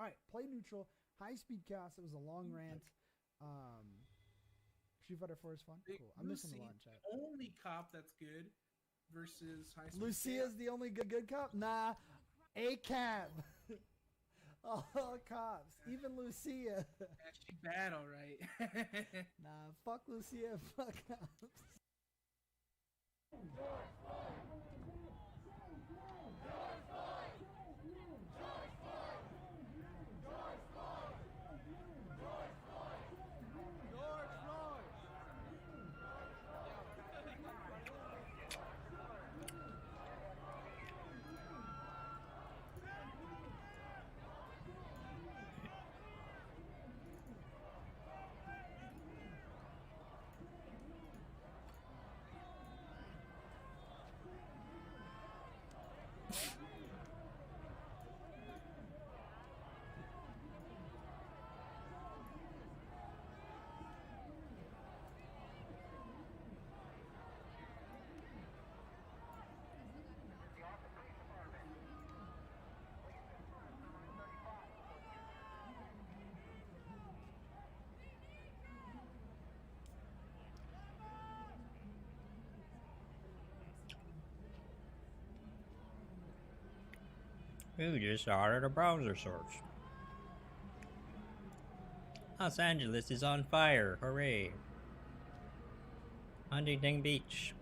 All right, play neutral. High speed chaos. It was a long rant. Street Fighter 4 is fun. Cool. I'm missing a lot in chat. Only cop that's good versus high speed. Lucia's the only good cop? Nah. A cab. All cops. Even Lucia. Yeah, she bad, all right. Nah, fuck Lucia. Fuck cops. Who just started a browser search? Los Angeles is on fire, hooray! Huntington Beach.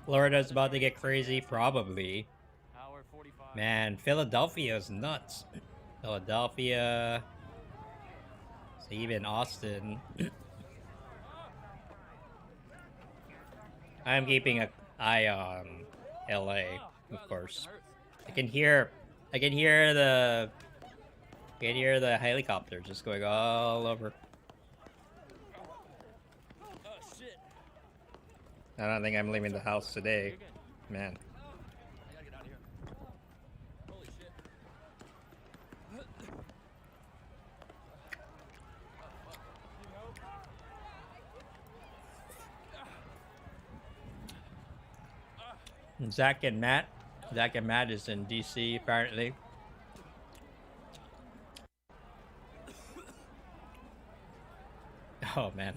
Florida's about to get crazy, probably. Man, Philadelphia's nuts. Philadelphia. Even Austin. I'm keeping an eye on LA, of course. I can hear the helicopters just going all over. I don't think I'm leaving the house today, man. Zach and Matt is in DC apparently. Oh man.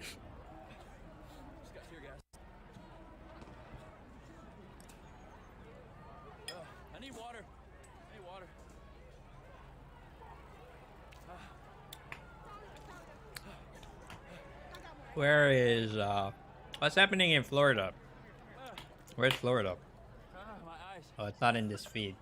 I need water. Where is what's happening in Florida? Where's Florida? Oh, it's not in this feed.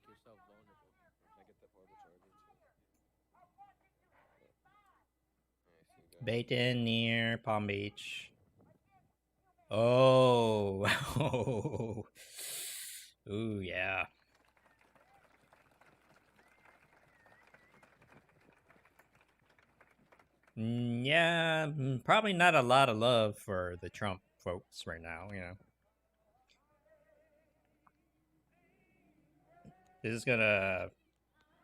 yourself vulnerable. I get the portable charger too. But, I see you guys. Bayton near Palm Beach. Oh. Ooh, yeah. Yeah, probably not a lot of love for the Trump folks right now, you know. This is gonna,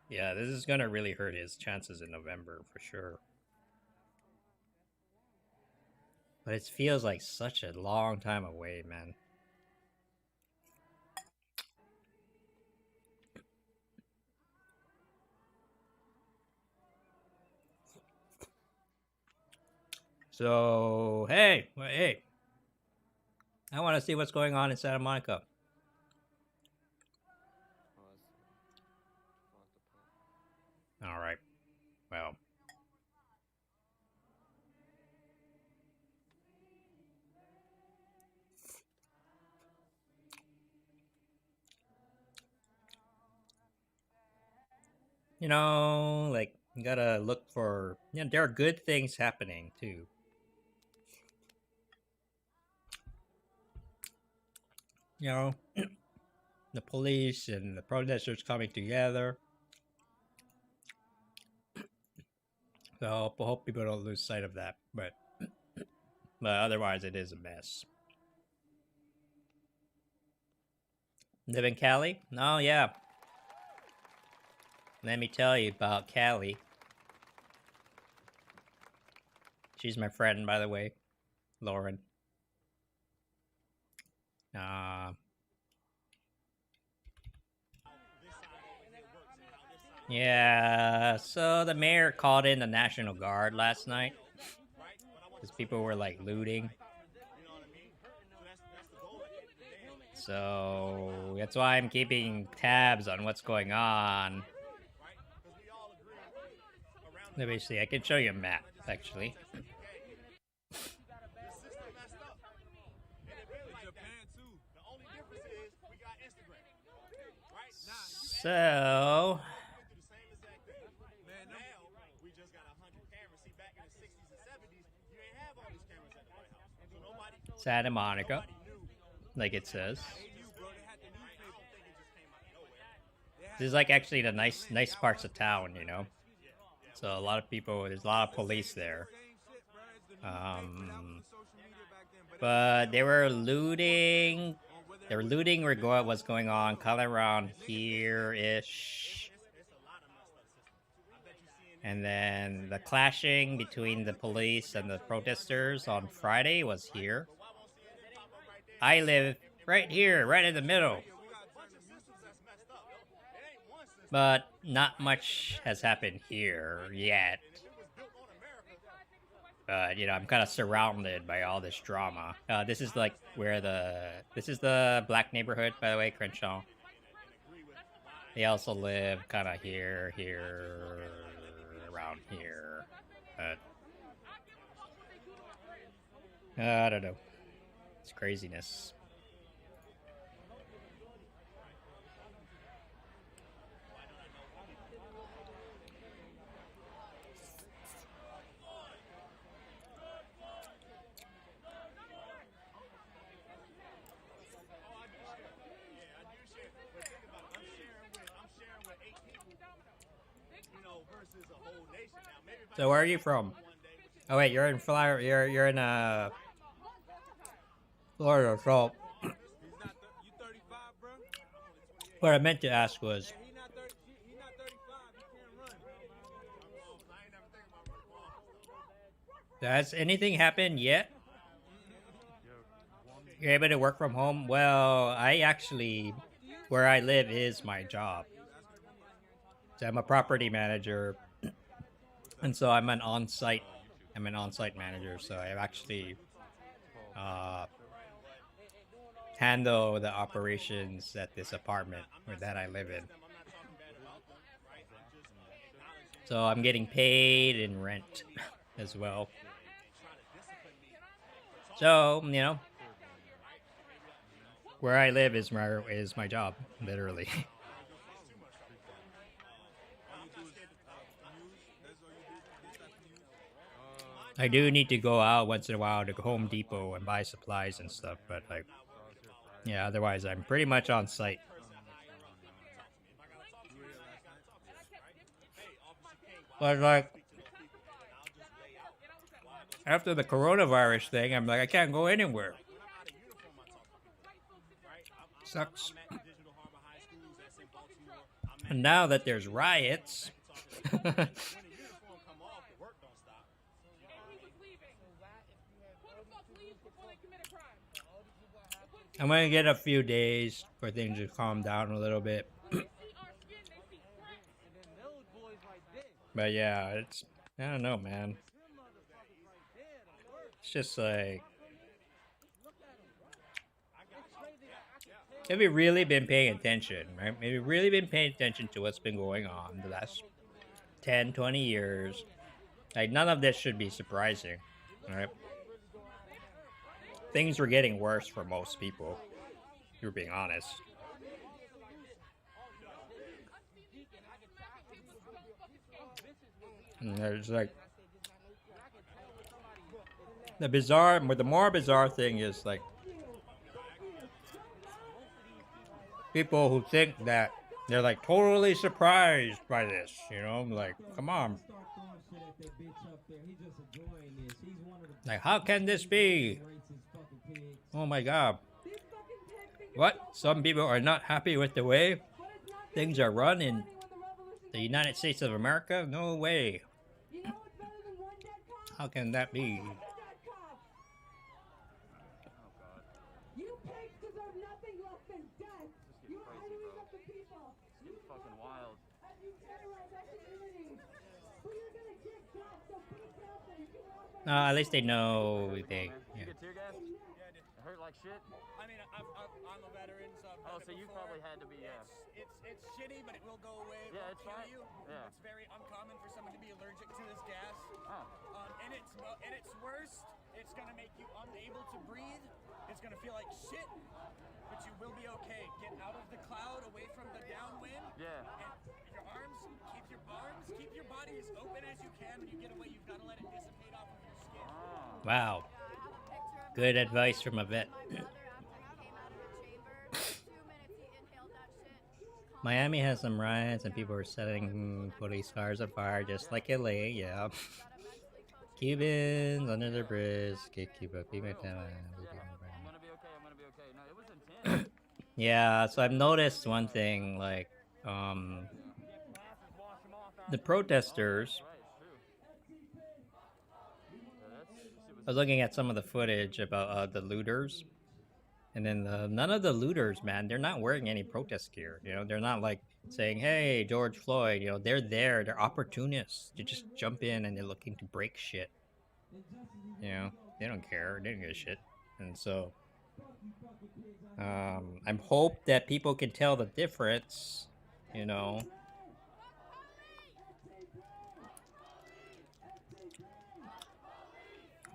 yeah, this is gonna really hurt his chances in November for sure. But it feels like such a long time away, man. So, hey, hey. I want to see what's going on in Santa Monica. All right. Well. You know, like, you gotta look for, you know, there are good things happening too. You know, the police and the protesters coming together. So I hope people don't lose sight of that. But otherwise, it is a mess. Live in Cali? Oh, yeah. Let me tell you about Cali. She's my friend, by the way, Lauren. Yeah, so the mayor called in the National Guard last night because people were like looting. So that's why I'm keeping tabs on what's going on. Let me see, I can show you a map actually. So Santa Monica, like it says. This is like actually the nice parts of town, you know. So a lot of people, there's a lot of police there. But they were looting. They were looting what's going on, kind of around here-ish. And then the clashing between the police and the protesters on Friday was here. I live right here, right in the middle. But not much has happened here yet. But, you know, I'm kind of surrounded by all this drama. This is like where this is the black neighborhood, by the way, Crenshaw. They also live kind of here, around here. But, I don't know. It's craziness. So where are you from? Oh wait, you're in Florida. You're in Florida. So what I meant to ask was, has anything happened yet? You're able to work from home? Well, I actually, where I live is my job. So I'm a property manager, and so I'm an on-site manager. So I actually handle the operations at this apartment that I live in. So I'm getting paid in rent as well. So, you know, where I live is my job, literally. I do need to go out once in a while to Home Depot and buy supplies and stuff, but like, yeah, otherwise I'm pretty much on site. But like, after the coronavirus thing, I'm like, I can't go anywhere. Sucks. And now that there's riots, I'm gonna get a few days for things to calm down a little bit. But yeah, it's, I don't know, man. It's just like, have you really been paying attention, right? Have you really been paying attention to what's been going on the last 10, 20 years? Like, none of this should be surprising, right? Things were getting worse for most people, if you're being honest. And there's like, the more bizarre thing is like, people who think that they're like totally surprised by this, you know, like, come on. Like, how can this be? Oh my god. What? Some people are not happy with the way things are run in the United States of America? No way. How can that be? At least they know they. Yeah. Hurt like shit. I mean, I'm a veteran, so I've Oh, done so it you before. probably had to be, yeah. It's shitty, but it will go away. It Yeah, won't it's kill fine. you. Yeah. It's very uncommon for someone to be allergic to this gas. Oh. And it's worst. It's gonna make you unable to breathe. It's gonna feel like shit, but you will be okay. Get out of the cloud, away from the downwind. Yeah. And your keep your body as open as you can. When you get away, you've got to let it dissipate off of your skin. Oh. Wow. Good advice from a vet. Miami has some riots and people are setting police cars on fire just like LA, yeah. Cubans under the bridge, gatekeeper, people down. I'm gonna be okay. I'm gonna be okay. No, it was intense. Yeah, so I've noticed one thing, like, the protesters. I was looking at some of the footage about the looters, and then none of the looters, man, they're not wearing any protest gear. You know, they're not like saying, "Hey, George Floyd." You know, they're there. They're opportunists. They just jump in and they're looking to break shit. You know, they don't care. They don't give a shit. And so, I'm hope that people can tell the difference. You know.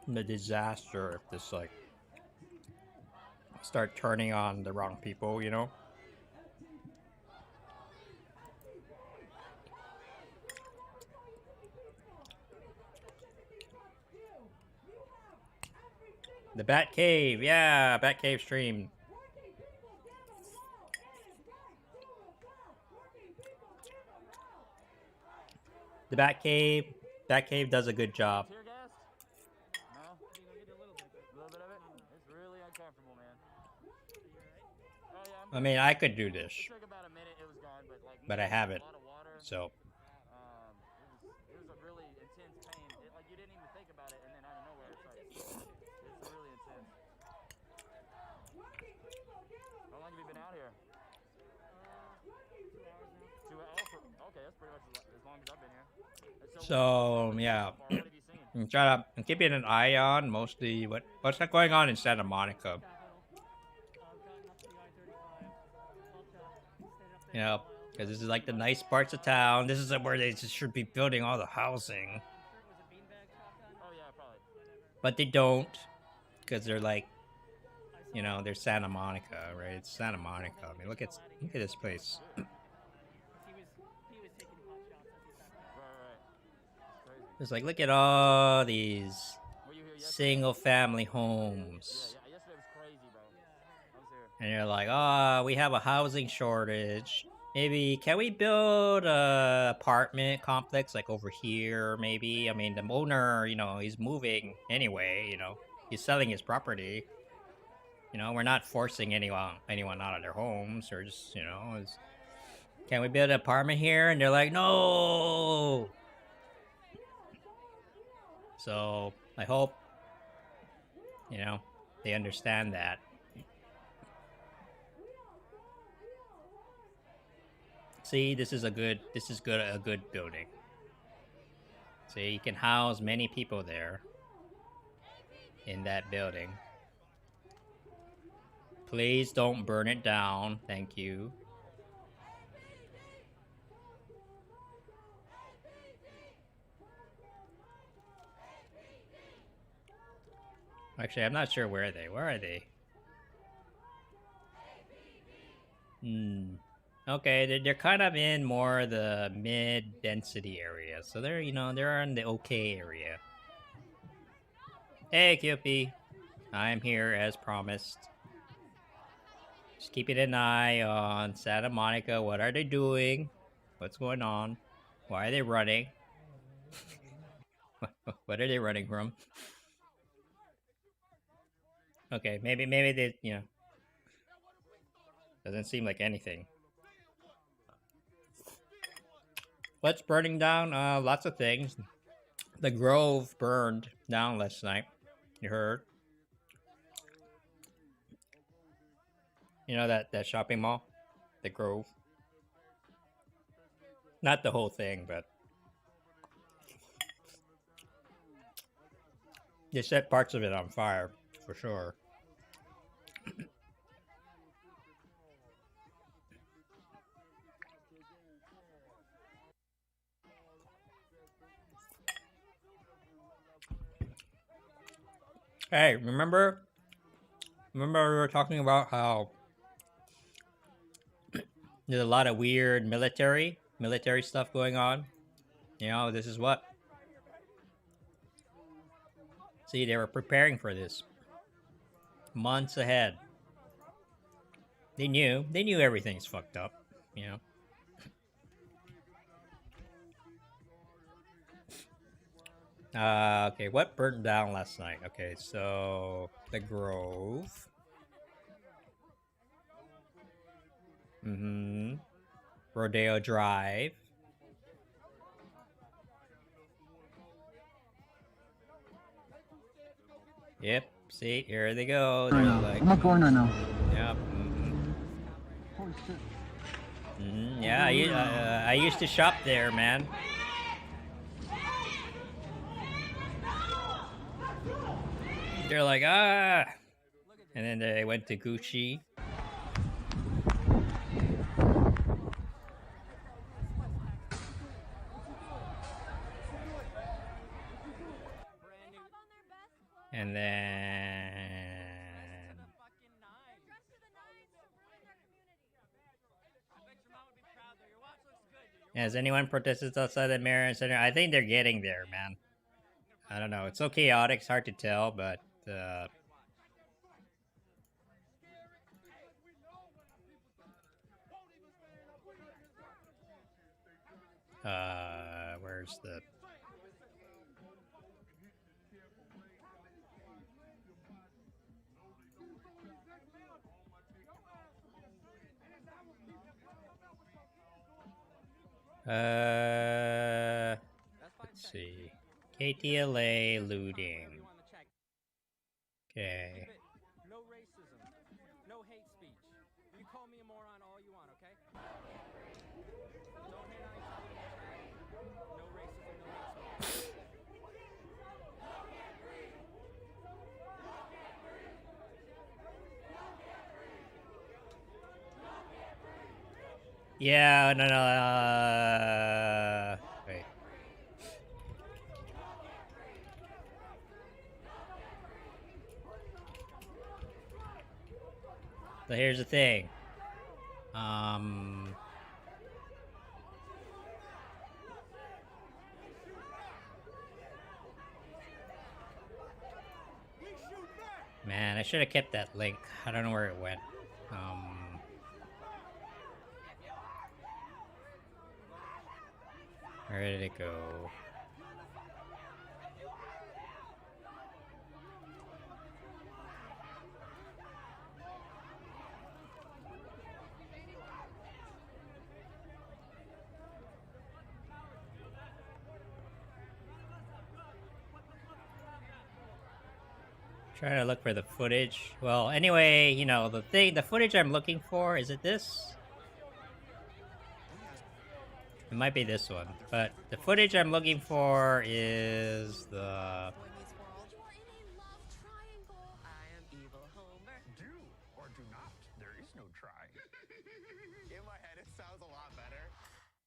The disaster if this like start turning on the wrong people, you know. The Bat Cave, yeah, Bat Cave stream. The Bat Cave does a good job. Tear gas? No? A little bit of it? It's really uncomfortable, man. Oh, yeah, I mean, I could do this, it took about a minute, it was gone, but like... but I haven't. A lot of water. So, It was a really intense pain. Like, you didn't even think about it, and then out of nowhere, it's like... It's really intense. How long have you been out here? 2 hours. Okay, that's pretty much as long as I've been here. so yeah. What have you seen? I'm keeping an eye on mostly what's going on in Santa Monica. You know, because this is like the nice parts of town. This is where they just should be building all the housing, Oh, yeah, probably. but they don't, because they're like, you know, they're Santa Monica, right? It's Santa Monica. I mean, look at this place. Right. It's crazy. It's like, look at all these Were you here yesterday? single-family homes. Yeah, yesterday was crazy, bro. I was here. And you're like, oh, we have a housing shortage. Maybe, can we build a apartment complex like over here, maybe? I mean, the owner, you know, he's moving anyway, you know. He's selling his property. You know, we're not forcing anyone out of their homes or just, you know, can we build an apartment here? And they're like, no! So, I hope, you know, they understand that. See, this is a good building. See, you can house many people there in that building. Please don't burn it down. Thank you. Actually, I'm not sure where are they. Where are they? Okay, they're kind of in more the mid-density area. So they're, you know, they're in the okay area. Hey, Cupid. I'm here as promised. Just keeping an eye on Santa Monica. What are they doing? What's going on? Why are they running? What are they running from? Okay, maybe they, you know, doesn't seem like anything. What's burning down? Lots of things. The Grove burned down last night. You heard? You know that shopping mall? The Grove. Not the whole thing, but they set parts of it on fire, for sure. Hey, remember we were talking about how there's a lot of weird military stuff going on? You know, this is what. See, they were preparing for this months ahead. They knew everything's fucked up, you know. Okay, what burned down last night? Okay, so the Grove. Rodeo Drive. Yep, see, here they go. They're like, I'm not going right now. yep. Holy shit. Yeah, I used to shop there, man. They're like, ah. And then they went to Gucci. And then... Has anyone protested outside the Marion Center? I think they're getting there, man. I don't know. It's so chaotic. It's hard to tell, but... where's the... let's see. KTLA looting. Okay. No racism. No hate speech. You call me a moron all you want, okay? Don't hate on each other. No racism, no hate speech. Yeah, no. Wait. So here's the thing. Man, I should have kept that link. I don't know where it went. Where did it go? Trying to look for the footage. Well, anyway, you know, the footage I'm looking for, is it this? It might be this one, but the footage I'm looking for is the...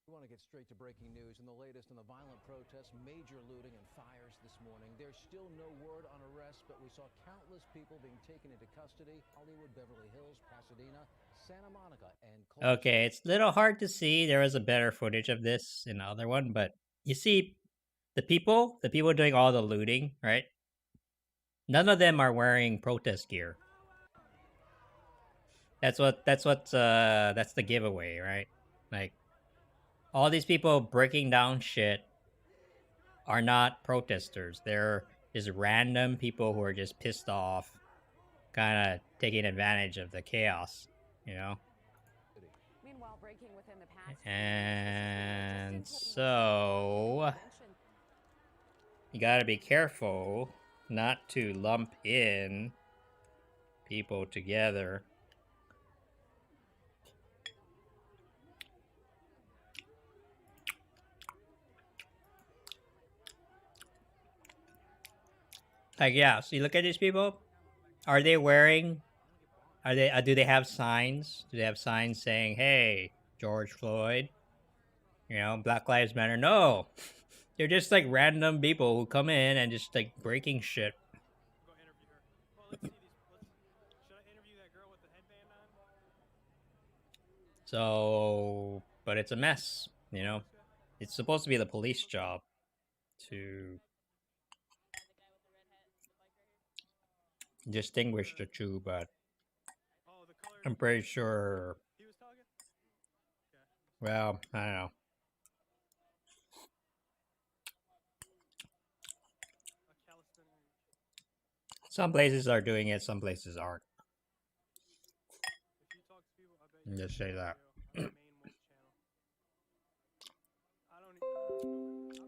We want to get straight to breaking news and the latest in the violent protests, major looting and fires this morning. There's still no word on arrests, but we saw countless people being taken into custody. Hollywood, Beverly Hills, Pasadena, Santa Monica, and... Okay, it's a little hard to see. There was a better footage of this in the other one, but you see the people doing all the looting, right? None of them are wearing protest gear. That's the giveaway, right? Like, all these people breaking down shit are not protesters. They're just random people who are just pissed off, kind of taking advantage of the chaos, you know? Meanwhile, breaking within the past And so you gotta be careful not to lump in people together. Like, yeah, so you look at these people. Are they wearing... do they have signs? Do they have signs saying, hey, George Floyd? You know, Black Lives Matter? No! They're just, like, random people who come in and just, like, breaking shit. Go interview her. Well, let's see these. Should I interview that girl with the headband on? So... But it's a mess, you know? It's supposed to be the police job to... distinguish the two, but I'm pretty sure. Well, I don't know. Some places are doing it, some places aren't. Just say that. I don't know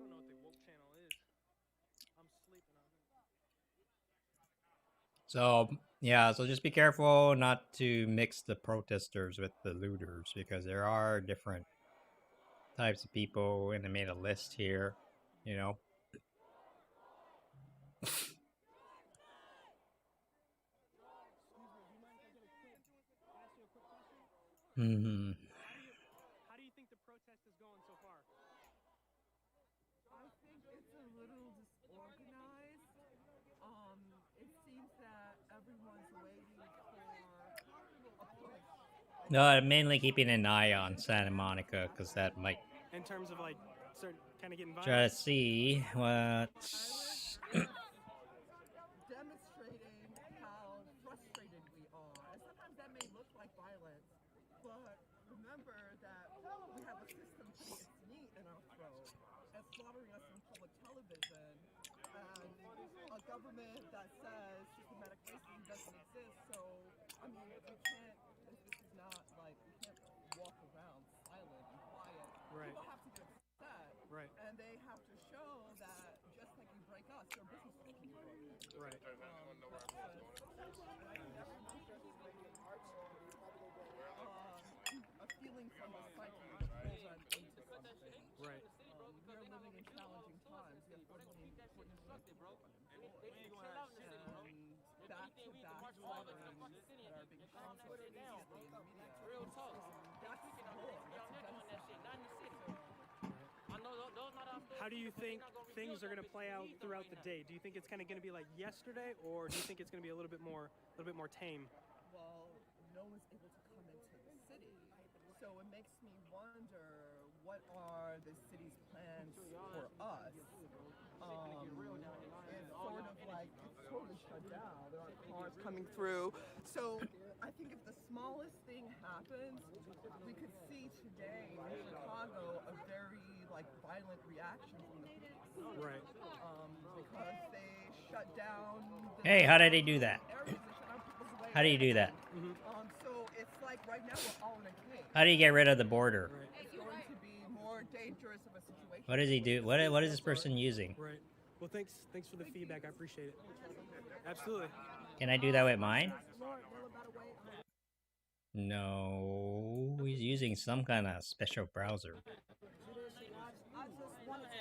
what the woke channel is. I'm sleeping on it. So, yeah, so just be careful not to mix the protesters with the looters, because there are different types of people, and I made a list here, you know. Mm-hmm. How do you think the protest is going so far? I think it's a little disorganized. It seems that everyone's waiting for a push. No, I'm mainly keeping an eye on Santa Monica, because that might... In terms of, like, start kind of getting violent? Try to see what... Demonstrating how frustrated we are. And sometimes that may look like violence, but remember that we have a system putting its meat in our throat and slaughtering us on public television, and a government that says systematic racism doesn't exist. So, I mean, we can't, this is not like, we can't walk around silent and quiet. Right. People have to get upset. Right. And they have to show that just like you break us, your business can be broken. Right. A feeling from the psyche to pull them into something. Right. We're living in challenging times. We have 14 and back-to-back slaughterings that are being shown so explicitly in the media. That's war. That's a genocide. How do you think things are going to play out throughout the day? Do you think it's kind of going to be like yesterday, or do you think it's going to be a little bit more tame? Well, no one's able to come into the city, so it makes me wonder, what are the city's plans for us? It's sort of like, it's totally shut down. There aren't cars coming through. So I think if the smallest thing happens, we could see today in Chicago a very violent reaction from the police. Right. Because they shut down. Hey, how did he do that? How do you do that? So it's like right now we're all in a cage. How do you get rid of the border? Right. It's going to be more dangerous of a situation. What does he do? What is this person using? Right. Well, thanks for the feedback. I appreciate it. Absolutely. Can I do that with mine? No, he's using some kind of special browser.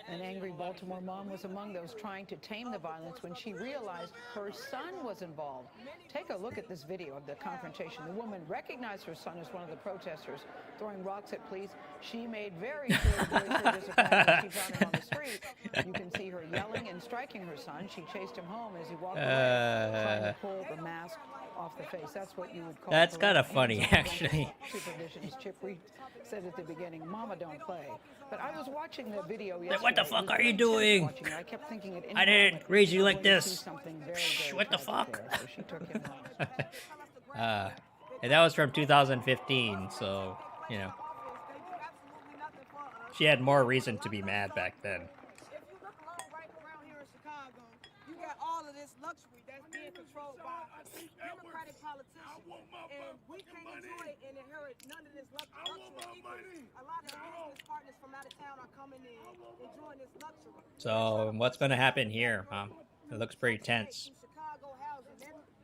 An angry Baltimore mom was among those trying to tame the violence when she realized her son was involved. Take a look at this video of the confrontation. The woman recognized her son as one of the protesters throwing rocks at police. She made very clear voice her disappointment when she found him on the street. You can see her yelling and striking her son. She chased him home as he walked away, trying to pull the mask off the face. That's what you would call. That's kind of funny, actually. Supervision, as Chip Reed said at the beginning, "Mama, don't play." But I was watching the video yesterday. What the fuck are you doing? I kept thinking at any I didn't moment, raise you like I'm going to this. see something very, Shh, very what the tragic fuck? there. So she took him home. And that was from 2015, so, you know. She had more reason to be mad back then. If you look right around here in Chicago, you got all of this luxury that's being controlled by Democratic politicians. And we can't enjoy and inherit none of this luxury. A lot of business partners from out of town are coming in, enjoying this luxury. So, what's going to happen here, huh? It looks pretty tense. Chicago housing.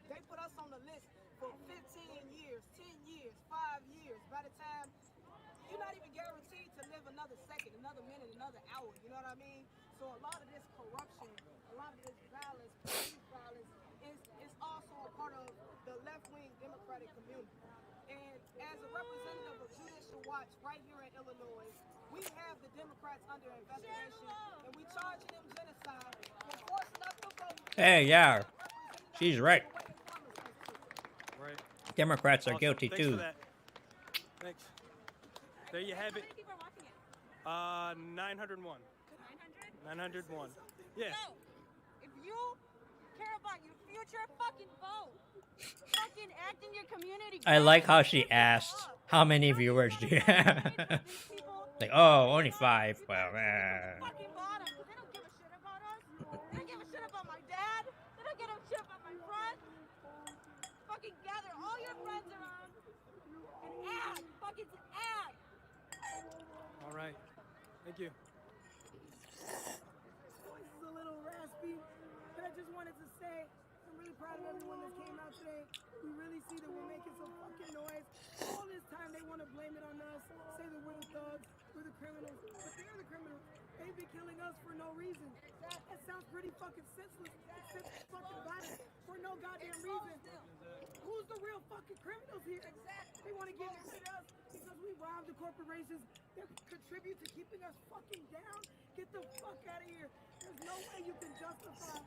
They put us on the list for 15 years, 10 years, 5 years. By the time, you're not even guaranteed to live another second, another minute, another hour. You know what I mean? So a lot of this corruption, a lot of this violence, police violence, is also a part of the left-wing Democratic community. And as a representative of Judicial Watch right here in Illinois, we have the Democrats under investigation, and we charging them genocide for forcing us to vote. Hey, yeah. She's right. Right. Democrats are Awesome. guilty, Thanks too. for that. Thanks. There you have it. 901. 901. Yeah. So, if you care about your future, fucking vote. Fucking act in your community. I like how she asked, how many viewers do you have? Like, oh, only 5. Well, Fucking bottom. They don't give a shit about us. They don't give a shit about my dad. They don't give a shit about my friends. Fucking gather all your friends around and act. Fucking act. All right. Thank you. Voice is a little raspy, but I just wanted to say I'm really proud of everyone that came out today. We really see that we're making some fucking noise. All this time they want to blame it on us, say that we're the thugs, we're the criminals, but they're the criminals. They've been killing us for no reason. That sounds pretty fucking senseless. It's senseless fucking violence for no goddamn reason. Who's the real fucking criminals here? Exactly. They want to get rid of us because we rob the corporations that contribute to keeping us fucking down. Get the fuck out of here. There's no way you can justify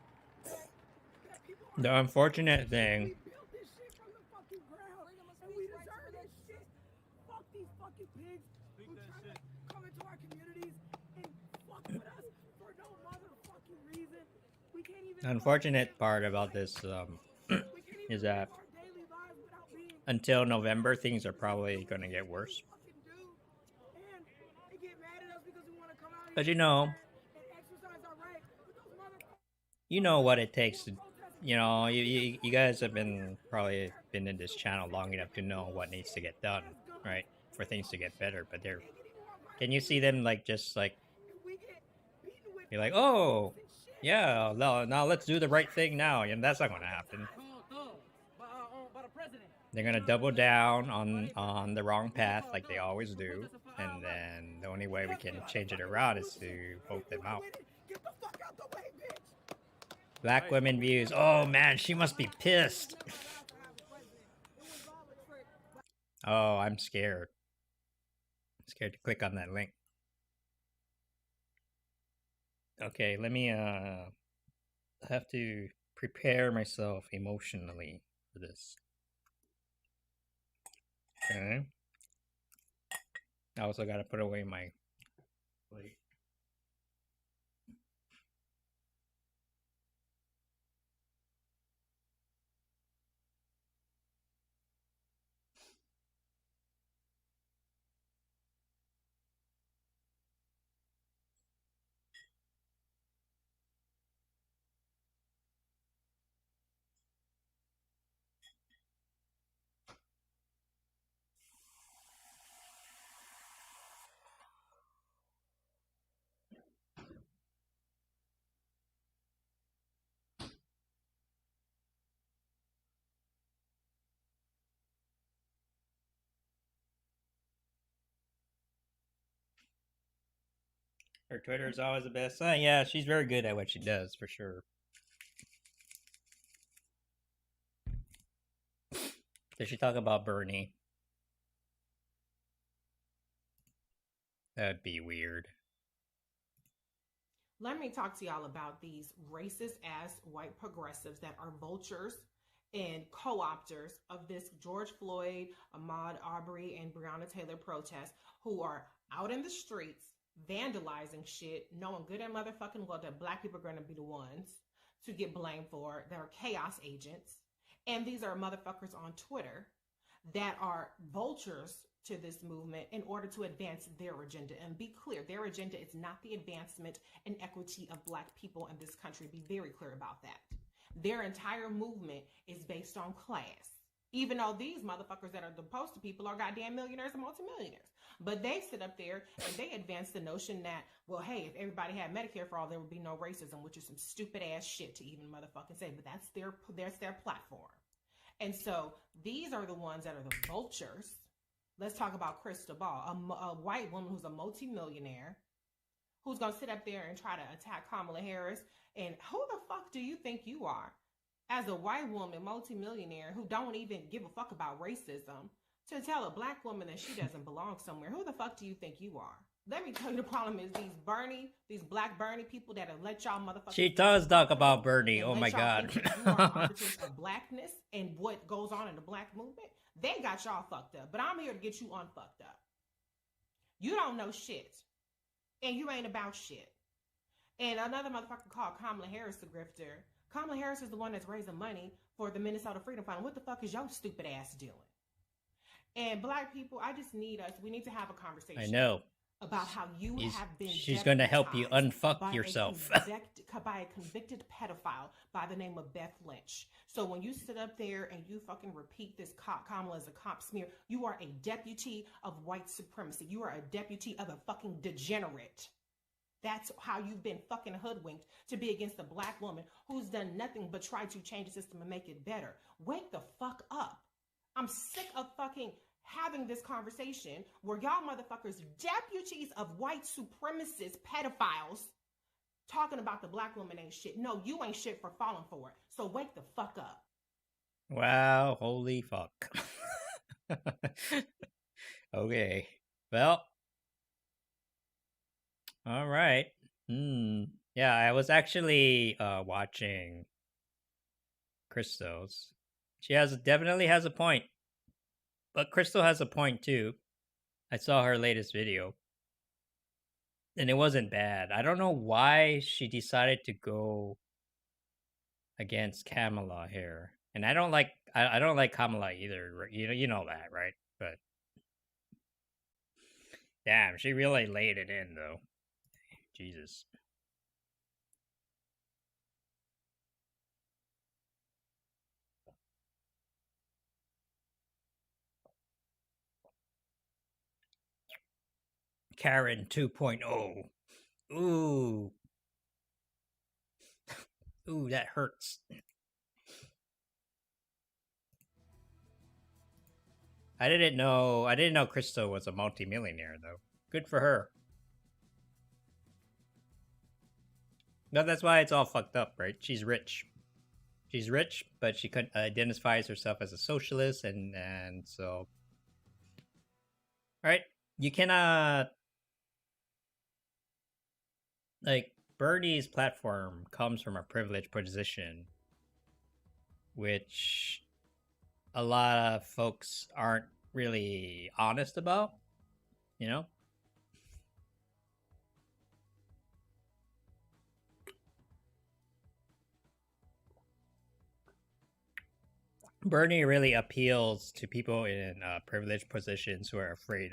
that people are. the unfortunate thing, We built this shit from the fucking ground, and we deserve this shit. Fuck these fucking pigs who try to come into our communities and fuck with us for no motherfucking reason. We can't even. the unfortunate part about this is that until November, things are probably going to get worse. But you know what it takes to, you guys have probably been in this channel long enough to know what needs to get done, right? For things to get better. But can you see them you're like, oh, yeah, now let's do the right thing now. And that's not going to happen. They're going to double down on the wrong path like they always do. And then the only way we can change it around is to vote them out. Black women views. Oh, man, she must be pissed. Oh, I'm scared. I'm scared to click on that link. Okay, let me, I have to prepare myself emotionally for this. Okay. I also gotta put away my plate. Her Twitter is always the best. Yeah, she's very good at what she does, for sure. Did she talk about Bernie? That'd be weird. Let me talk to y'all about these racist ass white progressives that are vultures and co-opters of this George Floyd, Ahmaud Arbery, and Breonna Taylor protest, who are out in the streets vandalizing shit, knowing good and motherfucking well that black people are going to be the ones to get blamed for it. They're chaos agents. And these are motherfuckers on Twitter that are vultures to this movement in order to advance their agenda. And be clear, their agenda is not the advancement and equity of black people in this country. Be very clear about that. Their entire movement is based on class. Even though these motherfuckers that are the poster people are goddamn millionaires and multimillionaires. But they sit up there and they advance the notion that, well, hey, if everybody had Medicare for all, there would be no racism, which is some stupid ass shit to even motherfucking say. But that's their platform. And so these are the ones that are the vultures. Let's talk about Crystal Ball, a white woman who's a multimillionaire, who's going to sit up there and try to attack Kamala Harris. And who the fuck do you think you are? As a white woman, multimillionaire, who don't even give a fuck about racism, to tell a black woman that she doesn't belong somewhere. Who the fuck do you think you are? Let me tell you, the problem is these black Bernie people that have let y'all motherfuckers... She does talk about Bernie. Oh my God. You are arbiters of blackness and what goes on in the black movement. They got y'all fucked up, but I'm here to get you unfucked up. You don't know shit, and you ain't about shit. And another motherfucker called Kamala Harris the grifter. Kamala Harris is the one that's raising money for the Minnesota Freedom Fund. What the fuck is your stupid ass doing? And black people, I just need us. We need to have a conversation. I know. About how you have been. She's going to help you unfuck yourself. By a convicted pedophile by the name of Beth Lynch. So when you sit up there and you fucking repeat this Kamala as a cop smear, you are a deputy of white supremacy. You are a deputy of a fucking degenerate. That's how you've been fucking hoodwinked to be against a black woman who's done nothing but try to change the system and make it better. Wake the fuck up. I'm sick of fucking having this conversation where y'all motherfuckers, deputies of white supremacist pedophiles, talking about the black woman ain't shit. No, you ain't shit for falling for it. So wake the fuck up. Wow, holy fuck. Okay. Well. All right. Yeah, I was actually watching Crystal's. She definitely has a point. But Crystal has a point too. I saw her latest video. And it wasn't bad. I don't know why she decided to go against Kamala here. And I don't like Kamala either. You know that, right? But damn, she really laid it in though. Jesus. Karen 2.0. Ooh. Ooh, that hurts. I didn't know Crystal was a multimillionaire though. Good for her. No, that's why it's all fucked up, right? She's rich. She's rich, but she identifies herself as a socialist, and so... Alright, you cannot... Like, Bernie's platform comes from a privileged position, which a lot of folks aren't really honest about, you know? Bernie really appeals to people in privileged positions who are afraid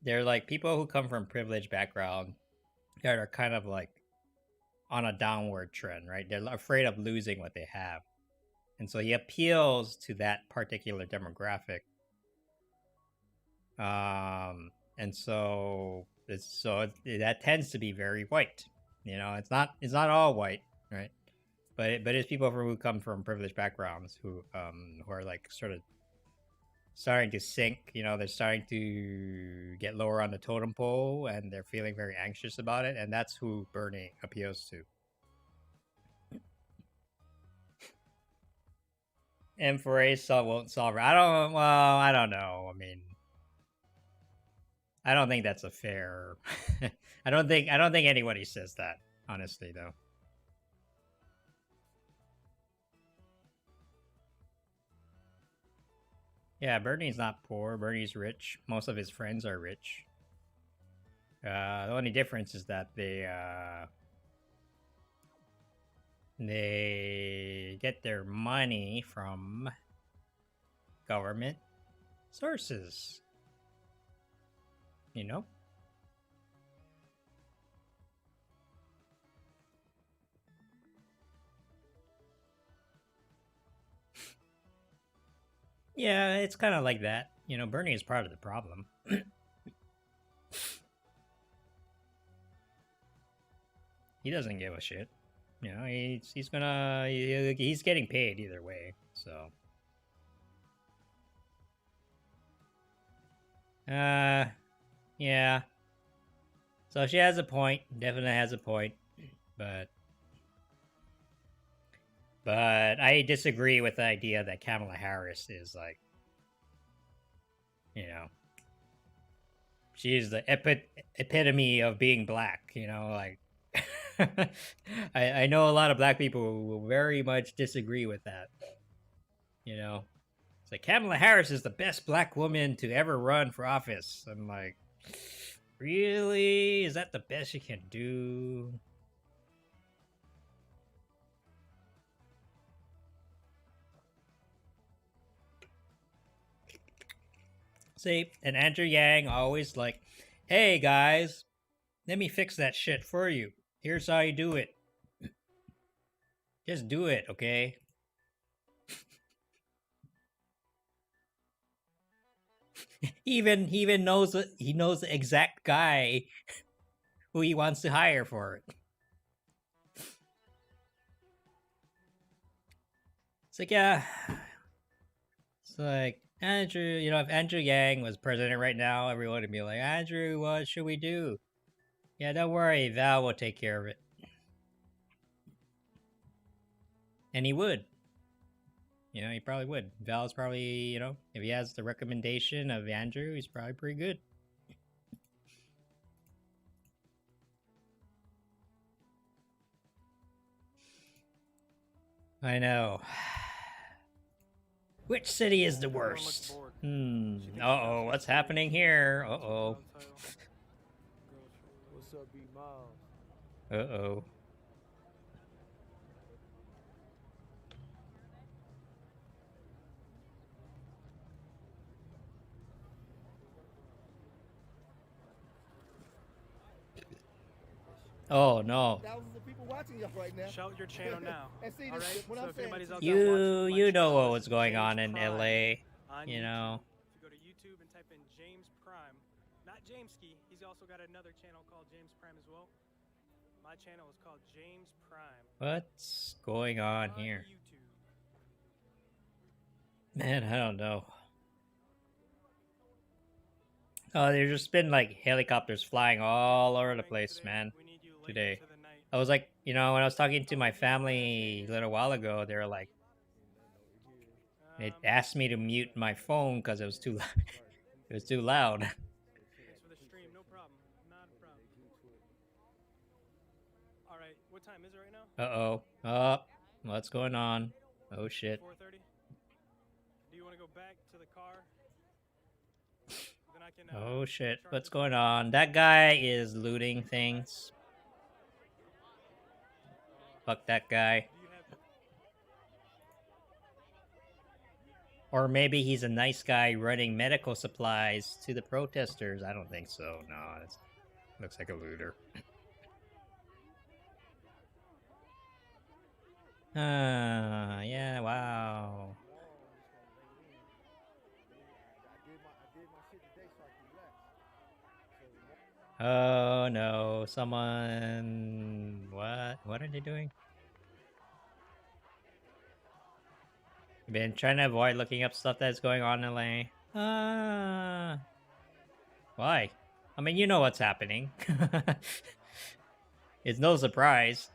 they're like people who come from privileged background that are kind of like on a downward trend, right? They're afraid of losing what they have. And so he appeals to that particular demographic. And so that tends to be very white. You know, it's not all white, right? But it's people who come from privileged backgrounds who are like sort of starting to sink. You know, they're starting to get lower on the totem pole, and they're feeling very anxious about it. And that's who Bernie appeals to. M4A won't solve it. I don't know. I mean, I don't think that's a fair. I don't think anybody says that, honestly, though. Yeah, Bernie's not poor. Bernie's rich. Most of his friends are rich. The only difference is that they get their money from government sources. You know? Yeah, it's kind of like that. You know, Bernie is part of the problem. He doesn't give a shit. You know, he's getting paid either way, so. Yeah. So she has a point. Definitely has a point. But I disagree with the idea that Kamala Harris is like, you know, she's the epitome of being black, you know, like I know a lot of black people who will very much disagree with that. You know, it's like Kamala Harris is the best black woman to ever run for office. I'm like, really? Is that the best you can do? See, and Andrew Yang always like, hey guys, let me fix that shit for you. Here's how you do it. Just do it, okay? he even knows he knows the exact guy who he wants to hire for it. It's like, yeah. It's like, Andrew, you know, if Andrew Yang was president right now, everyone would be like, Andrew, what should we do? Yeah, don't worry, Val will take care of it. And he would. You know, he probably would. Val's probably, you know, if he has the recommendation of Andrew, he's probably pretty good. I know. Which city is the worst? Uh-oh, what's happening here? Uh-oh. What's up, B Miles? Uh-oh. Oh no. Thousands of people watching us right now. Shout your channel now. And see, all right? what So I'm if saying, anybody's out there watching, You know channel, what's going on James in Prime LA, on you YouTube. know. If you go to YouTube and type in James Prime, not Jameski, he's also got another channel called James Prime as well. My channel is called James Prime. What's going on here? Man, I don't know. Oh, there's just been like helicopters flying all over the place, man. Today. I was like, you know, when I was talking to my family a little while ago, they were like, they asked me to mute my phone because it was too loud. It was too loud. Thanks for the stream, no problem. Not a problem. Alright, what time is it right now? Uh-oh. Oh, what's going on? Oh, shit. 4:30? Do you want to go back to the car? Then I can, Oh, shit. What's going on? That guy is looting things. Fuck that guy. Or maybe he's a nice guy running medical supplies to the protesters. I don't think so. No, it looks like a looter. Yeah, wow. Oh no, someone... What are they doing? I've been trying to avoid looking up stuff that's going on in LA. Why? I mean, you know what's happening. It's no surprise.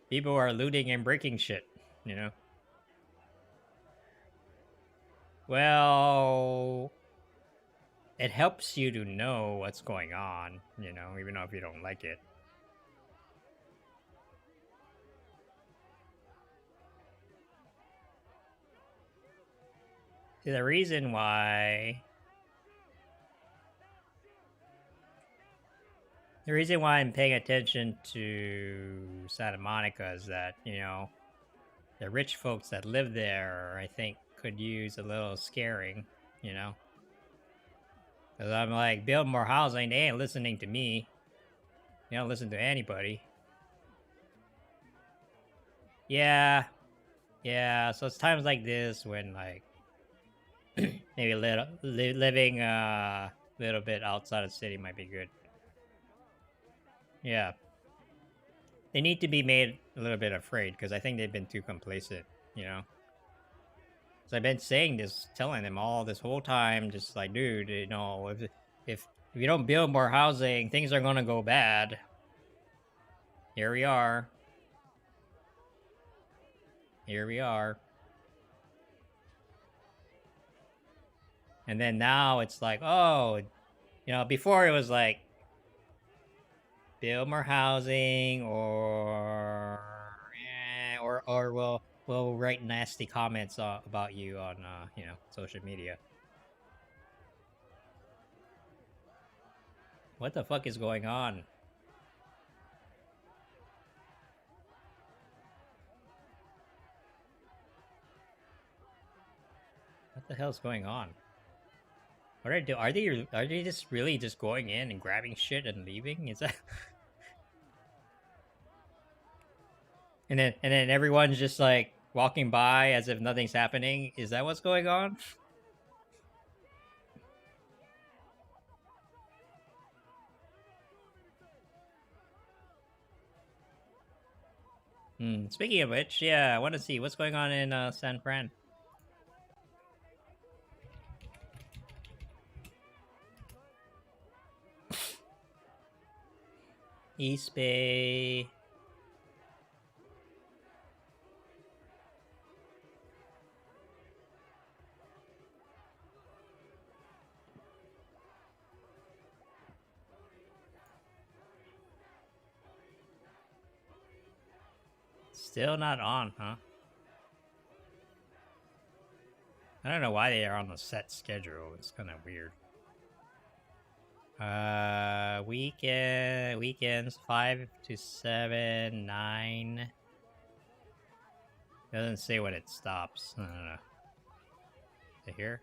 People are looting and breaking shit, you know? Well, it helps you to know what's going on, you know, even though if you don't like it. See, the reason why I'm paying attention to Santa Monica is that, you know, the rich folks that live there, I think, could use a little scaring, you know? Because I'm like, build more housing, they ain't listening to me. They don't listen to anybody. Yeah. Yeah, so it's times like this when, like, maybe living a little bit outside of the city might be good. Yeah. They need to be made a little bit afraid, because I think they've been too complacent, you know? So I've been saying this, telling them all this whole time, just like, dude, you know, if you don't build more housing, things are gonna go bad. Here we are. Here we are. And then now it's like, oh, you know, before it was like, build more housing, or we'll write nasty comments about you on you know, social media. What the fuck is going on? What the hell's going on? What are they do? Are they just really just going in and grabbing shit and leaving? Is that? and then everyone's just like walking by as if nothing's happening. Is that what's going on? Speaking of which, yeah, I want to see what's going on in San Fran. East Bay. Still not on, huh? I don't know why they are on the set schedule. It's kind of weird. Weekends 5 to 7, 9. Doesn't say when it stops. I don't know. Is it here?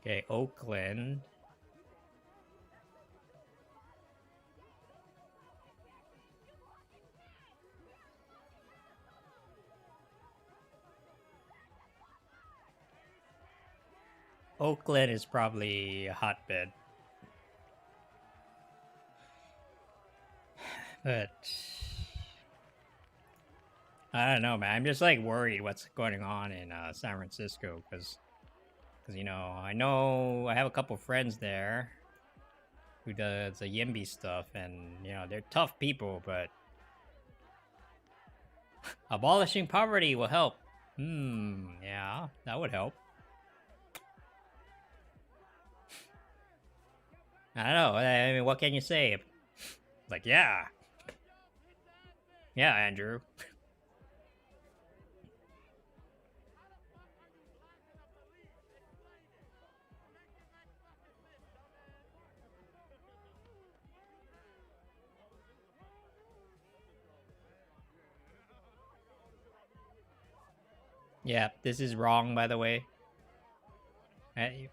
Okay, Oakland. Oakland is probably a hotbed. But I don't know, man. I'm just like worried what's going on in San Francisco, because you know I have a couple friends there who does the YIMBY stuff, and you know they're tough people, but abolishing poverty will help. Yeah, that would help. I don't know. I mean, what can you say? Like, yeah, Andrew. Yeah, this is wrong, by the way.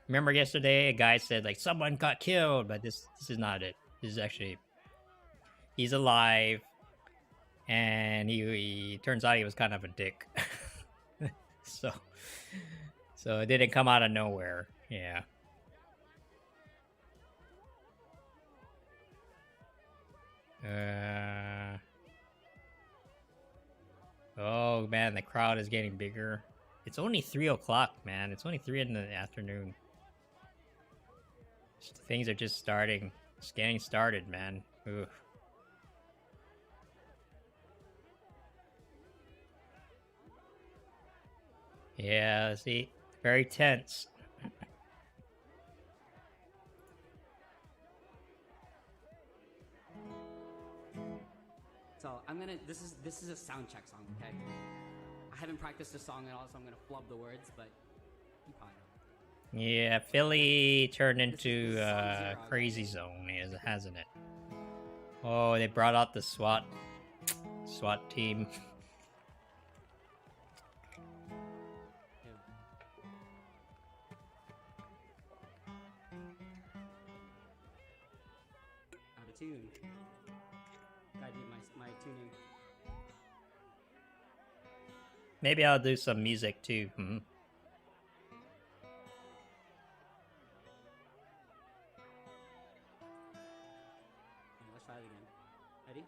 Remember yesterday, a guy said, like, someone got killed, but this is not it. This is actually... He's alive, and he turns out he was kind of a dick. So it didn't come out of nowhere. Yeah. Oh, man, the crowd is getting bigger. It's only 3 o'clock, man. It's only 3 in the afternoon. Things are just starting. Just getting started, man. Ooh. Yeah, see? Very tense. So I'm gonna. This is a sound check song, okay? I haven't practiced the song at all, so I'm gonna flub the words, but you probably know. Yeah, Philly turned into crazy zone, hasn't it? Oh, they brought out the SWAT team. Out of tune. Gotta do my tuning. Maybe I'll do some music too. Let's try it again. Ready?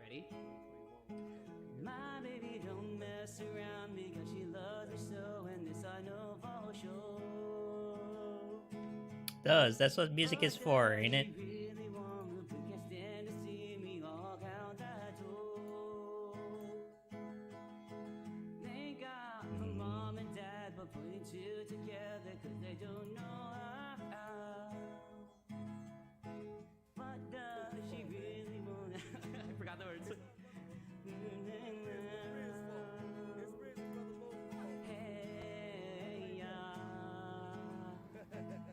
Ready? My baby don't mess around because she loves me so, and this I know for sure. Does. That's what music is for, ain't it? Thank God for mom and dad for putting two together, cause they don't know how. But does she really want I forgot the words. Hey, yeah. Hey, yeah.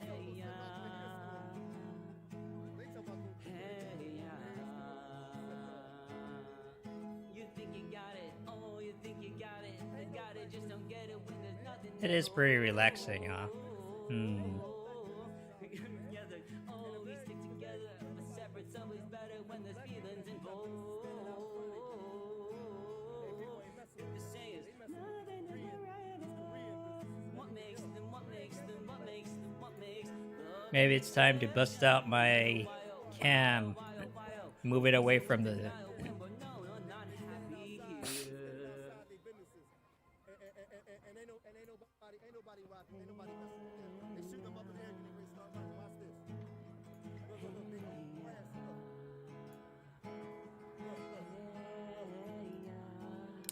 Hey, yeah. You think you got it, oh, you think you got it, just don't get it when there's nothing. It is pretty relaxing, huh? Together, oh, we stick together, but separate's always better when there's feelings involved. The saying is, what makes them, what makes them, what makes them, what makes them. Maybe it's time to bust out my cam. Move it away from the...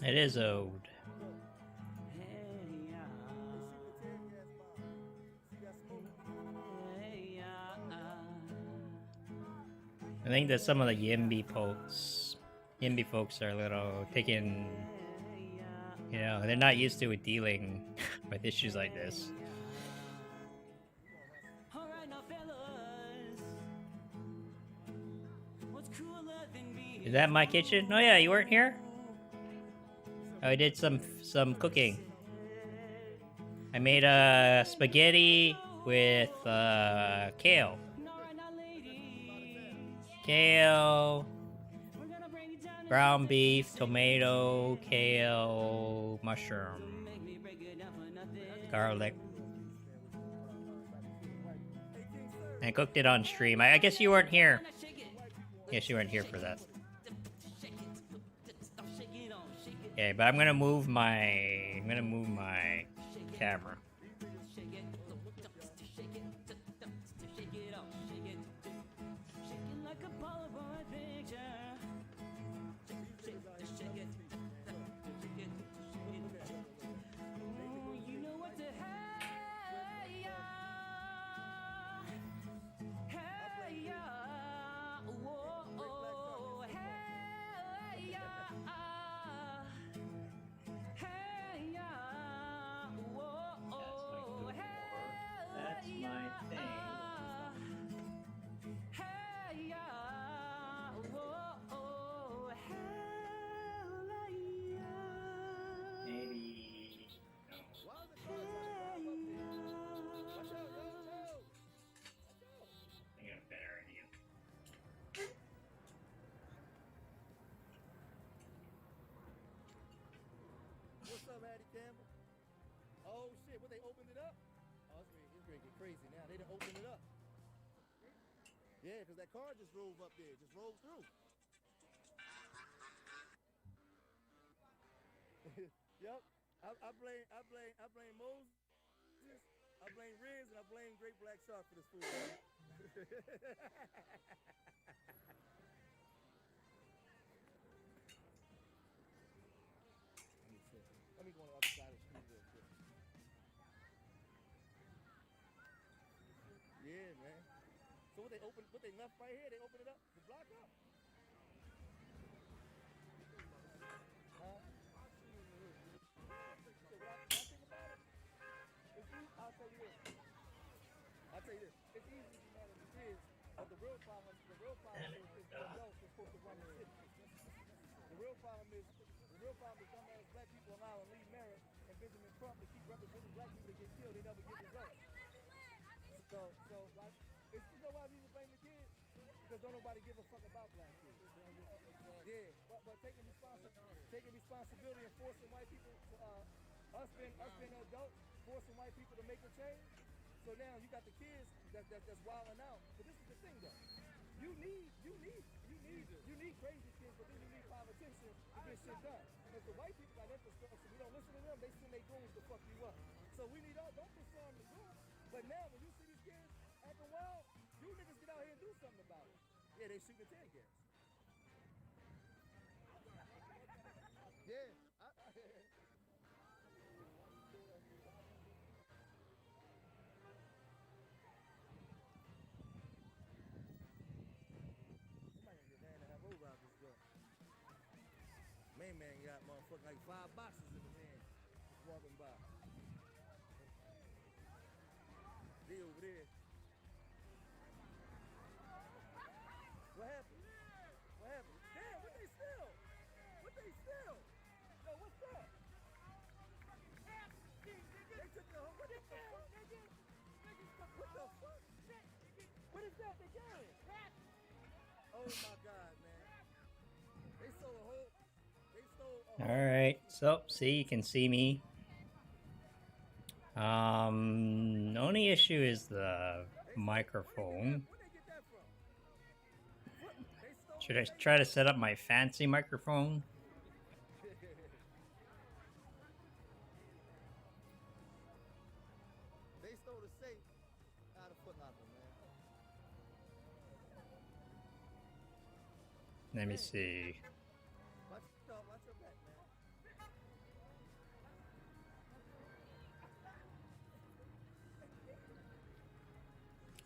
It is ode. I think that some of the YIMBY folks are a little taken, you know, they're not used to it dealing with issues like this. Is that my kitchen? Oh yeah, you weren't here? I did some cooking. I made a spaghetti with kale. Kale, ground beef, tomato, kale, mushroom, garlic. I cooked it on stream. I guess you weren't here. Yes, you weren't here for that. Okay, but I'm gonna move my camera. opened it up. Oh, it's ready to get crazy now. They done opened it up. Yeah, because that car just drove up there, just rolled through. Yep. I blame Moses, I blame Riz, and I blame Great Black Shark for this food. Let me go on the other side of the street real quick. Yeah, man. So what they left right here, they opened it up, the block up. Huh? So what I think about it, I'll tell you this. It's easy to be mad at the kids, but the real problem is the adults are supposed to run the city. The real problem is dumbass black people allowing Lee Merritt and Benjamin Trump to keep representing black people to get killed. They never get results. So like, you know why people blame the kids? Because don't nobody give a fuck about black kids. Yeah, but taking responsibility and forcing white people to us being adults, forcing white people to make a change. So now you got the kids that's wilding out. But this is the thing though. You need crazy kids, but then you need politicians to get shit done. If the white people got infrastructure, we don't listen to them, they send their goons to fuck you up. So we need don't disarm the goons. But now when you see these kids acting wild, you niggas get out here and do something about it. Yeah, they shooting tear gas. Yeah. Main man got motherfucking like 5 boxes in his hand, just walking by. They over there. What happened? Damn, what they steal? Yo, what's up? They took the what the fuck? What the fuck? What is that they carrying? Oh my God, man. They stole a whole. Alright, so see, you can see me. The only issue is the microphone. Should I try to set up my fancy microphone? They stole the safe out of Foot Locker, man. Let me see. Watch your back, man.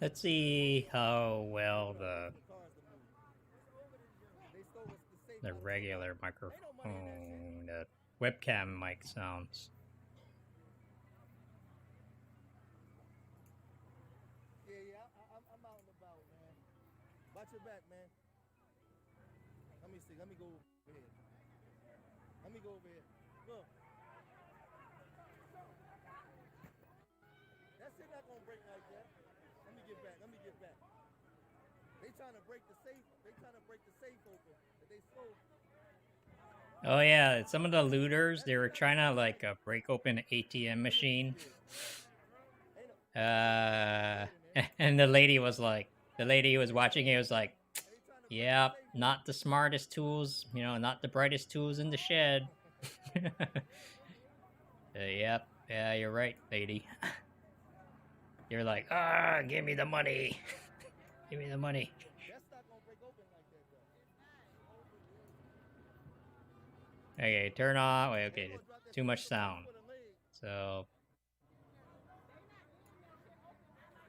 Let's see how well the regular microphone, the webcam mic sounds. Yeah, I'm out and about, man. Watch your back, man. Let me see. Let me go over here. Look. That shit not gonna break like that. Let me get back. They trying to break the safe open that they stole. Oh yeah, some of the looters, they were trying to like break open an ATM machine. And the lady was watching it was like, yeah, not the smartest tools, not the brightest tools in the shed. Yep, yeah, you're right, lady. You're like, give me the money. Give me the money. Okay, turn off. Wait, okay, too much sound. So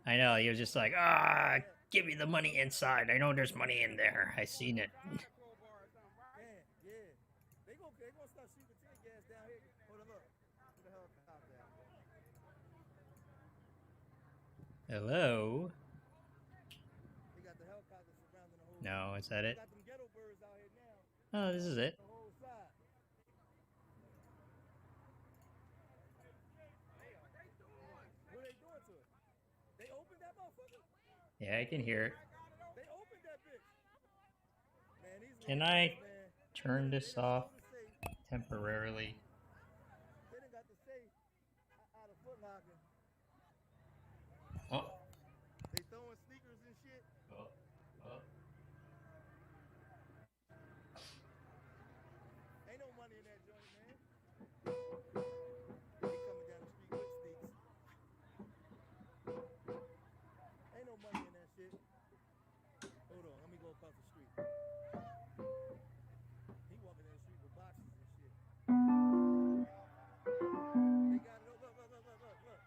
I know, he was just like, give me the money inside. I know there's money in there. I seen it. Hello? No, is that it? Oh, this is it. Yeah, I can hear it. Can I turn this off temporarily? They done got the safe out of Foot Locker. knocking. Oh. They throwing sneakers and shit. Oh. Oh. Ain't no money in that joint, man. He coming down the street with sneaks. Ain't no money in that shit. Hold on, let me go across the street. He walking down the street with boxes and shit. They got it. Look, look, look, look, look, look, look.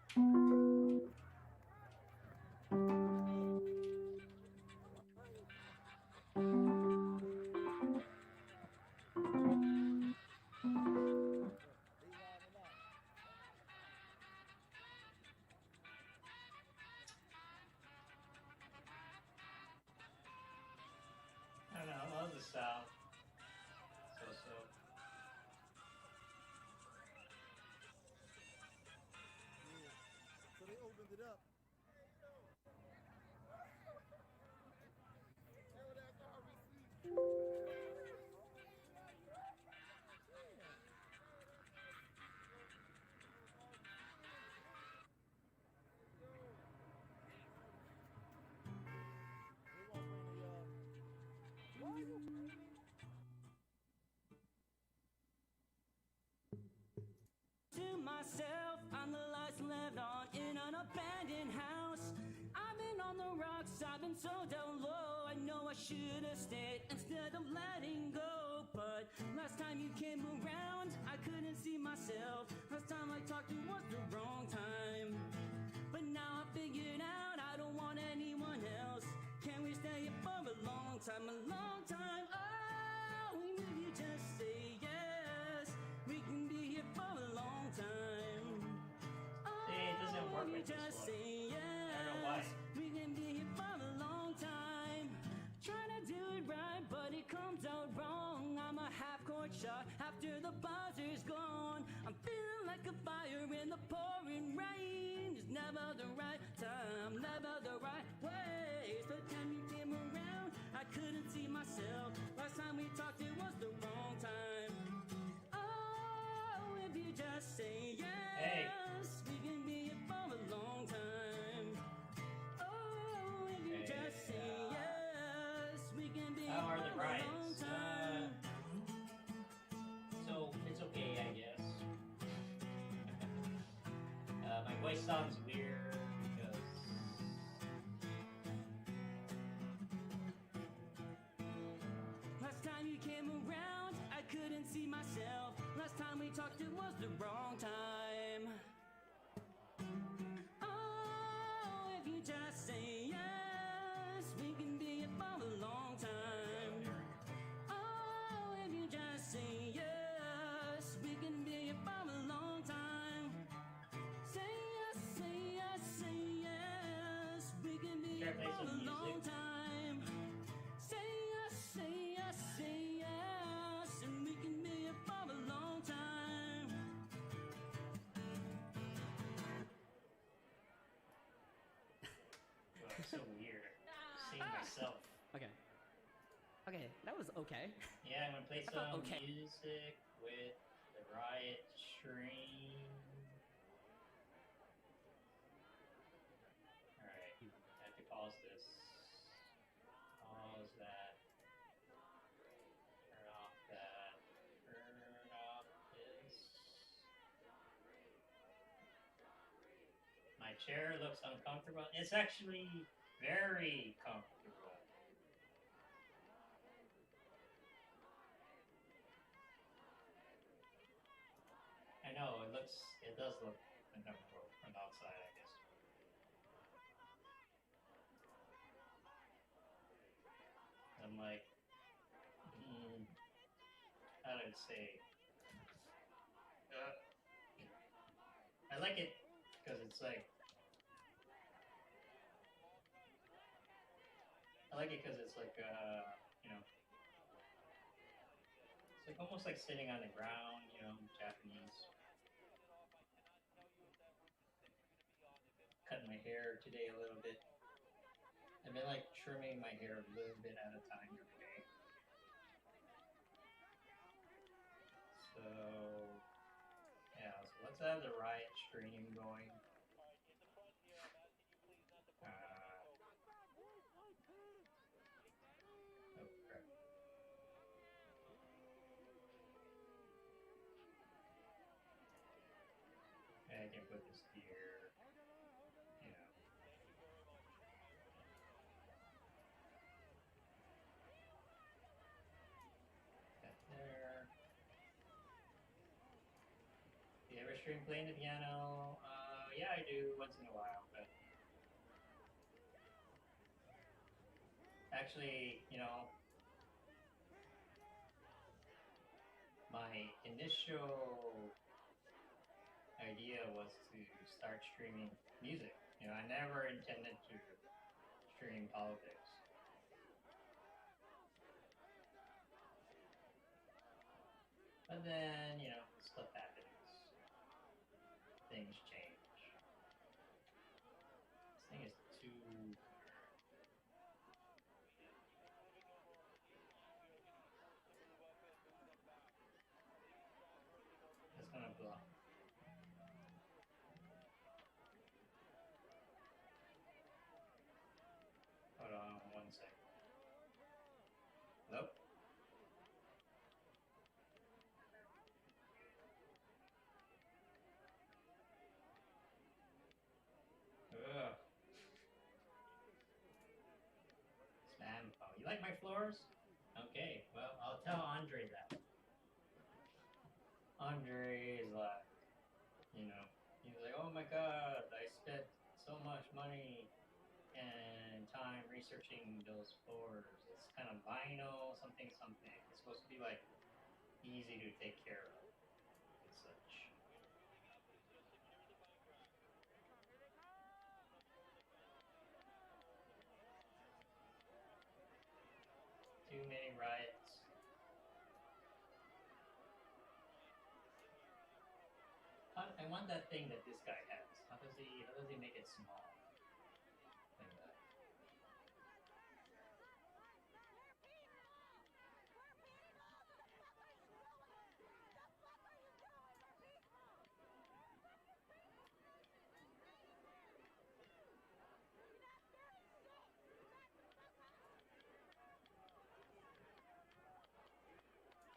I don't know, I love the style. So. Yeah. So they opened it up. To myself, I'm the lights left on in an abandoned house. I've been on the rocks, I've been so down low. I know I should have stayed instead of letting go. But last time you came around, I couldn't see myself. Last time I talked to you was the wrong time. But now I figured out I don't want anyone else. Can we stay here for a long time, a long time? Oh, if you just say yes, we can be here for a long time. See, it doesn't work with this Just one. say yes. I don't know why. We can be here for a long time. Trying to do it right, but it comes out wrong. I'm a half-court shot after the buzzer's gone. I'm feeling like a fire in the pouring rain. It's never the right time, never the right way. So time you came around, I couldn't see myself. Last time we talked, it was the wrong time. Oh, if you just say yes, we can be here for a long time. Oh, if you just say yes, we can be here How for are the a long rights? time. So it's okay, I guess. My voice sounds weird because Last time you came around, I couldn't see myself. Last time we talked, it was the wrong time. Oh, if you just say yes, we can be here for a long time. Oh, if you just say yes, we can be here for a long time. Say yes, say yes, say yes, we can be Should I here play for some a long music? time. Say yes, say yes, say yes, and we can be here for a long time. well, it's so weird. Seeing myself. Okay. Okay, that was okay. Yeah, I'm gonna play I felt some okay. music with the Riot Stream. Alright, I have to pause this. Pause that. Turn off that. Turn off this. My chair looks uncomfortable. It's actually very comfortable. I know, it does look uncomfortable from the outside, I guess. I'm like, how do I say? I like it because it's like, you know, it's like almost like sitting on the ground, you know, Japanese. Cutting my hair today a little bit. I've been like trimming my hair a little bit at a time every day. So, yeah, so let's have the Riot Stream going. can put this here, you know. That there. Do you ever stream playing the piano? Yeah, I do once in a while, but actually, you know, my initial idea was to start streaming music. You know, I never intended to stream politics. But then, you know, stuff happens. Things change. This thing is too... It's gonna block. Hold on one second. Hello? Ugh. Spam phone. You like my floors? Okay, well, I'll tell Andre that. Andre is like, you know, he's like, oh my god, I spent so much money and time researching those floors. It's kind of vinyl, something, something. It's supposed to be like easy to take care of and such. Too many riots. I want that thing that this guy has. How does he make it small? Like that.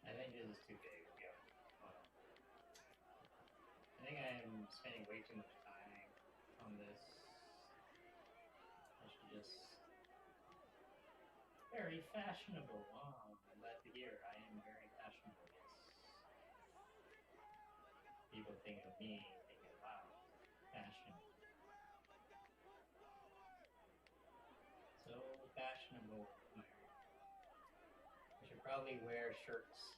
I think this is too big. Yeah. I think I'm spending way too much time on this. I should just... Very fashionable. Oh, I'm glad to hear. I am very fashionable, yes. People think of me thinking, wow, fashion. So fashionable. I should probably wear shirts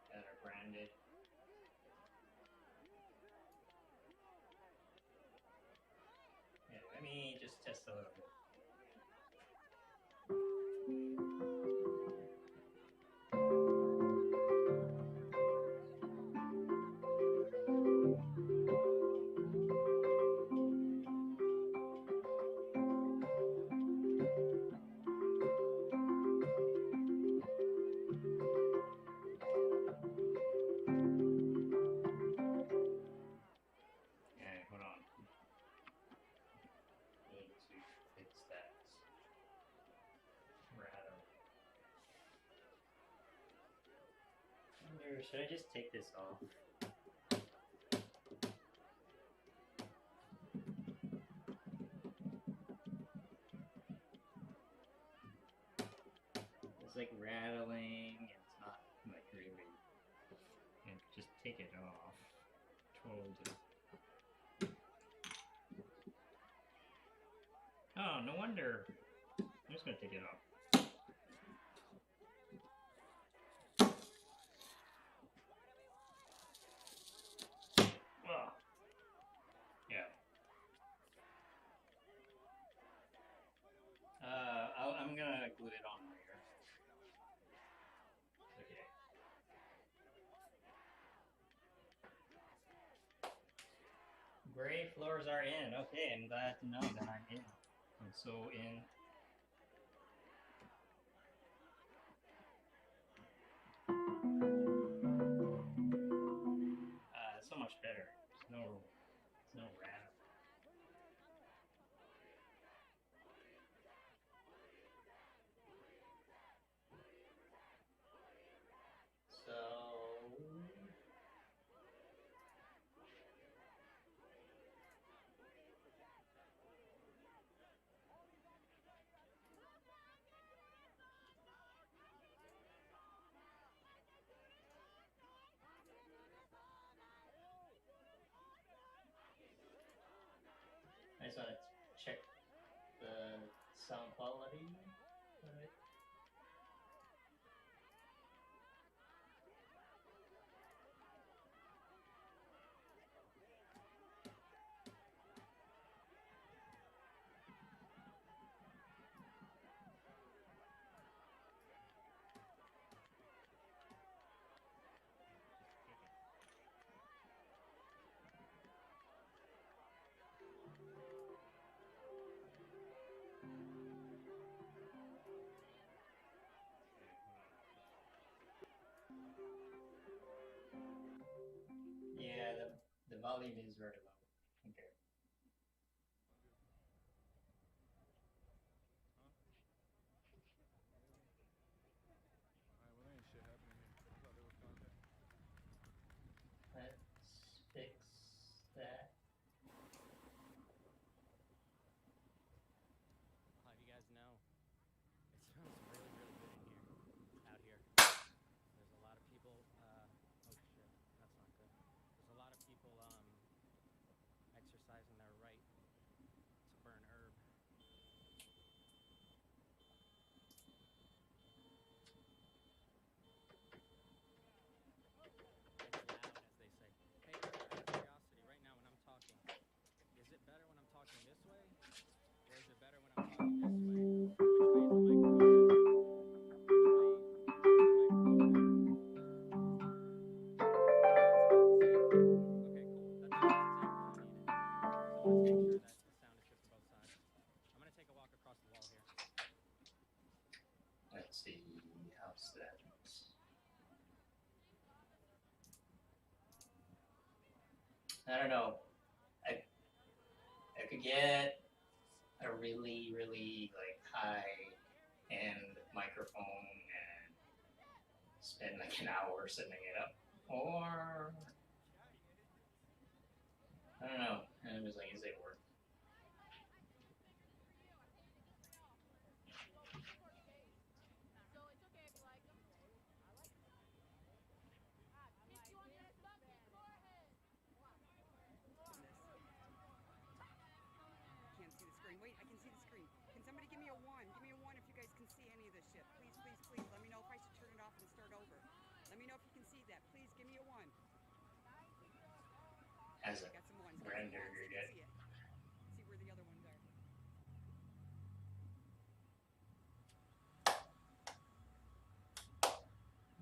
that are branded. Yeah, let me just test a little bit. Okay, hold on. Need to fix that. Rather. Should I just take this off? It's like rattling, and it's not like really. And just take it off. Told. Oh, no wonder. I'm just gonna take it off. Oh. Yeah. I'm gonna glue it on later. Okay. Gray floors are in. Okay, I'm glad to know that I'm in. I'm so in. So much better. There's no rattle. So I just want to check the sound quality. Alright. Yeah, the volume is very low. Okay. Alright, well, ain't shit happening here. I thought there was content. Let's fix that. I'll have you guys know, it sounds really, really good in here, out here. There's a lot of people, oh shit, that's not good. There's a lot of people, exercising their right to burn herb. It's loud, as they say. Hey, out of curiosity, right now when I'm talking, is it better when I'm talking this way, or is it better when I'm talking this way? Which way is the microphone? Let's see, how's that? I don't know. I could get a really, really like high-end microphone and spend like an hour setting it up, or I don't know. And it was like, is it worth? Can't see the screen. Wait, I can see the screen. Can somebody give me a 1? Give me a 1 if you guys can see any of this shit. Please, please, please. Let me know if I should turn it off and start over. Let me know if you can see that. Please give me a 1. As a got some ones. render, you're good. See it. See where the other ones are.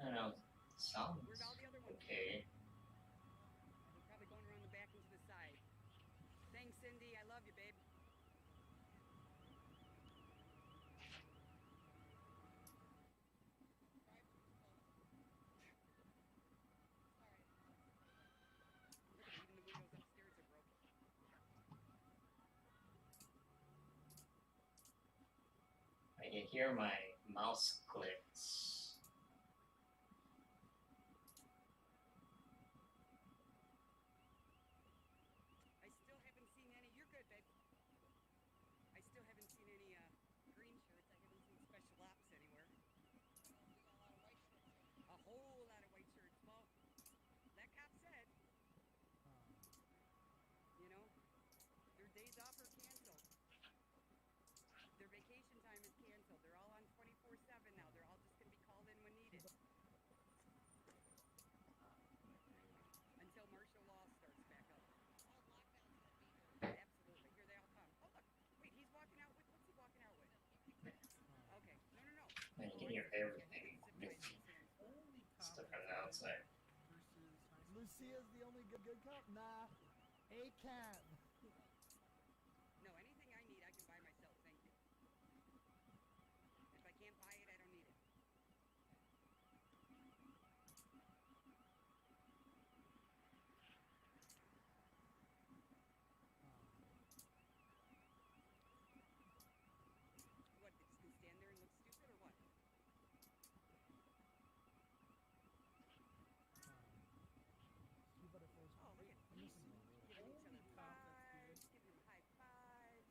I don't know. Sounds Where'd all the other ones okay. They're probably going around the back and to the side. Thanks, Cindy. I love you, babe. Look at even the windows upstairs are broken. I can hear my mouse clicks. I still haven't seen any. You're good, babe. I still haven't seen any green shirts. I haven't seen special ops anywhere. A whole lot of white shirts. Well, that cop said, you know, their days off are canceled. Their vacation time is canceled. They're all on 24/7 now. They're all just going to be called in when needed. Until martial law starts back up. Absolutely. Here they all come. Oh, look. Wait, he's walking out with, what's he walking out with? Okay. No. And you can hear everything. Stuff from the outside. Lucia's the only good cop? Nah. A cab. No, anything I need, I can buy myself. Thank you. If I can't buy it, I don't need it. What, they just can stand there and look stupid or what? Oh, look at these. Giving each other fives, giving them high fives.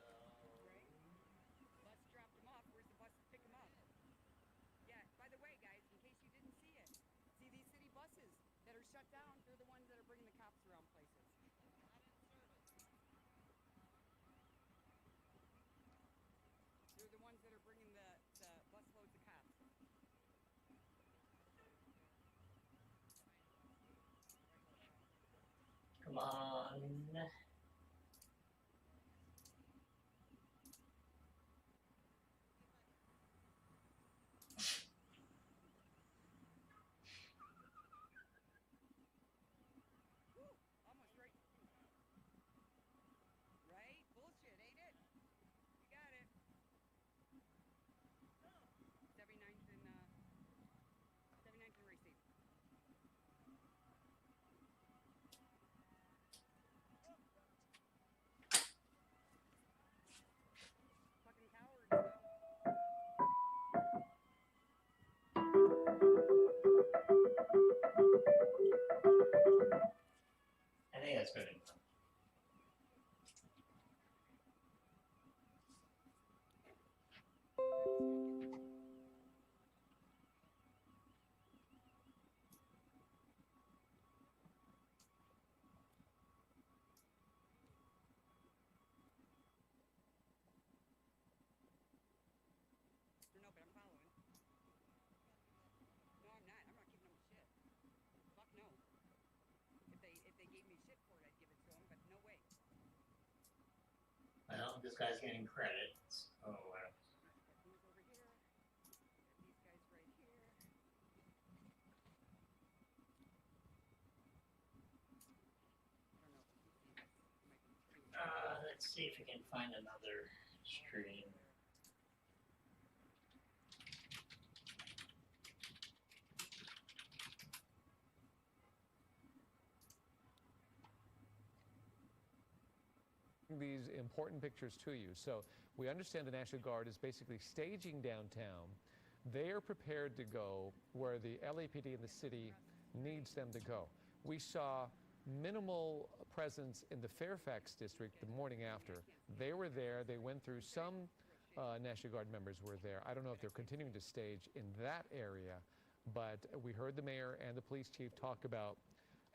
Right? Bus dropped them off. Where's the bus to pick them up? Yeah, by the way, guys, in case you didn't see it, see these city buses that are shut down? They're the ones that think that's good enough. No, but I'm following. No, I'm not. I'm not giving them shit. Fuck no. If they gave me shit for it, I'd give it to them, but no way. Well, this guy's getting credit. Oh, wow. Who's over here? These guys right here. Let's see if we can find another stream. These important pictures to you. So we understand the National Guard is basically staging downtown. They are prepared to go where the LAPD and the city needs them to go. We saw minimal presence in the Fairfax district the morning after. They were there. They went through. Some National Guard members were there. I don't know if they're continuing to stage in that area, but we heard the mayor and the police chief talk about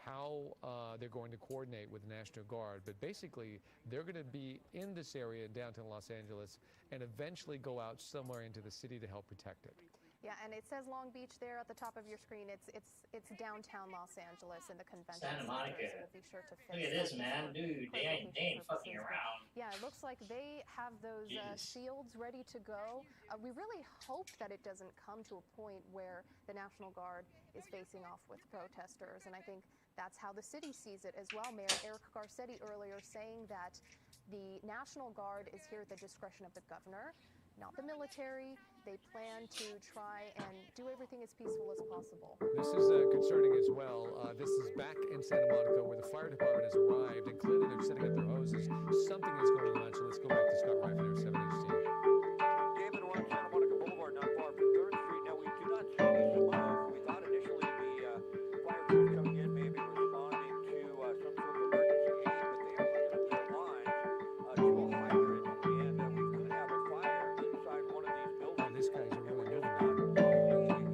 how they're going to coordinate with the National Guard. But basically, they're going to be in this area in downtown Los Angeles and eventually go out somewhere into the city to help protect it. Yeah, and it says Long Beach there at the top of your screen. It's downtown Los Angeles in the convention Santa Monica. center, so we'll be sure to fix Look at this, man. Dude, they ain't fucking around. Yeah, it looks like they have those shields ready to go. We really hope that it doesn't come to a point where the National Guard is facing off with protesters, and I think that's how the city sees it as well. Mayor Eric Garcetti earlier saying that the National Guard is here at the discretion of the governor, not the military. They plan to try and do everything as peaceful as possible. This is concerning as well. This is back in Santa Monica where the fire department has arrived, and clearly they're setting up their hoses. Something is going on, so let's go back to Scott Reif there, 7 News team. David, we're on Santa Monica Boulevard, not far from 3rd Street. Now, we do not see any smoke. We thought initially the fire crews coming in may be responding to some sort of emergency aid, but they are looking at the lines to a hydrant, and we could have a fire inside one of these buildings. Oh, this guy's really moving.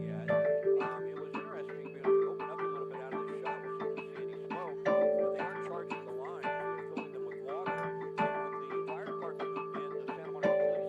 Yet. It was interesting because we opened up a little bit out of the shot. We didn't see any smoke, but they aren't charging the lines. They're filling them with water. And with the fire department and the Santa Monica Police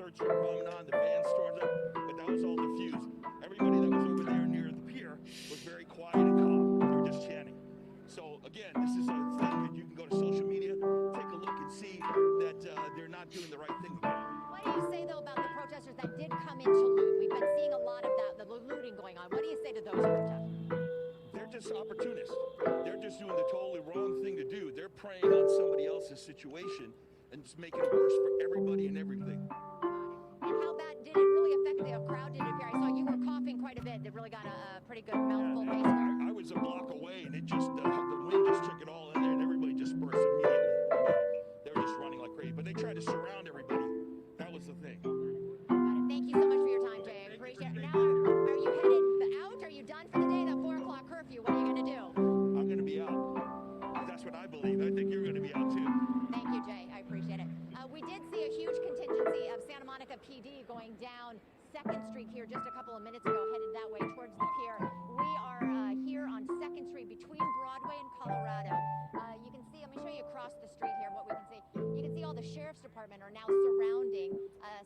church promenade, the van storms up, but that was all diffused. Everybody that was over there near the pier was very quiet and calm. They were just chanting. So again, this is a thing that you can go to social media, take a look and see that they're not doing the right thing again. What do you say, though, about the protesters that did come in to loot? We've been seeing a lot of that, the looting going on. What do you say to those protesters? They're just opportunists. They're just doing the totally wrong thing to do. They're preying on somebody else's situation and just making it worse for everybody and everything. And how bad did it really affect the crowd? Did it appear? I saw you were coughing quite a bit. It really got a pretty good mouthful face here. I was a block away, and it just the wind just took it all in there, and everybody dispersed immediately. They were just running like crazy, but they tried to surround everybody. That was the thing. Thank you so much for your time, Jay. I appreciate it. Now, are you headed out? Are you done for the day? That 4 o'clock curfew. What are you going to do? I'm going to be out. That's what I believe. I think you're going to be out too. Thank you, Jay. I appreciate it. We did see a huge contingency of Santa Monica PD going down 2nd Street here just a couple of minutes ago, headed that way towards the pier. We are here on 2nd Street between Broadway and Colorado. You can see, let me show you across the street here what we can see. You can see all the sheriff's department are now surrounding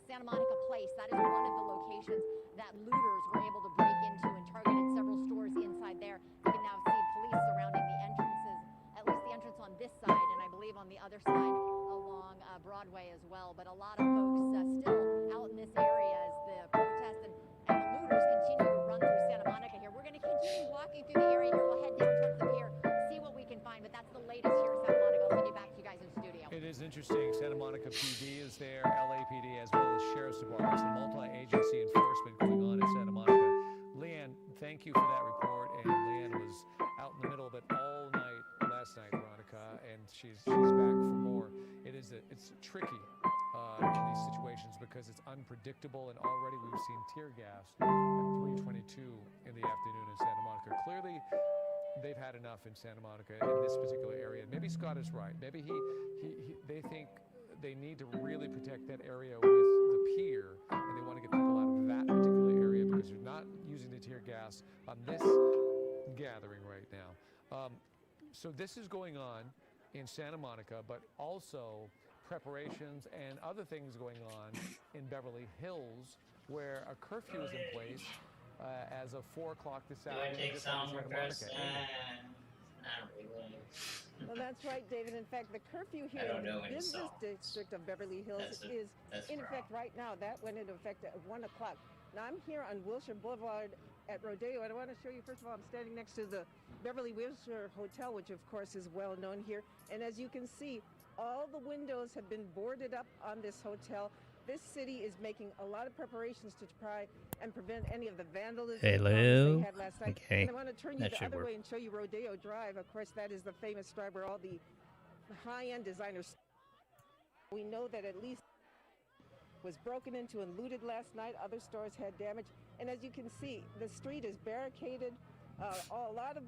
Santa Monica Place. That is one of the locations that looters were able to break into and targeted several stores inside there. You can now see police surrounding the entrances, at least the entrance on this side, and I believe on the other side along Broadway as well. But a lot of folks still out in this area as the protests and the looters continue to run through Santa Monica here. We're going to continue walking through the area here. We'll head down towards the pier, see what we can find. But that's the latest here in Santa Monica. I'll send you back to you guys in studio. It is interesting. Santa Monica PD is there, LAPD, as well as Sheriff's Department. It's a multi-agency enforcement going on in Santa Monica. Leanne, thank you for that report. And Leanne was out in the middle of it all night last night, Veronica, and she's back for more. It's tricky in these situations because it's unpredictable, and already we've seen tear gas at 3:22 in the afternoon in Santa Monica. Clearly, they've had enough in Santa Monica in this particular area. Maybe Scott is right. Maybe they think they need to really protect that area with the pier, and they want to get people out of that particular area because they're not using the tear gas on this gathering right now. So this is going on in Santa Monica, but also preparations and other things going on in Beverly Hills, where a curfew is in place as of 4 o'clock this afternoon. Do I take sound requests? Not really. Well, that's right, David. In fact, the curfew here in the business district of Beverly Hills is in effect right now. That went into effect at 1 o'clock. Now, I'm here on Wilshire Boulevard at Rodeo, and I want to show you, first of all, I'm standing next to the Beverly Wilshire Hotel, which, of course, is well known here. And as you can see, all the windows have been boarded up on this hotel. This city is making a lot of preparations to try and prevent any of the vandalism they had last night. Okay. And I want to turn you That the should other work. way and show you Rodeo Drive. Of course, that is the famous drive where all the high-end designers. We know that at least was broken into and looted last night. Other stores had damage. And as you can see, the street is barricaded. A lot of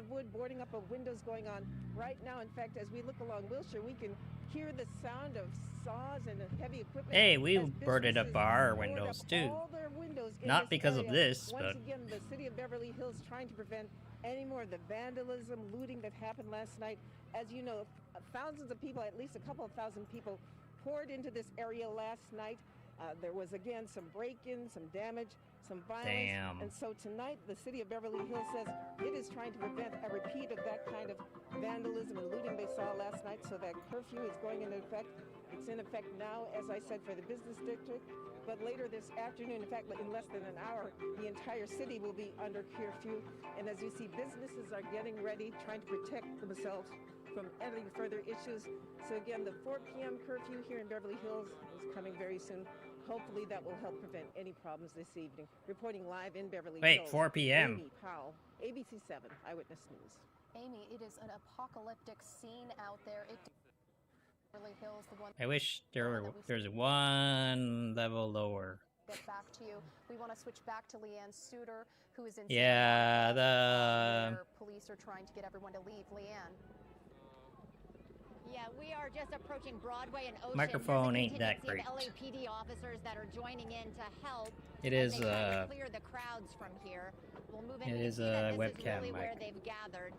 wood boarding up of windows going on right now. In fact, as we look along Wilshire, we can hear the sound of saws and heavy equipment. Hey, we as boarded up businesses our board windows up too. all their windows in Not because of area. this, Once but again, the city of Beverly Hills trying to prevent any more of the vandalism, looting that happened last night. As you know, thousands of people, at least a couple of thousand people, poured into this area last night. There was, again, some break-ins, some damage, some violence. Damn. And so tonight, the city of Beverly Hills says it is trying to prevent a repeat of that kind of vandalism and looting they saw last night. So that curfew is going into effect. It's in effect now, as I said, for the business district. But later this afternoon, in fact, in less than an hour, the entire city will be under curfew. And as you see, businesses are getting ready, trying to protect themselves from any further issues. So again, the 4 p.m. curfew here in Beverly Hills is coming very soon. Hopefully that will help prevent any problems this evening. Reporting live in Beverly Hills. Wait, 4 p.m. Amy Powell, ABC 7 Eyewitness News. Amy, it is an apocalyptic scene out there. Beverly Hills, the one. I wish there's one level lower. Get back to you. We want to switch back to Leanne Suter, who is in. Yeah, where police are trying to get everyone to leave. Leanne. Yeah, we are just approaching Broadway and Ocean. Microphone There's a ain't that contingency great. of LAPD officers that are joining in to help. It as is, they try to clear the crowds from here. We'll move in. it We is see that a this webcam is really where mic. they've gathered,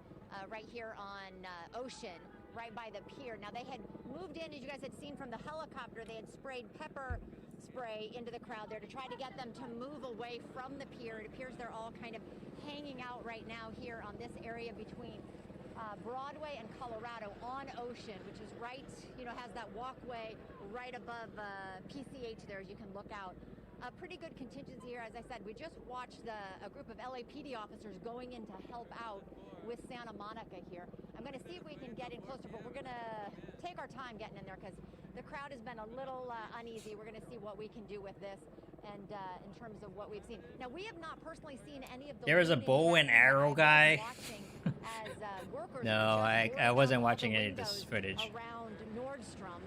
right here on Ocean, right by the pier. Now they had moved in, as you guys had seen from the helicopter. They had sprayed pepper spray into the crowd there to try to get them to move away from the pier. It appears they're all kind of hanging out right now here on this area between Broadway and Colorado on Ocean, which is right, has that walkway right above PCH there as you can look out. A pretty good contingency here. As I said, we just watched a group of LAPD officers going in to help out with Santa Monica here. I'm going to see if we can get in closer, but we're going to take our time getting in there because the crowd has been a little uneasy. We're going to see what we can do with this and in terms of what we've seen. Now, we have not personally seen any of the... There was a bow and arrow guy. As workers No, I wasn't watching any of this footage. Around Nordstrom,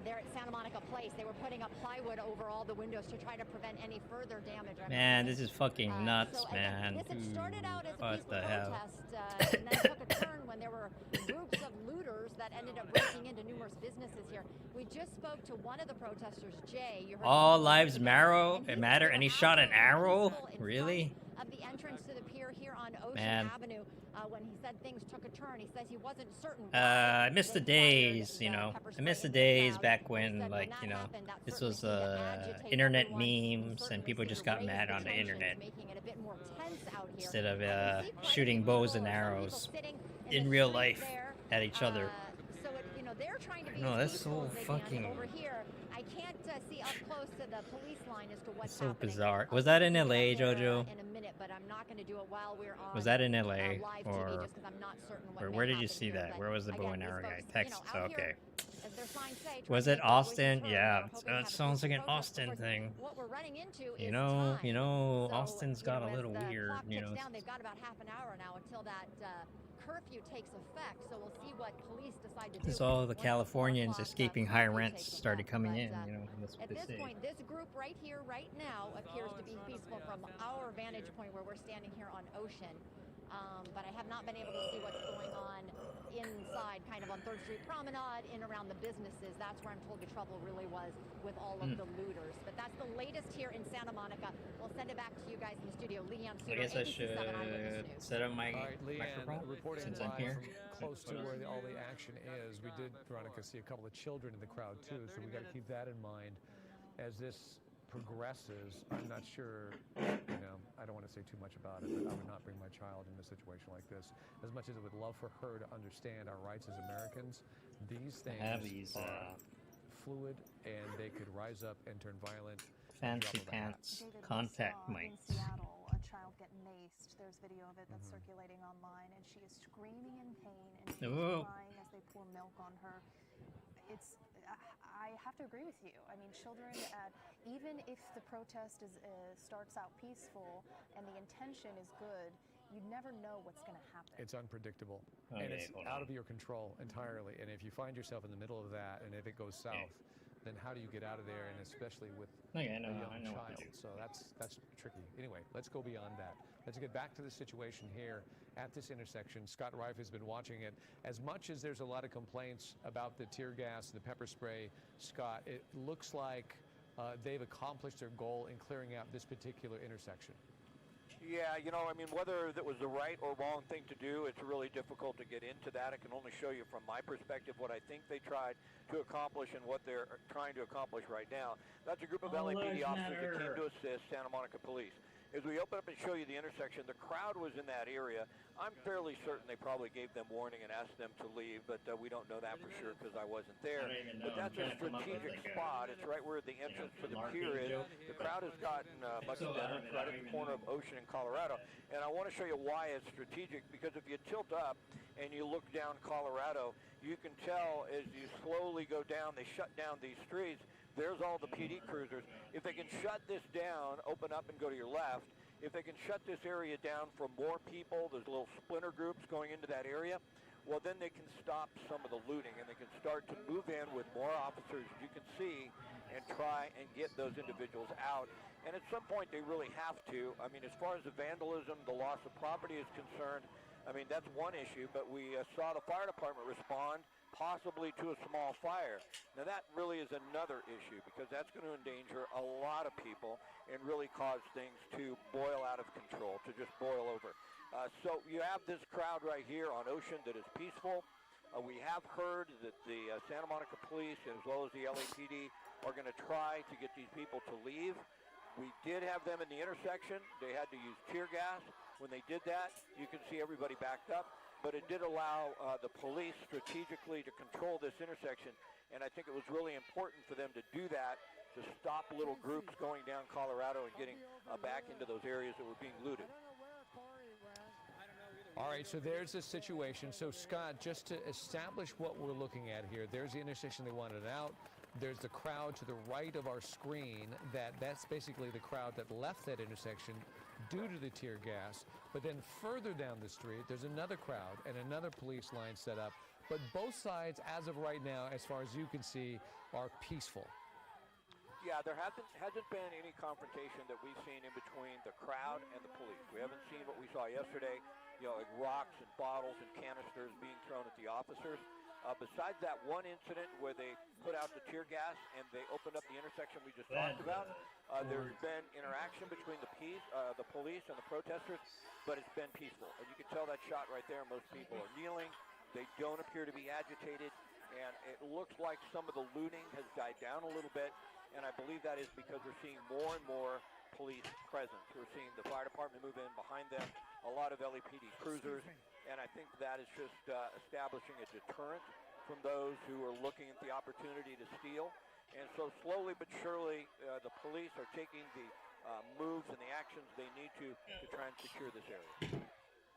there at Santa Monica Place, they were putting up plywood over all the windows to try to prevent any further damage. Man, this is fucking nuts, so man. This had started out as a What peaceful the hell? protest, and then took a turn when there were groups of looters that ended up breaking into numerous businesses here. We just spoke to one of the protesters, Jay. You heard All him. lives matter, and he shot an arrow? Really? Of the entrance to the pier here on Ocean Man. Avenue, when he said things took a turn, he says he wasn't certain. I miss the days, I miss the days back when, like, this was internet memes and people just got mad on the internet instead of shooting bows and arrows in real life at each other. So they're trying to be No, as that's peaceful so as they can. fucking... Over here, I can't see up close to the police line as to what's So happening. bizarre. Was that in LA, Jojo? In a minute, but I'm not going to do it while we're on. Was that in LA? live TV, Or just 'cause I'm not certain what may where did you happen see here, that? but Where was the bow again, and these arrow guy? folks, Text. out Okay. here, as their signs say, trying Was to it make their voices Austin? heard, Yeah, hoping to have it a sounds like an peaceful protest. Austin Of course, thing. What we're running into You is know, time. Austin's So, got a as little the weird, clock ticks know. down, they've got about half an hour now until that curfew takes effect. So we'll see what police decide to do. Because all the once Californians 4 o'clock, escaping high curfew rents takes started effect. coming But, in, that's what at they this say. point, this group right here, right now, appears to be peaceful from our vantage point where we're standing here on Ocean. But I have not been able to see what's going on inside, kind of on 3rd Street Promenade, in around the businesses. That's where I'm told the trouble really was with all of the looters. But that's the latest here in Santa Monica. We'll send it back to you guys in the studio. Leanne I guess I should set up my All right, Leanne, microphone reporting since I'm live here. from close to where all the action is. We did, Veronica, see a couple of children in the crowd too, so we got to keep that in mind as this progresses. I'm not sure, I don't want to say too much about it, but I would not bring my child in a situation like this. As much as I would love for her to understand our rights as Americans, these things have these are fluid and they could rise up and turn violent. Fancy pants contact In mics. Seattle, a child get maced. There's video of it that's circulating online, and she is screaming in pain and she is Ooh. crying as they pour milk on her. I have to agree with you. I mean, children, even if the protest starts out peaceful and the intention is good, you never know what's going to happen. It's unpredictable, Okay, and it's hold out on. of your control entirely. And if you find yourself in the middle of that, and if it goes south, then how do you get out of there? And especially with Okay, a I know young what to child. So that's tricky. Anyway, let's go beyond that. Let's get back to the situation here at this intersection. Scott Reif has been watching it. As much as there's a lot of complaints about the tear gas and the pepper spray, Scott, it looks like they've accomplished their goal in clearing out this particular intersection. Yeah, whether that was the right or wrong thing to do, it's really difficult to get into that. I can only show you from my perspective what I think they tried to accomplish and what they're trying to accomplish right now. That's a group of All LAPD lives officers that came matter. to assist Santa Monica Police. As we open up and show you the intersection, the crowd was in that area. I'm fairly certain they probably gave them warning and asked them to leave, but we don't know that for sure because I wasn't there. I don't even know. But that's a I'm trying to come up with strategic like a- spot. It's right where the entrance to the marketing pier is. joke. The crowd has gotten much better. It's right at the corner of Ocean and Colorado. And I want to show you why it's strategic, because if you tilt up and you look down Colorado, you can tell as you slowly go down, they shut down these streets. There's all the PD cruisers. If they can shut this down, open up and go to your left, if they can shut this area down for more people, there's little splinter groups going into that area, well, then they can stop some of the looting and they can start to move in with more officers, as you can see, and try and get those individuals out. And at some point, they really have to. I mean, as far as the vandalism, the loss of property is concerned, I mean, that's one issue, but we saw the fire department respond possibly to a small fire. Now, that really is another issue because that's going to endanger a lot of people and really cause things to boil out of control, to just boil over. So you have this crowd right here on Ocean that is peaceful. We have heard that the Santa Monica Police, as well as the LAPD, are going to try to get these people to leave. We did have them in the intersection. They had to use tear gas. When they did that, you can see everybody backed up. But it did allow the police strategically to control this intersection. And I think it was really important for them to do that, to stop little groups going down Colorado and getting back into those areas that were being looted. All right, so there's the situation. So, Scott, just to establish what we're looking at here, there's the intersection they wanted out. There's the crowd to the right of our screen. That's basically the crowd that left that intersection due to the tear gas. But then further down the street, there's another crowd and another police line set up. But both sides, as of right now, as far as you can see, are peaceful. Yeah, there hasn't been any confrontation that we've seen in between the crowd and the police. We haven't seen what we saw yesterday, like rocks and bottles and canisters being thrown at the officers. Besides that one incident where they put out the tear gas and they opened up the intersection we just talked about, there's been interaction between the police and the protesters, but it's been peaceful. And you can tell that shot right there. Most people are kneeling. They don't appear to be agitated, and it looks like some of the looting has died down a little bit, and I believe that is because we're seeing more and more police presence. We're seeing the fire department move in behind them, a lot of LAPD cruisers, and I think that is just establishing a deterrent from those who are looking at the opportunity to steal. And so slowly but surely, the police are taking the moves and the actions they need to try and secure this area.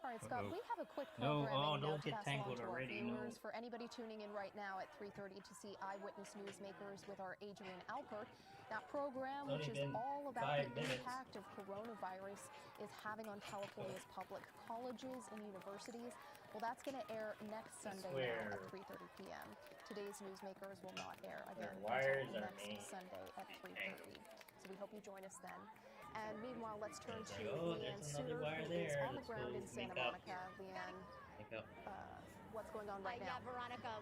All right, Scott, we have a quick No, programming don't note to get pass along tangled to our already, viewers. no. For anybody tuning in right now at 3:30 to see Eyewitness Newsmakers with our Adrian Alpert, that program, which is all about the impact of coronavirus is having on California's public colleges and universities. Well, that's going to air next Sunday now at 3:30 p.m. Today's Newsmakers will not air again until next Sunday at 3:30. So we hope you join us then. And meanwhile, let's turn to Leanne Suter, who is on the ground in Santa Monica. Leanne, what's going on right now? Yeah, Veronica,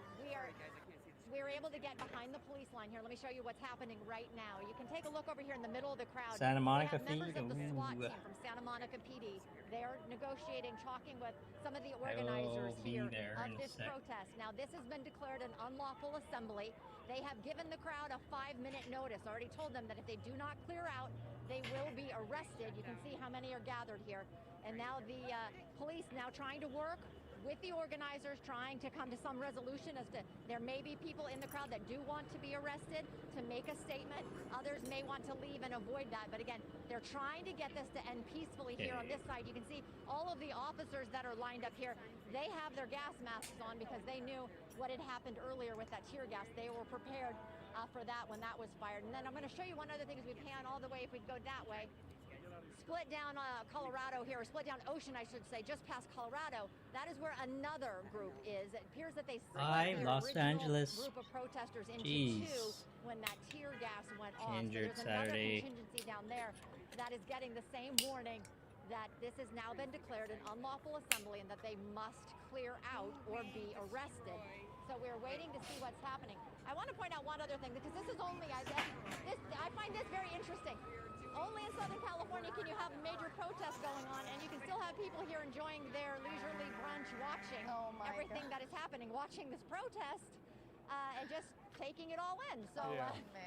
we're able to get behind the police line here. Let me show you what's happening right now. You can take a look over here in the middle of the crowd. Santa Monica we have members feed? of the SWAT Ooh. team from Santa Monica PD. They're negotiating, talking with some of the organizers here of this protest. Now, this has been declared an unlawful assembly. They have given the crowd a 5-minute notice. Already told them that if they do not clear out, they will be arrested. You can see how many are gathered here. And now the police now trying to work with the organizers, trying to come to some resolution as to there may be people in the crowd that do want to be arrested, to make a statement. Others may want to leave and avoid that. But again, they're trying to get this to end peacefully here on this side. You can see all of the officers that are lined up here. They have their gas masks on because they knew what had happened earlier with that tear gas. They were prepared for that when that was fired. And then I'm going to show you one other thing as we pan all the way, if we go that way. Split down Colorado here, or split down Ocean, I should say, just past Colorado. That is where another group is. It appears that they split their Los original Angeles. group of protesters into Jeez. two when that tear gas went off. Injured So there's Saturday. another contingency down there that is getting the same warning that this has now been declared an unlawful assembly and that they must clear out or be arrested. So we're waiting to see what's happening. I want to point out one other thing, because this is only, I find this very interesting. Only in Southern California can you have major protests going on, and you can still have people here enjoying their leisurely brunch, watching everything that is happening, watching this protest, and just taking it all in. So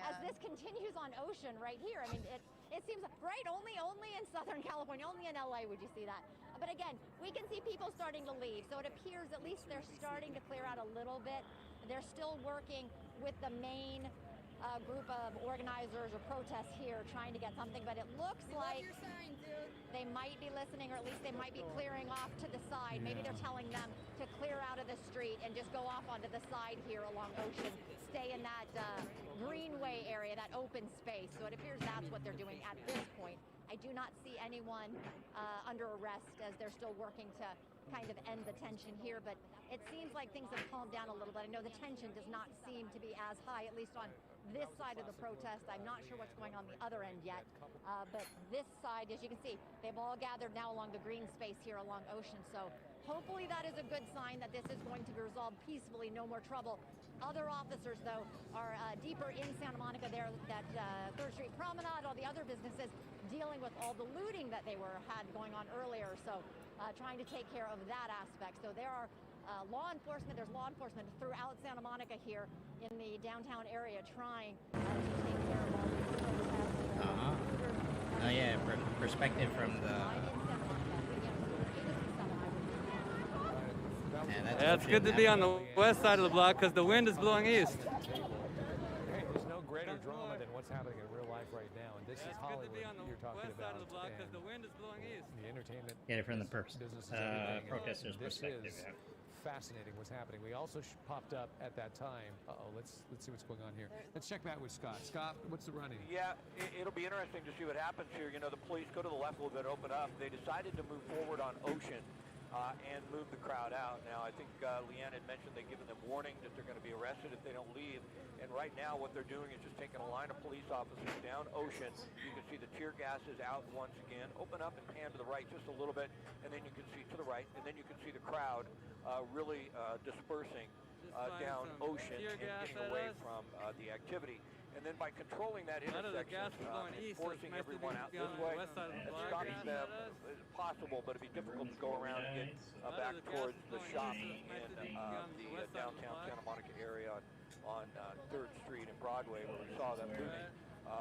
as this continues on Ocean right here, I mean, it seems right only in Southern California, only in LA would you see that. But again, we can see people starting to leave, so it appears at least they're starting to clear out a little bit. They're still working with the main group of organizers or protests here trying to get something, but it looks like they might be listening, or at least they might be clearing off to the side. Maybe they're telling them to clear out of the street and just go off onto the side here along Ocean, stay in that greenway area, that open space. So it appears that's what they're doing at this point. I do not see anyone under arrest as they're still working to kind of end the tension here, but it seems like things have calmed down a little bit. I know the tension does not seem to be as high, at least on this side of the protest. I'm not sure what's going on the other end yet, but this side, as you can see, they've all gathered now along the green space here along Ocean. So hopefully that is a good sign that this is going to be resolved peacefully, no more trouble. Other officers, though, are deeper in Santa Monica there, that 3rd Street Promenade, all the other businesses dealing with all the looting that they had going on earlier. So trying to take care of that aspect. So there are law enforcement. There's law enforcement throughout Santa Monica here in the downtown area trying to take care of all these protests. Oh yeah, perspective from the. Yeah, it's good to be on the west side of the block because the wind is blowing east. There's no greater drama than what's happening in real life right now, and this is Hollywood you're talking about. Side of the block because the wind is blowing east. The entertainment. Get it from the businesses, protesters' this perspective. Is fascinating what's happening. We also popped up at that time. Let's see what's going on here. Let's check back with Scott. Scott, what's the running? Yeah, it'll be interesting to see what happens here. You know, the police go to the left a little bit, open up. They decided to move forward on Ocean and move the crowd out. Now, I think Leanne had mentioned they've given them warning that they're going to be arrested if they don't leave. And right now, what they're doing is just taking a line of police officers down Ocean. You can see the tear gas is out once again. Open up and pan to the right just a little bit, and then you can see to the right, and then you can see the crowd really dispersing down Ocean and getting away from the activity. And then by controlling that intersection, forcing everyone out this way, stopping them is possible, but it'd be difficult to go around and get back towards the shops in the downtown Santa Monica area on 3rd Street and Broadway where we saw them moving.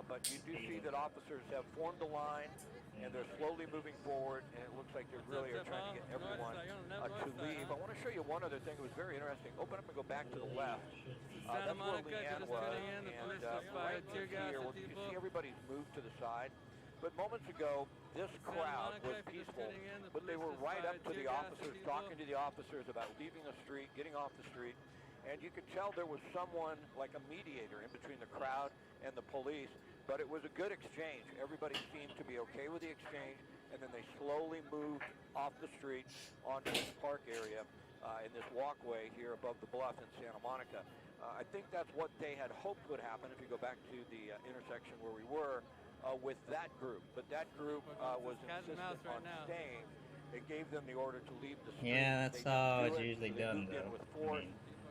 But you do see that officers have formed a line, and they're slowly moving forward, and it looks like they really are trying to get everyone to leave. I want to show you one other thing that was very interesting. Open up and go back to the left. That's where Leanne was, and right here, well, you see everybody's moved to the side. But moments ago, this crowd was peaceful, but they were right up to the officers, talking to the officers about leaving the street, getting off the street. And you could tell there was someone like a mediator in between the crowd and the police, but it was a good exchange. Everybody seemed to be okay with the exchange, and then they slowly moved off the street onto this park area in this walkway here above the bluff in Santa Monica. I think that's what they had hoped would happen if you go back to the intersection where we were with that group. But that group was insistent on staying. It gave them the order to leave the street. Yeah, that's how it's usually done, though. With force.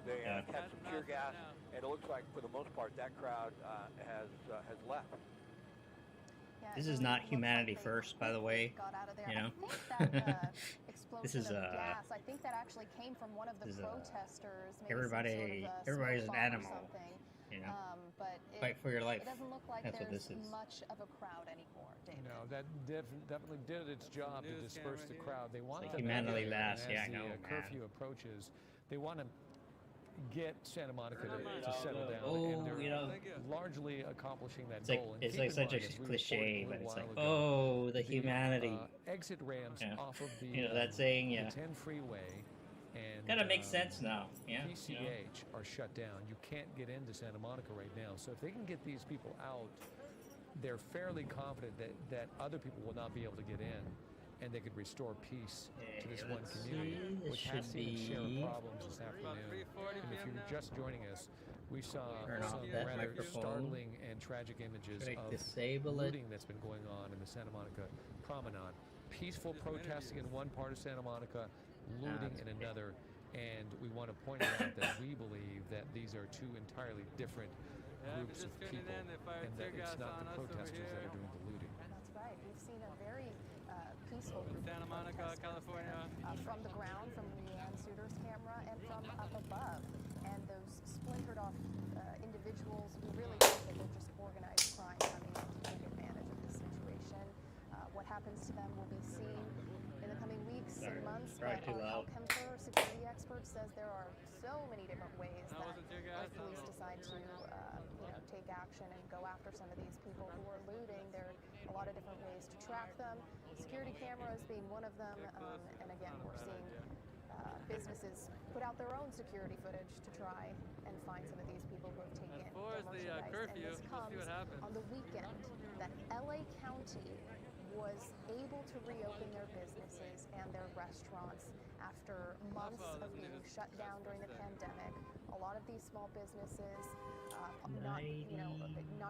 They had some tear gas, and it looks like, for the most part, that crowd has left. This is not humanity first, by the way. You know, this is gas. I think that actually came from one of the protesters. Everybody's an animal. You know, but fight for your life. It doesn't look like That's what there's this is. much of a crowd anymore, David. No, that definitely did its job to disperse the crowd. They want like humanity last. Yeah, I know. As the curfew approaches, they want to get Santa Monica to settle down, and they're largely accomplishing that goal. It's like such a cliche, but it's like, oh, the humanity. Exit ramps off of the that saying, the 10 freeway, and kind of makes sense now. Yeah, PCH are shut down. You can't get into Santa Monica right now. So if they can get these people out, they're fairly confident that other people will not be able to get in, and they could restore peace to this one community, which has seen its share of problems this afternoon. And if you're just joining us, we saw some rather startling and tragic images of looting that's been going on in the Santa Monica Promenade. Peaceful protesting in one part of Santa Monica, looting in another, and we want to point out that we believe that these are two entirely different groups of people, and that it's not the protesters that are doing the looting. That's right. We've seen a very peaceful group Santa Monica, California. From the ground, from Leanne Suter's camera, and from up above. And those splintered off individuals, we really think that they're just organized crime coming in to take advantage of this situation. What happens to them will be seen in the coming weeks and months. But Al Kemper, security expert, says there are so many different ways that police decide to take action and go after some of these people who are looting. There are a lot of different ways to track them. Security cameras being one of them. And again, we're seeing businesses put out their own security footage to try and find some of these people who have taken their merchandise. And this comes on the weekend that LA County was able to reopen their businesses and their restaurants after months of being shut down during the pandemic. A lot of these small businesses, not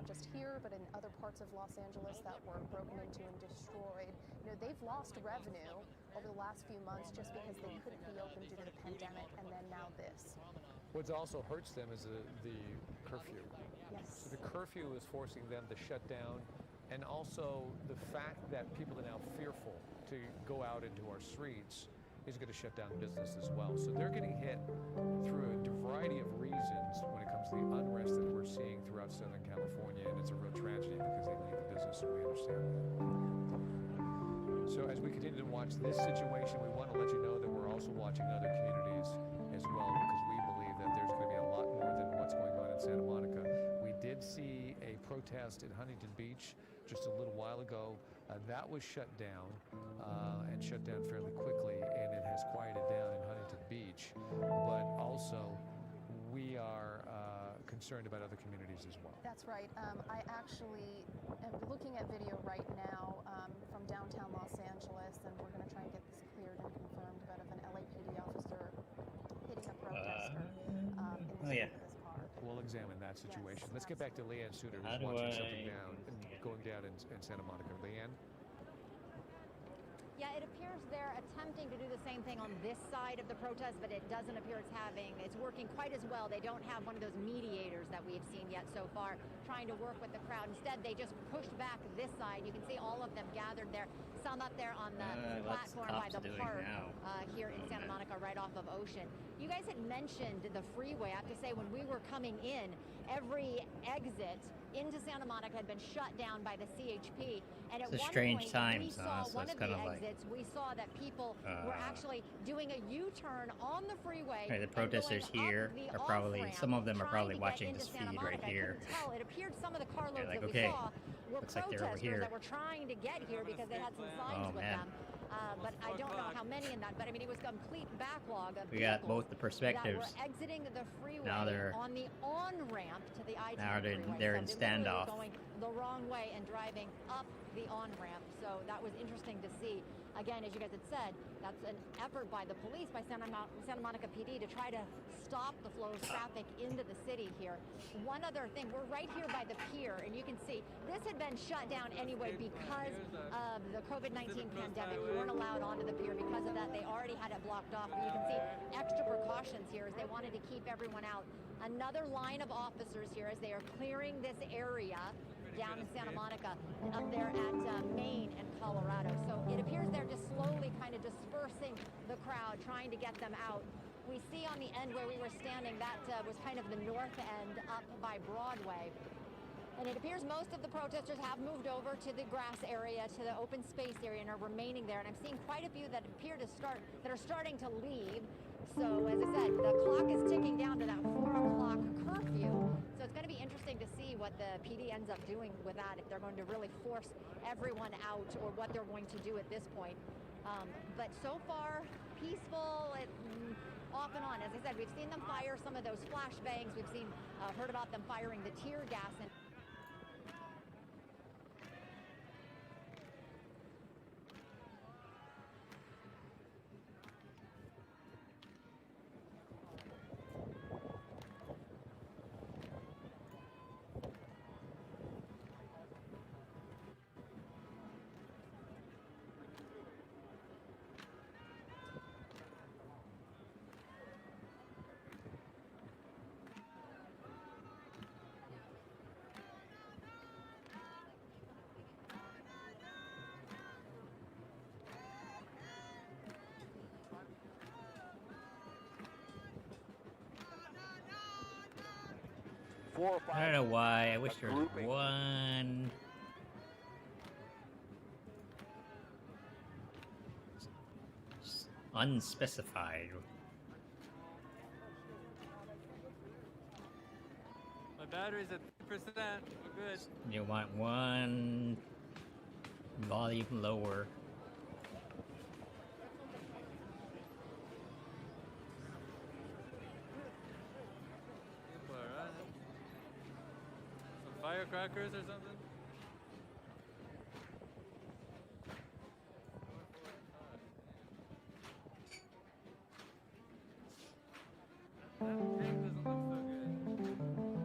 just here, but in other parts of Los Angeles that were broken into and destroyed, they've lost revenue over the last few months just because they couldn't be open due to the pandemic, and then now this. What also hurts them is the curfew. Yes. So the curfew is forcing them to shut down, and also the fact that people are now fearful to go out into our streets is going to shut down business as well. So they're getting hit through a variety of reasons when it comes to the unrest that we're seeing throughout Southern California, and it's a real tragedy because they need the business, and we understand that. So as we continue to watch this situation, we want to let you know that we're also watching other communities as well, because we believe that there's going to be a lot more than what's going on in Santa Monica. We did see a protest in Huntington Beach just a little while ago. That was shut down and shut down fairly quickly, and it has quieted down in Huntington Beach. But also, we are concerned about other communities as well. That's right. I actually am looking at video right now from downtown Los Angeles, and we're going to try and get this cleared and confirmed, but of an LAPD officer hitting a protester in the street of this park. We'll examine that situation. Let's get back to Leanne Suter, How who's do watching I- something going down in Santa Monica. Leanne? Yeah, it appears they're attempting to do the same thing on this side of the protest, but it doesn't appear it's working quite as well. They don't have one of those mediators that we've seen yet so far trying to work with the crowd. Instead, they just pushed back this side. You can see all of them gathered there, some up there on the what's platform by cops the doing park now? here in Santa Monica, right off of Ocean. You guys had mentioned the freeway. I have to say, when we were coming in, every exit into Santa Monica had been shut down by the CHP. And at It's a one strange point, times, we saw so one it's of the kinda like, exits, we saw that people were actually doing a U-turn on the freeway. Okay, the and protesters going up here the are probably, off-ramp, some of them are trying probably to get watching into this Santa feed Monica. right here. I couldn't tell. It appeared some of the carloads like, that okay, we saw were looks like they're over protesters here. that were trying to get here because they had some signs Oh, with man. them. But I don't know how many in that. But I mean, it was a complete backlog of We got vehicles both the perspectives. that were exiting the freeway Now they're- on the on-ramp to the I-10 Now they're- freeway. they're So in they literally were standoff. going the wrong way and driving up the on-ramp. So that was interesting to see. Again, as you guys had said, that's an effort by the police, by Santa Monica PD, to try to stop the flow of traffic into the city here. One other thing, we're right here by the pier, and you can see this had been shut down anyway because of the COVID-19 pandemic. We weren't allowed onto the pier because of that. They already had it blocked off. But you can see extra precautions here as they wanted to keep everyone out. Another line of officers here as they are clearing this area down in Santa Monica, up there at Maine and Colorado. So it appears they're just slowly kind of dispersing the crowd, trying to get them out. We see on the end where we were standing, that was kind of the north end up by Broadway. And it appears most of the protesters have moved over to the grass area, to the open space area, and are remaining there. And I'm seeing quite a few that appear to are starting to leave. So, as I said, the clock is ticking down to that 4 o'clock curfew. So it's going to be interesting to see what the PD ends up doing with that, if they're going to really force everyone out or what they're going to do at this point. But so far, peaceful, off and on. As I said, we've seen them fire some of those flashbangs. We've heard about them firing the tear gas. And I don't know why. I wish there was one. Unspecified. My battery's at 3%. We're good. You want one volume lower. Alright. Some firecrackers or something? That pig doesn't look so good.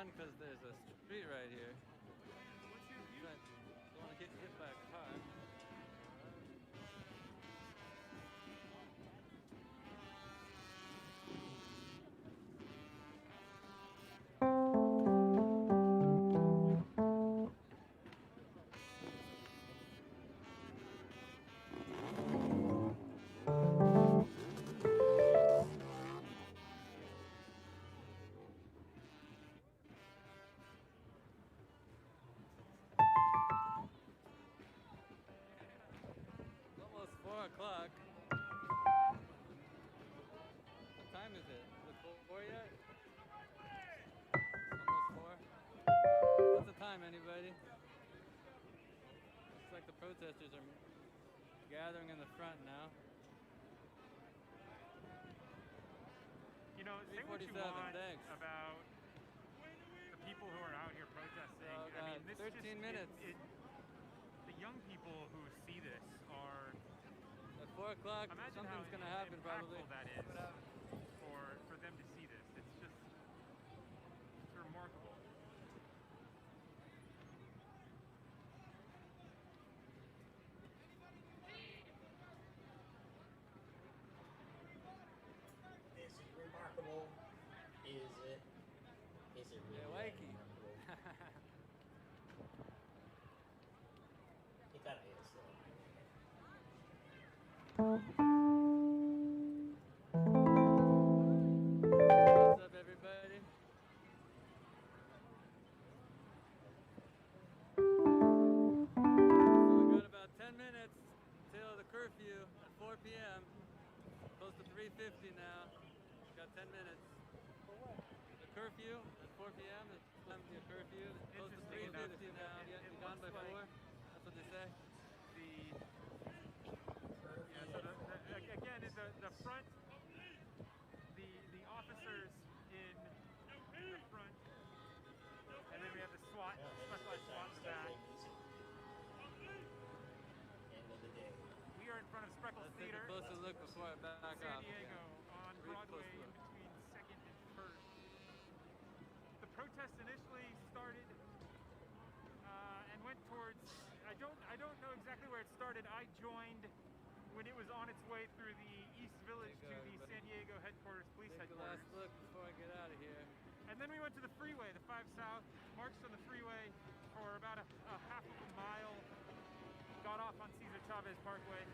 run because there's a street right here. Don't want to get hit by a car. Almost 4 o'clock. What time is it? Is it 4 yet? Almost 4. What's the time, anybody? Looks like the protesters are gathering in the front now. You know, say what you 3:47, want thanks. about the people who are out here protesting. So, I mean, this 13 minutes. The young people who see this are. At 4 o'clock, Imagine something's how going to happen probably. impactful that is for them to see this. It's just it's remarkable. This is remarkable. Is it? Is it really that Wakey. remarkable? It gotta be a slow. What's up, everybody? So we got about 10 minutes till the curfew at 4 p.m. Close to 3:50 now. Got 10 minutes. The curfew at 4 p.m. It's time to be a curfew. Close to 3:50 now. You gone by 4? That's what they say. Again, the front, the officers in the front, and then we have the SWAT, specialized SWAT in the back. End of the day. We are in front of Spreckles Let's take Theater, a closer look before I back San off. Diego, on Real Broadway close look. between 2nd and 1st. The protest initially started and went towards. I don't know exactly where it started. I joined when it was on its way through the East Village to the San Diego headquarters, police Take a headquarters. last look before I get out of here. And then we went to the freeway, the 5 South, marched on the freeway for about a half of a mile, got off on Cesar Chavez Parkway,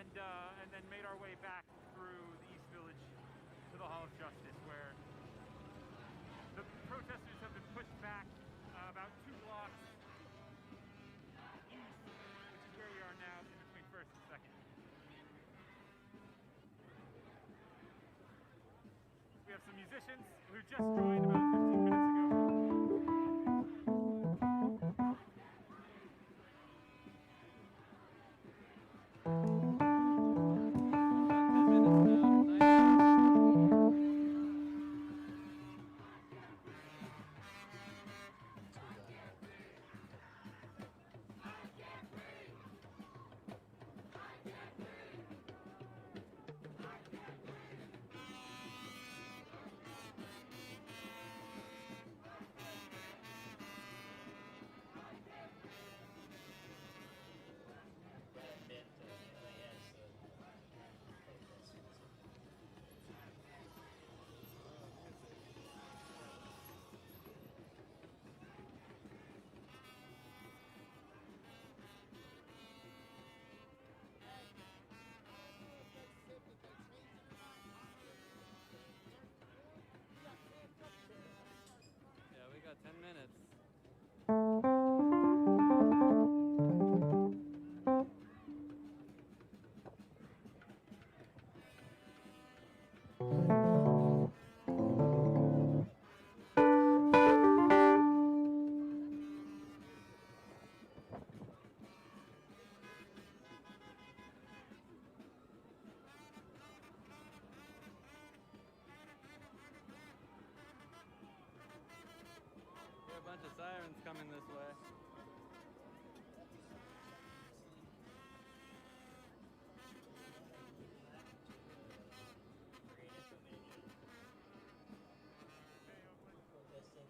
and then made our way back through the East Village to the Hall of Justice, where the protesters have been pushed back about 2 blocks east, which is where we are now, in between 1st and 2nd. We have some musicians who just joined about 15 minutes ago. Yeah, we got 10 minutes. There are a bunch of sirens coming this way. Protesting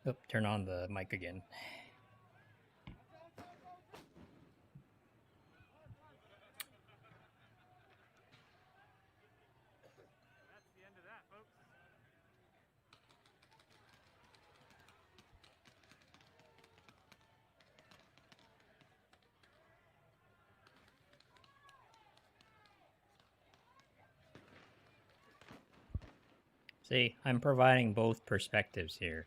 Oh, turn on the mic again. That's the end of that, folks. See, I'm providing both perspectives here.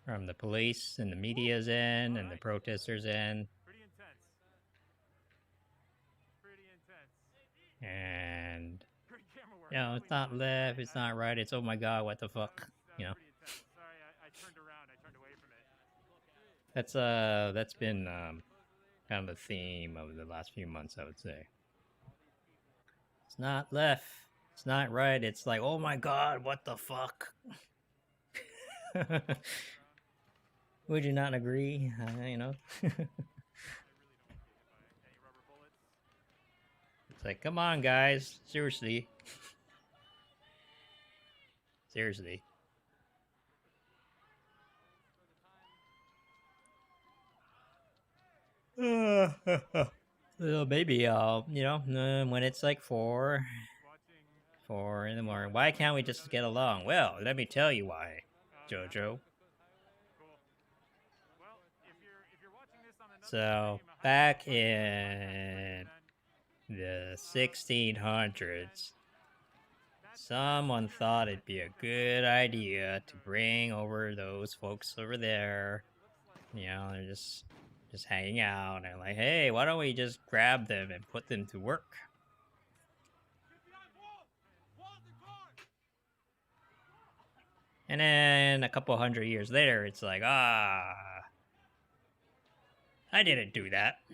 From the police and the media's end and the protesters' end. Pretty intense. Pretty intense. And, Great camera work. you know, it's not left, it's not right, it's oh my god, what the fuck, you know. Pretty intense. Sorry, I turned around. I turned away from it. That's been kind of the theme of the last few months, I would say. It's not left, it's not right, it's like, oh my god, what the fuck. Would you not agree? You know? It's like, come on, guys. Seriously. Seriously. So maybe, you know, when it's like 4 in the morning, why can't we just get along? Well, let me tell you why, Jojo. So, back in the 1600s, someone thought it'd be a good idea to bring over those folks over there. You know, they're just hanging out, and like, hey, why don't we just grab them and put them to work? And then a couple hundred years later, it's like, I didn't do that.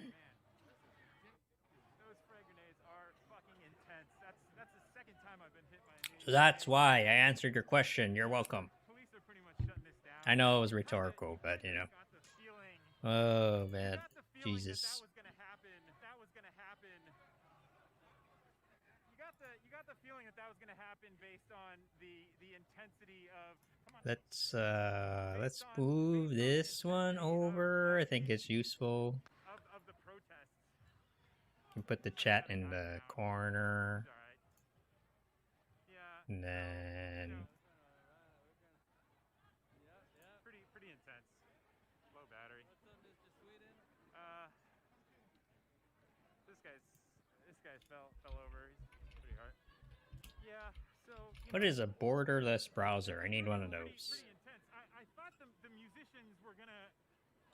Those frag grenades are fucking intense. That's the second time I've been hit by a So that's why I answered your question. You're welcome. Police are pretty much shutting this down. I know it was rhetorical, but you know. Oh man, Jesus. That was gonna happen. You got the feeling that was gonna happen based on the intensity of. Let's move this one over. I think it's useful. Of the protests. You can put the chat in the corner. And then Pretty intense. Low battery. This guy fell over. He's pretty hard. Yeah. So. What is a borderless browser? I need one of those. Pretty intense. I thought the musicians were gonna.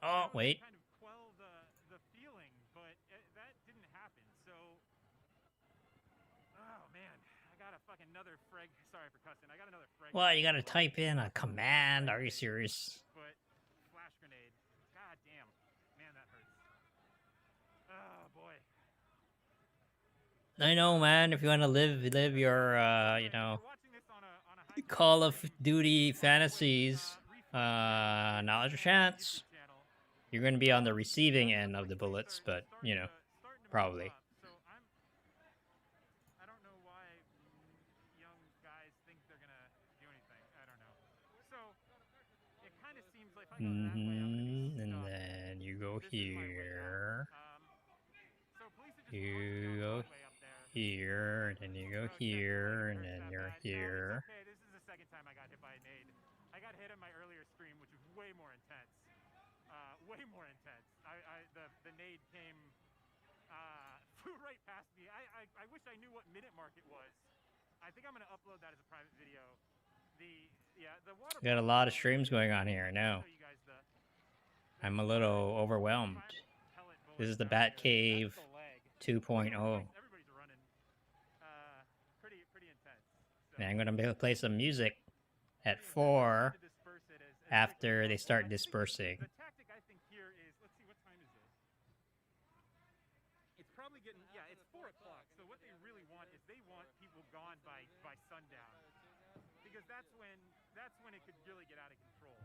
Oh wait. Kind of quell the feeling, but that didn't happen. So. Oh man, I got a fucking another frag. Sorry for cussing. I got another frag. Well, you gotta type in a command. Are you serious? But flash grenade. God damn. Man, that hurts. Oh boy. I know, man. If you want to live your, you know, Call of Duty fantasies, now's your chance. You're gonna be on the receiving end of the bullets, but you know, probably. I don't know why young guys think they're gonna do anything. I don't know. So it kind of seems like. And then you go here. You go here, and then you go here, and then you're here. Okay, this is the second time I got hit by a nade. I got hit in my earlier stream, which was way more intense. Way more intense. The nade came, flew right past me. I wish I knew what minute mark it was. I think I'm gonna upload that as a private video. The water. Got a lot of streams going on here. I know. I'm a little overwhelmed. This is the Batcave 2.0. And I'm gonna be able to play some music at 4 after they start dispersing. The tactic I think here is, let's see, what time is this? It's probably getting, yeah, it's 4 o'clock. So what they really want is they want people gone by sundown, because that's when it could really get out of control.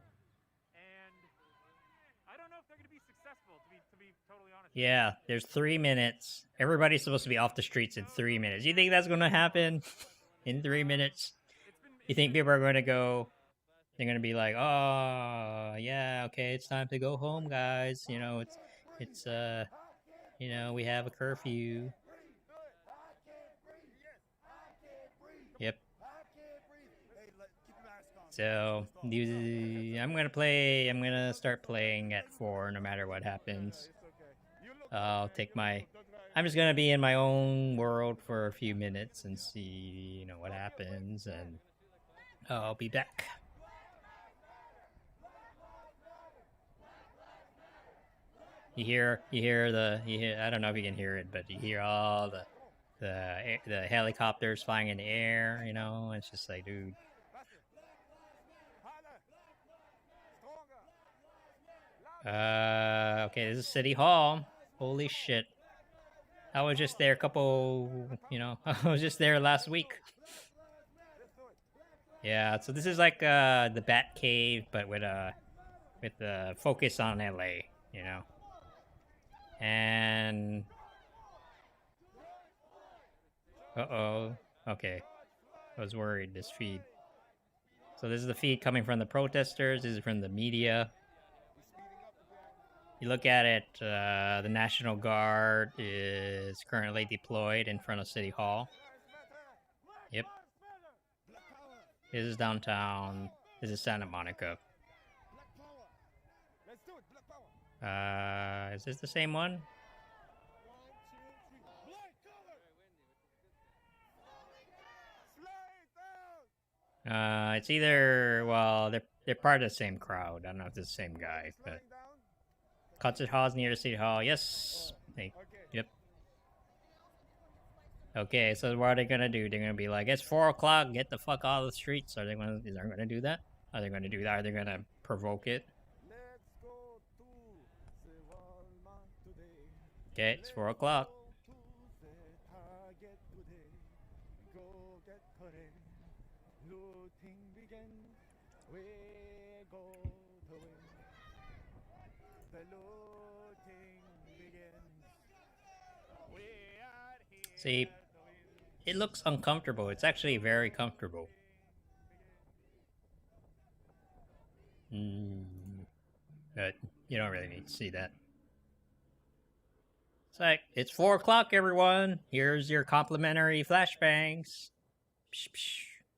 And I don't know if they're going to be successful, to Yeah, there's 3 minutes. Everybody's supposed to be off the streets in 3 minutes. You think that's gonna happen in 3 minutes? You think people are gonna go? They're gonna be like, "Oh, yeah, okay, it's time to go home, guys. You know, it's you know, we have a curfew." Yep. So I'm gonna start playing at 4 no matter what happens. I'll take my. I'm just gonna be in my own world for a few minutes and see, you know, what happens, and I'll be back. You hear. I don't know if you can hear it, but you hear all the helicopters flying in the air. You know, it's just like, dude. Okay, this is City Hall. Holy shit. I was just there I was just there last week. Yeah, so this is like the Bat Cave, but with the focus on LA, you know. And okay. I was worried, this feed. So this is the feed coming from the protesters, this is from the media. You look at it, the National Guard is currently deployed in front of City Hall. Yep. This is downtown. This is Santa Monica. Is this the same one? It's either, well, they're part of the same crowd. I don't know if it's the same guy, but concert hall's near the City Hall. Yes. Yep. Okay, so what are they gonna do? They're gonna be like, it's 4 o'clock, get the fuck out of the streets. Are they gonna do that? Are they gonna do that? Are they gonna provoke it? Okay, it's 4 o'clock. See, it looks uncomfortable. It's actually very comfortable. But you don't really need to see that. It's like, it's 4 o'clock, everyone. Here's your complimentary flashbangs.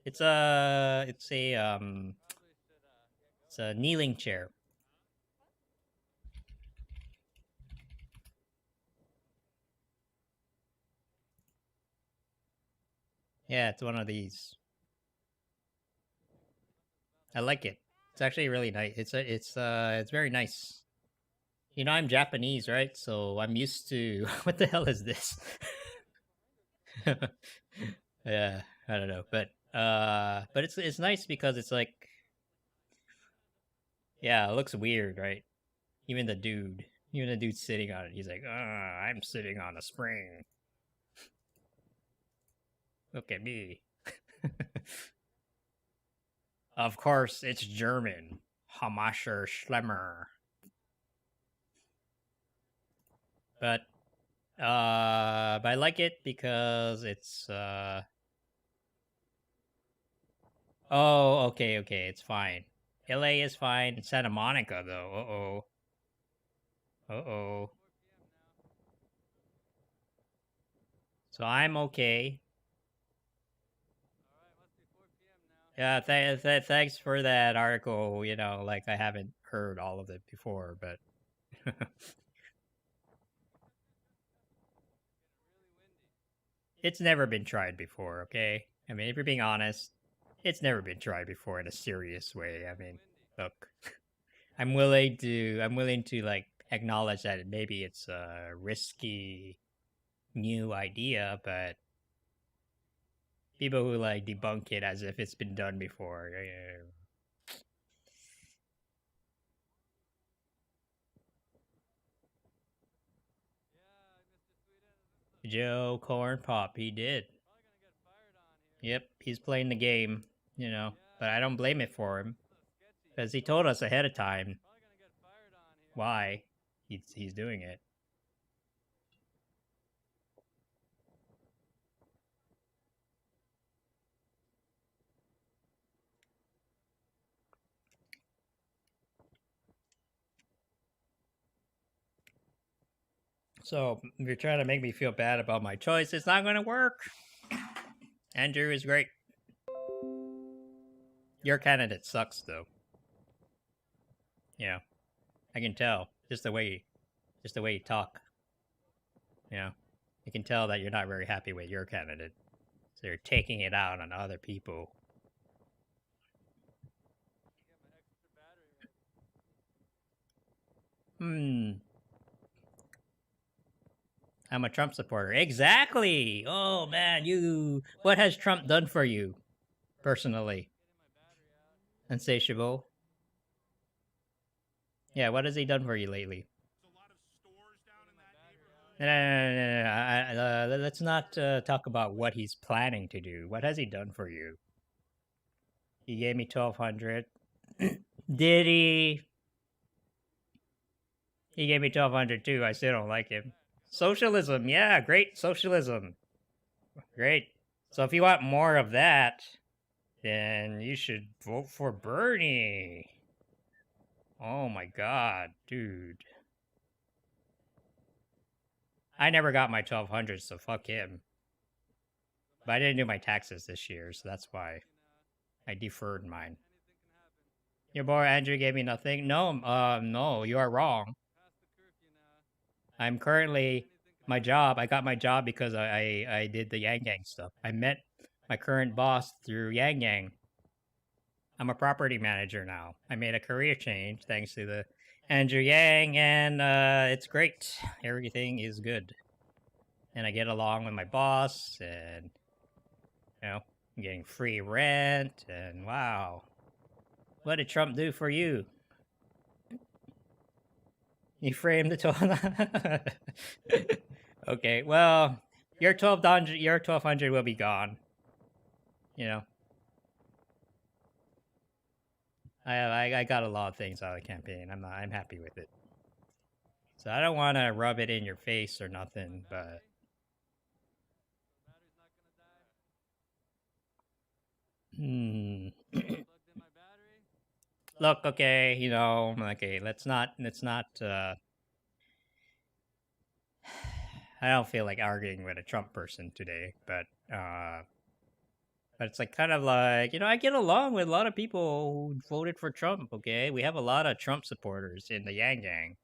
It's a kneeling chair. Yeah, it's one of these. I like it. It's actually really nice. It's very nice. You know, I'm Japanese, right? So I'm used to what the hell is this? Yeah, I don't know, but it's nice because it's like, yeah, it looks weird, right? Even the dude sitting on it, he's like, I'm sitting on a spring. Look at me. Of course, it's German. Hamascher Schlemmer. But I like it because it's, oh, okay, it's fine. LA is fine. Santa Monica, though. Uh-oh. So I'm okay. Yeah, thanks for that article. You know, like, I haven't heard all of it before, but... It's never been tried before, okay? I mean, if you're being honest, it's never been tried before in a serious way. I mean, look, I'm willing to, like, acknowledge that maybe it's a risky new idea, but people who, like, debunk it as if it's been done before. Joe Corn Pop, he did. Yep, he's playing the game, you know, but I don't blame it for him. Because he told us ahead of time. Why? he's doing it. So if you're trying to make me feel bad about my choice, it's not gonna work. Andrew is great. Your candidate sucks, though. Yeah, I can tell just the way you talk. You know, you can tell that you're not very happy with your candidate, so you're taking it out on other people. I'm a Trump supporter. Exactly. Oh man, what has Trump done for you, personally? Insatiable. Yeah, what has he done for you lately? No. Let's not talk about what he's planning to do. What has he done for you? He gave me 1,200. Did he? He gave me 1,200 too. I still don't like him. Socialism, yeah, great socialism. Great. So if you want more of that, then you should vote for Bernie. Oh my god, dude. I never got my 1,200, so fuck him. But I didn't do my taxes this year, so that's why I deferred mine. Your boy Andrew gave me nothing. No, you are wrong. I'm currently my job. I got my job because I did the Yang Gang stuff. I met my current boss through Yang Gang. I'm a property manager now. I made a career change thanks to the Andrew Yang, and it's great. Everything is good. And I get along with my boss, and, you know, I'm getting free rent, and wow. What did Trump do for you? He framed the 12. Okay, well, your 1,200 will be gone. You know. I got a lot of things out of the campaign. I'm happy with it. So I don't want to rub it in your face or nothing, but look, okay, you know, okay, let's not I don't feel like arguing with a Trump person today, but it's like kind of like, you know, I get along with a lot of people who voted for Trump, okay? We have a lot of Trump supporters in the Yang Gang,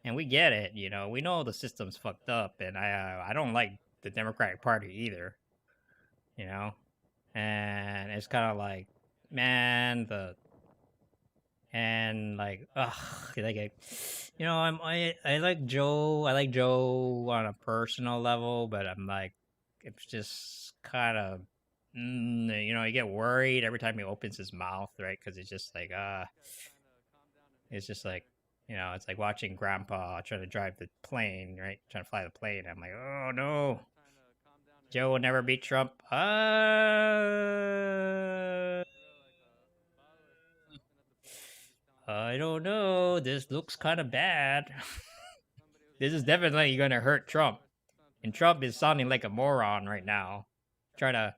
and we get it, you know. We know the system's fucked up, and I don't like the Democratic Party either, you know? And it's kind of like, man, like, you know, I like Joe. I like Joe on a personal level, but I'm like, it's just kind of, you know, you get worried every time he opens his mouth, right? Because it's just like, it's just like, you know, it's like watching Grandpa trying to drive the plane, right? Trying to fly the plane. I'm like, oh no, Joe will never beat Trump. I don't know. This looks kind of bad. This is definitely going to hurt Trump. And Trump is sounding like a moron right now. Trying to,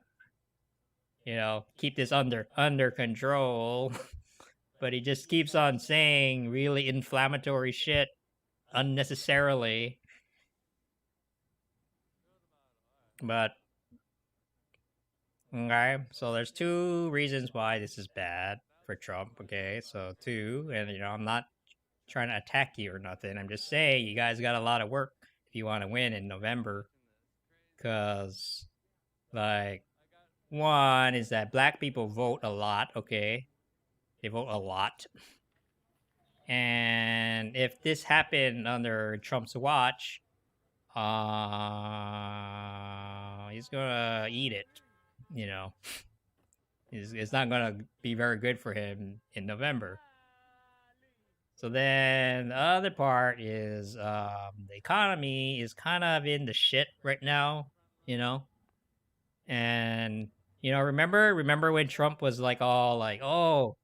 you know, keep this under control. But he just keeps on saying really inflammatory shit unnecessarily. But, okay, so there's two reasons why this is bad for Trump, okay? So two, and you know, I'm not trying to attack you or nothing. I'm just saying you guys got a lot of work if you want to win in November. Because, like, one is that black people vote a lot, okay? They vote a lot. And if this happened under Trump's watch, he's gonna eat it, you know. It's not gonna be very good for him in November. So then the other part is the economy is kind of in the shit right now, you know? And, you know, remember when Trump was like all like, oh,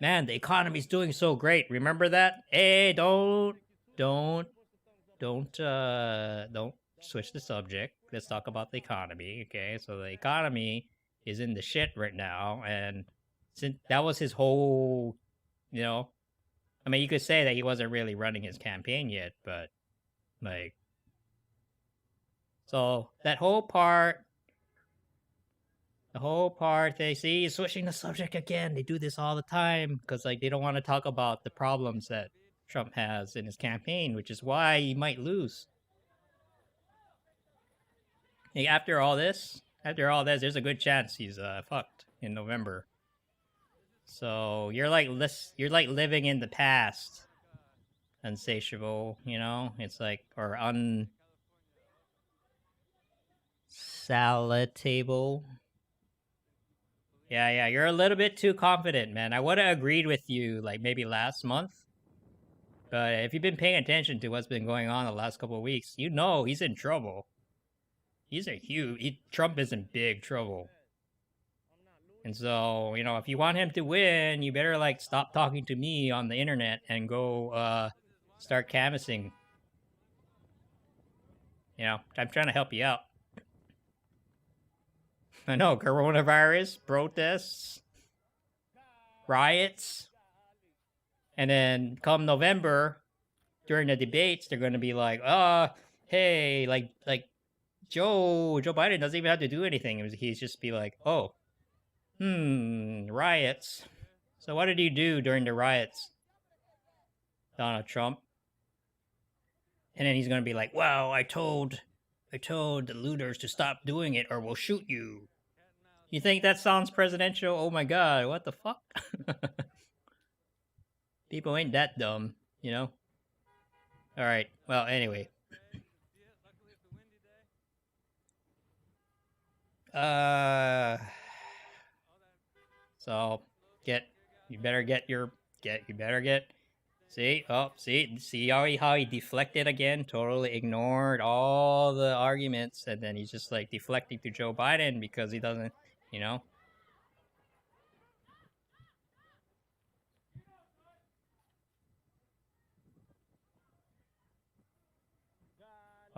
man, the economy's doing so great. Remember that? Hey, don't don't switch the subject. Let's talk about the economy, okay? So the economy is in the shit right now, and since that was his whole, you know, I mean, you could say that he wasn't really running his campaign yet, but like, so that whole part, they see he's switching the subject again. They do this all the time because like they don't want to talk about the problems that Trump has in his campaign, which is why he might lose. Hey, after all this, there's a good chance he's fucked in November. So you're like living in the past, unsatiable. You know, it's like or unsalatable. Yeah, you're a little bit too confident, man. I would have agreed with you like maybe last month. But if you've been paying attention to what's been going on the last couple of weeks, you know he's in trouble. Trump is in big trouble. And so, you know, if you want him to win, you better like stop talking to me on the internet and go start canvassing. You know, I'm trying to help you out. I know, coronavirus, protests, riots. And then come November, during the debates, they're going to be like, hey, like Joe Biden doesn't even have to do anything. He's just be like, oh, riots. So what did you do during the riots, Donald Trump? And then he's going to be like, well, I told the looters to stop doing it or we'll shoot you. You think that sounds presidential? Oh my god, what the fuck? People ain't that dumb, you know? Alright, well, anyway. So, you better get, see how he deflected again, totally ignored all the arguments, and then he's just like deflecting to Joe Biden because he doesn't, you know?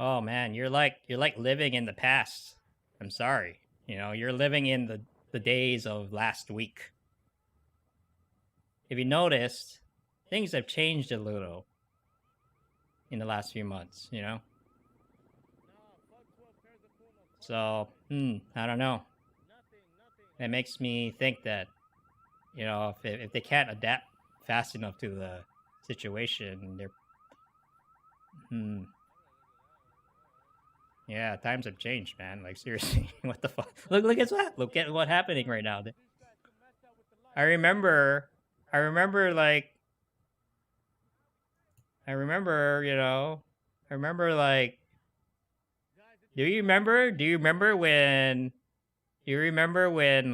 Oh man, you're like living in the past. I'm sorry. You know, you're living in the days of last week. If you noticed, things have changed a little in the last few months, you know? So, I don't know. It makes me think that, you know, if they can't adapt fast enough to the situation, they're... Yeah, times have changed, man. Like, seriously, what the fuck? Look at that! Look at what's happening right now. I remember, you know, like, do you remember when,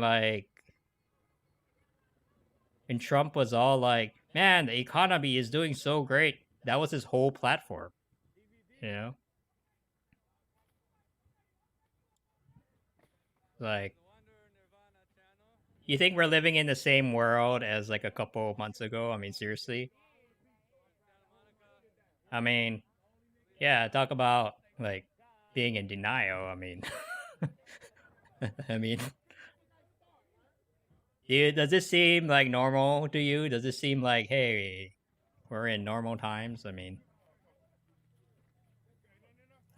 like, when Trump was all like, man, the economy is doing so great. That was his whole platform, you know? Like, you think we're living in the same world as, like, a couple months ago? I mean, seriously? I mean, yeah, talk about, like, being in denial. I mean, does this seem, like, normal to you? Does it seem like, hey, we're in normal times? I mean,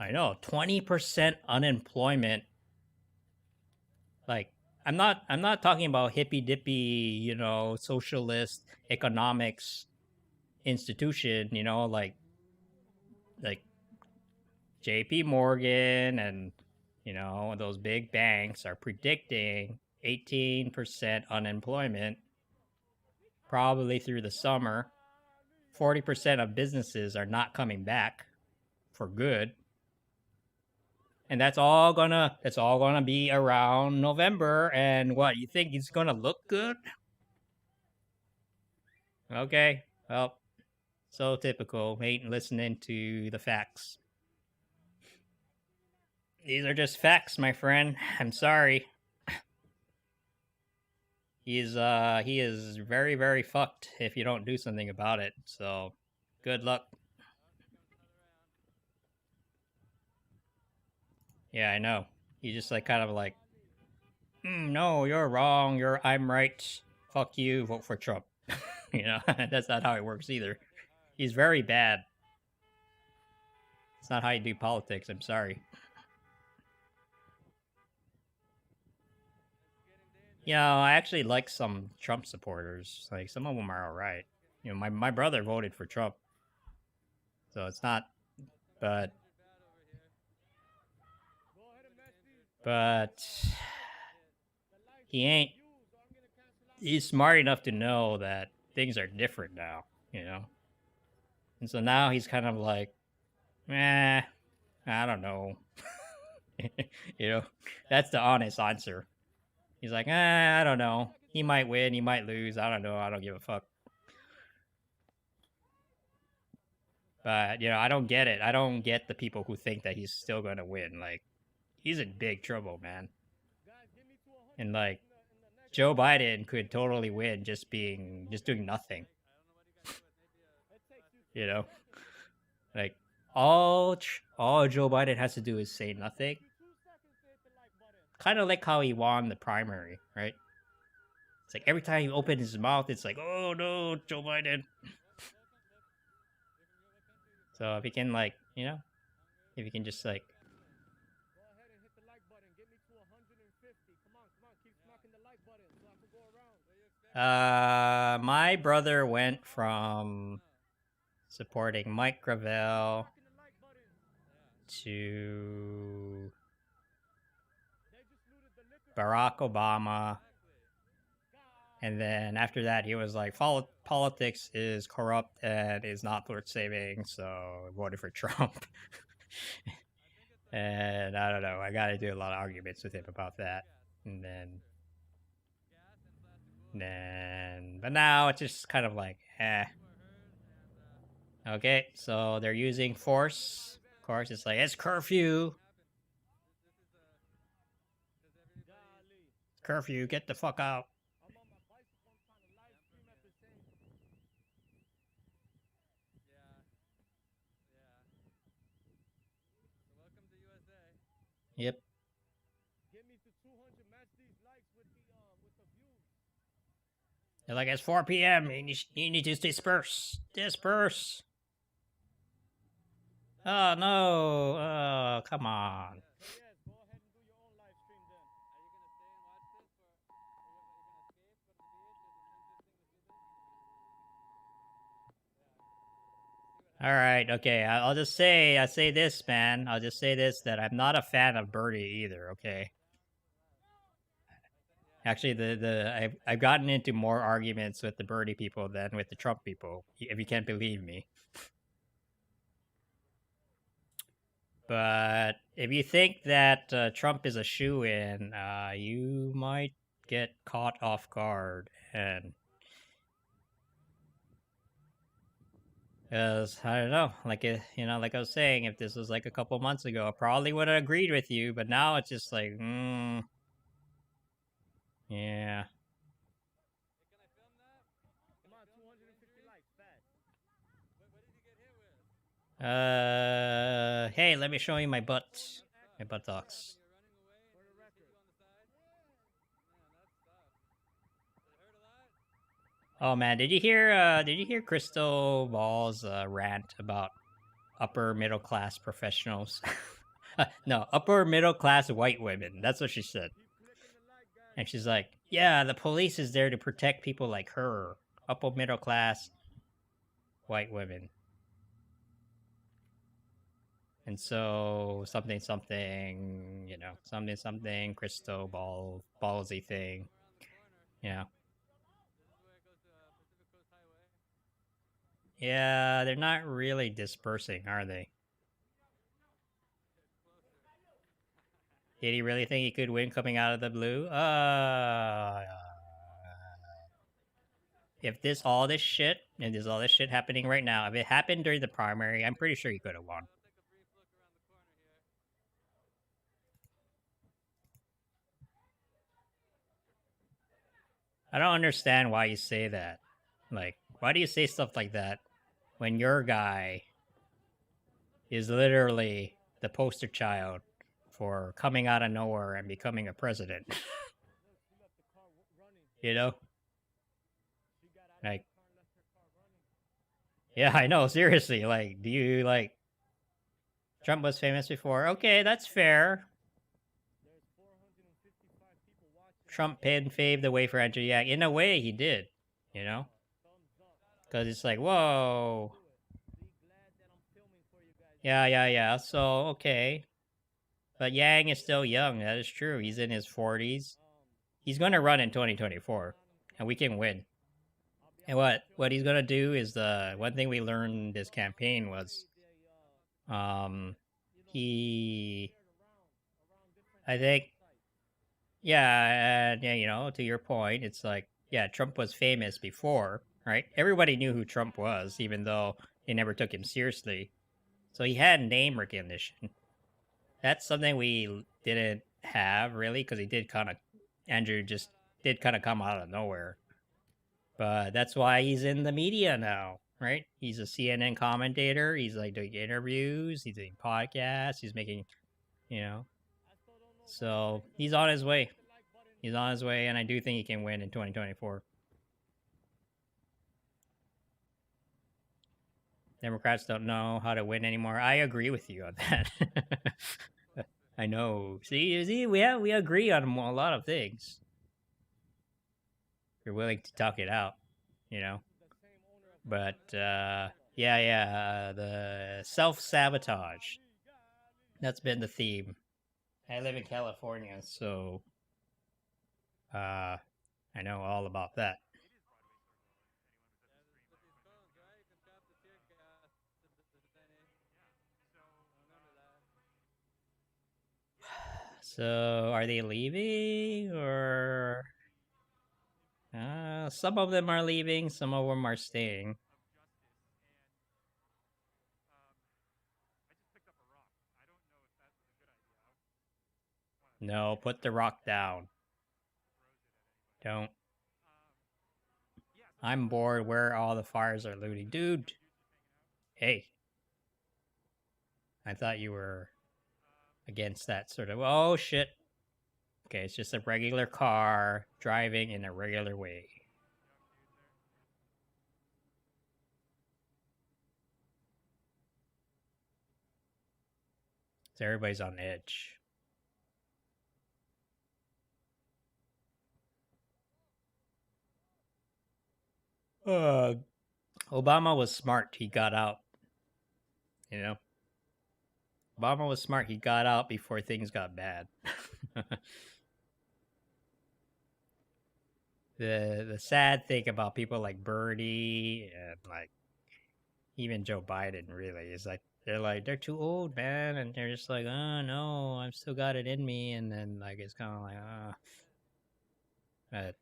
I know, 20% unemployment. Like, I'm not talking about hippy-dippy, you know, socialist economics institution, you know, like JP Morgan and, you know, those big banks are predicting 18% unemployment probably through the summer. 40% of businesses are not coming back for good. And that's all gonna be around November. And what, you think it's gonna look good? Okay, well, so typical. Ain't listening to the facts. These are just facts, my friend. I'm sorry. He is very, very fucked if you don't do something about it. So, good luck. Yeah, I know. He's just like kind of like, no, you're wrong. I'm right. Fuck you. Vote for Trump. You know, that's not how it works either. He's very bad. It's not how you do politics. I'm sorry. You know, I actually like some Trump supporters. Like, some of them are alright. You know, my brother voted for Trump. So it's not... But... He ain't... He's smart enough to know that things are different now, you know? And so now he's kind of like, I don't know. You know? That's the honest answer. He's like, I don't know. He might win, he might lose. I don't know. I don't give a fuck. But, you know, I don't get it. I don't get the people who think that he's still going to win. Like, he's in big trouble, man. And, like, Joe Biden could totally win just doing nothing. You know? Like, all Joe Biden has to do is say nothing. Kind of like how he won the primary, right? It's like every time he opens his mouth, it's like, oh no, Joe Biden. So if he can, like, you know, if he can just, like... My brother went from supporting Mike Gravel to Barack Obama. And then after that, he was like, politics is corrupt and is not worth saving, so I voted for Trump. And I don't know, I got to do a lot of arguments with him about that. And then, but now it's just kind of like, Okay, so they're using force. Of course, it's like, it's curfew. Curfew, get the fuck out. Yep. They're like, it's 4 p.m. You need to disperse. Disperse. Oh, no. Oh, come on. Alright, okay. I say this, man. I'll just say this, that I'm not a fan of Birdie either, okay? Actually, I've gotten into more arguments with the Birdie people than with the Trump people, if you can't believe me. But if you think that Trump is a shoo-in, you might get caught off guard. And because I don't know, like you know, like I was saying, if this was like a couple months ago, I probably would have agreed with you. But now it's just like, yeah. Hey, let me show you my butt. My buttocks. Oh man, did you hear Crystal Ball's rant about upper middle class professionals? No, upper middle class white women. That's what she said. And she's like, yeah, the police is there to protect people like her. Upper middle class white women. And so, something, you know, something, Crystal Ball, ballsy thing. Yeah. Yeah, they're not really dispersing, are they? Did he really think he could win coming out of the blue? If all this shit happening right now, if it happened during the primary, I'm pretty sure he could have won. I don't understand why you say that. Like, why do you say stuff like that when your guy is literally the poster child for coming out of nowhere and becoming a president. You know? Like, yeah, I know, seriously. Like, do you, like, Trump was famous before? Okay, that's fair. Trump paved the way for Andrew Yang. In a way, he did, you know? Because it's like, whoa. Yeah. So, okay. But Yang is still young. That is true. He's in his 40s. He's going to run in 2024. And we can win. And what he's going to do is the one thing we learned this campaign was I think, yeah, you know, to your point, it's like, yeah, Trump was famous before, right? Everybody knew who Trump was, even though they never took him seriously. So he had name recognition. That's something we didn't have, really, because Andrew just did kind of come out of nowhere. But that's why he's in the media now, right? He's a CNN commentator. He's like doing interviews. He's doing podcasts. He's making, you know. So he's on his way. He's on his way, and I do think he can win in 2024. Democrats don't know how to win anymore. I agree with you on that. I know. See, we agree on a lot of things. You're willing to talk it out, you know. But the self-sabotage. That's been the theme. I live in California, so I know all about that. So, are they leaving, or some of them are leaving, some of them are staying. No, put the rock down. Don't. I'm bored where all the fires are looting. Dude! Hey. I thought you were against that sort of... Oh, shit. Okay, it's just a regular car driving in a regular way. So everybody's on edge. Obama was smart. He got out. You know? Obama was smart. He got out before things got bad. The sad thing about people like Bernie and like even Joe Biden really is like they're too old, man, and they're just like, oh no, I've still got it in me, and then like it's kind of like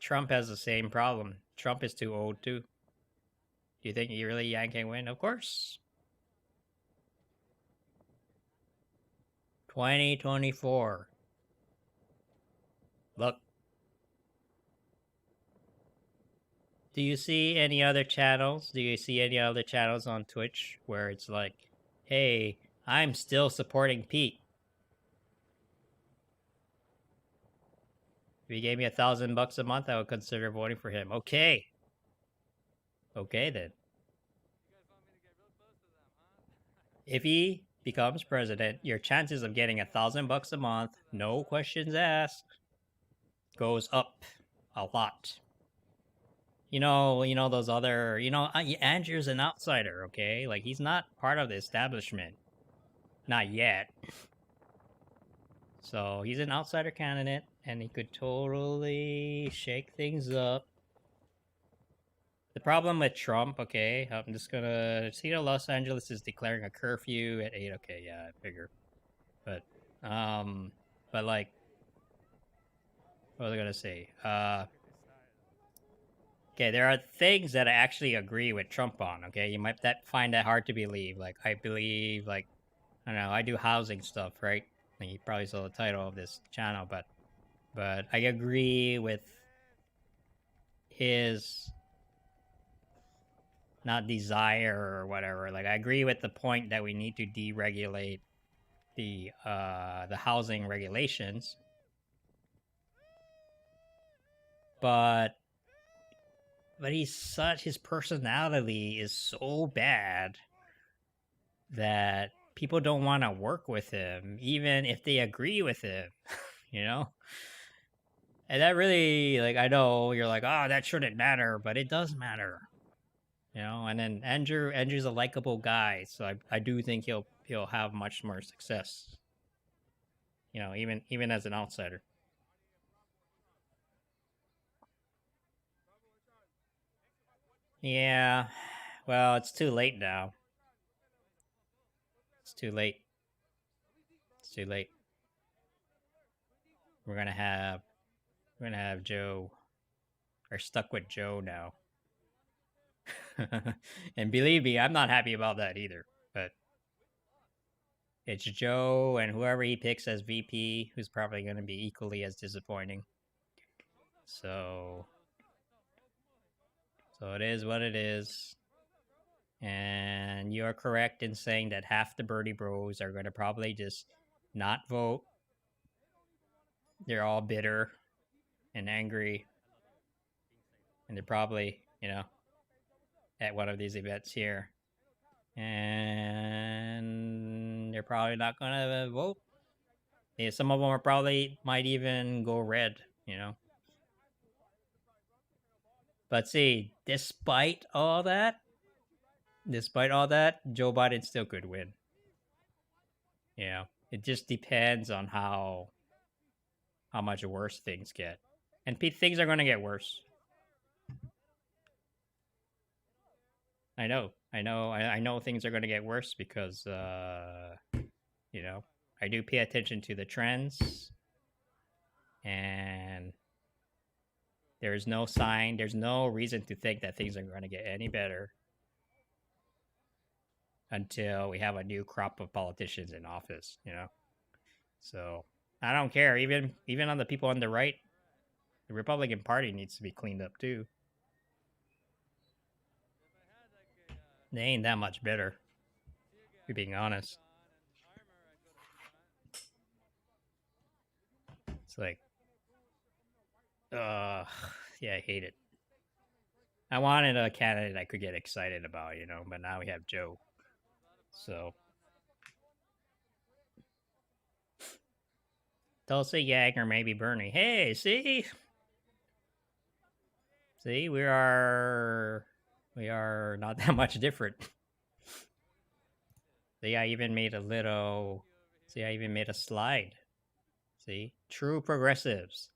Trump has the same problem. Trump is too old too. Do you think Yang can win? Of course. 2024. Look. Do you see any other channels? Do you see any other channels on Twitch where it's like, hey, I'm still supporting Pete. If he gave me $1,000 a month, I would consider voting for him. Okay. Okay, then. If he becomes president, your chances of getting $1,000 a month, no questions asked, goes up a lot. You know those other, Andrew's an outsider, okay? Like, he's not part of the establishment. Not yet. So, he's an outsider candidate, and he could totally shake things up. The problem with Trump, okay, I'm just gonna... See, Los Angeles is declaring a curfew at 8, okay, yeah, I figure. But like... What was I gonna say? Okay, there are things that I actually agree with Trump on, okay? You might find that hard to believe. Like, I believe, like, I don't know, I do housing stuff, right? Like, you probably saw the title of this channel, but I agree with his not desire or whatever. Like, I agree with the point that we need to deregulate the housing regulations, but his personality is so bad that people don't want to work with him, even if they agree with him, you know? And that really, like, I know you're like, oh, that shouldn't matter, but it does matter, you know? And then Andrew's a likable guy, so I do think he'll have much more success, you know, even as an outsider. Yeah, well, it's too late now. It's too late. It's too late. We're gonna have Joe, or stuck with Joe now. And believe me, I'm not happy about that either. But it's Joe and whoever he picks as VP, who's probably going to be equally as disappointing. So it is what it is. And you are correct in saying that half the Birdie Bros are going to probably just not vote. They're all bitter and angry. And they're probably, you know, at one of these events here. And they're probably not going to vote. Yeah, some of them are probably might even go red, you know. But see, despite all that, Joe Biden still could win. You know, it just depends on how much worse things get. And things are going to get worse. I know things are going to get worse because, you know, I do pay attention to the trends, and there's no reason to think that things are going to get any better until we have a new crop of politicians in office, you know? So I don't care. Even on the people on the right, the Republican Party needs to be cleaned up too. They ain't that much better, if you're being honest. It's like, yeah, I hate it. I wanted a candidate I could get excited about, you know, but now we have Joe. So, Tulsi Yang or maybe Bernie. Hey, see, we are not that much different. See, I even made a little. See, I even made a slide. See, true progressives.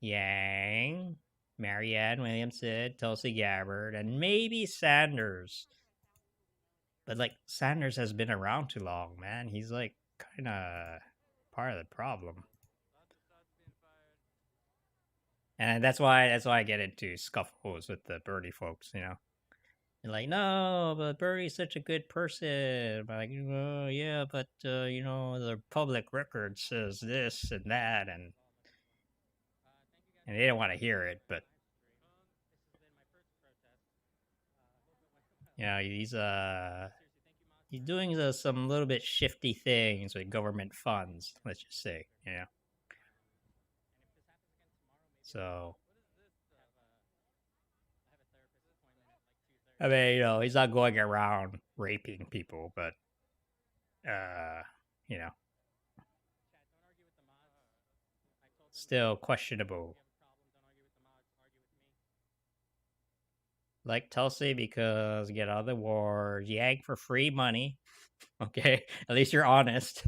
Yang, Marianne Williamson, Tulsi Gabbard, and maybe Sanders. But, like, Sanders has been around too long, man. He's, like, kind of part of the problem. And that's why I get into scuffles with the Bernie folks, you know. They're like, no, but Bernie's such a good person. I'm like, yeah, but, you know, the public record says this and that, and they don't want to hear it, but, you know, he's doing some little bit shifty things with government funds, let's just say, you know. So, I mean, you know, he's not going around raping people, but, you know, still questionable. Like Tulsi because get out of the war, Yang for free money. Okay, at least you're honest.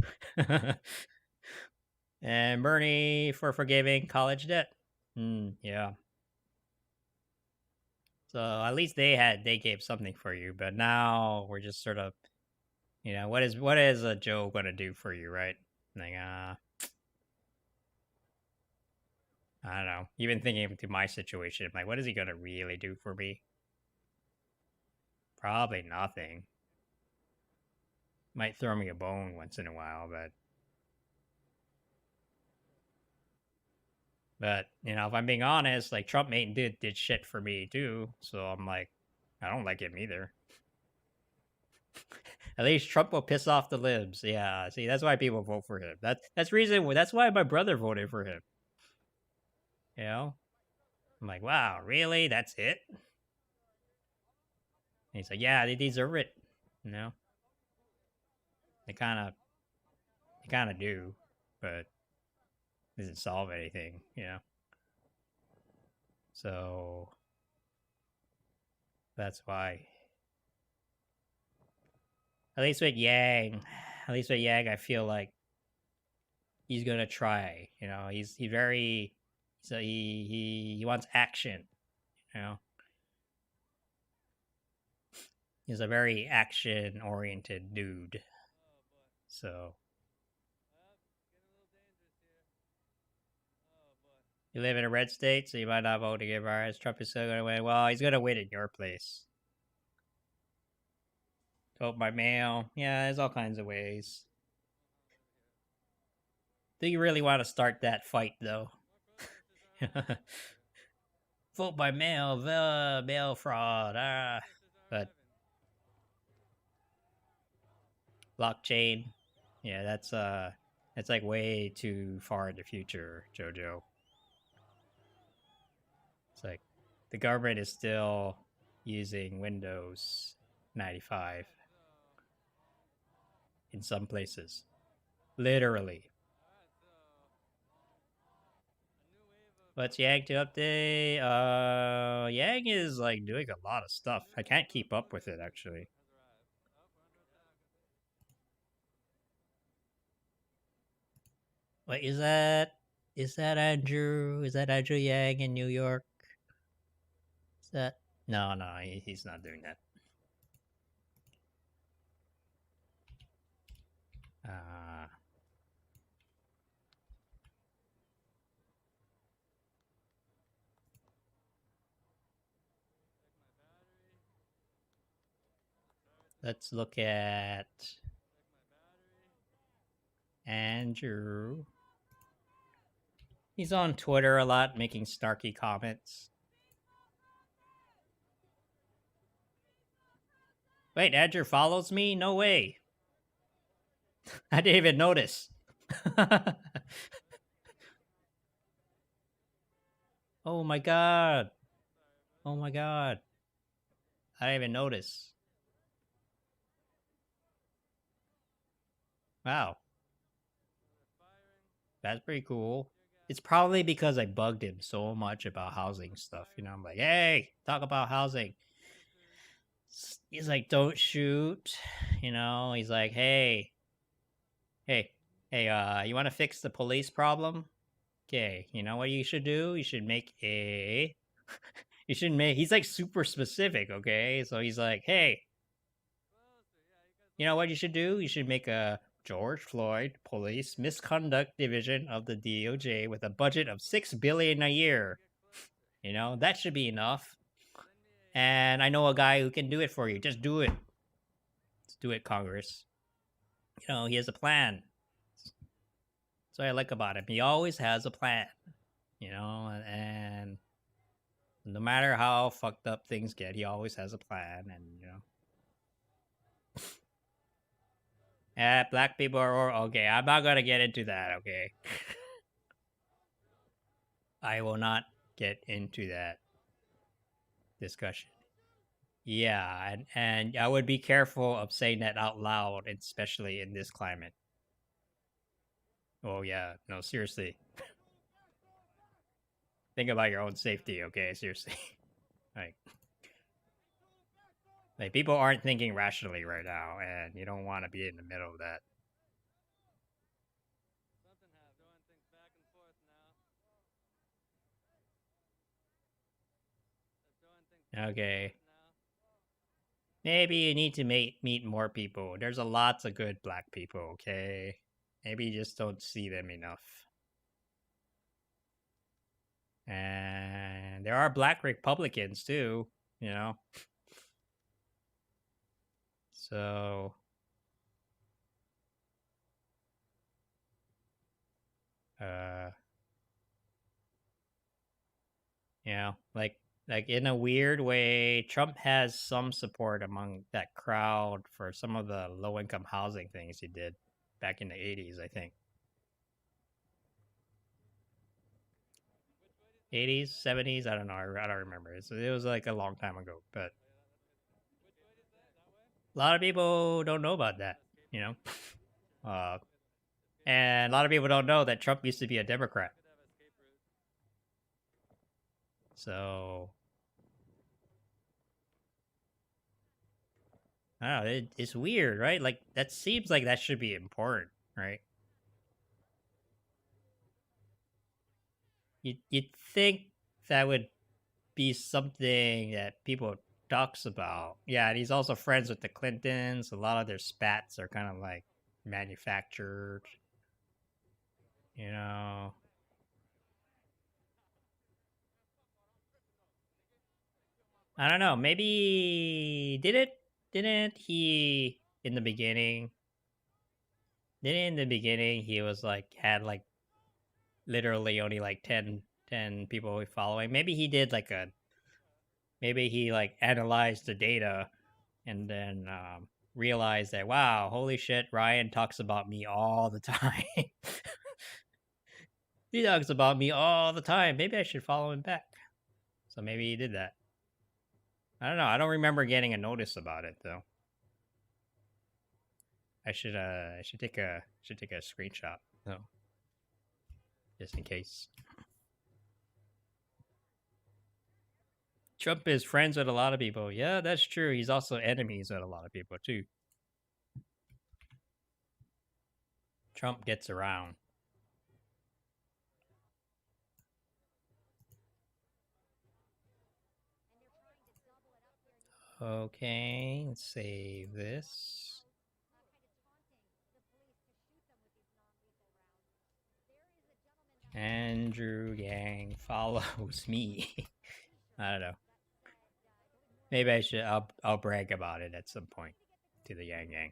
And Bernie for forgiving college debt. Yeah. So at least they gave something for you, but now we're just sort of, you know, what is a Joe gonna do for you, right? Like, I don't know. Even thinking to my situation, I'm like, what is he gonna really do for me? Probably nothing. Might throw me a bone once in a while, but you know, if I'm being honest, like Trump did shit for me too, so I'm like, I don't like him either. At least Trump will piss off the libs. Yeah, see, that's why people vote for him. That's reason. That's why my brother voted for him. You know, I'm like, wow, really? That's it? And he's like, yeah, they deserve it. You know, they kind of do, but doesn't solve anything. You know, so that's why. At least with Yang, I feel like he's gonna try. You know, he's very, so he wants action. You know, he's a very action oriented dude. So you live in a red state, so you might not vote to give ours. Trump is still gonna win. Well, he's gonna win in your place. Vote by mail. Yeah, there's all kinds of ways. Do you really want to start that fight, though? Vote by mail, mail fraud. But blockchain, yeah, that's like way too far in the future, Jojo. It's like the government is still using Windows 95 in some places, literally. What's Yang to update? Yang is like doing a lot of stuff. I can't keep up with it actually. Wait, is that Andrew? Is that Andrew Yang in New York? Is that no, he's not doing that. Let's look at Andrew. He's on Twitter a lot, making snarky comments. Wait, Andrew follows me? No way. I didn't even notice. Oh my god. Oh my god. I didn't even notice. Wow. That's pretty cool. It's probably because I bugged him so much about housing stuff. You know, I'm like, hey, talk about housing. He's like, don't shoot. You know, he's like, hey, you want to fix the police problem? Okay, you know what you should do? You should make a... he's like super specific, okay? So he's like, hey, you know what you should do? You should make a George Floyd Police Misconduct Division of the DOJ with a budget of $6 billion a year. You know, that should be enough. And I know a guy who can do it for you. Just do it. Let's do it, Congress. You know, he has a plan. That's what I like about him. He always has a plan. You know, and no matter how fucked up things get, he always has a plan. And, you know. Black people are... Okay, I'm not gonna get into that, okay? I will not get into that discussion. Yeah, and I would be careful of saying that out loud, especially in this climate. Oh yeah, no, seriously. Think about your own safety, okay? Seriously. Like people aren't thinking rationally right now, and you don't want to be in the middle of that. Okay. Maybe you need to meet more people. There's a lots of good black people, okay? Maybe you just don't see them enough. And there are black Republicans too, you know? So... you know, like Like, in a weird way, Trump has some support among that crowd for some of the low-income housing things he did back in the 80s, I think. 80s, 70s, I don't know. I don't remember. It was like a long time ago, but a lot of people don't know about that, you know? And a lot of people don't know that Trump used to be a Democrat. So, I don't know, it's weird, right? Like, that seems like that should be important, right? You'd think that would be something that people talks about. Yeah, and he's also friends with the Clintons. A lot of their spats are kind of like manufactured, you know. I don't know. Maybe didn't he in the beginning? Didn't in the beginning he was like had like literally only like 10 people following. Maybe he did like maybe he like analyzed the data and then realized that, wow, holy shit, Ryan talks about me all the time. He talks about me all the time. Maybe I should follow him back. So maybe he did that. I don't know. I don't remember getting a notice about it though. I should take a screenshot though, just in case. Trump is friends with a lot of people. Yeah, that's true. He's also enemies with a lot of people too. Trump gets around. Okay, let's save this. Andrew Yang follows me. I don't know. Maybe I should. I'll brag about it at some point to the Yang Yang.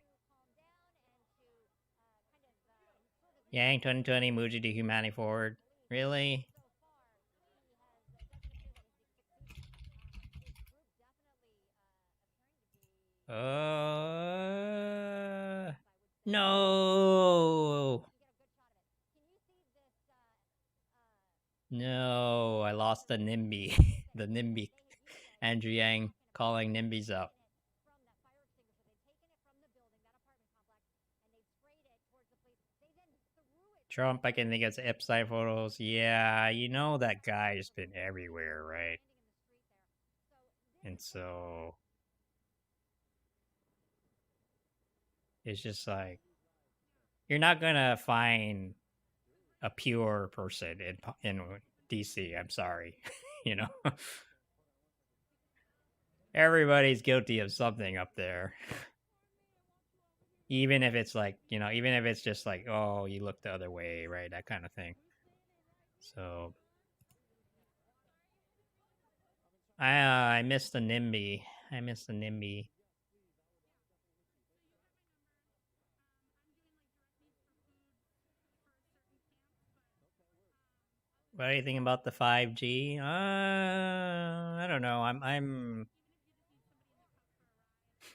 Yang 2020 Muji to humanity forward. Really? No. No, I lost the NIMBY. The NIMBY. Andrew Yang calling NIMBYs up. Trump, I can think it's Epstein photos. Yeah, you know that guy's been everywhere, right? And so it's just like, you're not gonna find a pure person in DC. I'm sorry, you know. Everybody's guilty of something up there. Even if it's like, you know, even if it's just like, oh, you look the other way, right? That kind of thing. So I missed the NIMBY. I missed the NIMBY. What do you think about the 5G? I don't know. I'm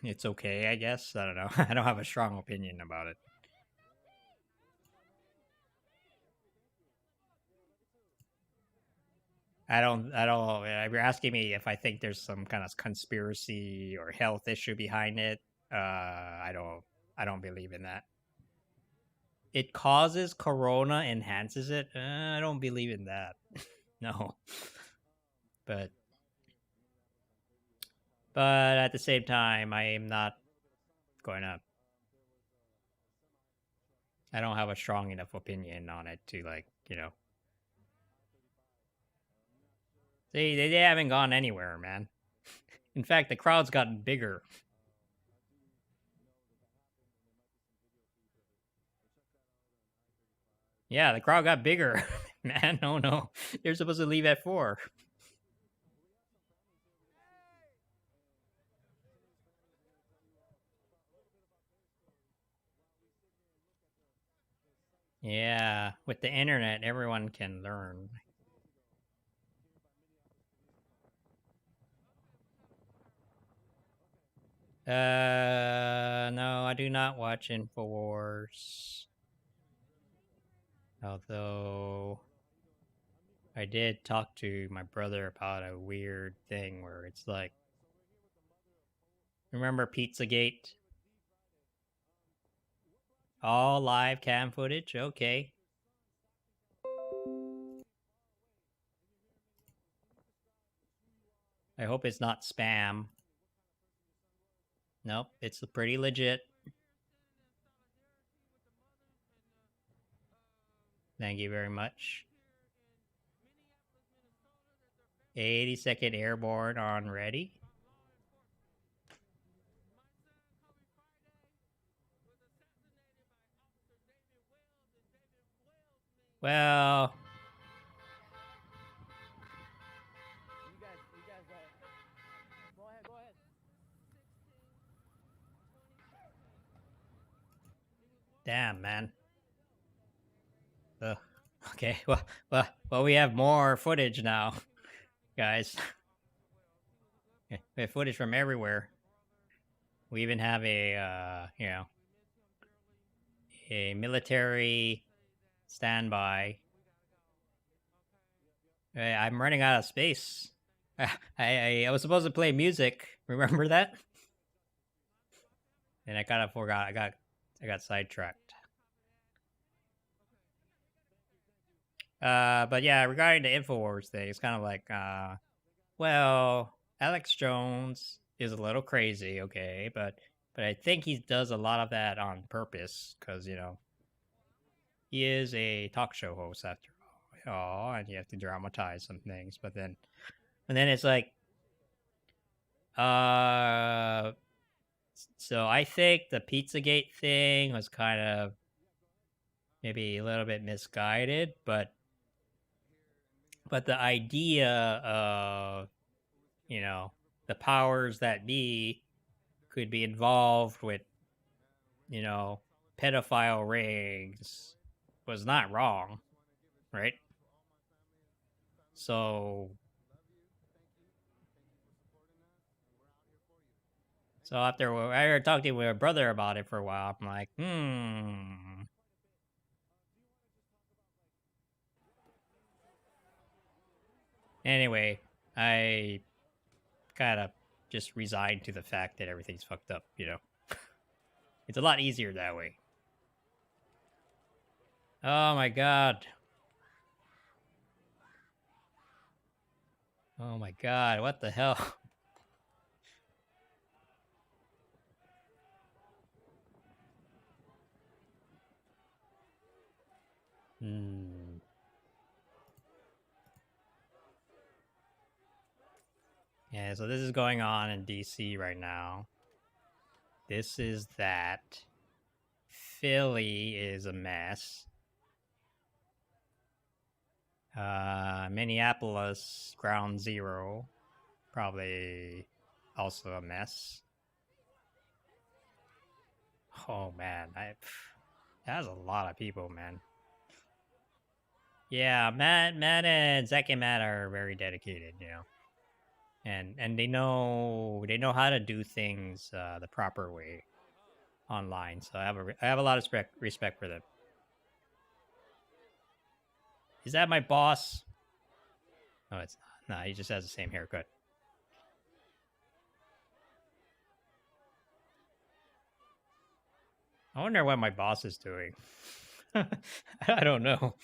it's okay, I guess. I don't know. I don't have a strong opinion about it. I don't if you're asking me if I think there's some kind of conspiracy or health issue behind it, I don't believe in that. It causes corona, enhances it. I don't believe in that. No. But at the same time, I am not going to. I don't have a strong enough opinion on it to, like, you know. They haven't gone anywhere, man. In fact, the crowd's gotten bigger. Yeah, the crowd got bigger. Man, oh no. They're supposed to leave at 4. Yeah, with the internet, everyone can learn. No, I do not watch InfoWars. Although I did talk to my brother about a weird thing where it's like, remember Pizzagate? All live cam footage? Okay. I hope it's not spam. Nope, it's pretty legit. Thank you very much. 82nd Airborne on ready. Well, You guys, go ahead, go ahead. damn, man. Ugh. Okay, well, we have more footage now, guys. We have footage from everywhere. We even have a, you know, a military standby. I'm running out of space. I was supposed to play music. Remember that? And I kind of forgot. I got sidetracked. But yeah, regarding the InfoWars thing, it's kind of like, well, Alex Jones is a little crazy, okay, but I think he does a lot of that on purpose because, you know, he is a talk show host after all, and you have to dramatize some things. But then it's like, so I think the Pizzagate thing was kind of maybe a little bit misguided, but the idea of, you know, the powers that be could be involved with, you know, pedophile rings was not wrong, right? So after I talked to my brother about it for a while, I'm like, Anyway, I kind of just resigned to the fact that everything's fucked up, you know? It's a lot easier that way. Oh my god. Oh my god, what the hell? Yeah, so this is going on in DC right now. This is that. Philly is a mess. Minneapolis, Ground Zero, probably also a mess. Oh man, that's a lot of people, man. Yeah, Matt and Zach and Matt are very dedicated, you know, and they know how to do things the proper way online. So I have a lot of respect for them. Is that my boss? No, it's not. No, he just has the same haircut. I wonder what my boss is doing. I don't know.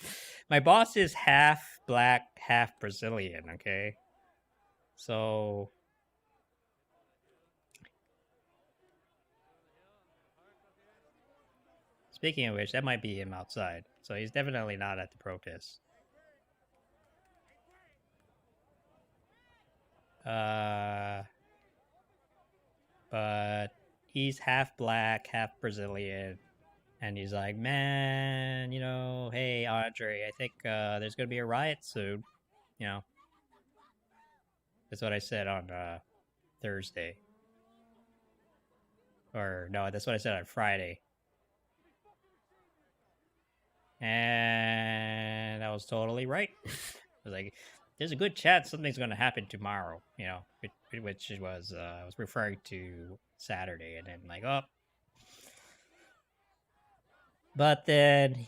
My boss is half black, half Brazilian, okay? So speaking of which, that might be him outside. So he's definitely not at the protest. But he's half black, half Brazilian. And he's like, man, you know, hey, Andre, I think there's going to be a riot soon. You know, that's what I said on Thursday. Or, no, that's what I said on Friday. And I was totally right. I was like, there's a good chance something's going to happen tomorrow, you know, which was I was referring to Saturday, and then like, oh, but then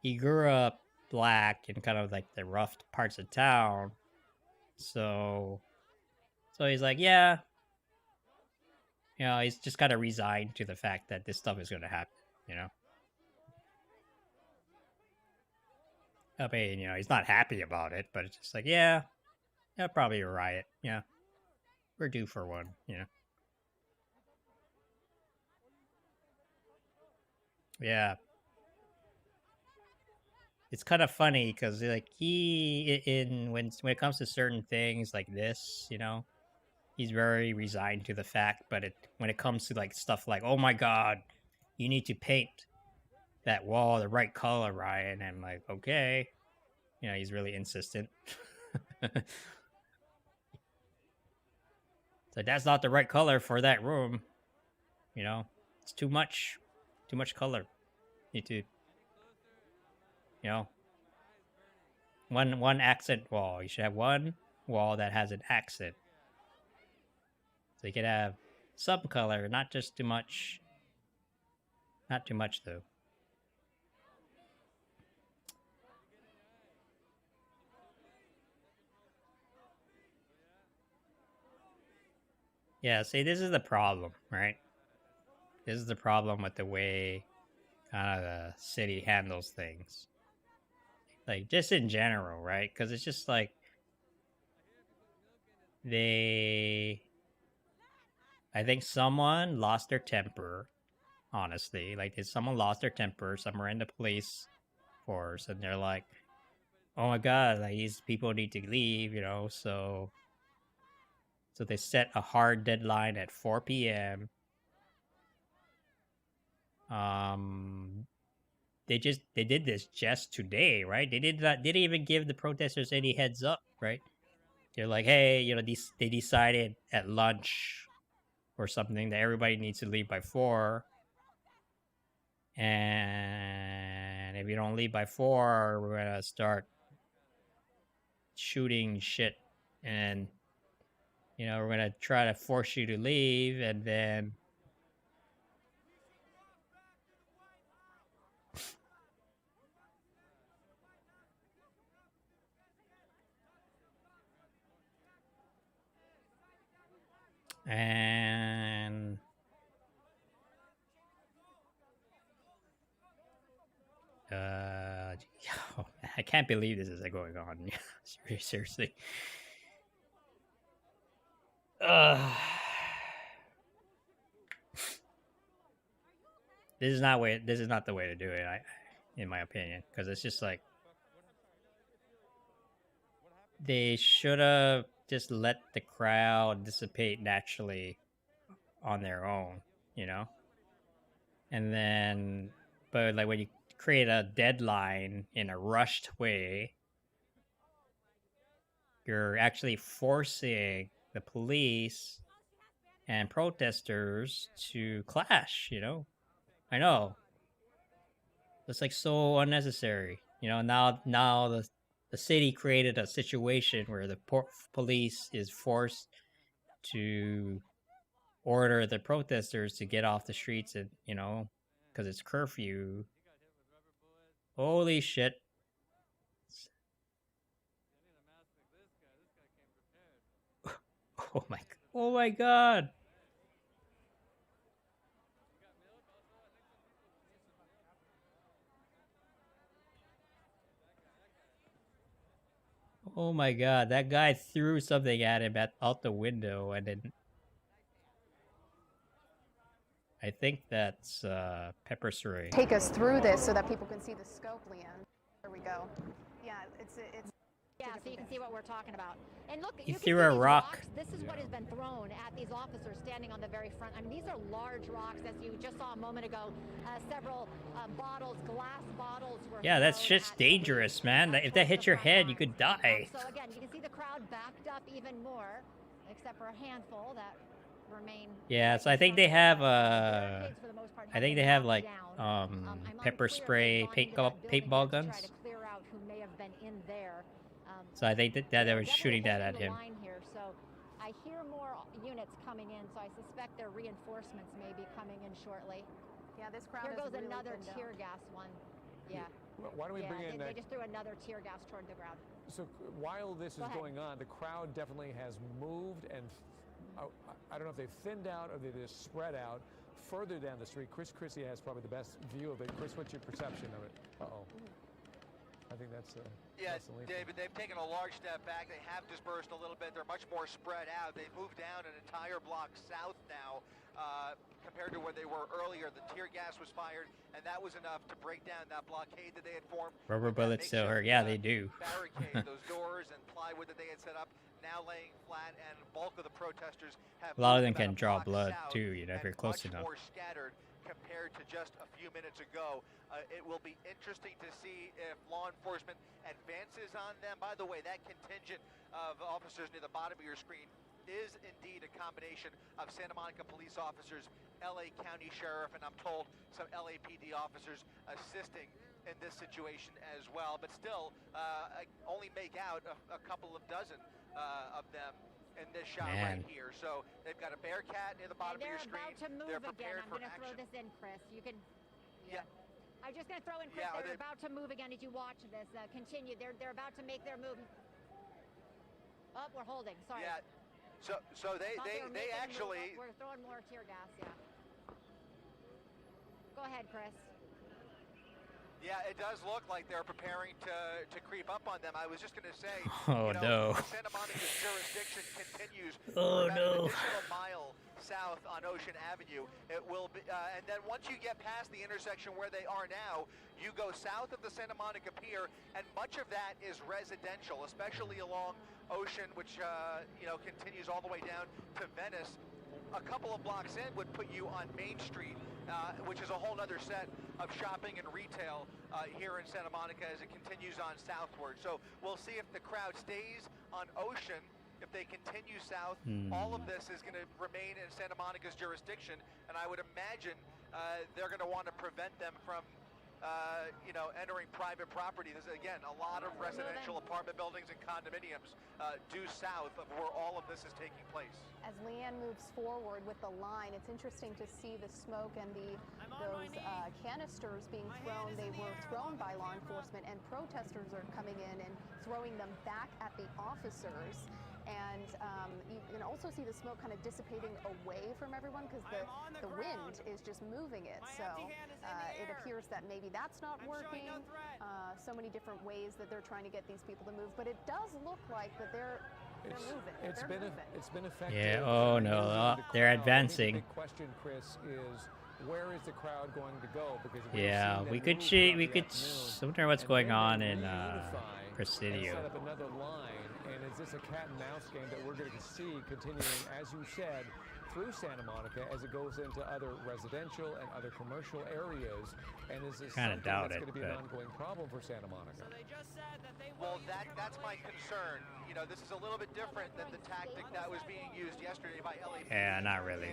he grew up black in kind of like the rough parts of town, so he's like, yeah, he's just kind of resigned to the fact that this stuff is going to happen. I mean, he's not happy about it, but it's just like, yeah, probably a riot. Yeah, we're due for one. Yeah. It's kind of funny because like when it comes to certain things like this, he's very resigned to the fact. But when it comes to like stuff like, oh my god, you need to paint that wall the right color, Ryan. And I'm like, okay, he's really insistent. So that's not the right color for that room. It's too much color. Need to. One accent wall. You should have one wall that has an accent. So you could have some color, not just too much. Not too much, though. Yeah, see, this is the problem, right? This is the problem with the way kind of the city handles things. Like, just in general, right? Because it's just like I think someone lost their temper, honestly. Like, someone lost their temper somewhere in the police force, and they're like, oh my god, like, these people need to leave, so they set a hard deadline at 4 p.m. They did this just today, right? They didn't even give the protesters any heads up, right? They're like, hey, they decided at lunch or something that everybody needs to leave by 4. And if you don't leave by 4, we're gonna start shooting shit, and we're gonna try to force you to leave, and then and I can't believe this is going on. Seriously. This is not the way to do it, in my opinion, because it's just like they should have just let the crowd dissipate naturally on their own, and then, but like when you create a deadline in a rushed way, you're actually forcing the police and protesters to clash, I know. It's like so unnecessary. Now the city created a situation where the police is forced to order the protesters to get off the streets, and because it's curfew. Holy shit. Oh my god. Oh my god, that guy threw something at him out the window, and then I think that's pepper spray. Take us through this so that people can see the scope, Leanne. There we go. Yeah, it's yeah, so you can see what we're talking about. And look, He you threw can a see these rock. rocks. This is what has been thrown at these officers standing on the very front. I mean, these are large rocks, as you just saw a moment ago. Several bottles, glass bottles were Yeah, that thrown shit's at dangerous, man. If that hits your head, you could die. So again, you can see the crowd backed up even more, except for a handful that remain. Yeah, so I think they have like pepper spray paintball guns. Try to clear out who may have been in there. So I think that they were shooting that at Definitely him. holding the line here, so I hear more units coming in, so I suspect their reinforcements may be coming in shortly. Yeah, this crowd Here has goes really another thinned out. tear gas one. Yeah. Why don't we bring in? They just threw another tear gas toward the ground. So while this is Go ahead. going on, the crowd definitely has moved, and I don't know if they've thinned out or they just spread out further down the street. Chris Christie has probably the best view of it. Chris, what's your perception of it? Uh-oh. I think that's Yeah, that's the lead. David, they've taken a large step back. They have dispersed a little bit. They're much more spread out. They've moved down an entire block south now compared to where they were earlier. The tear gas was fired, and that was enough to break down that blockade that they had formed. Rubber bullets still hurt. Yeah, they do. Barricade, those doors and plywood that they had set up, now laying flat, and bulk of the protesters have A lot of moved them about can draw block blood south too, you know, if you're and close much enough. more scattered compared to just a few minutes ago. It will be interesting to see if law enforcement advances on them. By the way, that contingent of officers near the bottom of your screen is indeed a combination of Santa Monica police officers, LA County Sheriff, and I'm told some LAPD officers assisting in this situation as well. But still, I only make out a couple of dozen of them in this shot right here. So they've got a Bearcat near the bottom of your screen. They're about to move They're again. prepared I'm for going to throw action. this in, Chris. You can. Yeah. I'm just going to throw in, Chris. Yeah, they're about to move again. Did you watch this? Continue. They're about to make their move. Oh, we're holding. Sorry. Yeah. So they actually. We're throwing more tear gas. Yeah. Go ahead, Chris. Yeah, it does look like they're preparing to creep up on them. I was just going to say, Oh, no. Santa Monica's jurisdiction continues Oh, for about no. an additional mile south on Ocean Avenue. It will be, and then once you get past the intersection where they are now, you go south of the Santa Monica Pier, and much of that is residential, especially along Ocean, which continues all the way down to Venice. A couple of blocks in would put you on Main Street, which is a whole other set of shopping and retail here in Santa Monica as it continues on southward. So we'll see if the crowd stays on Ocean. If they continue south, all of this is going to remain in Santa Monica's jurisdiction, and I would imagine they're going to want to prevent them from entering private property. There's, again, a lot of residential apartment buildings and condominiums due south of where all of this is taking place. As Leanne moves forward with the line, it's interesting to see the smoke and those canisters being thrown. They were thrown by law enforcement, and protesters are coming in and throwing them back at the officers. And you can also see the smoke kind of dissipating away from everyone because the wind is just moving it. So it appears that maybe that's not working. So many different ways that they're trying to get these people to move. But it does look like that they're moving. It's been effective. Yeah. Oh no, they're advancing. The big question, Chris, is where is the crowd going to go? Because Yeah, we could see. We could wonder what's going on in Presidio. Set up another line, and is this a cat and mouse game that we're going to see continuing, as you said, through Santa Monica as it goes into other residential and other commercial areas? And is this Kinda something doubt that's it, going to be an but- ongoing problem for Santa Monica? Well, that's my concern. This is a little bit different than the tactic that was being used yesterday by LAPD. Yeah, not really.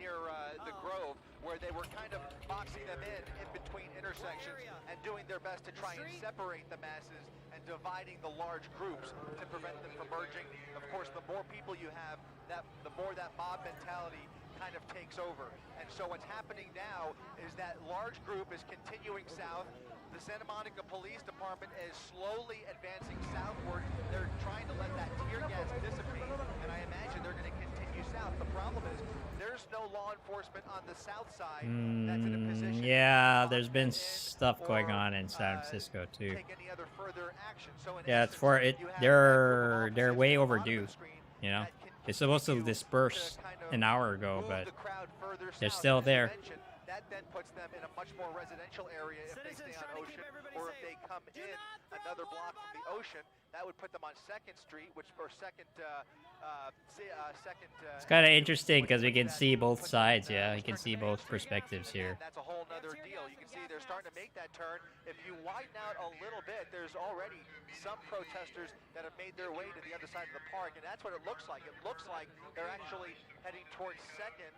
Near the Grove, where they were kind of boxing them in between intersections and doing their best to try and separate the masses and dividing the large groups to prevent them from merging. Of course, the more people you have, the more that mob mentality kind of takes over. And so what's happening now is that large group is continuing south. The Santa Monica Police Department is slowly advancing southward. They're trying to let that tear gas dissipate, and I imagine they're going to continue south. The problem is there's no law enforcement on the south side that's in a position. Yeah, there's been stuff going on in San Francisco too. Take any other further action. So in Yeah, it's essence, for it. you have They're way overdue. You know, it's supposed to disperse an hour ago, but they're still there. That then puts them in a much more residential area if they stay on Ocean, or if they come in another block from the Ocean, that would put them on 2nd Street, It's kind of interesting because we can see both sides. Yeah, you can see both perspectives here. That's a whole nother deal. You can see they're starting to make that turn. If you widen out a little bit, there's already some protesters that have made their way to the other side of the park, and that's what it looks like. It looks like they're actually heading towards 2nd,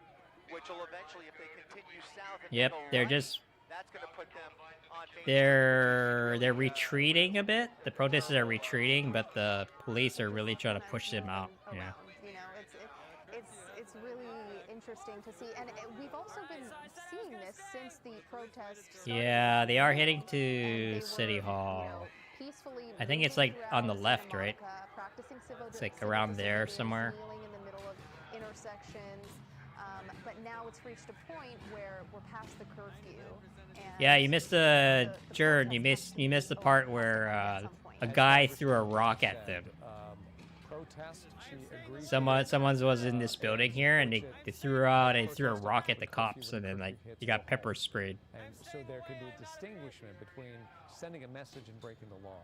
which will eventually, if they continue south, and Yep, go they're right, just That's going to put them on Main They're retreating a bit. The protesters are retreating, but the police are really trying to push them out. Yeah. You know, it's really interesting to see, and we've also been seeing this since the protests started. Yeah, they are heading to City Hall. Peacefully I think it's like on the left, right? Practicing civil It's like around there disobedience, somewhere. kneeling in the middle of intersections. But now it's reached a point where we're past the curfew. And Yeah, you missed the Jern. You missed the part where a guy threw a rock at them. Someone was in this building here, and they threw out and threw a rock at the cops, and then like he got pepper sprayed. And so there could be a distinguishment between sending a message and breaking the law.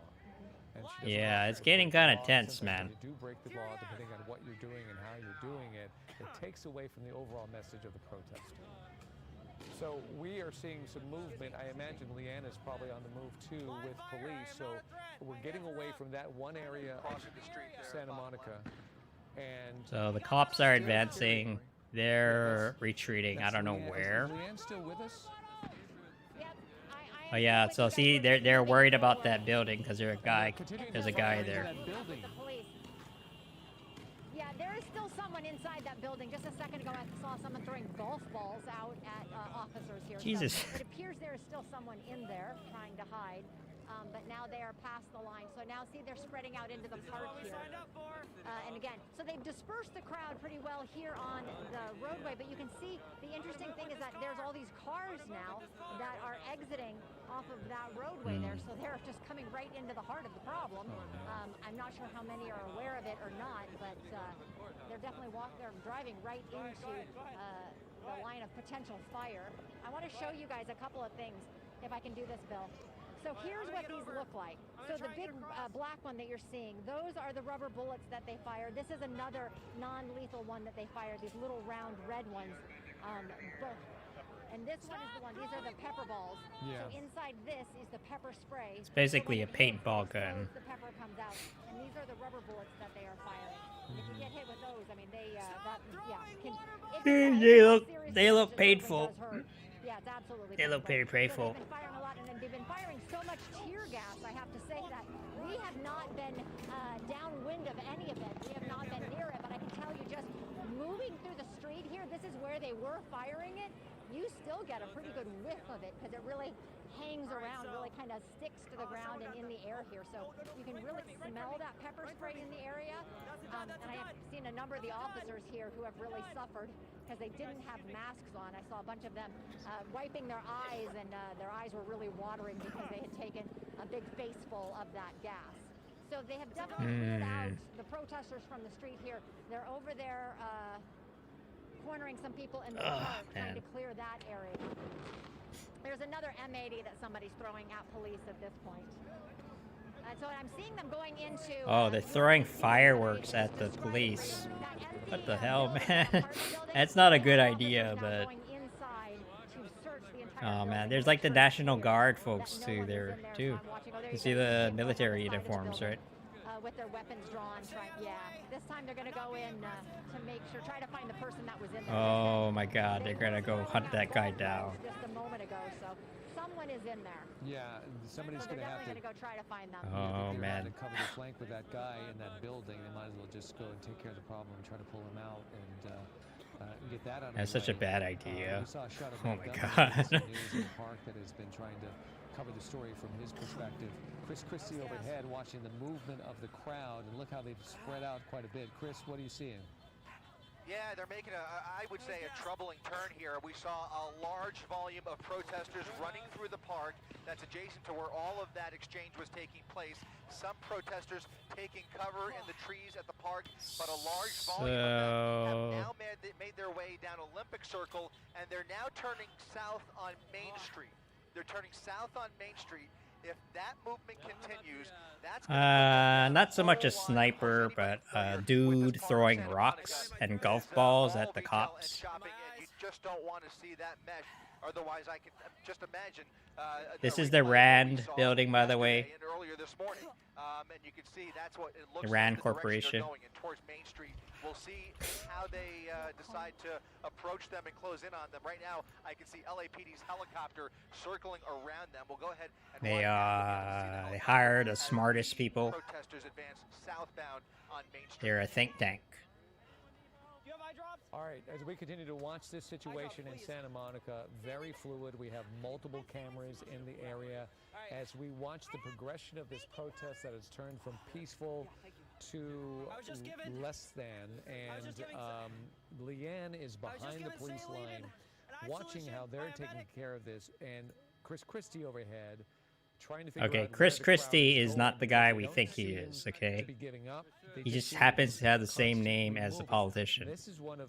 And she doesn't Yeah, like it's to getting break the kind of law. tense, Sometimes man. when you do break the law, depending on what you're doing and how you're doing it, it takes away from the overall message of the protest. So we are seeing some movement. I imagine Leanne is probably on the move too with police. So we're getting away from that one area of Santa Monica. And So the cops are advancing. They're retreating. I don't know where. Is Leanne still with us? Oh yeah. So see, they're worried about that building because there's a guy there. Yeah, there is still someone inside that building. Just a second ago, I saw someone throwing golf balls out at officers here. Jesus. So it appears there is still someone in there trying to hide. But now they are past the line. So now, see, they're spreading out into the park here. And again, so they've dispersed the crowd pretty well here on the roadway. But you can see the interesting thing is that there's all these cars now that are exiting off of that roadway there. So they're just coming right into the heart of the problem. I'm not sure how many are aware of it or not, but they're definitely they're driving right into the line of potential fire. I want to show you guys a couple of things, if I can do this, Bill. So here's what these look like. So the big black one that you're seeing, those are the rubber bullets that they fired. This is another non-lethal one that they fired, these little round red ones. And this one is the one, these are the pepper balls. Yeah. So inside this is the pepper spray. It's basically a paintball gun. The pepper comes out. And these are the rubber bullets that they are firing. If you get hit with those, I mean, They look painful. Yeah, it's absolutely They look very painful. So they've been firing a lot, and they've been firing so much tear gas, I have to say, that we have not been downwind of any of it. We have not been near it, but I can tell you, just moving through the street here, this is where they were firing it. You still get a pretty good whiff of it because it really hangs around, really kind of sticks to the ground and in the air here. So you can really smell that pepper spray in the area. And I have seen a number of the officers here who have really suffered because they didn't have masks on. I saw a bunch of them wiping their eyes, and their eyes were really watering because they had taken a big faceful of that gas. So they have definitely cleared out the protesters from the street here. They're over there cornering some people in the park, trying to clear that area. There's another M80 that somebody's throwing at police at this point. So I'm seeing them going into... Oh, they're throwing fireworks at the police. What the hell, man? That's not a good idea, but... Oh, man. There's like the National Guard folks, too, there, too. You see the military uniforms, right? With their weapons drawn, this time they're going to go in to make sure, try to find the person that was in there. Oh, my God. They're going to go hunt that guy down. Just a moment ago, so someone is in there. Yeah, somebody's going to have to... go try to find them. Oh, man. To cover the flank with that guy in that building, they might as well just go and take care of the problem and try to pull him out and get that out of the way. That's such a bad idea. We saw a shot of Oh, my Montgomery God. News in the park that has been trying to cover the story from his perspective. Chris Christie overhead watching the movement of the crowd, and look how they've spread out quite a bit. Chris, what are you seeing? Yeah, they're making I would say, a troubling turn here. We saw a large volume of protesters running through the park that's adjacent to where all of that exchange was taking place. Some protesters taking cover in the trees at the park, but a large volume of them have now made their way down Olympic Circle, and they're now turning south on Main Street. They're turning south on Main Street. If that movement continues, that's not so much a sniper, but a dude throwing rocks and golf balls at the cops. just don't want to see that mesh. Otherwise, I can just imagine. This is the RAND building, by the way. And earlier this morning, and you can see that's what it looks The RAND like. The Corporation. direction they're going in towards Main Street. We'll see how they decide to approach them and close in on them. Right now, I can see LAPD's helicopter circling around them. We'll go ahead and They hire the smartest people. protesters advance southbound on Main Street. They're a think tank. All right, as we continue to watch this situation in Santa Monica, very fluid. We have multiple cameras in the area as we watch the progression of this protest that has turned from peaceful to less than. And Leanne is behind the police line, watching how they're taking care of this. And Chris Christie overhead, trying to figure Okay, out Chris where the Christie crowd is not the guy we think he is, okay? He just happens to have the same name as the politician.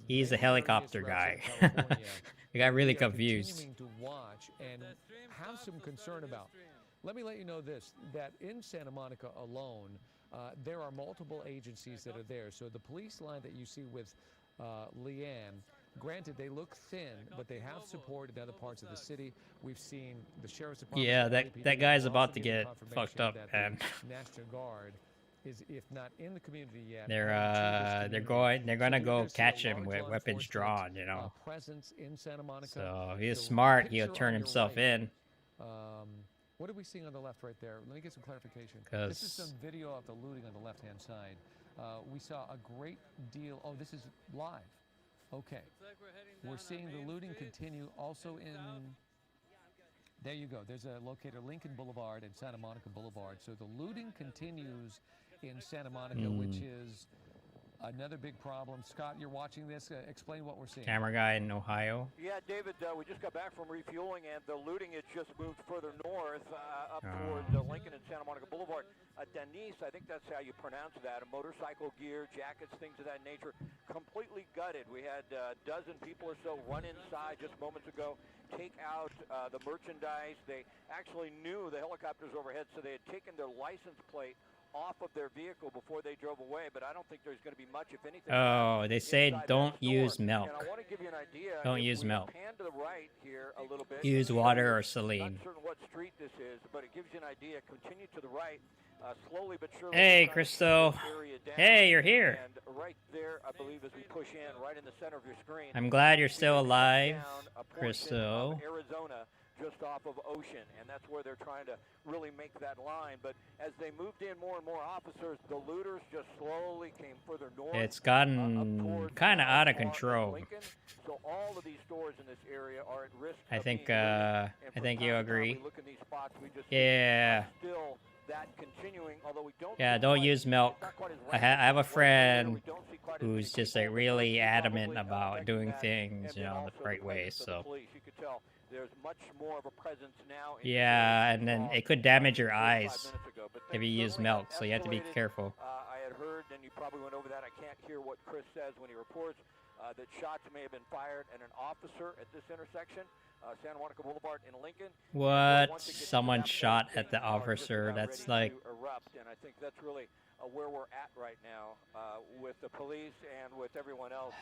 He's a helicopter guy. I got really confused. Continuing to watch and have some concern about. Let me let you know this, that in Santa Monica alone, there are multiple agencies that are there. So the police line that you see with Leanne, granted, they look thin, but they have support in other parts of the city. We've seen the sheriff's department. Yeah, that guy's about to get fucked up, man. National Guard is, if not in the community yet, They're gonna go catch him with weapons drawn, you know. Presence in Santa Monica. So if he's smart, he'll turn himself in. What are we seeing on the left right there? Let me get some clarification. This is some video of the looting on the left-hand side. We saw a great deal. Oh, this is live. Okay. We're seeing the looting continue also in. There you go. There's a locator, Lincoln Boulevard and Santa Monica Boulevard. So the looting continues in Santa Monica, which is another big problem. Scott, you're watching this. Explain what we're seeing. Camera guy in Ohio. Yeah, David, we just got back from refueling, and the looting has just moved further north, up towards Lincoln and Santa Monica Boulevard. Denise, I think that's how you pronounce that, a motorcycle gear, jackets, things of that nature, completely gutted. We had a dozen people or so run inside just moments ago, take out the merchandise. They actually knew the helicopters overhead, so they had taken their license plate off of their vehicle before they drove away, but I don't think there's going to be much, if anything. Oh, they say don't use milk. And I want to give you an idea. Don't use milk. Pan to the right here a little bit. Use water or saline. Not certain what street this is, but it gives you an idea. Continue to the right, slowly but surely. Hey, Christo. Hey, you're here. And right there, I believe, as we push in, right in the center of your screen. I'm glad you're still alive, Christo. Arizona, just off of Ocean, and that's where they're trying to really make that line. But as they moved in more and more officers, the looters just slowly came further north. It's gotten kind of out of control. So all of these stores in this area are at risk. I think you agree. We look in these spots, we just Yeah. still that continuing, although we don't. Yeah, don't use milk. I have a friend who's just like really adamant about doing things, you know, the right way. So. You could tell there's much more of a presence now. Yeah, and then it could damage your eyes if you use milk, so you have to be careful. I had heard, and you probably went over that. I can't hear what Chris says when he reports that shots may have been fired at an officer at this intersection, Santa Monica Boulevard in Lincoln. What? Someone shot at the officer? That's like. Erupt, and I think that's really where we're at right now with the police and with everyone else.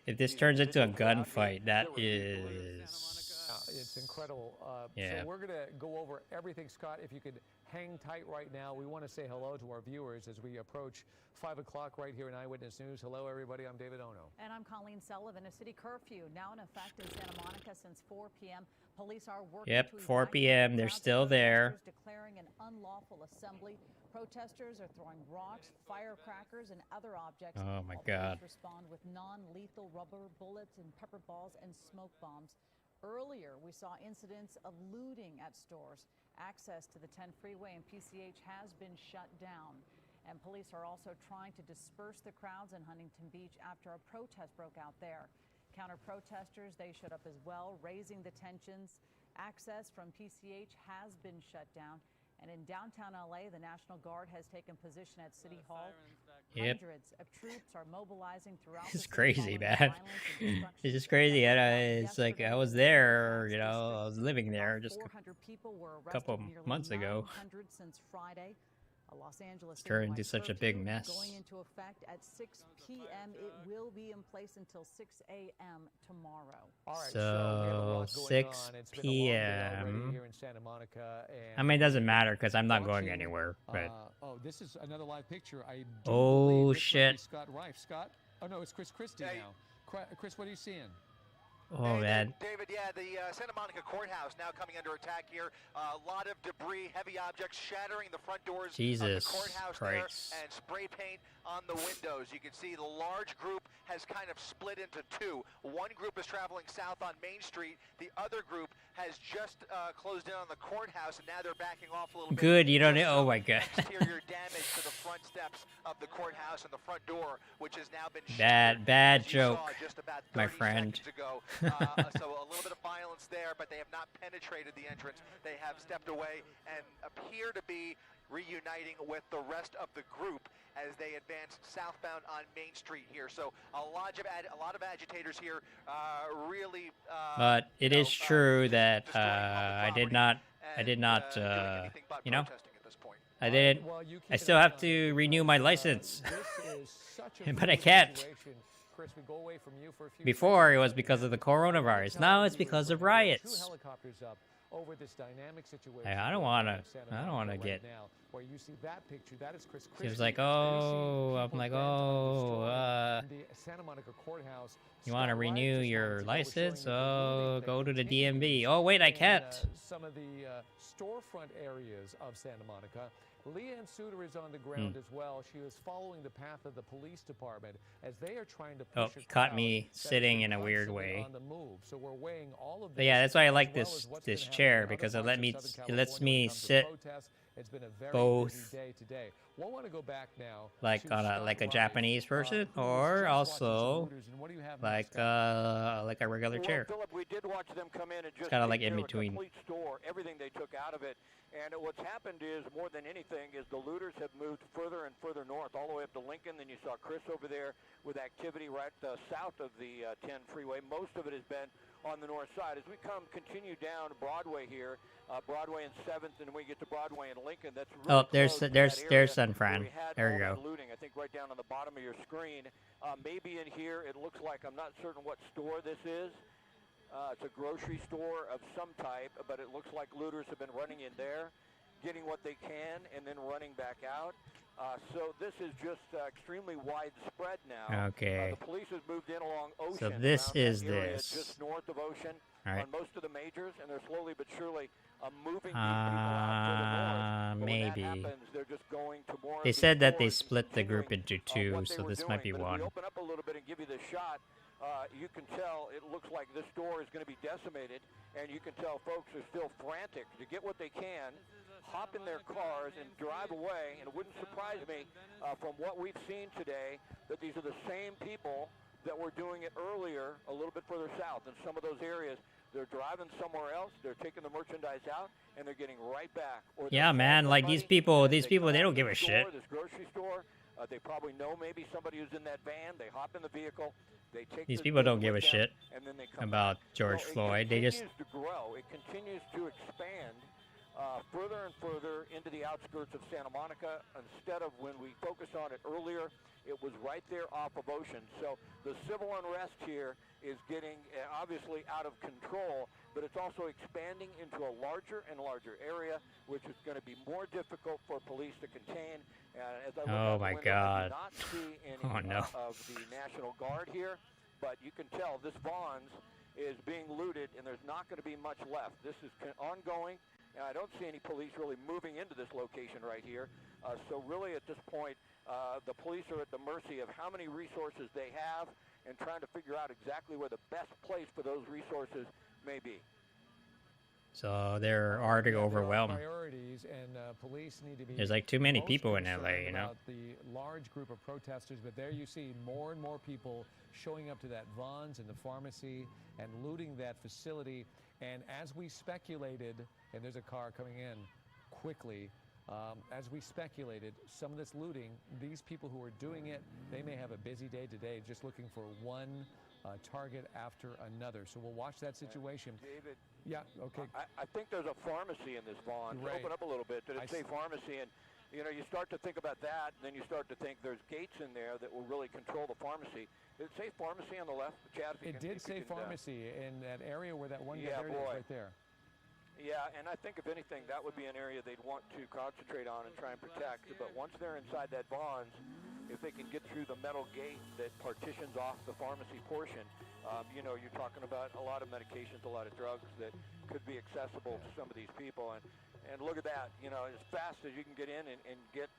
If this turns into a gunfight, that is. It's incredible. Yeah. So we're going to go over everything. Scott, if you could hang tight right now. We want to say hello to our viewers as we approach 5 o'clock right here in Eyewitness News. Hello, everybody. I'm David Ono. And I'm Colleen Sullivan. A city curfew now in effect in Santa Monica since 4 p.m. Police are working Yep, to 4 p.m. They're still there. Declaring an unlawful assembly. Protesters are throwing rocks, firecrackers, and other objects. Oh, my while God. Police respond with non-lethal rubber bullets and pepper balls and smoke bombs. Earlier, we saw incidents of looting at stores. Access to the 10 freeway and PCH has been shut down. And police are also trying to disperse the crowds in Huntington Beach after a protest broke out there. Counter-protesters, they showed up as well, raising the tensions. Access from PCH has been shut down. And in downtown LA, the National Guard has taken position at City Hall. Yep. Hundreds of troops are mobilizing throughout It's crazy, man. It's just crazy. It's like I was there, you know, I was living there just a couple months ago. Since Friday. Los Angeles turned citywide into such a big curfew mess. going into effect at 6 p.m. It will be in place until 6 a.m. tomorrow. All right, So 6 p.m. here in Santa Monica. I mean, it doesn't matter because I'm not going anywhere. But Oh, this is another live picture. I do oh believe this might shit! be Scott Reif. Scott? Oh no, it's Chris Christie now. Chris, what are you seeing? Oh man. David, yeah, the Santa Monica courthouse now coming under attack here. A lot of debris, heavy objects shattering the front doors of the Jesus courthouse Christ. there, and spray paint on the windows. You can see the large group has kind of split into two. One group is traveling south on Main Street. The other group has just closed in on the courthouse, and now they're backing off a little bit. Good, you don't know. Oh my god. Exterior damage to the front steps of the courthouse and the front door, which has now been Bad as you saw joke, just about my 30 friend. seconds ago. So a little bit of violence there, but they have not penetrated the entrance. They have stepped away and appear to be reuniting with the rest of the group as they advance southbound on Main Street here. So a lot of agitators here, really. But it is true that I did not, you know, I didn't. I still have to renew my license, but I can't. Chris, we go away from you for a few Before it was because of the coronavirus. Now it's because of riots. helicopters up over this dynamic situation. I don't wanna get. Now, where you see that picture, that is Chris She was like, oh, I'm like, oh, the Santa Monica courthouse. you want to renew your license? Oh, go to the DMV. Oh, wait, I can't. Some of the storefront areas of Santa Monica. Leanne Suter is on the ground as well. She is following the path of the police department as they are trying to push Oh, it caught me sitting in a weird way. on the move. So we're weighing all of But yeah, that's why I like this chair because it lets me sit both We'll want to go back now like on a Japanese person or also like a regular chair. Philip, we did watch them come in and just Kind of like take in care of a between. complete store, everything they took out of it. And what's happened is, more than anything, is the looters have moved further and further north, all the way up to Lincoln. Then you saw Chris over there with activity right south of the 10 freeway. Most of it has been on the north side. As we continue down Broadway here, Broadway and 7th, and we get to Broadway and Lincoln, that's really Oh, there's close to that area San Fran. where we had There all you that go. looting. I think right down on the bottom of your screen. Maybe in here, it looks like, I'm not certain what store this is. It's a grocery store of some type, but it looks like looters have been running in there, getting what they can, and then running back out. So this is just extremely widespread now. Okay. The police has moved in along Ocean. So this around is that area, this. just north of Ocean, All right. on most of the majors, and they're slowly but surely moving these people out to the north. But when that Maybe. happens, they're just going to more of They these said that they stores split the group into what two, they so were this might be doing. But one. if we open up a little bit and give you this shot, you can tell it looks like this store is going to be decimated, and you can tell folks are still frantic to get what they can, hop in their cars and drive away. And it wouldn't surprise me from what we've seen today that these are the same people that were doing it earlier a little bit further south in some of those areas. They're driving somewhere else, they're taking the merchandise out, and they're getting right back. Or Yeah, man, like these people, they don't give a shit. This grocery store, they probably know maybe somebody who's in that van. They hop in the vehicle, they take These the people don't goods give a with them, shit and then they come about back. George So Floyd. They It just continues to grow. It continues to expand further and further into the outskirts of Santa Monica. Instead of when we focused on it earlier, it was right there off of Ocean. So the civil unrest here is getting obviously out of control, but it's also expanding into a larger and larger area, which is going to be more difficult for police to contain. As I look Oh out the my window, God. I do not see any Oh, no. of the National Guard here, but you can tell this Vons is being looted, and there's not going to be much left. This is ongoing, and I don't see any police really moving into this location right here. So really at this point, the police are at the mercy of how many resources they have and trying to figure out exactly where the best place for those resources may be. so they're already overwhelmed. Priorities, and police need to be. There's like too many most people in concerned LA, you know. about the large group of protesters, but there you see more and more people showing up to that Vons and the pharmacy and looting that facility. And as we speculated, and there's a car coming in quickly. As we speculated, some of this looting, these people who are doing it, they may have a busy day today, just looking for one target after another. So we'll watch that situation. David, yeah, okay. I think there's a pharmacy in this Vons. Right. Open up a little bit. Did it say pharmacy? And You know, you start to think about that, and then you start to think there's gates in there that will really control the pharmacy. Did it say pharmacy on the left, Chad? It did say pharmacy in that area where that one guy is right there. Yeah, and I think if anything, that would be an area they'd want to concentrate on and try and protect. But once they're inside that bonds, if they can get through the metal gate that partitions off the pharmacy portion, you know, you're talking about a lot of medications, a lot of drugs that could be accessible to some of these people. And look at that, you know, as fast as you can get in and get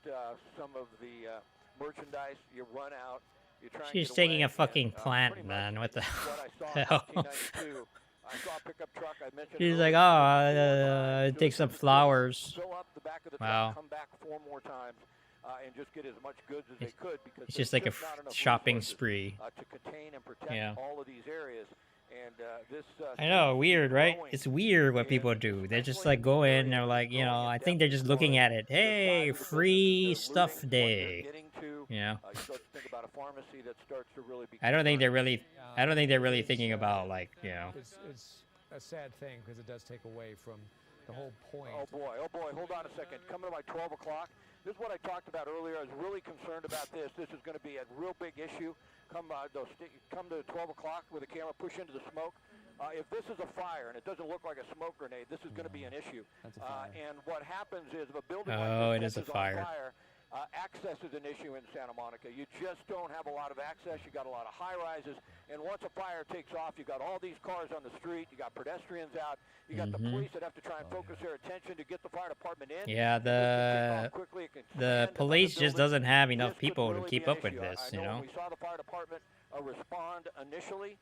some of the merchandise, you run out. You try She's and get taking away, a fucking and, plant, man. What the what I saw in hell? 1992. I saw a pickup truck. I mentioned She's earlier, like, oh, take some flowers. fill up the back of the Wow. truck, come back 4 more times, and just get as much goods as they could, because It's there's just like a not enough shopping resources, spree. to contain and protect Yeah. all of these areas. And this I know, weird, right? It's weird what people do. They just like go in, they're like, you know, I think they're just looking at it. Hey, free stuff day. You know? you start to think about a pharmacy that starts to really be I don't think they're really thinking about, like, you know. It's a sad thing because it does take away from the whole point. Oh boy, hold on a second. Coming to my 12 o'clock. This is what I talked about earlier. I was really concerned about this. This is going to be a real big issue. Come to 12 o'clock with a camera, push into the smoke. If this is a fire and it doesn't look like a smoke grenade, this is going to be an issue. That's a fire. And what happens is if a building Oh, like it this is a catches on fire. access is an issue in Santa Monica. You just don't have a lot of access. You got a lot of high rises, and once a fire takes off, you got all these cars on the street. You got pedestrians out. You got the police that have to try and focus their attention to get the fire department in. Yeah, the police just doesn't have enough people to keep up with this, you know? We saw the fire department respond initially.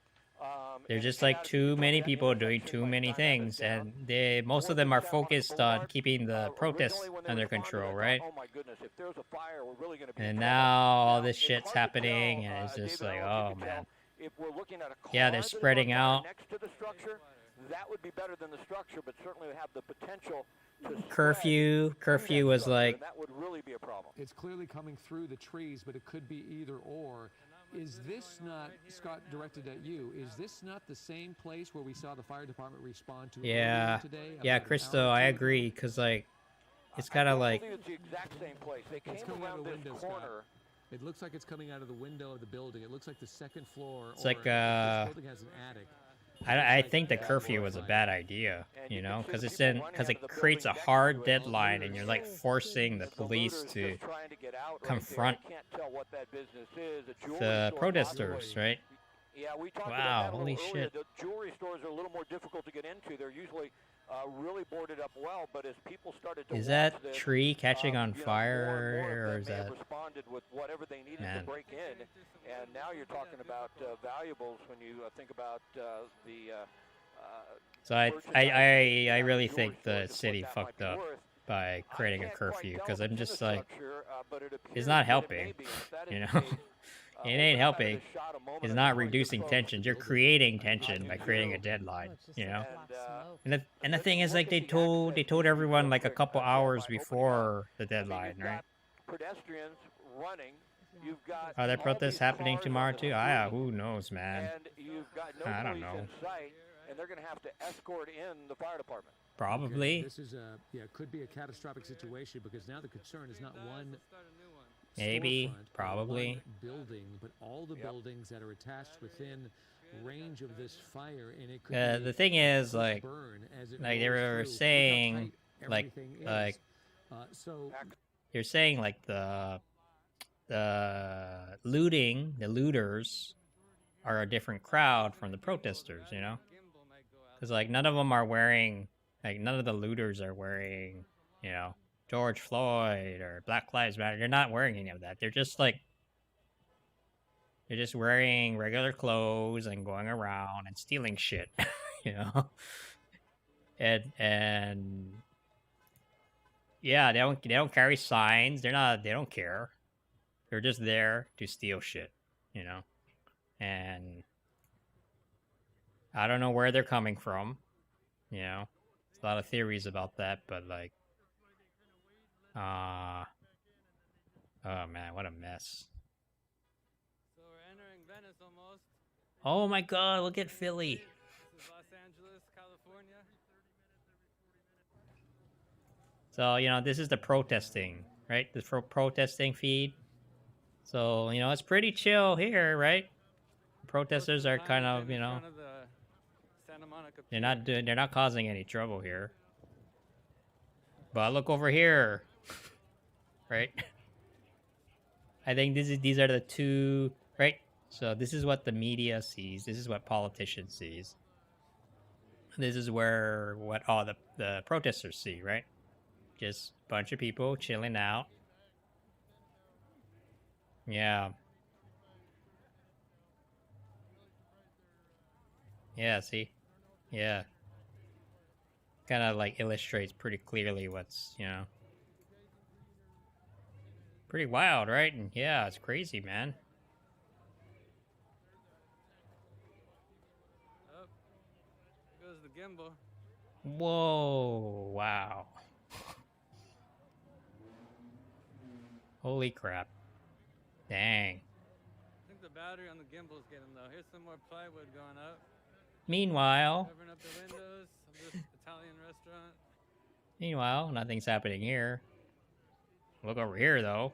There's just like too many people doing too many things, and most of them are focused on keeping the protests under control, right? Oh my goodness, if there's a fire, we're really going to be And now all this shit's happening, and it's just like, oh man. If we're looking at a Yeah, they're spreading out. next to the structure, that would be better than the structure, but certainly would have the potential to Curfew was like, that would really be a problem. It's clearly coming through the trees, but it could be either or. Is this not, Scott, directed at you, is this not the same place where we saw the fire department respond to yeah, earlier today? yeah, about an Christo, hour or I two agree, because like, it's kind of like, It's the exact same place. They came It's coming out around of the this window, corner. Scott. It looks like it's coming out of the window of the building. It looks like the second floor. It's or like, this building has an attic. I think the curfew was a bad idea, you know, because it creates a hard deadline, and you're like forcing the police to confront the protesters, right? Yeah, we talked Wow, about that a holy little earlier. shit. The jewelry stores are a little more difficult to get into. They're usually really boarded up well, but as people started to Is watch that this, tree catching on you know, fire, more or of is them may that? have responded with whatever they needed Man. to break in, and now you're talking about valuables when you think about So I really think the city fucked up by creating a curfew, because I'm just like, it's not helping, you know? It ain't helping. It's not reducing tensions. You're creating tension by creating a deadline, you know? And the thing is, like, they told everyone like a couple hours before the deadline, right? pedestrians running. You've got Are there all protests these happening cars tomorrow on the too? Who knows, man? And you've got no I don't police know. in sight, and they're going to have to escort in the fire department. Probably. This is could be a catastrophic situation because now the concern is not one Maybe, storefront or probably. one building, but all the buildings that are attached within range of this fire, and it could be The thing is, a like burn as it they rolls were through. saying, Look how tight everything is. So you're saying like the looters are a different crowd from the protesters, you know? Because like none of the looters are wearing, you know, George Floyd or Black Lives Matter. They're not wearing any of that. They're just wearing regular clothes and going around and stealing shit, you know? And yeah, they don't carry signs. They don't care. They're just there to steal shit, you know? And I don't know where they're coming from, you know? There's a lot of theories about that, but like oh man, what a mess. So we're entering Venice almost. Oh my god, look at Philly. This is Los Angeles, California. So, you know, this is the protesting, right? The protesting feed. So, you know, it's pretty chill here, right? Protesters are kind of, you know, they're not causing any trouble here. But look over here, right? I think these are the two, right? So this is what the media sees. This is what politicians sees. This is what all the protesters see, right? Just a bunch of people chilling out. Yeah. Yeah, see? Yeah. Kind of like illustrates pretty clearly what's, you know, pretty wild, right? And yeah, it's crazy, man. Oh, there goes the gimbal. Whoa, wow. Holy crap. Dang. I think the battery on the gimbal is getting low. Here's some more plywood going up. Meanwhile, Covering up the windows of this Italian restaurant. Meanwhile, nothing's happening here. Look over here, though.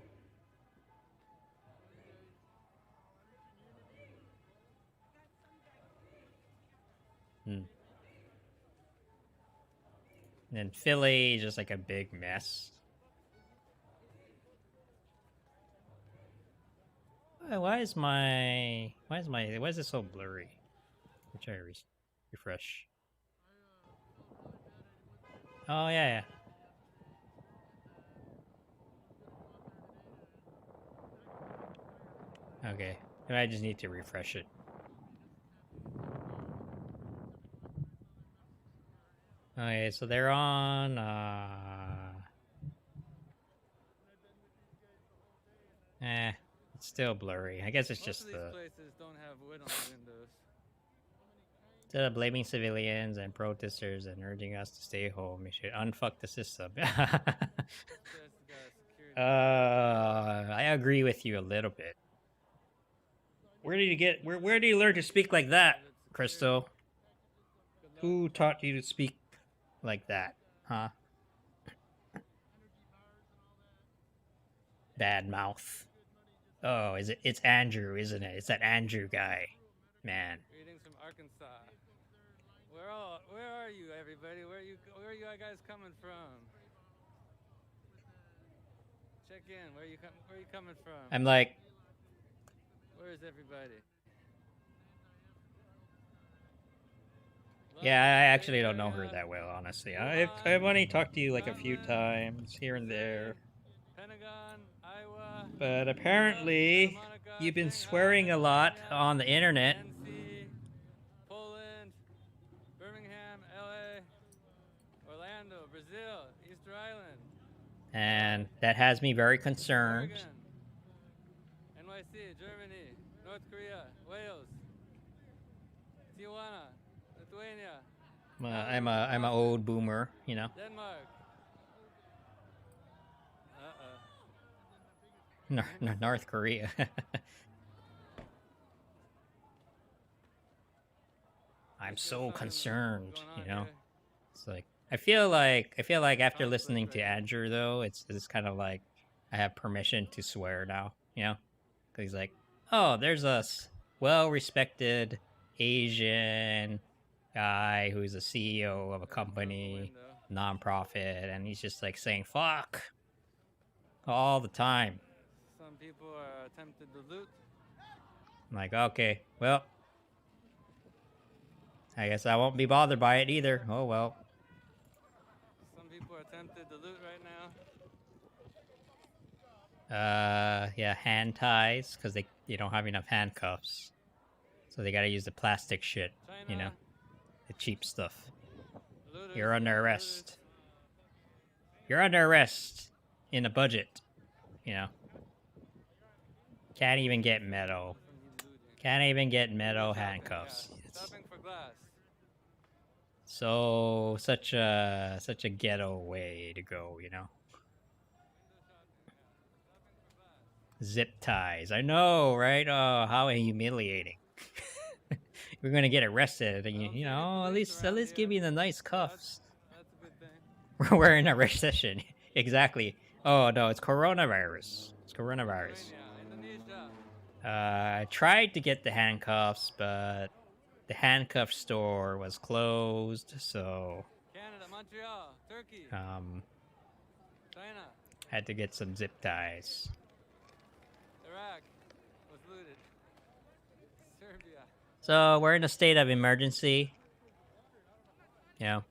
And Philly is just like a big mess. Why is it so blurry? Let me try to refresh. Oh, yeah. Okay, I just need to refresh it. Okay, so they're on, it's still blurry. I guess it's just Most of these places don't have wood on the windows. Instead of blaming civilians and protesters and urging us to stay home, you should unfuck the system. I agree with you a little bit. Where do you learn to speak like that, Crystal? Who taught you to speak like that, huh? Bad mouth. Oh, it's Andrew, isn't it? It's that Andrew guy. Man. Greetings from Arkansas. Where are you, everybody? Where are you guys coming from? Check in. Where are you coming from? I'm like, where is everybody? Yeah, I actually don't know her that well, honestly. I've only talked to you like a few times here and there. Pentagon, Iowa. But apparently, you've been swearing a lot on the internet. Poland, Birmingham, LA, Orlando, Brazil, Easter Island. And that has me very concerned. Oregon, NYC, Germany, North Korea, Wales, Tijuana, Lithuania. I'm a old boomer, you know. Denmark. North Korea. I'm so concerned, you know. It's like I feel like after listening to Andrew though, it's kind of like I have permission to swear now, you know, because he's like, oh, there's a well-respected Asian guy who's a CEO of a company, nonprofit, and he's just like saying fuck all the time. Some people are tempted to loot. I'm like, okay, well, I guess I won't be bothered by it either. Oh well. Some people are tempted to loot right now. Yeah, hand ties, because they don't have enough handcuffs. So they gotta use the plastic shit, you know? The cheap stuff. You're under arrest. You're under arrest in a budget, you know? Can't even get metal. Can't even get metal handcuffs. Stopping for glass. So such a ghetto way to go, you know. Zip ties. I know, right? Oh, how humiliating. We're gonna get arrested, and you know, at least give me the nice cuffs. That's a good thing. We're in a recession. Exactly. Oh no, it's coronavirus. It's coronavirus. I tried to get the handcuffs, but the handcuff store was closed, so Canada, Montreal, Turkey, China, had to get some zip ties. Iraq was looted. Serbia. So we're in a state of emergency. Yeah.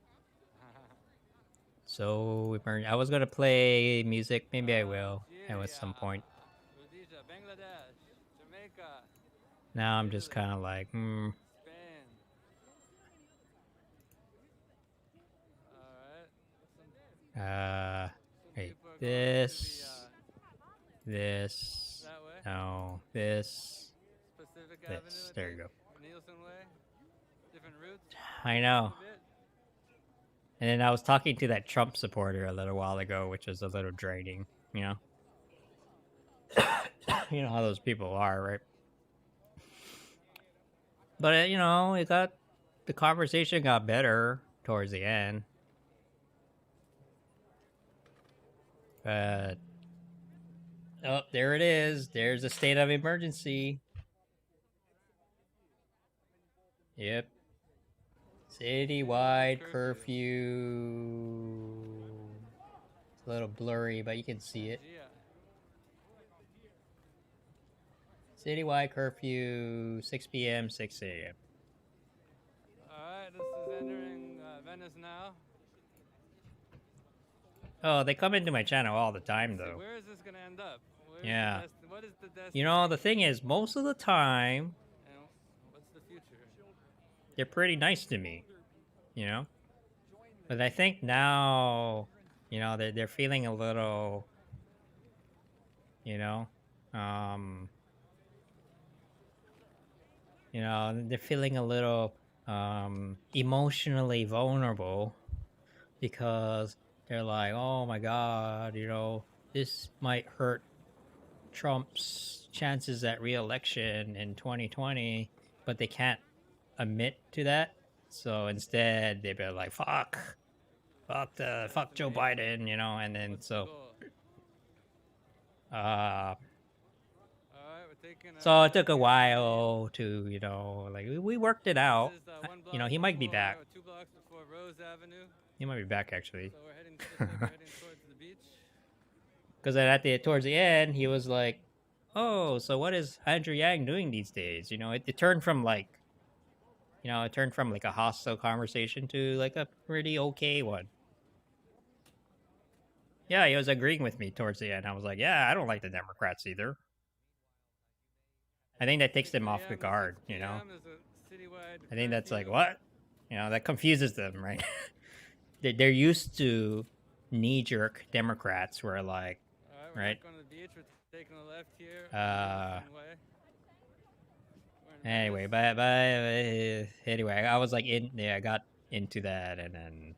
So I was gonna play music. Maybe I will at some point. Rhodesia, Bangladesh, Jamaica. Now I'm just kind of like, Spain. Wait, this, no, this, Pacific this. Avenue, There you go. Nielsen Way. Different routes. I know. And then I was talking to that Trump supporter a little while ago, which was a little draining, you know? You know how those people are, right? But, you know, the conversation got better towards the end. But, oh, there it is. There's a state of emergency. Yep. Citywide curfew. It's a little blurry, but you can see it. Citywide curfew, 6 p.m., 6 a.m. Alright, this is entering Venice now. Oh, they come into my channel all the time, though. Where is this gonna end up? Yeah. What is the destination? You know, the thing is, most of the time, And what's the future? they're pretty nice to me, you know? But I think now, you know, they're feeling a little, you know, they're feeling a little emotionally vulnerable because they're like, oh my God, you know, this might hurt Trump's chances at re-election in 2020, but they can't admit to that. So instead, they'd be like, fuck Joe Biden, you know, and then so so it took a while to, you know, like we worked it out. You know, he might be back. 2 blocks before Rose Avenue. He might be back actually. So we're heading towards the beach. Because towards the end, he was like, "Oh, so what is Andrew Yang doing these days?" You know, it turned from like, you know, a hostile conversation to like a pretty okay one. Yeah, he was agreeing with me towards the end. I was like, "Yeah, I don't like the Democrats either." I think that takes them off the guard, you know. I think that's like, what? You know, that confuses them, right? They're used to knee-jerk Democrats where like, right? Going to the beach. We're taking a left here. Anyway, but anyway, I was like I got into that, and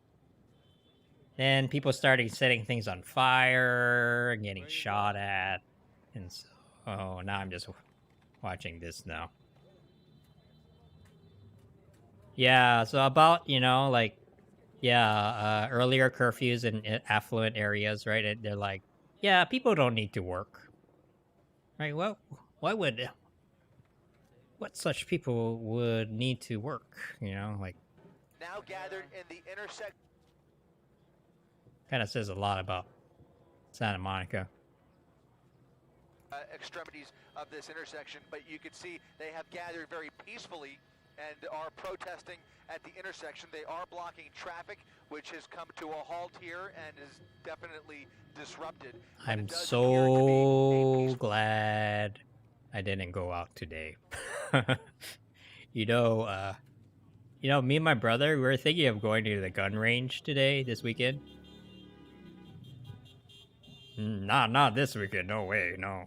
then people started setting things on fire and getting shot at, and so now I'm just watching this now. Yeah, so about, you know, like, yeah, earlier curfews in affluent areas, right? They're like, yeah, people don't need to work, right? Well, what such people would need to work, you know, like. Now gathered in the intersection. Kind of says a lot about Santa Monica. Extremities of this intersection, but you can see they have gathered very peacefully and are protesting at the intersection. They are blocking traffic, which has come to a halt here and is definitely disrupted. I'm so glad I didn't go out today. You know, me and my brother, we were thinking of going to the gun range this weekend. Not this weekend. No way. No.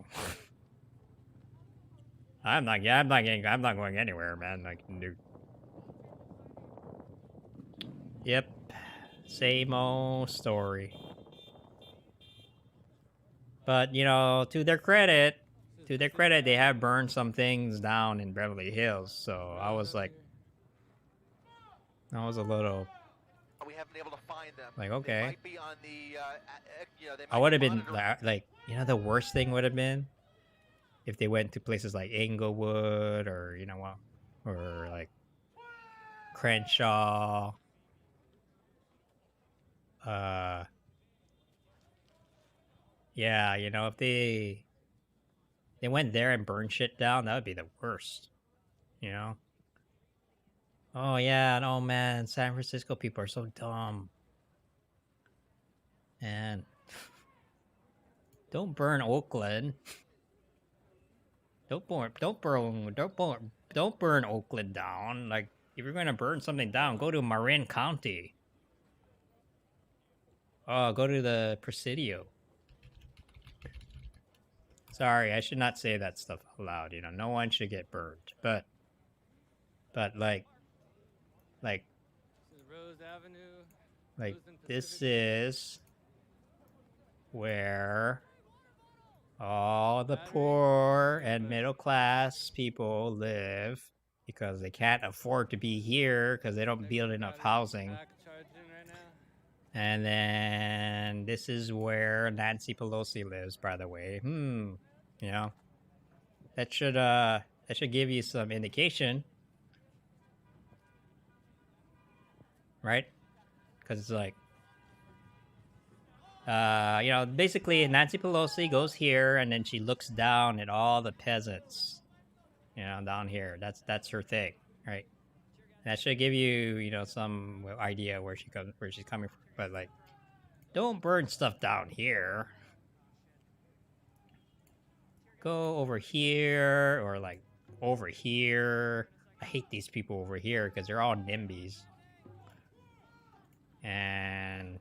I'm not going anywhere, man. Like, dude. Yep. Same old story. But, you know, to their credit, they have burned some things down in Beverly Hills. So I was like, I was a little we haven't been able to find them. Like, They okay. might be on the, they I might would be have been monitoring- like, you know, the worst thing would have been if they went to places like Inglewood or you know what, or like Crenshaw. Yeah, you know, if they went there and burned shit down, that would be the worst. You know. Oh yeah, no man, San Francisco people are so dumb. And don't burn Oakland. Don't burn Oakland down. Like, if you're gonna burn something down, go to Marin County. Oh, go to the Presidio. Sorry, I should not say that stuff out loud. You know, no one should get burned. But like, This is Rose Avenue. like Rose and this Pacific. is where all the poor and middle class people live because they can't afford to be here because they don't build enough housing. Back charging right now. And then this is where Nancy Pelosi lives, by the way. You know, that should give you some indication, right? Because it's like, you know, basically Nancy Pelosi goes here and then she looks down at all the peasants, you know, down here. That's her thing, right? That should give you, you know, some idea where she's coming from. But like, don't burn stuff down here. Go over here or like over here. I hate these people over here because they're all NIMBYs. And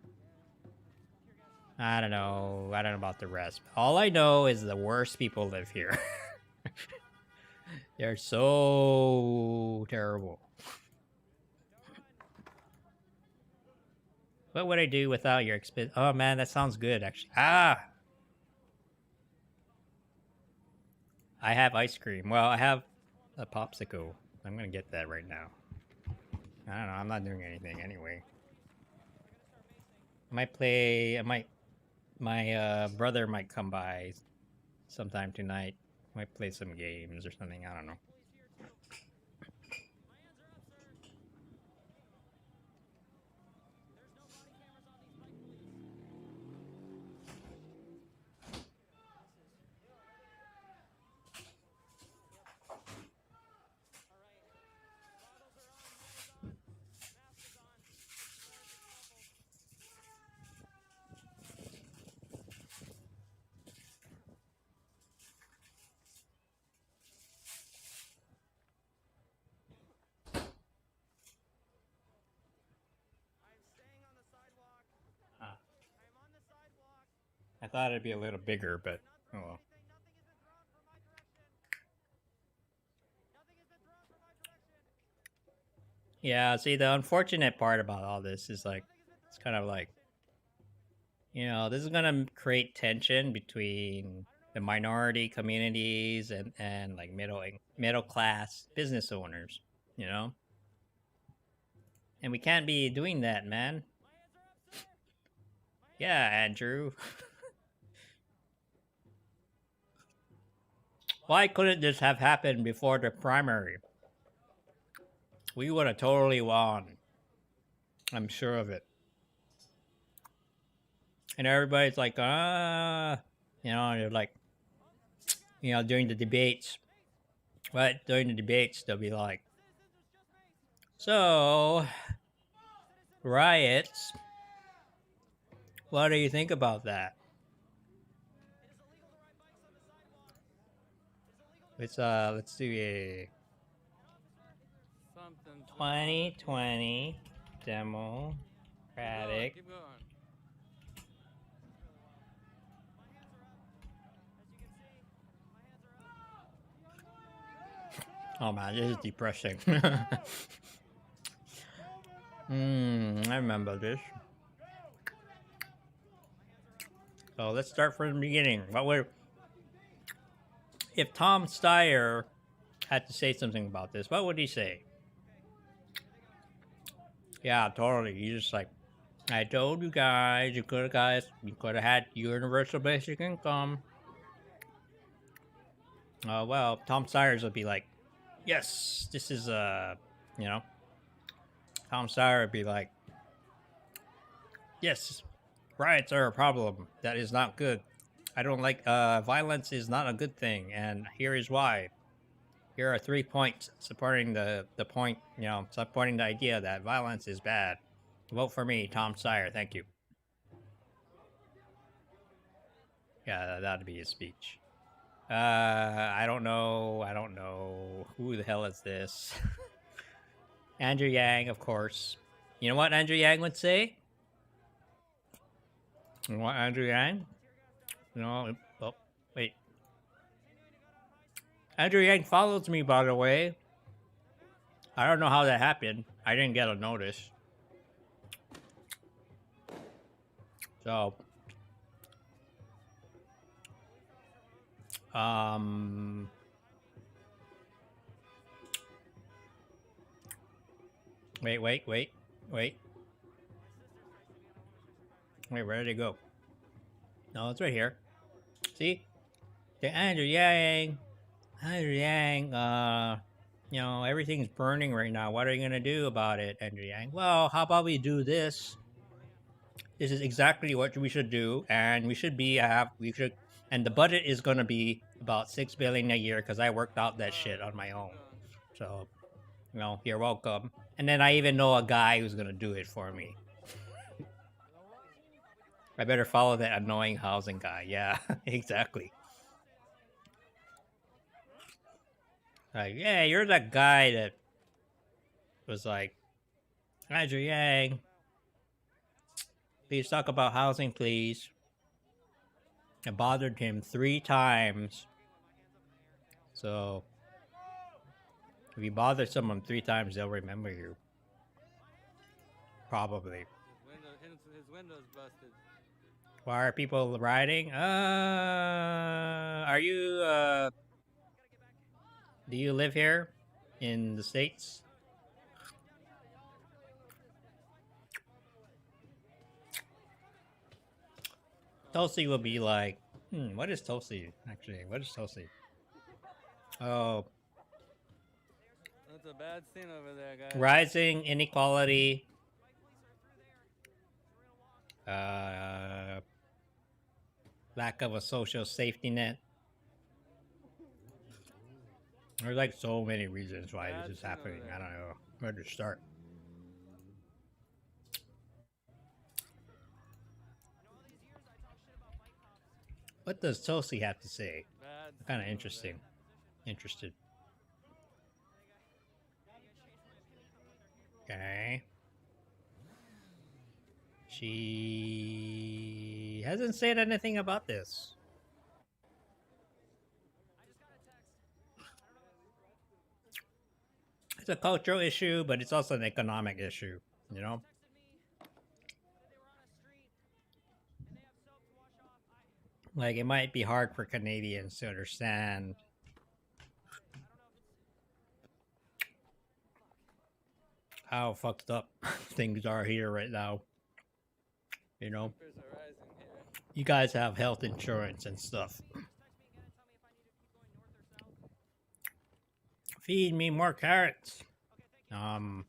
I don't know about the rest. All I know is the worst people live here. They're so terrible. What would I do without your expense? Oh man, that sounds good actually. I have ice cream. Well, I have a popsicle. I'm gonna get that right now. I don't know. I'm not doing anything anyway. My brother might come by sometime tonight. Might play some games or something. I don't know. I thought it'd be a little bigger, but oh well. Yeah, see, the unfortunate part about all this is like, it's kind of like, you know, this is gonna create tension between the minority communities and like middle class business owners, you know? And we can't be doing that, man. Yeah, Andrew. Why couldn't this have happened before the primary? We would have totally won. I'm sure of it. And everybody's like, you know, they're like, you know, during the debates, right? During the debates, they'll be like, so, riots, what do you think about that? Let's do a 2020 Democratic. Keep going. Oh man, this is depressing. I remember this. So let's start from the beginning. What would, if Tom Steyer had to say something about this, what would he say? Yeah, totally. You just like I told you guys, you could have had universal basic income. Oh well, Tom Sayers would be like, yes, this is you know, Tom Sawyer would be like, yes, riots are a problem. That is not good. I don't like violence is not a good thing, and here is why. Here are 3 points supporting the point, you know, supporting the idea that violence is bad. Vote for me, Tom Sawyer. Thank you. Yeah, that'd be his speech. I don't know. I don't know. Who the hell is this? Andrew Yang, of course. You know what Andrew Yang would say? You know what Andrew Yang? No. Oh, wait. Andrew Yang follows me, by the way. I don't know how that happened. I didn't get a notice. So, wait. Wait, where did it go? No, it's right here. See? The Andrew Yang. Andrew Yang, you know, everything's burning right now. What are you gonna do about it, Andrew Yang? Well, how about we do this? This is exactly what we should do, and we should and the budget is gonna be about $6 billion a year because I worked out that shit on my own. So, you know, you're welcome. And then I even know a guy who's gonna do it for me. I better follow that annoying housing guy. Yeah, exactly. Like, yeah, you're that guy that was like, Andrew Yang, please talk about housing, please. I bothered him 3 times. So, if you bother someone 3 times, they'll remember you. Probably. His window's busted. Why are people riding? Are you, do you live here in the States? Tulsi will be like, what is Tulsi? Actually, what is Tulsi? Oh. That's a bad scene over there, guys. Rising inequality. Lack of a social safety net. There's like so many reasons why this is happening. I don't know where to start. What does Tulsi have to say? Kind of interesting. Interested. Okay. She hasn't said anything about this. It's a cultural issue, but it's also an economic issue, you know? Like, it might be hard for Canadians to understand how fucked up things are here right now. You know? You guys have health insurance and stuff. Feed me more carrots. How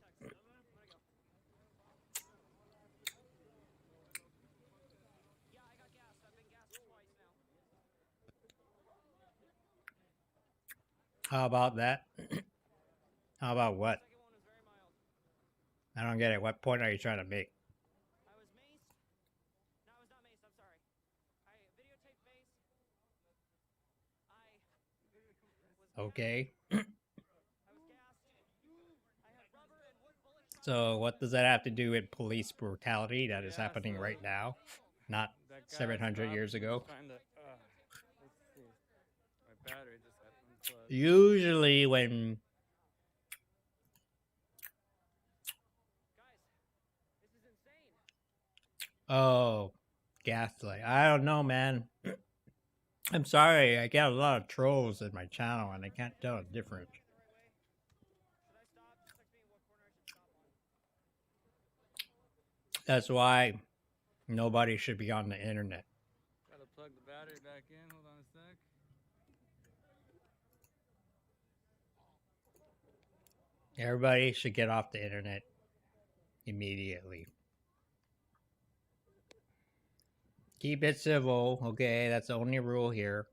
about that? How about what? I don't get it. What point are you trying to make? Okay. So what does that have to do with police brutality that is happening right now? Not 700 years ago? Usually when... Oh, gaslight. I don't know, man. I'm sorry, I get a lot of trolls in my channel and I can't tell the difference. That's why nobody should be on the internet. Gotta plug the battery back in. Hold on a sec. Everybody should get off the internet immediately. Keep it civil, okay? That's the only rule here.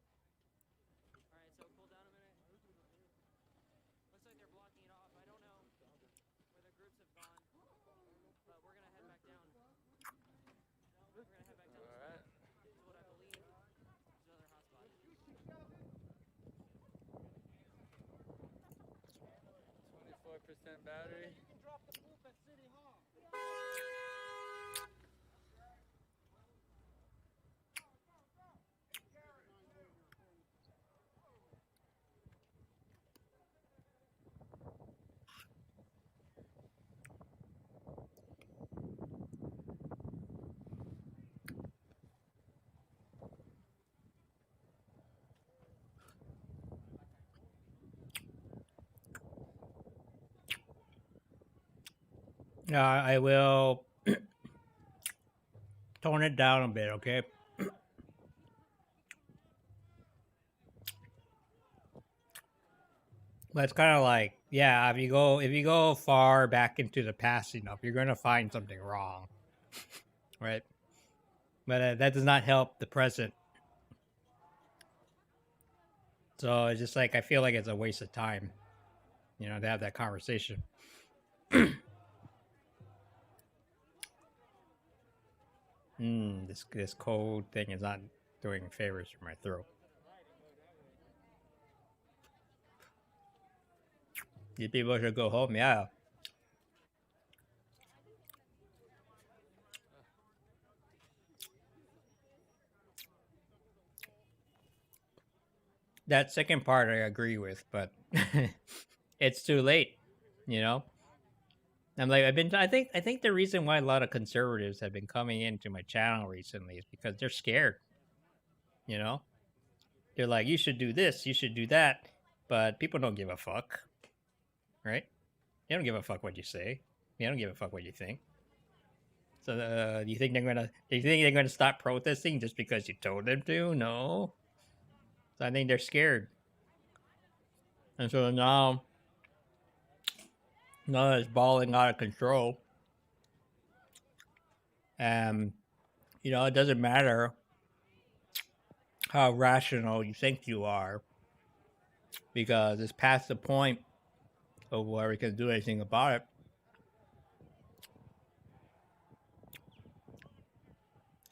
Alright. 24% battery. I will tone it down a bit, okay? But it's kind of like, yeah, if you go far back into the past enough, you're gonna find something wrong, right? But that does not help the present. So it's just like I feel like it's a waste of time, to have that conversation. This cold thing is not doing favors for my throat. You people should go home, yeah. That second part I agree with, but it's too late, I'm like, I think the reason why a lot of conservatives have been coming into my channel recently is because they're scared. They're like, you should do this, you should do that, but people don't give a fuck, right? They don't give a fuck what you say. They don't give a fuck what you think. So, do you think they're gonna stop protesting just because you told them to? No. So I think they're scared, and so now it's balling out of control. And it doesn't matter how rational you think you are, because it's past the point of where we can do anything about it.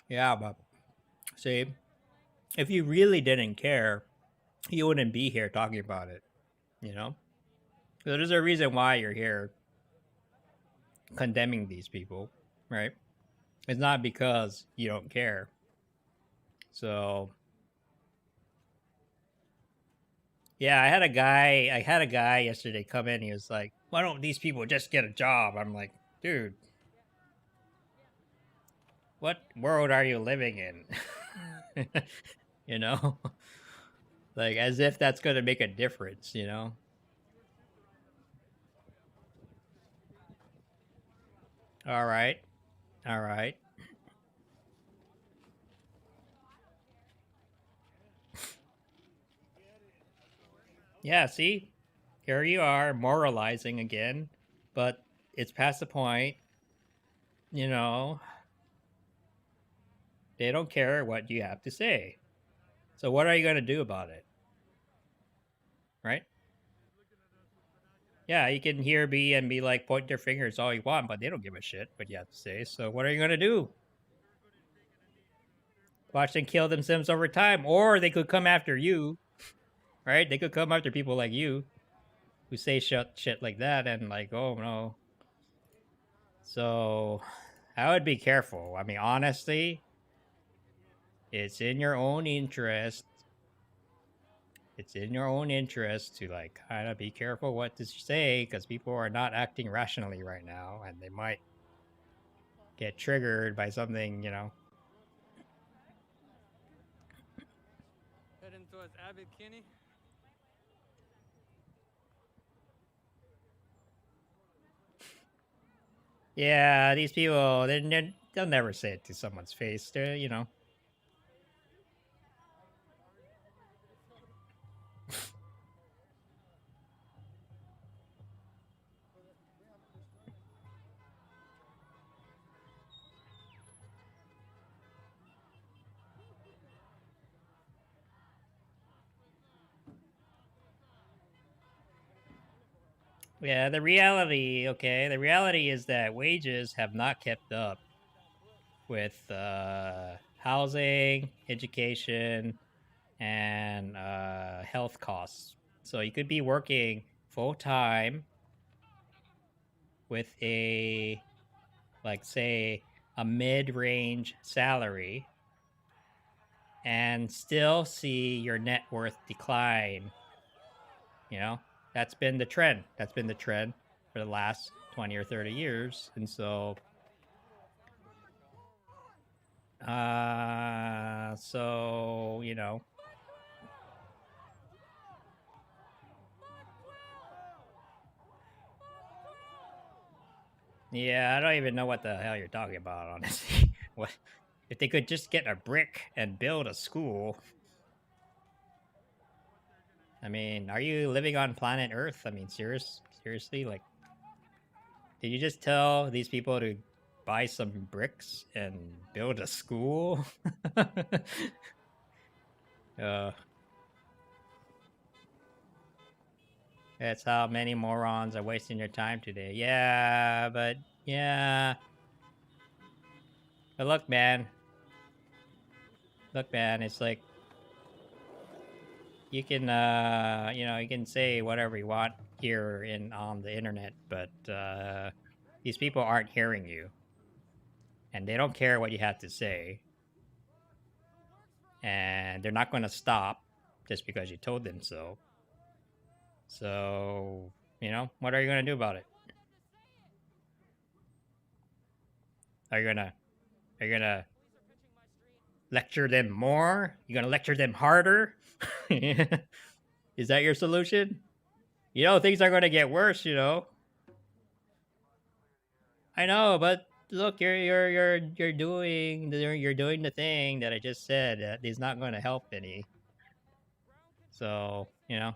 Yeah, but see, if you really didn't care, you wouldn't be here talking about it, So there's a reason why you're here condemning these people, right? It's not because you don't care. So yeah, I had a guy yesterday come in. He was like, "Why don't these people just get a job?" I'm like, dude, what world are you living in? Like, as if that's going to make a difference, All right. Yeah, see? Here you are moralizing again, but it's past the point. They don't care what you have to say. So what are you going to do about it? Right? Yeah, you can hear me and be like, point their fingers all you want, but they don't give a shit what you have to say. So what are you going to do? Watch them kill themselves over time, or they could come after you, right? They could come after people like you who say shit like that, and like, oh no. So I would be careful. I mean, honestly, it's in your own interest. It's in your own interest to like kind of be careful what to say, because people are not acting rationally right now, and they might get triggered by something, Heading towards Abbot Kinney. Yeah, these people, they'll never say it to someone's face. They're, you know. Yeah, the reality, okay, the reality is that wages have not kept up with housing, education, and health costs. So you could be working full time with a, like, say, a mid range salary and still see your net worth decline. You know, that's been the trend. That's been the trend for the last 20 or 30 years. And so, you know, yeah, I don't even know what the hell you're talking about, honestly. What if they could just get a brick and build a school? I mean, are you living on planet Earth? I mean, seriously, like, did you just tell these people to buy some bricks and build a school? That's how many morons are wasting their time today. Yeah, but yeah. But look, man. Look, man, it's like you can you know, you can say whatever you want here on the internet, but these people aren't hearing you. And they don't care what you have to say. And they're not going to stop just because you told them so. So, you know, what are you going to do about it? Are you gonna lecture them more? You gonna lecture them harder? Is that your solution? You know, things are gonna get worse. You know. I know, but look, you're doing the thing that I just said that is not going to help any. So, you know,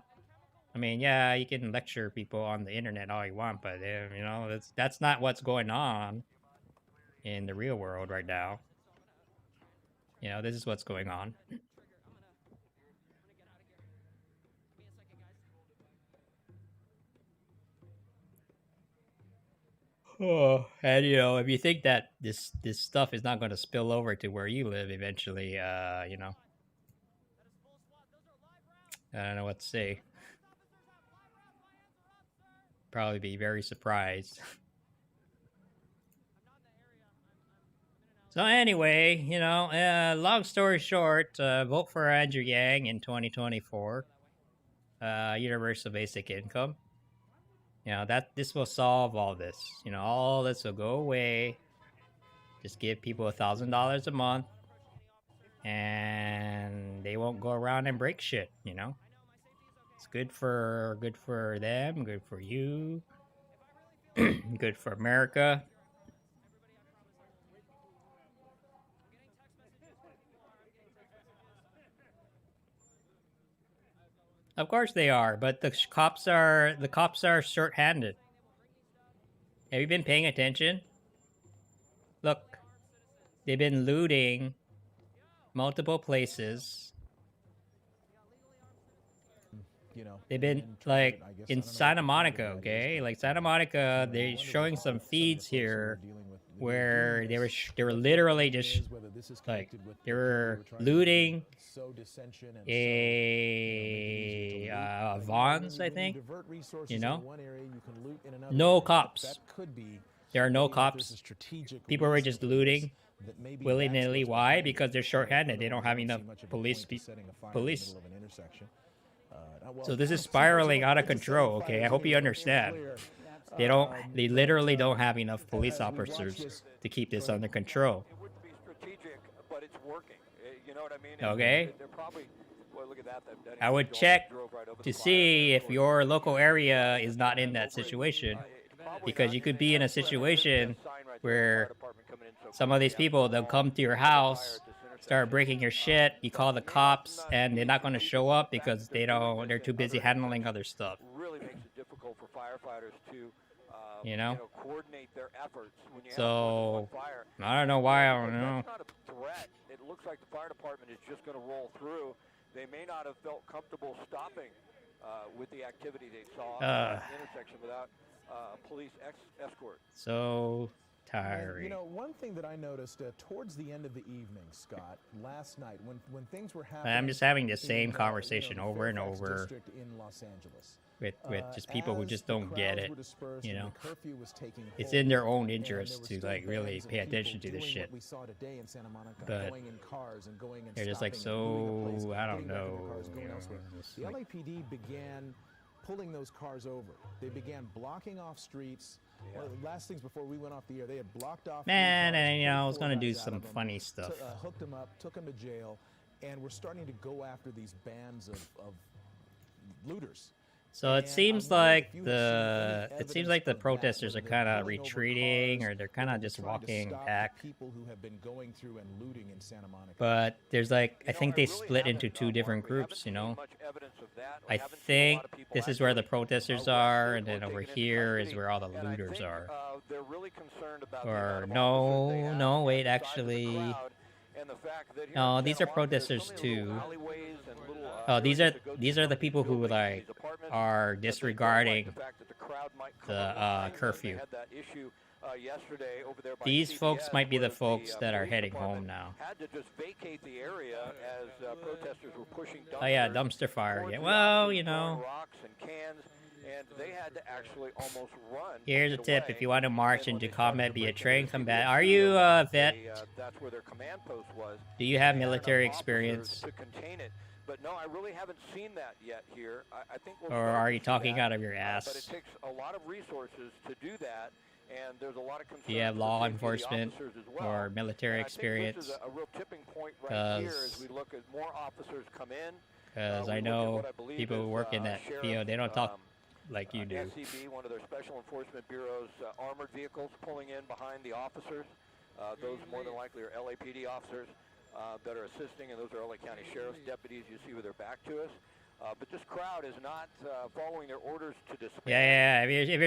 I mean, yeah, you can lecture people on the internet all you want, but you know, that's not what's going on in the real world right now. You know, this is what's going on. Oh, and you know, if you think that this stuff is not going to spill over to where you live eventually, you know, I don't know what to say. Probably be very surprised. So anyway, you know, long story short, vote for Andrew Yang in 2024. Universal basic income. You know, this will solve all this. You know, all this will go away. Just give people $1,000 a month, and they won't go around and break shit. You know, it's good for them, good for you, good for America. Of course they are, but the cops are short-handed. Have you been paying attention? Look, they've been looting multiple places. You know, they've been like in Santa Monica, okay? Like Santa Monica, they're showing some feeds here where they were literally just like they were looting a Vons, I think. You know, no cops. There are no cops. People were just looting willy-nilly. Why? Because they're short-handed. They don't have enough police. So this is spiraling out of control, okay? I hope you understand. They literally don't have enough police officers to keep this under control. It wouldn't be strategic, but it's working. You know what I mean? Okay. They're probably, well, look at that. I would check to see if your local area is not in that situation. Because you could be in a situation where some of these people, they'll come to your house, start breaking your shit, you call the cops, and they're not going to show up because they're too busy handling other stuff. Really makes it difficult for firefighters to You know? coordinate their efforts when you have So, fire. I don't know why, I don't know. That's not a threat. It looks like the fire department is just going to roll through. They may not have felt comfortable stopping with the activity they saw at the intersection without police escort. So And, tiring. you know, one thing that I noticed towards the end of the evening, Scott, last night when things were happening. I'm just having the same in, conversation the over and Fairfax over district in Los Angeles. with just people who As just the don't get crowds it. were dispersed You and know, the curfew was taking it's hold, in their own and interest there to were still like really bands of pay attention to people this doing shit. what we saw today in Santa Monica, But going in cars and going and they're just like, stopping and looting the place, so I don't getting back in know. their cars, going you know, elsewhere. it's The like- LAPD began pulling those cars over. They began blocking off streets. One of the last things before we went off the air, they had blocked off. Man, 3 cars, and you know, I pulled was 4 gonna do guys out some of them, funny stuff. hooked them up, took them to jail, and we're starting to go after these bands of looters. So it And seems I'm wondering like if you have seen any it seems evidence like the of that, protesters are whether they're kind of pulling over retreating cars, or they're kind of whether they're just trying to walking stop the back. people who have been going through and looting in Santa Monica. But there's like, I think they split into two different groups, you know? I think this is where the protesters are, and then over here is where all the looters are. They're really concerned about Or no, wait, actually, no, these are protesters too. Oh, these are the people who like are disregarding the curfew. These folks might be the folks that are heading home now. Had to just vacate the area as protesters were pushing dumpsters. Oh yeah, dumpster fire. Yeah, well, you know. Rocks and cans, and they had to actually almost run. Here's a tip: if you want to march into combat, be a trained combat. Are you a vet? That's where their command post was. Do you have military experience? To contain it. But no, I really haven't seen that yet here. I think we'll Or start are to you see talking that, out of your but it ass? takes a lot of resources to do that, and there's a lot of concern. Do you have for law safety of the enforcement officers as well. or military And I think experience? This is a real tipping point right here as 'Cause- we look at more officers come in. Because I know people who work in that field, they don't talk like you do. SCB, one of their special enforcement bureaus, armored vehicles pulling in behind the officers. Those more than likely are LAPD officers that are assisting, and those are LA County Sheriff's deputies you see with their back to us. But this crowd is not following their orders to disband. Yeah. If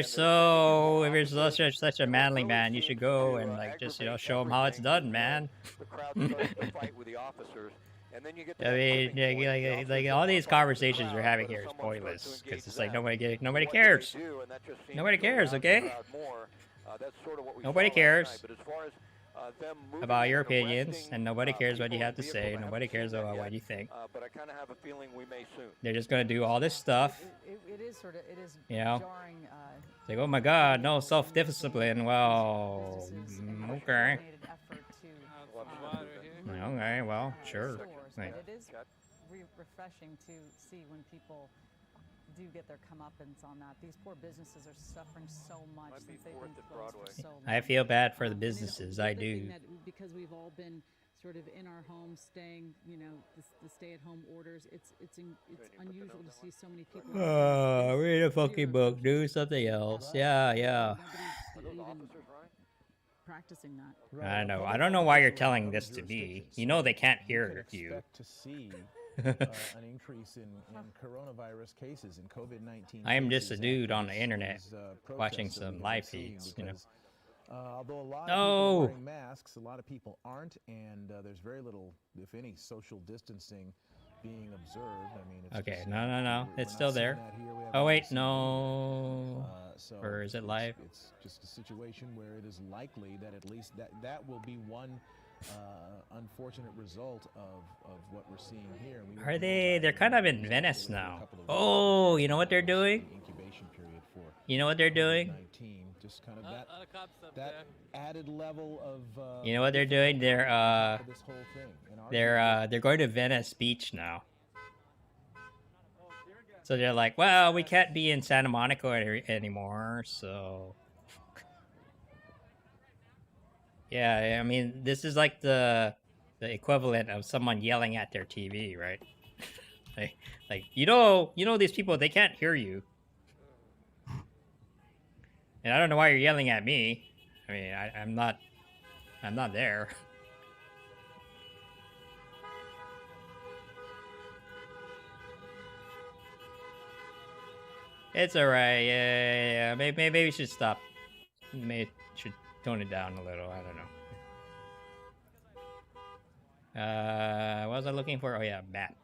you're such a manly man, you should go and like just show them how it's done, man. The crowd starts to fight with the officers, and then you get. I mean, yeah, like all these conversations we're having here is pointless because it's like nobody cares. Nobody cares, okay? Nobody cares about your opinions, and nobody cares what you have to say. Nobody cares about what you think. But I kind of have a feeling we may soon. They're just gonna do all this stuff. It is sort of, it is You know? jarring. It's like, oh my God, no self-discipline. Well, okay. Okay, well, sure. Like, But it is refreshing to see when people do get their comeuppance on that. These poor businesses are suffering so much since they've been closed for so long. I feel bad for the businesses. I The thing do. that because we've all been sort of in our homes, staying, the stay-at-home orders. It's unusual to see so many people. Read a fucking book. Do something else. Yeah. Nobody's even practicing that. I know. I don't know why you're telling this to me. You know they can't hear you. Expect to see an increase in coronavirus cases and COVID-19. I am just a cases dude after on the these, internet watching protests that some we've live been seeing feeds, because, although a lot of No. people are wearing masks, a lot of people aren't, and there's very little, if any, social distancing being observed. I mean, it's Okay, just, no. we're It's not still seeing there. that here. We haven't Oh wait, seen that. no. So Or is it live? It's just a situation where it is likely that at least that will be one unfortunate result of what we're seeing here. And we Are they? They're kind of in Venice now. Oh, you know what they're doing? incubation period for You know what they're doing? COVID-19, just kind of that added level of. You know what they're doing? This whole thing. And They're going to Venice Beach now. So they're like, well, we can't be in Santa Monica anymore, so. Yeah, I mean, this is like the equivalent of someone yelling at their TV, right? like you know these people, they can't hear you. And I don't know why you're yelling at me. I mean, I'm not there. It's alright. Yeah. Maybe we should stop. Maybe should tone it down a little. I don't know. What was I looking for? Oh yeah, map.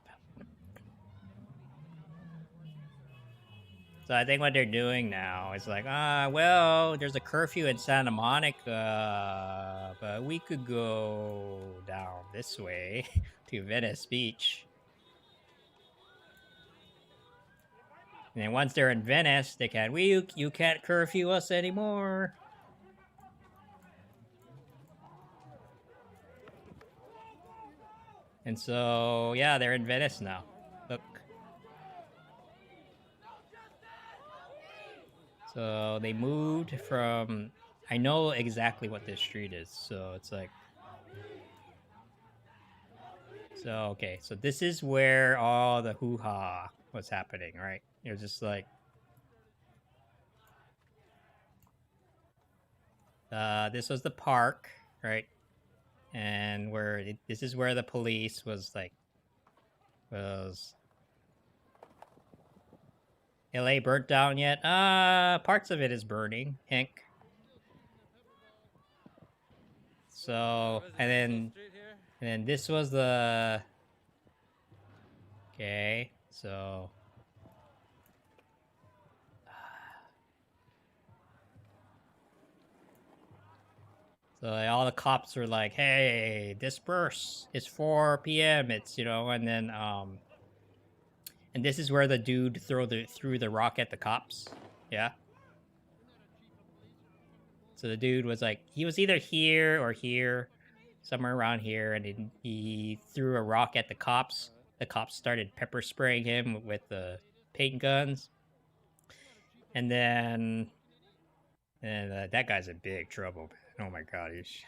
So I think what they're doing now is like, well, there's a curfew in Santa Monica, but we could go down this way to Venice Beach. And then once they're in Venice, they can't. You can't curfew us anymore. And so, yeah, they're in Venice now. Look. So they moved from. I know exactly what this street is, so it's like. So okay, so this is where all the hoo-ha was happening, right? It was just like. This was the park, right? And this is where the police was like, LA burnt down yet? Parts of it is burning, Hank. So, and then this was the, okay, so. So all the cops were like, "Hey, disperse! It's 4 p.m. It's and then and this is where the dude threw the rock at the cops. Yeah. So the dude was like, he was either here or here, somewhere around here, and he threw a rock at the cops. The cops started pepper spraying him with the paint guns, and then that guy's in big trouble. Oh my god, he's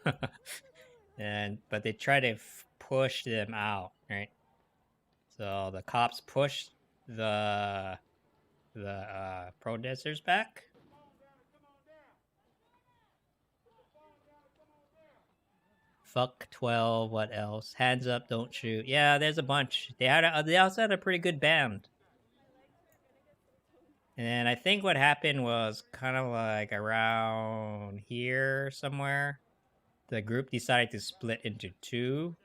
but they try to push them out, right? So the cops pushed the protesters back. Fuck 12. What else? Hands up, don't shoot. Yeah, there's a bunch. They also had a pretty good band. And I think what happened was kind of like around here somewhere. The group decided to split into two.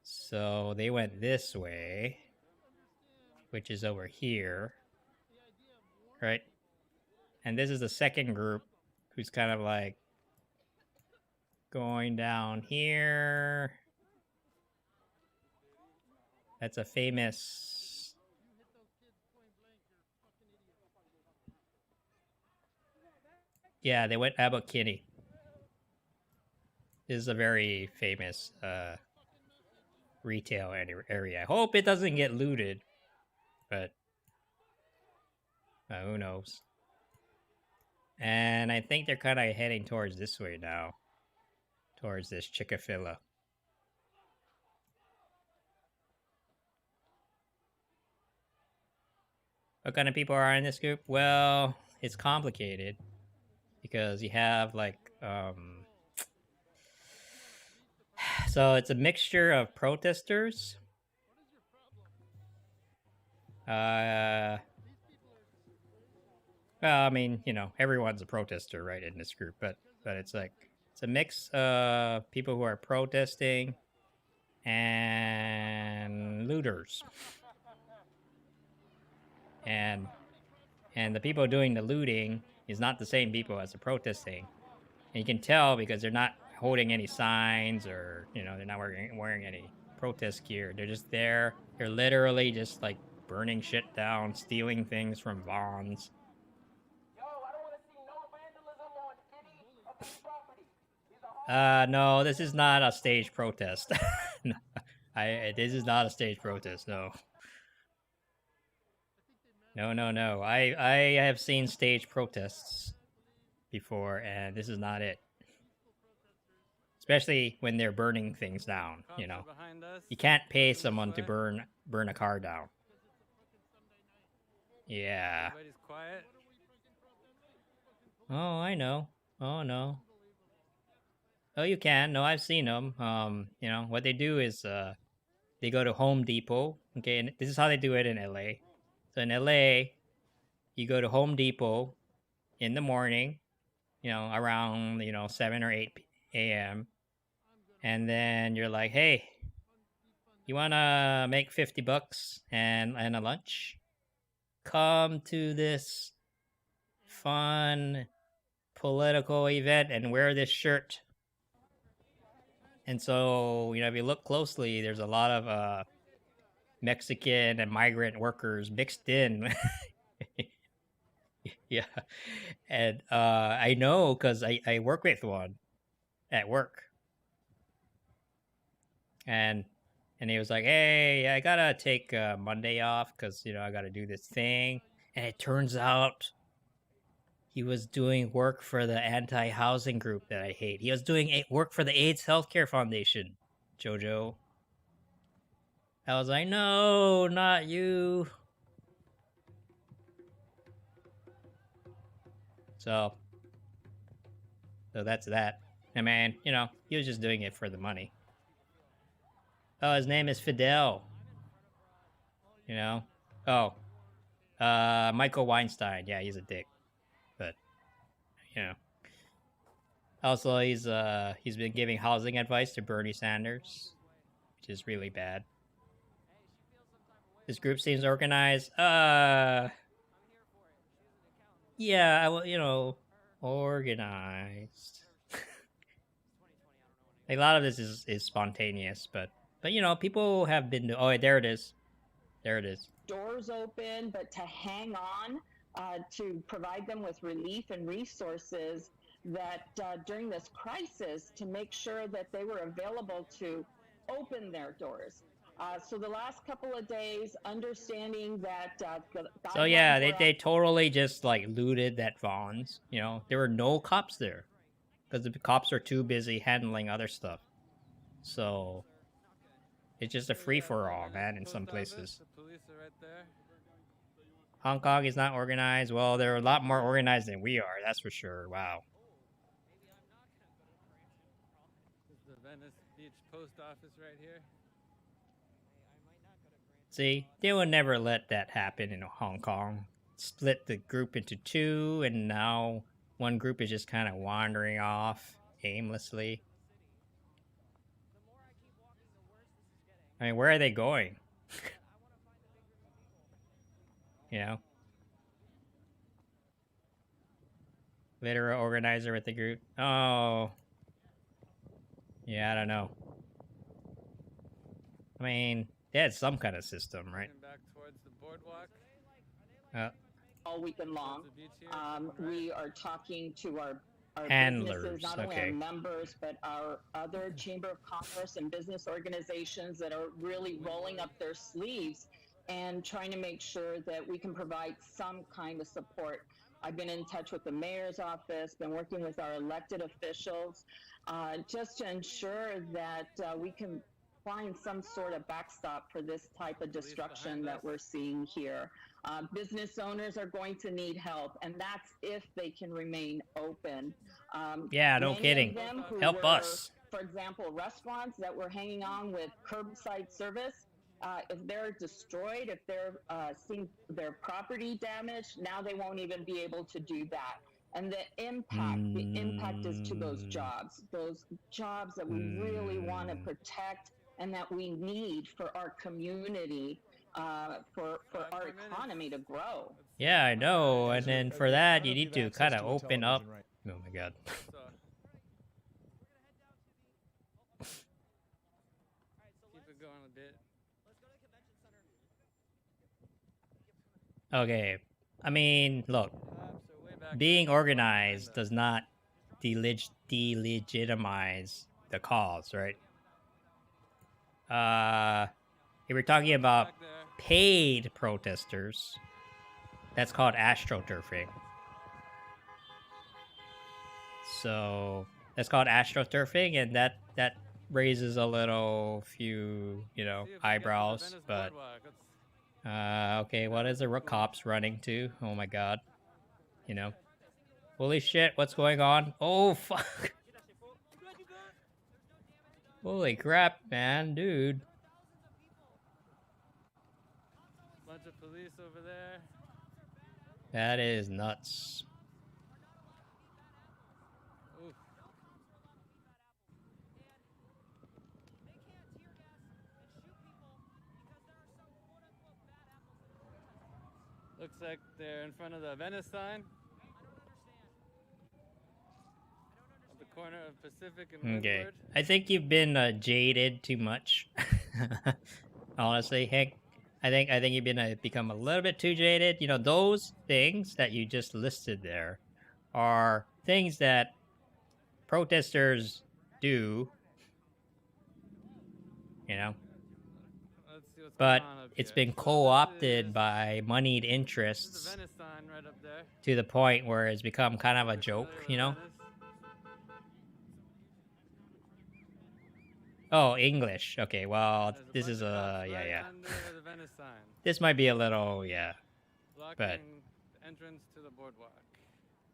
So they went this way, which is over here. Right? And this is the second group who's kind of like going down here. That's a famous... Yeah, they went Abbot Kinney. This is a very famous retail area. I hope it doesn't get looted, but who knows. And I think they're kind of heading towards this way now. Towards this Chick-fil-A. What kind of people are in this group? Well, it's complicated. Because you have, like, so it's a mixture of protesters. Well, I mean, everyone's a protester, right, in this group. But it's like, it's a mix of people who are protesting and looters. And the people doing the looting is not the same people as the protesting. And you can tell because they're not holding any signs or, they're not wearing any protest gear. They're just there. They're literally just like burning shit down, stealing things from Vons. No, this is not a staged protest. No, this is not a staged protest, no. No. I have seen staged protests before, and this is not it. Especially when they're burning things down, You can't pay someone to burn a car down. Yeah. Everybody's quiet. Oh, I know. Oh no. Oh, you can. No, I've seen them. You know what they do is they go to Home Depot. Okay, and this is how they do it in LA. So in LA, you go to Home Depot in the morning, you know, around 7 or 8 a.m. And then you're like, hey, you wanna make $50 and a lunch? Come to this fun political event and wear this shirt. And so, if you look closely, there's a lot of Mexican and migrant workers mixed in. Yeah. And I know because I work with one at work. And he was like, hey, I gotta take Monday off because, I gotta do this thing. And it turns out he was doing work for the anti-housing group that I hate. He was doing work for the AIDS Healthcare Foundation, Jojo. I was like, no, not you. So that's that. I mean, he was just doing it for the money. Oh, his name is Fidel. Oh, Michael Weinstein. Yeah, he's a dick. But, also he's been giving housing advice to Bernie Sanders, which is really bad. This group seems organized. Yeah, organized. A lot of this is spontaneous, but people have been. Oh, there it is. There it is. Doors open, but to hang on, to provide them with relief and resources that during this crisis, to make sure that they were available to open their doors. So the last couple of days, understanding that. So yeah, they totally just like looted that Vaughn's. There were no cops there because the cops are too busy handling other stuff. So it's just a free for all, man. In some places. The police are right there. Hong Kong is not organized. Well, they're a lot more organized than we are. That's for sure. Wow. This is the Venice Beach post office right here. See, they would never let that happen in Hong Kong. Split the group into two, and now one group is just kind of wandering off aimlessly. I mean, where are they going? Literal organizer with the group. Oh. Yeah, I don't know. I mean, they had some kind of system, right? Back towards the boardwalk. All weekend long. We are talking to our handlers, businesses, not only our members, but our other Chamber of Commerce and business organizations that are really rolling up their sleeves and trying to make sure that we can provide some kind of support. I've been in touch with the mayor's office, been working with our elected officials, just to ensure that we can find some sort of backstop for this type of destruction that we're seeing here. Business owners are going to need help, and that's if they can remain open. Yeah, no kidding. Help us. For example, restaurants that were hanging on with curbside service, if they're destroyed, if they're seeing their property damaged, now they won't even be able to do that. And the impact is to those jobs that we really want to protect and that we need for our community, for our economy to grow. Yeah, I know. And then for that, you need to kind of open up. Oh my god. Keep it going a bit. Okay. I mean, look. Being organized does not delegitimize the cause, right? If we're talking about paid protesters, that's called astroturfing. So that's called astroturfing, and that raises a little few, eyebrows. But okay, what is the cops running to? Oh my god, Holy shit, what's going on? Oh, fuck. Holy crap, man, dude. Bunch of police over there. That is nuts. Oof. Looks like they're in front of the Venice sign. At the corner of Pacific and Okay. Windward. I think you've been jaded too much. Honestly, Hank. I think you've been become a little bit too jaded. You know, those things that you just listed there are things that protesters do. You know, Let's see what's but going on up it's here. been co-opted by moneyed interests This is the Venice sign right up there. to the point where it's become kind of a joke. You know. Oh, English. Okay, well, this is yeah. Under the Venice sign. This might be a little, yeah. Blocking But the entrance to the boardwalk.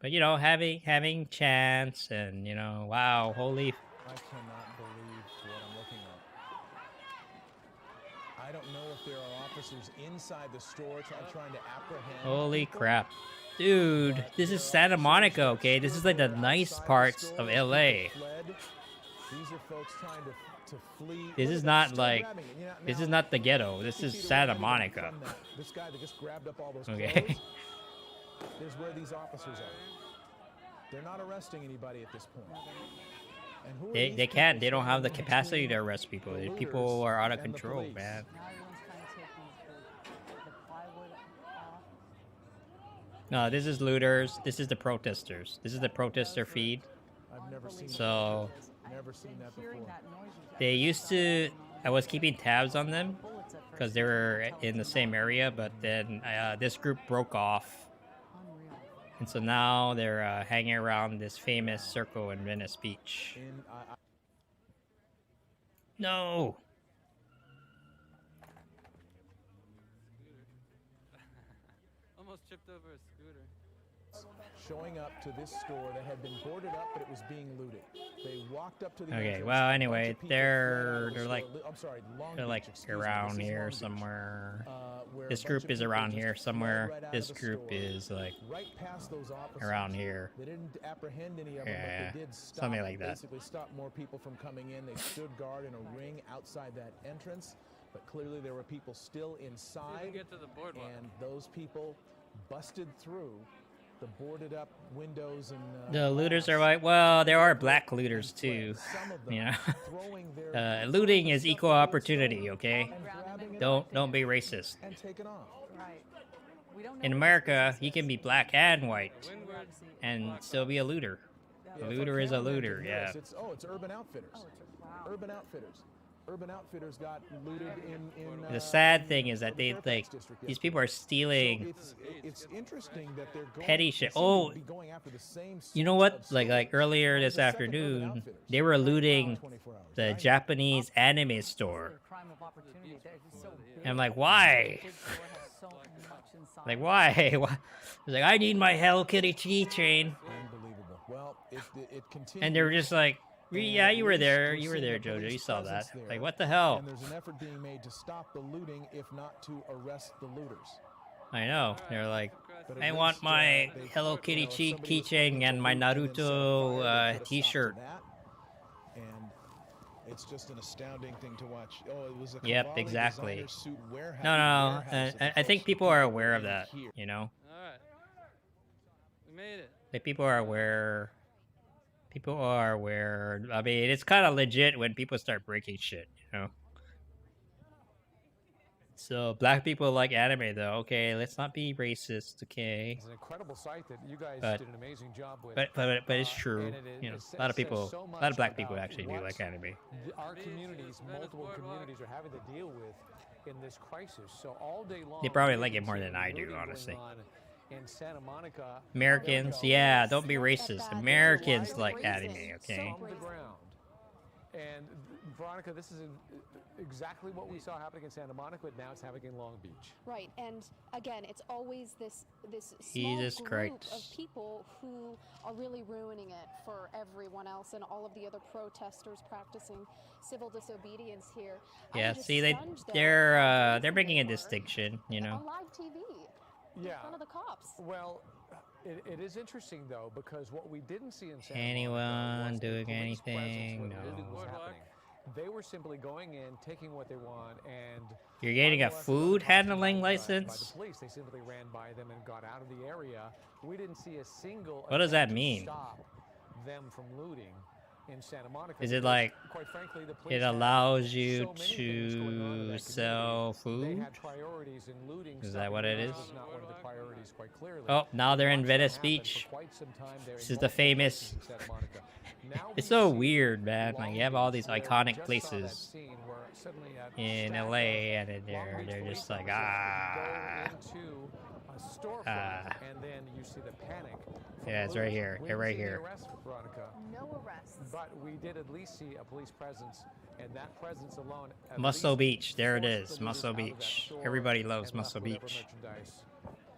you know, having chance and you know, wow, holy. I cannot believe what I'm looking at. I don't know if there are officers inside the store trying to apprehend. Holy people. crap. Dude, this is Santa Monica, okay? This is like the nice parts of LA. These are folks trying to flee. This is not like, this is not the ghetto. This is Santa Monica. This guy that just grabbed up all those Okay. clothes. There's where these officers are. They're not arresting anybody at this point. And who are They these can't. people They don't have the standing capacity to between arrest people. the People looters are out of and the control, police? man. Now everyone's kind of taking the plywood off. No, this is looters. This is the protesters. This is the protester feed. I've never seen So never seen that before. they used to. I was keeping tabs on them because they were in the same area, but then this group broke off, and so now they're hanging around this famous circle in Venice Beach. No. Almost tripped over a scooter. Showing up to this store that had been boarded up, but it was being looted. They walked up to the Okay. entrance, Well, a bunch anyway, of people they're fled out of the like store. I'm sorry, Long they're Beach, like excuse me. around This is here Long Beach, somewhere. where This a group bunch of is people around just here fled somewhere. right out of This the group store, is like right past those officers. around here. They didn't apprehend any of them, Yeah, but they did stop, something like that. basically stop more people from coming in. They stood guard in a ring outside that entrance, but clearly there were people still inside, Get to the boardwalk. and those people busted through the boarded up windows and The looters are like, well, there are black looters too. You know, looting is equal opportunity. Okay, don't be racist. and taken off. Right. We don't know In America, you can be black and white and still be a looter. A looter is a looter. Yeah. It's Urban Outfitters. Urban Outfitters. Urban Outfitters got looted in The sad thing is that they like these people are stealing it's interesting that they're going, petty shit. they seem Oh, to be going after the same you know what? Like earlier this afternoon, they were looting the Japanese anime store. crime of opportunity. They're just so big. And I'm like, why? The store has so much inside. Like, why? Why? It's like, I need my Hello Kitty keychain. Unbelievable. Well, it continues. And they were just like, yeah, you were there. You were there, Jojo. You saw that. Like, what the hell? And there's an effort being made to stop the looting, if not to arrest the looters. I know. They're like, I want my Hello Kitty keychain and my Naruto t-shirt. And it's just an astounding thing to watch. Oh, it was a Yep, Cavalli exactly. designer suit warehouse. No. warehouse of I think folks people are right aware of that. here. You know, Alright. We made it. like people are aware. People are aware. I mean, it's kind of legit when people start breaking shit. You know. So black people like anime, though. Okay, let's not be racist. Okay. It's an incredible site that you guys But- did an amazing job with. But it's true. and it You know, says a lot of people, so a lot much of black people about actually do what like anime. Our communities, multiple communities, are having to deal with in this crisis. So all day long, They probably we like it can more see than the I do, looting going honestly. on in Santa Monica. Americans, yeah, don't be racist. Americans like anime, okay? From the ground. And Veronica, this is exactly what we saw happening in Santa Monica, but now it's happening in Long Beach. Right, and again, it's always this small Jesus group Christ. of people who are really ruining it for everyone else and all of the other protesters practicing civil disobedience here. Yeah, I'm just see, stunned, though, they're making a distinction, you know. on live TV in front of the cops. Well, it is interesting though, because what we didn't see in Santa Anyone Monica was a doing police presence anything? when No. looting was happening. They were simply going in, taking what they want, and You're getting a food handling by the license? police. They simply ran by them and got out of the area. We didn't see a single What does that attempt to mean? stop them from looting in Santa Monica. Is it because, like quite frankly, the police it had allows so you many things going on in to that sell community. They food? had priorities in looting. Is stuff that what it is? was not one of the priorities, quite clearly. Oh, now they're in Watched that Venice happen Beach. for quite some time there This in is the multiple famous. places in Santa Monica. Now It's we so see weird, man. Like Long you have all Beach, these where we iconic just saw that places scene where suddenly a in stack LA, of and then Long Beach they're police just like officers go into a storefront, and then you see the panic. from yeah, it's the right looters. here. We Yeah, didn't right see any here. arrests, Veronica, No arrests. but we did at least see a police presence, and that presence alone at Muscle least Beach. There it forced is. the looters Muscle out of that Beach. store Everybody loves and left Muscle whatever Beach. merchandise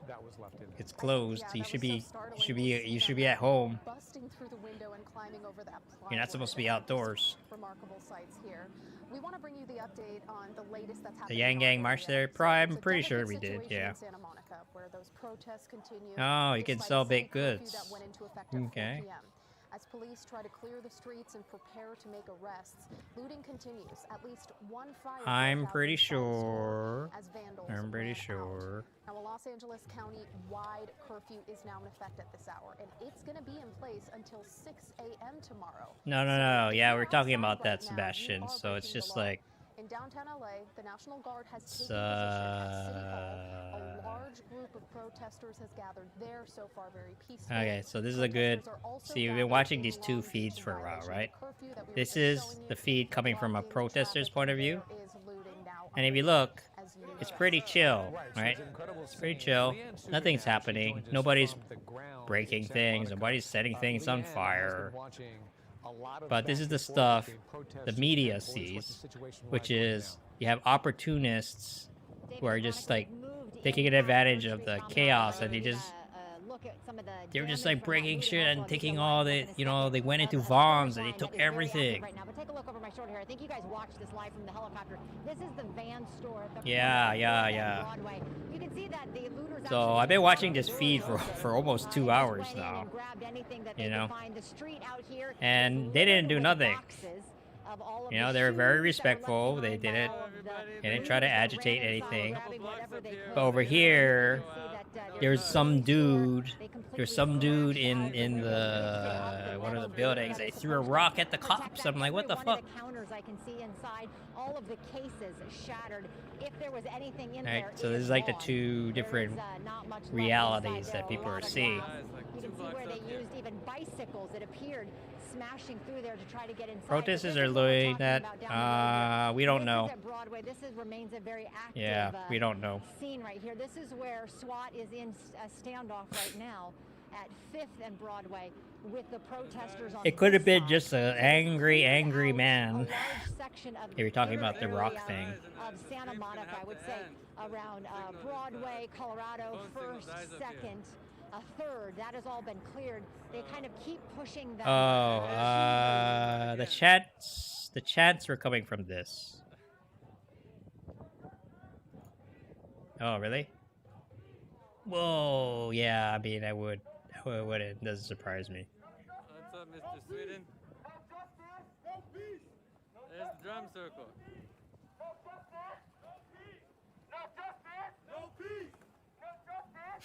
that was left in there. It's closed. Yeah, You that should was so be. startling You should to be. see You should them be at home. busting through the window and climbing over that You're not plywood. supposed to be They are just outdoors. Remarkable sights here. We want to bring you the update on the latest that's The happening. Yang in Gang our March area. there. So I'm there's a pretty sure delicate we did. situation Yeah. in Santa Monica, where those protests continue. Oh, you can despite sell a city baked curfew goods. that went into effect at 4 Okay. p.m. As police try to clear the streets and prepare to make arrests, looting continues. At least one fire broke I'm out pretty inside the store sure. as vandals I'm pretty ran sure. out. Now, a Los Angeles County-wide curfew is now in effect at this hour, and it's going to be in place until 6 a.m. tomorrow. No, no, So no. if Yeah, you're we're talking outside about that, right now, you Sebastian. are So it's breaking the just law. like. In downtown LA, the National Guard has taken position at City Hall. A large group of protesters has gathered there so far very peacefully. Okay, so this is a good. See, we've been watching these two feeds for a while, right? This is the feed coming from a protester's point of view. And if you look, it's pretty chill, right? It's pretty chill. Nothing's happening. Nobody's breaking things. Nobody's setting things on fire. But this is the stuff the media sees, which is you have opportunists who are just like taking advantage of the chaos, and they're just like breaking shit and taking all the, you know, they went into Vaughn's and they took everything. Right now, but take a look over my shoulder here. I think you guys watched this live from the helicopter. This is the van store at the Yeah. Broadway. You can see that the looters So I've been watching this feed for almost 2 hours now, you know, and they didn't do nothing. You know, they were very respectful. They didn't try to agitate anything. But over here, there's some dude in the one of the buildings. They threw a rock at the cops. I'm like, what the fuck? Counters I can see inside, all of the cases shattered. If there was anything in Right, there, so it this is is like the gone. two different Not much left realities inside. that There people a are lot of seeing. glass. You can see where they used even bicycles that appeared smashing through there to try to get inside. Protesters are doing that. We don't know. At Broadway, this remains a very active Yeah, we don't know. scene right here. This is where SWAT is in a standoff right now at 5th and Broadway with the protesters on It could have this been side. just an angry man. Large section of They were talking about the rock thing. of Santa Monica, I would say around Broadway, Colorado, 1st, 2nd, 3rd. That has all been cleared. They kind of keep pushing that. Oh, the chants were coming from this. Oh, really? Whoa, yeah, I mean, I would. It doesn't surprise me. What's up, Mr. Sweden? There's the drum circle.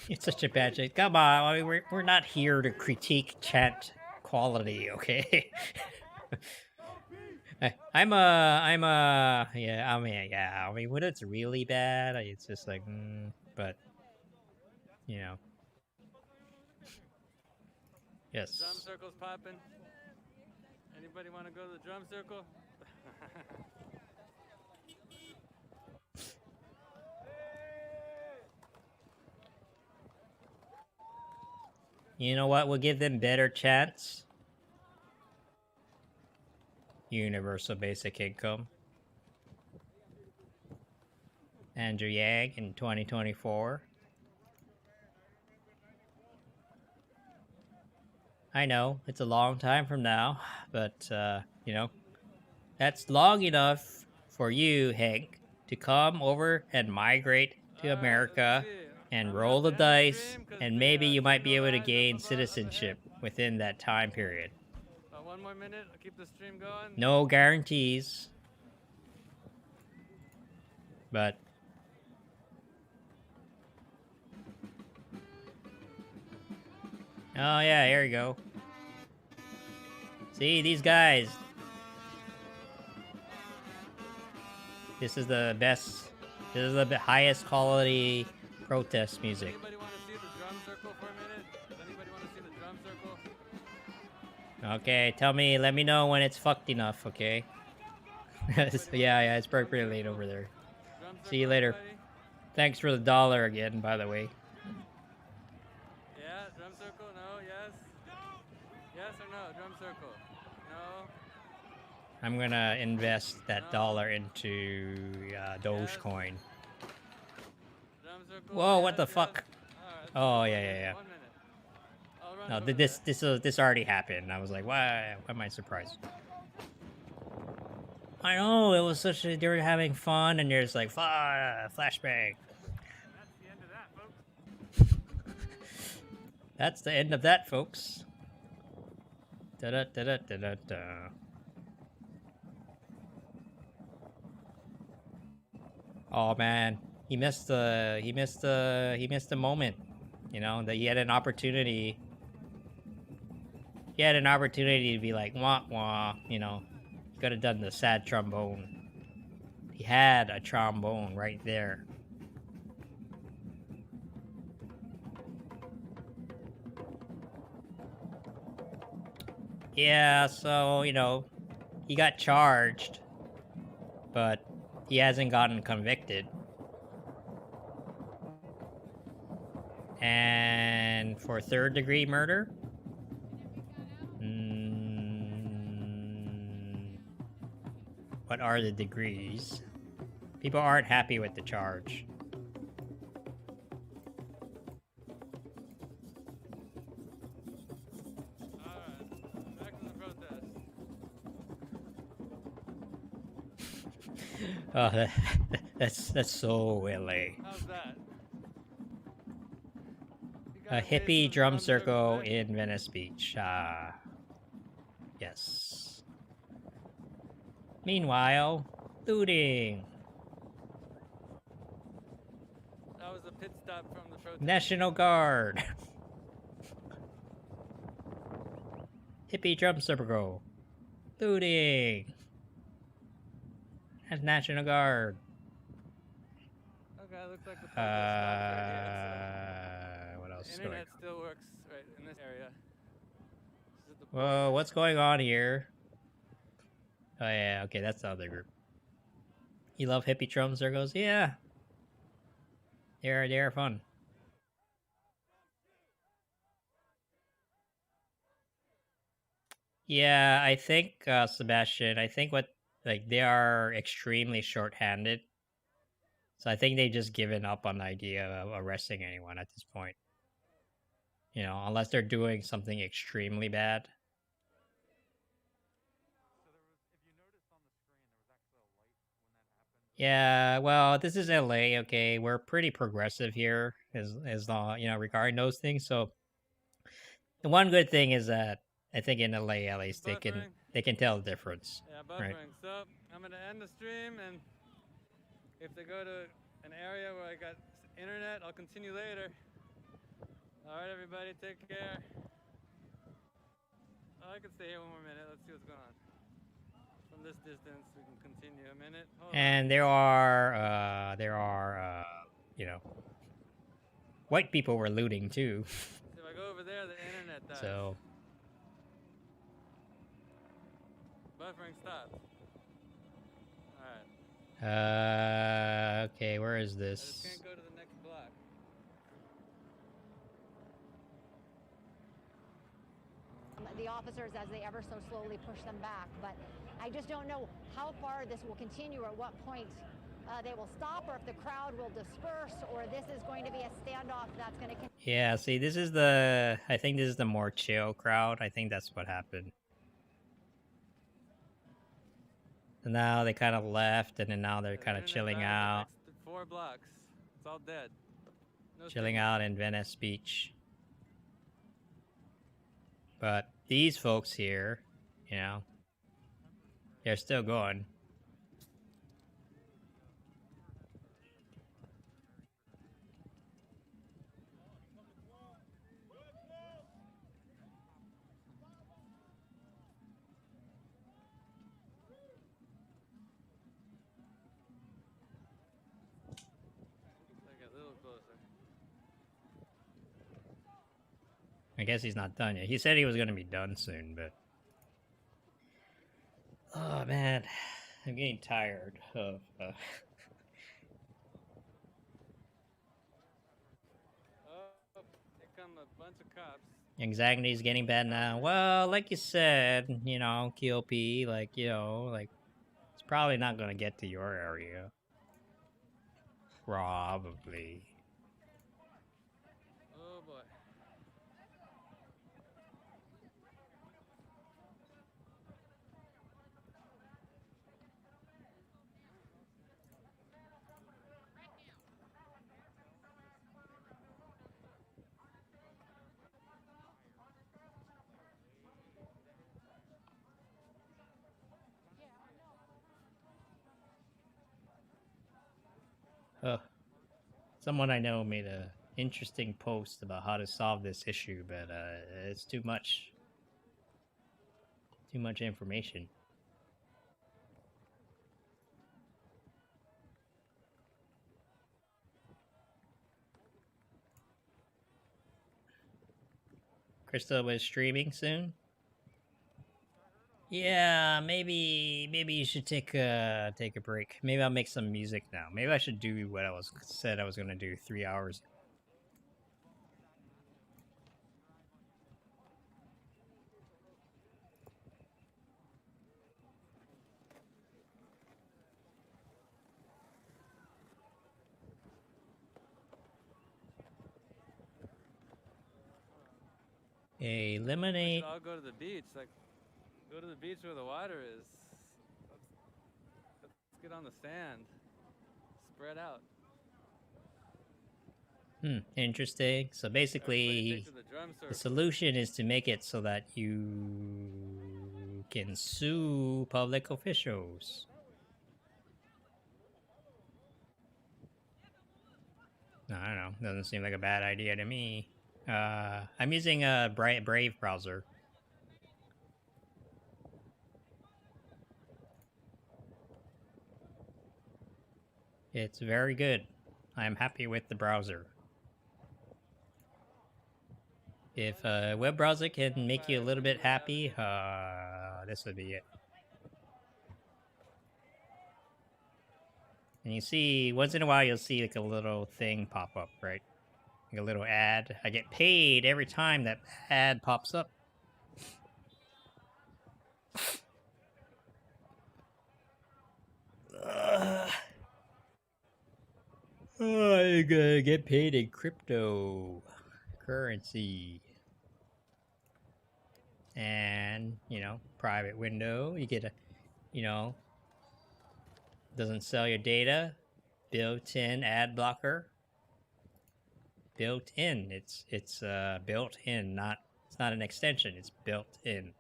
It's such a bad shit. Come on, I mean, we're not here to critique chant quality, okay? yeah, I mean, when it's really bad, it's just like, but, you know. Yes. Drum circle's popping. Anybody want to go to the drum circle? You know what? We'll give them better chance. universal basic income. Andrew Yang in 2024. I know, it's a long time from now, but, you know, that's long enough for you, Hank, to come over and migrate to America and roll the dice, and maybe you might be able to gain citizenship within that time period. About 1 more minute. I'll keep the stream going. No guarantees, but oh yeah, here you go. See, these guys. This is the best. This is the highest quality protest music. Anybody want to see the drum circle for a minute? Does anybody want to see the drum circle? Okay, let me know when it's fucked enough, okay? yeah, it's pretty late over there. See you later. Thanks for the $1 again, by the way. Yeah, drum circle, no, yes? Yes or no, drum circle? No? I'm gonna invest that $1 into Dogecoin. Whoa, what the fuck? Oh, yeah. 1 minute. No, this already happened. I was like, why am I surprised? I know, it was such a, they were having fun, and there's like, flashbang. That's the end of that, folks. Da-da-da-da-da-da-da. Oh man, he missed the moment. You know, that he had an opportunity. He had an opportunity to be like, wah wah, you know. He could have done the sad trombone. He had a trombone right there. Yeah, so, you know, he got charged, but he hasn't gotten convicted. And for third-degree murder? What are the degrees? People aren't happy with the charge. Oh, that's so LA. How's that? A hippie drum circle in Venice Beach. Yes. Meanwhile, looting. That was a pit stop from the protest. National Guard. Hippie drum circle. Looting. That's National Guard. Okay, looks like the protest what else is the going internet on? still works right in this area. This is the Whoa, what's going on here? Oh yeah, okay, that's the other group. You love hippie drum circles? Yeah. They're fun. Yeah, I think, Sebastian, I think they are extremely short-handed. So I think they've just given up on the idea of arresting anyone at this point. You know, unless they're doing something extremely bad. Yeah, well, this is LA, okay? We're pretty progressive here, you know, regarding those things. So the one good thing is that I think in LA, at least, they can tell the difference. Yeah, buffering. Right? So I'm gonna end the stream, and if they go to an area where I got internet, I'll continue later. All right, everybody, take care. Oh, I can stay here 1 more minute. Let's see what's going on. From this distance, we can continue a minute. Hold And there are, you know, white people were looting too. So if I go over there, the internet dies. So Buffering stopped. Alright. okay, where is I this? just can't go to the next block. The officers as they ever so slowly push them back. But I just don't know how far this will continue, or at what point they will stop, or if the crowd will disperse, or this is going to be a standoff that's going to continue. Yeah, see, this is the... I think this is the more chill crowd. I think that's what happened. And now they kind of left, and then now they're kind of chilling out. 4 blocks. It's all dead. No Chilling signal. out in Venice Beach. But these folks here, you know, they're still going. Like a little closer. I guess he's not done yet. He said he was going to be done soon, but... Oh, man. I'm getting tired of... Oh, here come a bunch of cops. Anxiety's getting bad now. Well, like you said, you know, QLP, like, you know, like... It's probably not going to get to your area. Probably. Oh boy. Someone I know made a interesting post about how to solve this issue, but it's too much. Too much information. Krista was streaming soon. Yeah, maybe you should take a break. Maybe I'll make some music now. Maybe I should do what I said I was gonna do 3 hours. Eliminate. I'll go to the beach. Like, go to the beach where the water is. Let's get on the sand. Spread out. Interesting. So basically, the solution is to make it so that you can sue public officials. No, I don't know. Doesn't seem like a bad idea to me. I'm using a Brave browser. It's very good. I'm happy with the browser. If a web browser can make you a little bit happy, this would be it. And you see, once in a while, you'll see like a little thing pop up, right? Like a little ad. I get paid every time that ad pops up. I gotta get paid in cryptocurrency. And, you know, private window. You get a, you know, doesn't sell your data. Built-in ad blocker. Built in. It's built in, it's not an extension, it's built in.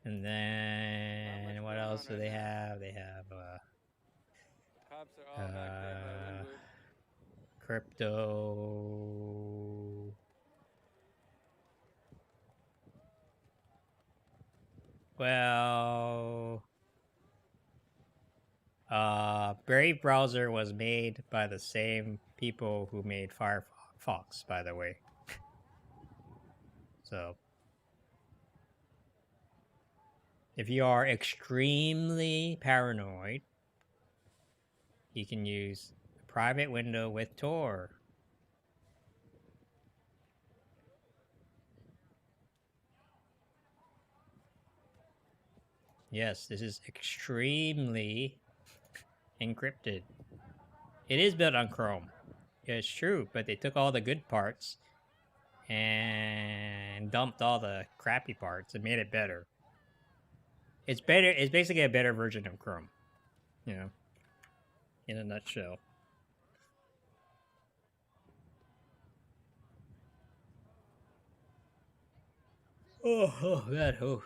And then what else do they have? They have Cops are all back there by Windward. crypto. Well, Brave browser was made by the same people who made Firefox, by the way. So, if you are extremely paranoid, you can use a private window with Tor. Yes, this is extremely encrypted. It is built on Chrome. Yeah, it's true, but they took all the good parts and dumped all the crappy parts and made it better. It's better. It's basically a better version of Chrome, you know, in a nutshell. Oh, God. Oh,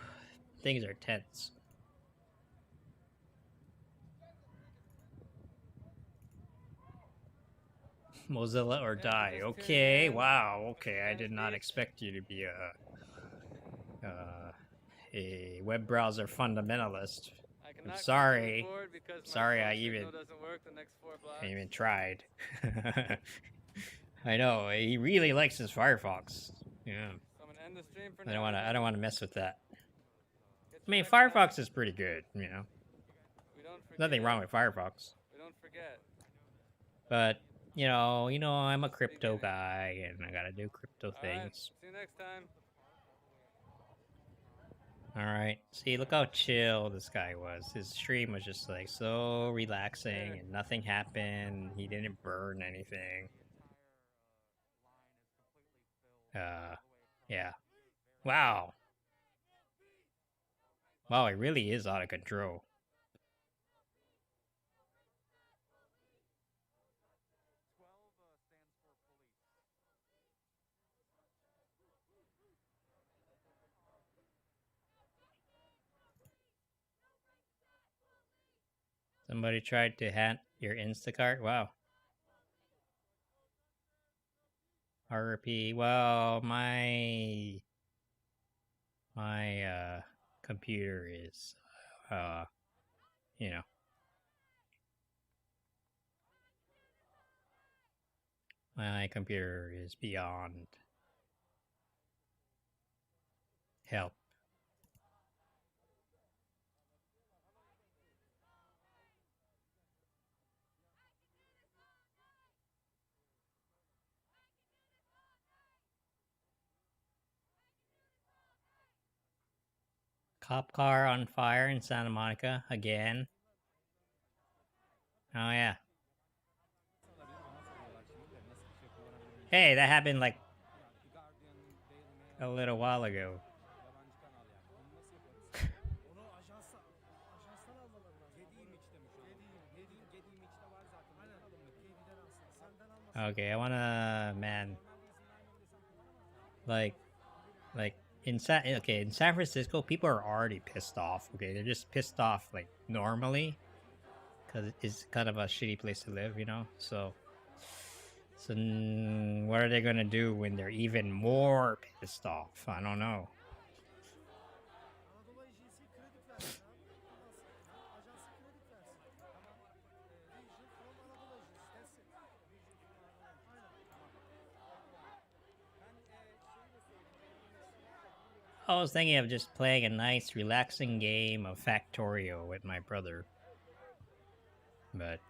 things are tense. Mozilla or die. Okay, wow. Okay, I did not expect you to be a web browser fundamentalist. I'm sorry. Sorry, I even tried. I know he really likes his Firefox. Yeah. I don't want to mess with that. I mean, Firefox is pretty good. You know, nothing wrong with Firefox. We don't forget. But you know, I'm a crypto guy, and I gotta do crypto things. See you next time. All right. See, look how chill this guy was. His stream was just like so relaxing, and nothing happened. He didn't burn anything. Yeah. Wow. Wow, it really is out of control. Somebody tried to hack your Instacart? Wow. RP. Well, my computer is you know, my computer is beyond help. Cop car on fire in Santa Monica again. Oh yeah. Hey, that happened like a little while ago. Okay, I wanna, man, like in San Francisco, people are already pissed off. Okay, they're just pissed off like normally, because it's kind of a shitty place to live, you know. So what are they gonna do when they're even more pissed off? I don't know. I was thinking of just playing a nice, relaxing game of Factorio with my brother. But,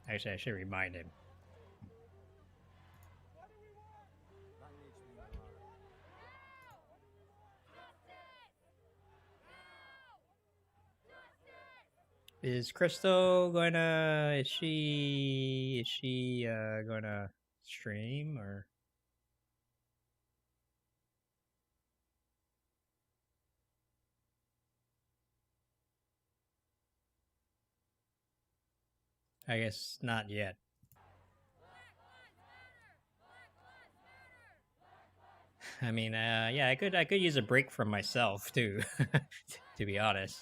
actually, I should remind him. Is Crystal gonna? Is she gonna stream or? I guess not yet. I mean, yeah, I could use a break from myself too, to be honest.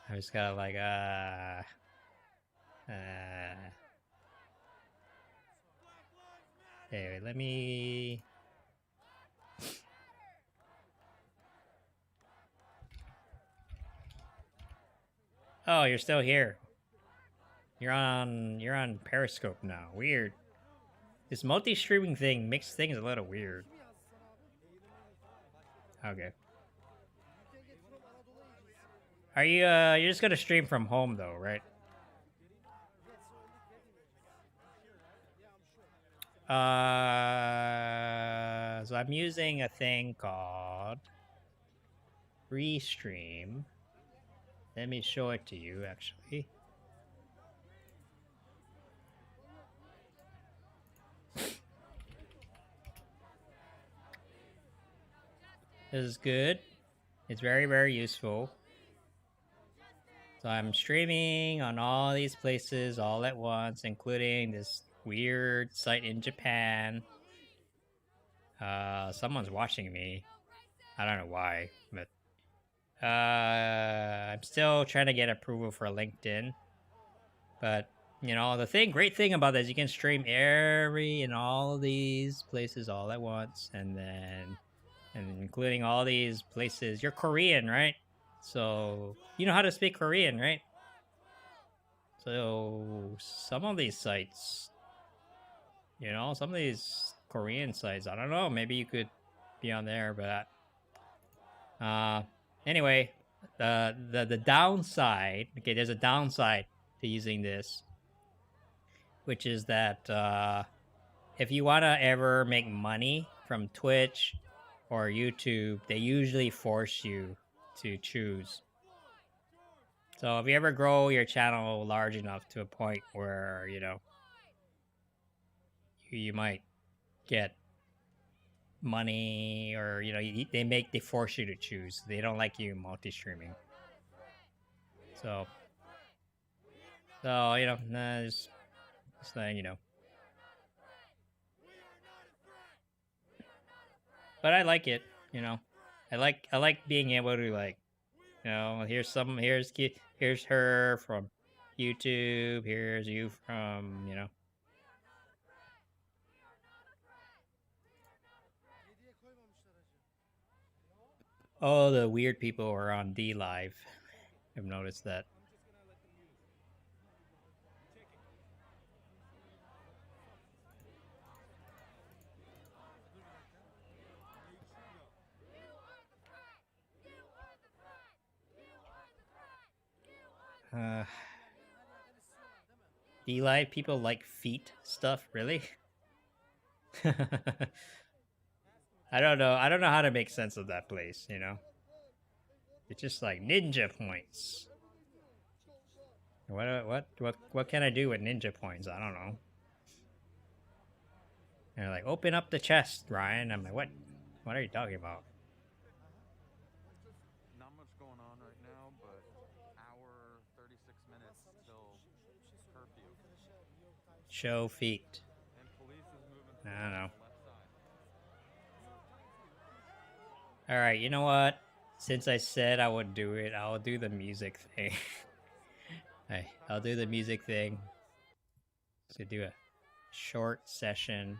I just gotta like, anyway, let me. Oh, you're still here. You're on Periscope now. Weird. This multi-streaming thing makes things a little weird. Okay. Are you you're just gonna stream from home though, right? So I'm using a thing called Restream. Let me show it to you, actually. This is good. It's very, very useful. So I'm streaming on all these places all at once, including this weird site in Japan. Someone's watching me. I don't know why, but I'm still trying to get approval for LinkedIn. But you know, the great thing about this, you can stream in all of these places all at once, and including all these places. You're Korean, right? So you know how to speak Korean, right? So some of these sites, you know, some of these Korean sites, I don't know, maybe you could be on there, but anyway, the downside, okay, there's a downside to using this, which is that if you want to ever make money from Twitch or YouTube, they usually force you to choose. So if you ever grow your channel large enough to a point where, you know, you might get money, or you know, they force you to choose. They don't like you multi-streaming. So you know, just letting you know. But I like it, you know. I like being able to, like, you know, here's her from YouTube, here's you from, you know. All the weird people are on D Live. I've noticed that. D Live people like feet stuff, really? I don't know how to make sense of that place, you know. It's just like ninja points. What can I do with ninja points? I don't know. And they're like, open up the chest, Ryan. I'm like, what are you talking about? Not much going on right now, but hour 36 minutes till curfew. Show feet. And police is moving I don't know. left side. Alright, you know what? Since I said I would do it, I'll do the music thing. Hey, I'll do the music thing. So do a short session.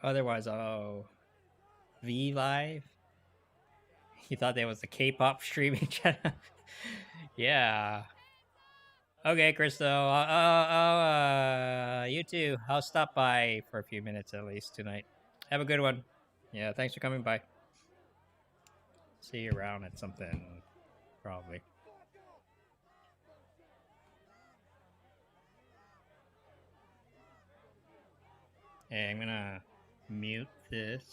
Otherwise, V Live? You thought that was the K-pop streaming channel? Yeah. Okay, Christo. You too. I'll stop by for a few minutes at least tonight. Have a good one. Yeah, thanks for coming by. See you around at something, probably. Hey, I'm gonna mute this.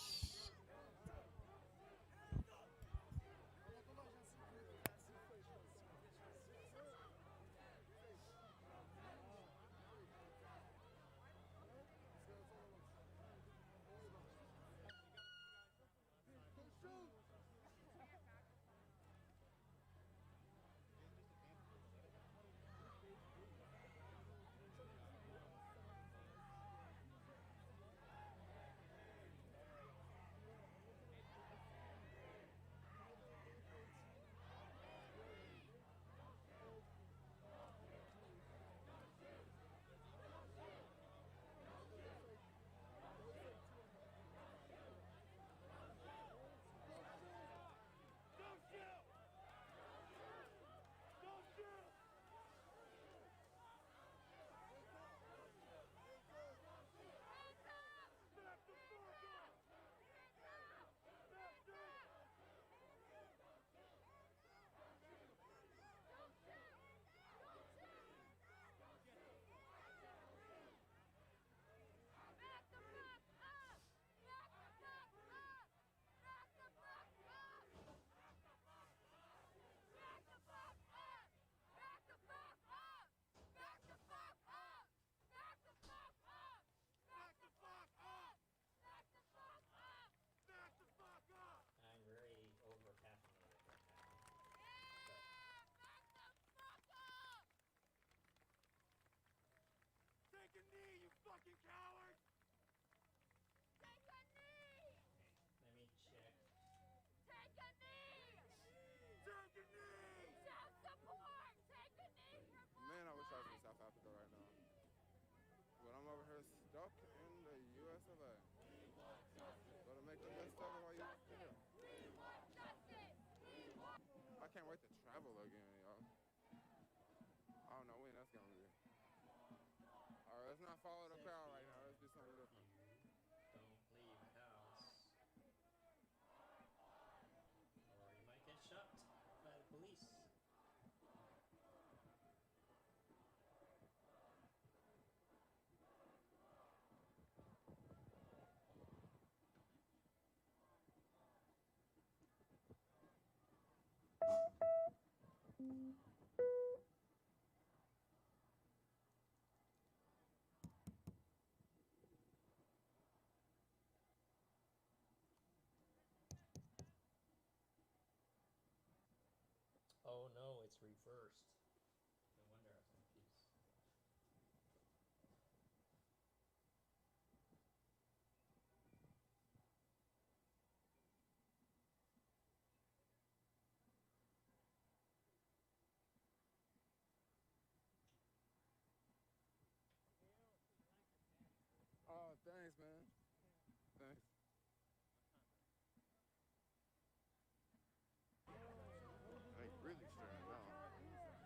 wait to travel again, y'all. I don't know when that's gonna be. All right, let's not follow the crowd right now. Let's do something different. Don't leave the house, or you might get shot by the police. Oh no, it's reversed. No wonder I was confused. Oh, thanks, man. Thanks. They really staring now.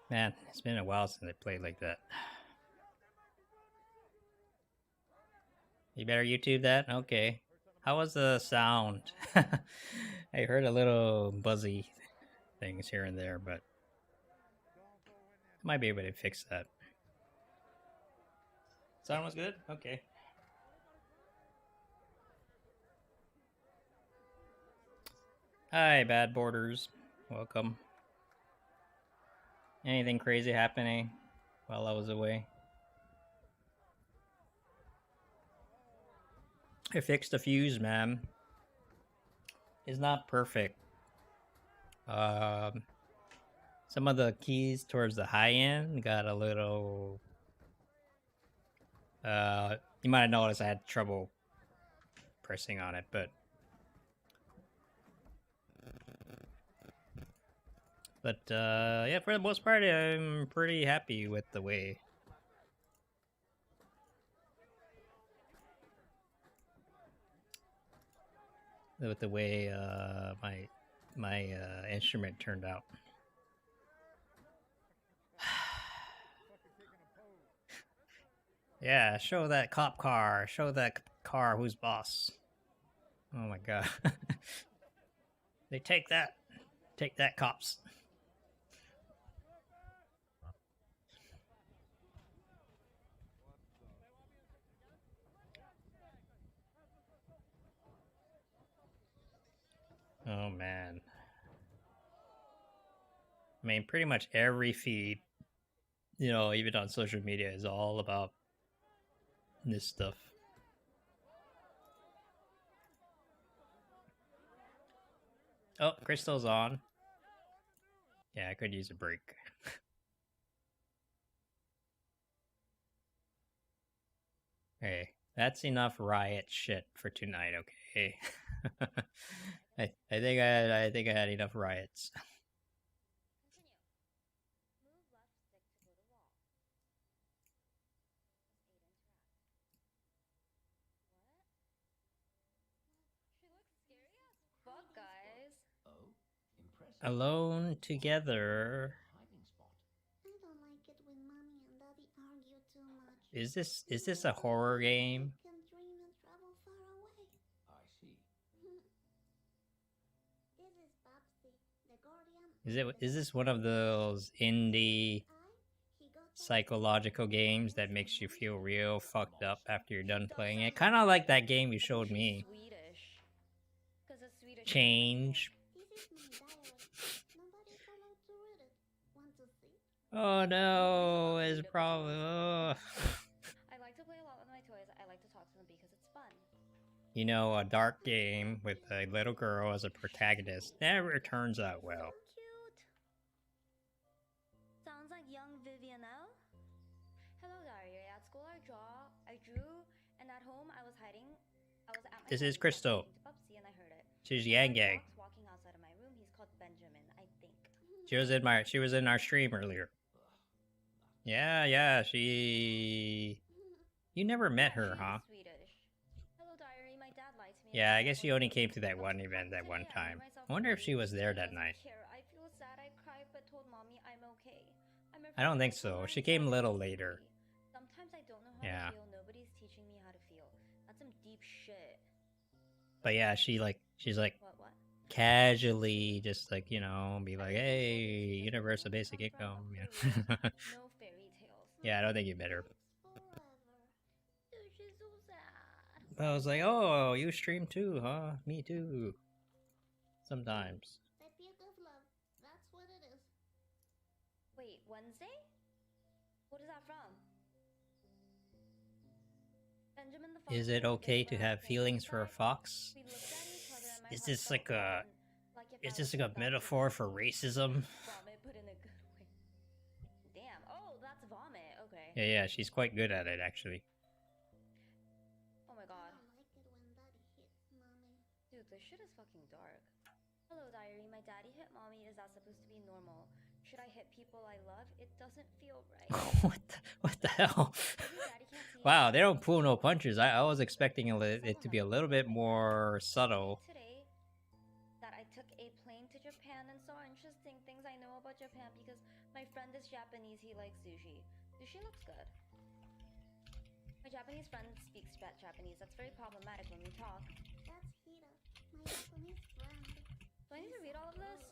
Man, it's been a while since I played like that. You better YouTube that? Okay. How was the sound? I heard a little buzzy things here and there, but I might be able to fix that. Sound was good? Okay. Hi, Bad Borders. Welcome. Anything crazy happening while I was away? I fixed the fuse, man. It's not perfect. Some of the keys towards the high end got a little... you might have noticed I had trouble pressing on it, but... yeah, for the most part, I'm pretty happy with the way... my instrument turned out. Yeah, show that cop car. Show that car who's boss. Oh my god. They take that. Take that, cops. Oh man. I mean, pretty much every feed, you know, even on social media, is all about this stuff. Oh, Crystal's on. Yeah, I could use a break. Hey, that's enough riot shit for tonight, okay? I think I had enough riots. Alone together. I don't like it when mommy and daddy argue too much. Is this a horror game? Can dream and travel far away. I see. This is Babsy, the guardian. Is this one of those indie psychological games that makes you feel real fucked up after you're done playing it? Kind of like that game you showed me. Change. Oh no, it's probably. Oh. I like to play a lot with my toys. I like to talk to them because it's fun. You know, a dark game with a little girl as a protagonist never turns out well. Sounds like young Vivian L. Hello, Diary. At school, I drew, and at home, I was hiding. I was at my This is Crystal. Pupsy, and I heard it. She's Yang Gang. Walking outside of my room. He's called Benjamin, I think. She was in our stream earlier. Yeah, she... You never met her, huh? Hello, Diary. My dad lied to me. Yeah, I guess she only came to that one event that one time. I wonder if she was there that night. I feel sad. I cried, but told mommy I'm okay. I don't think so. She came a little later. Sometimes I don't know how to feel. Nobody's teaching me how to feel. That's some deep shit. But yeah, she's like What? casually just like, you know, be like, hey, universal basic income. Yeah. No fairy tales. Yeah, I don't think you met her. She's so sad. But I was like, oh, you stream too, huh? Me too. Sometimes. The beauty of love. That's what it is. Wait, Wednesday? What is that from? Benjamin the Fox. Is it okay to have feelings for a fox? Is this like a metaphor for racism? Vomit, but in a good way. Damn. Oh, that's vomit. Okay. Yeah, she's quite good at it actually. Oh my god. I don't like it when daddy hits mommy. Dude, this shit is fucking dark. Hello, Diary. My daddy hit mommy. Is that supposed to be normal? Should I hit people I love? It doesn't feel right. What the hell? Wow, they don't pull no punches. I was expecting it to be a little bit more subtle. Today that I took a plane to Japan and saw interesting things I know about Japan because my friend is Japanese. He likes sushi. Sushi looks good. My Japanese friend speaks Japanese. That's very problematic when we talk. That's Hira, my Japanese friend. Do I need to read all of this?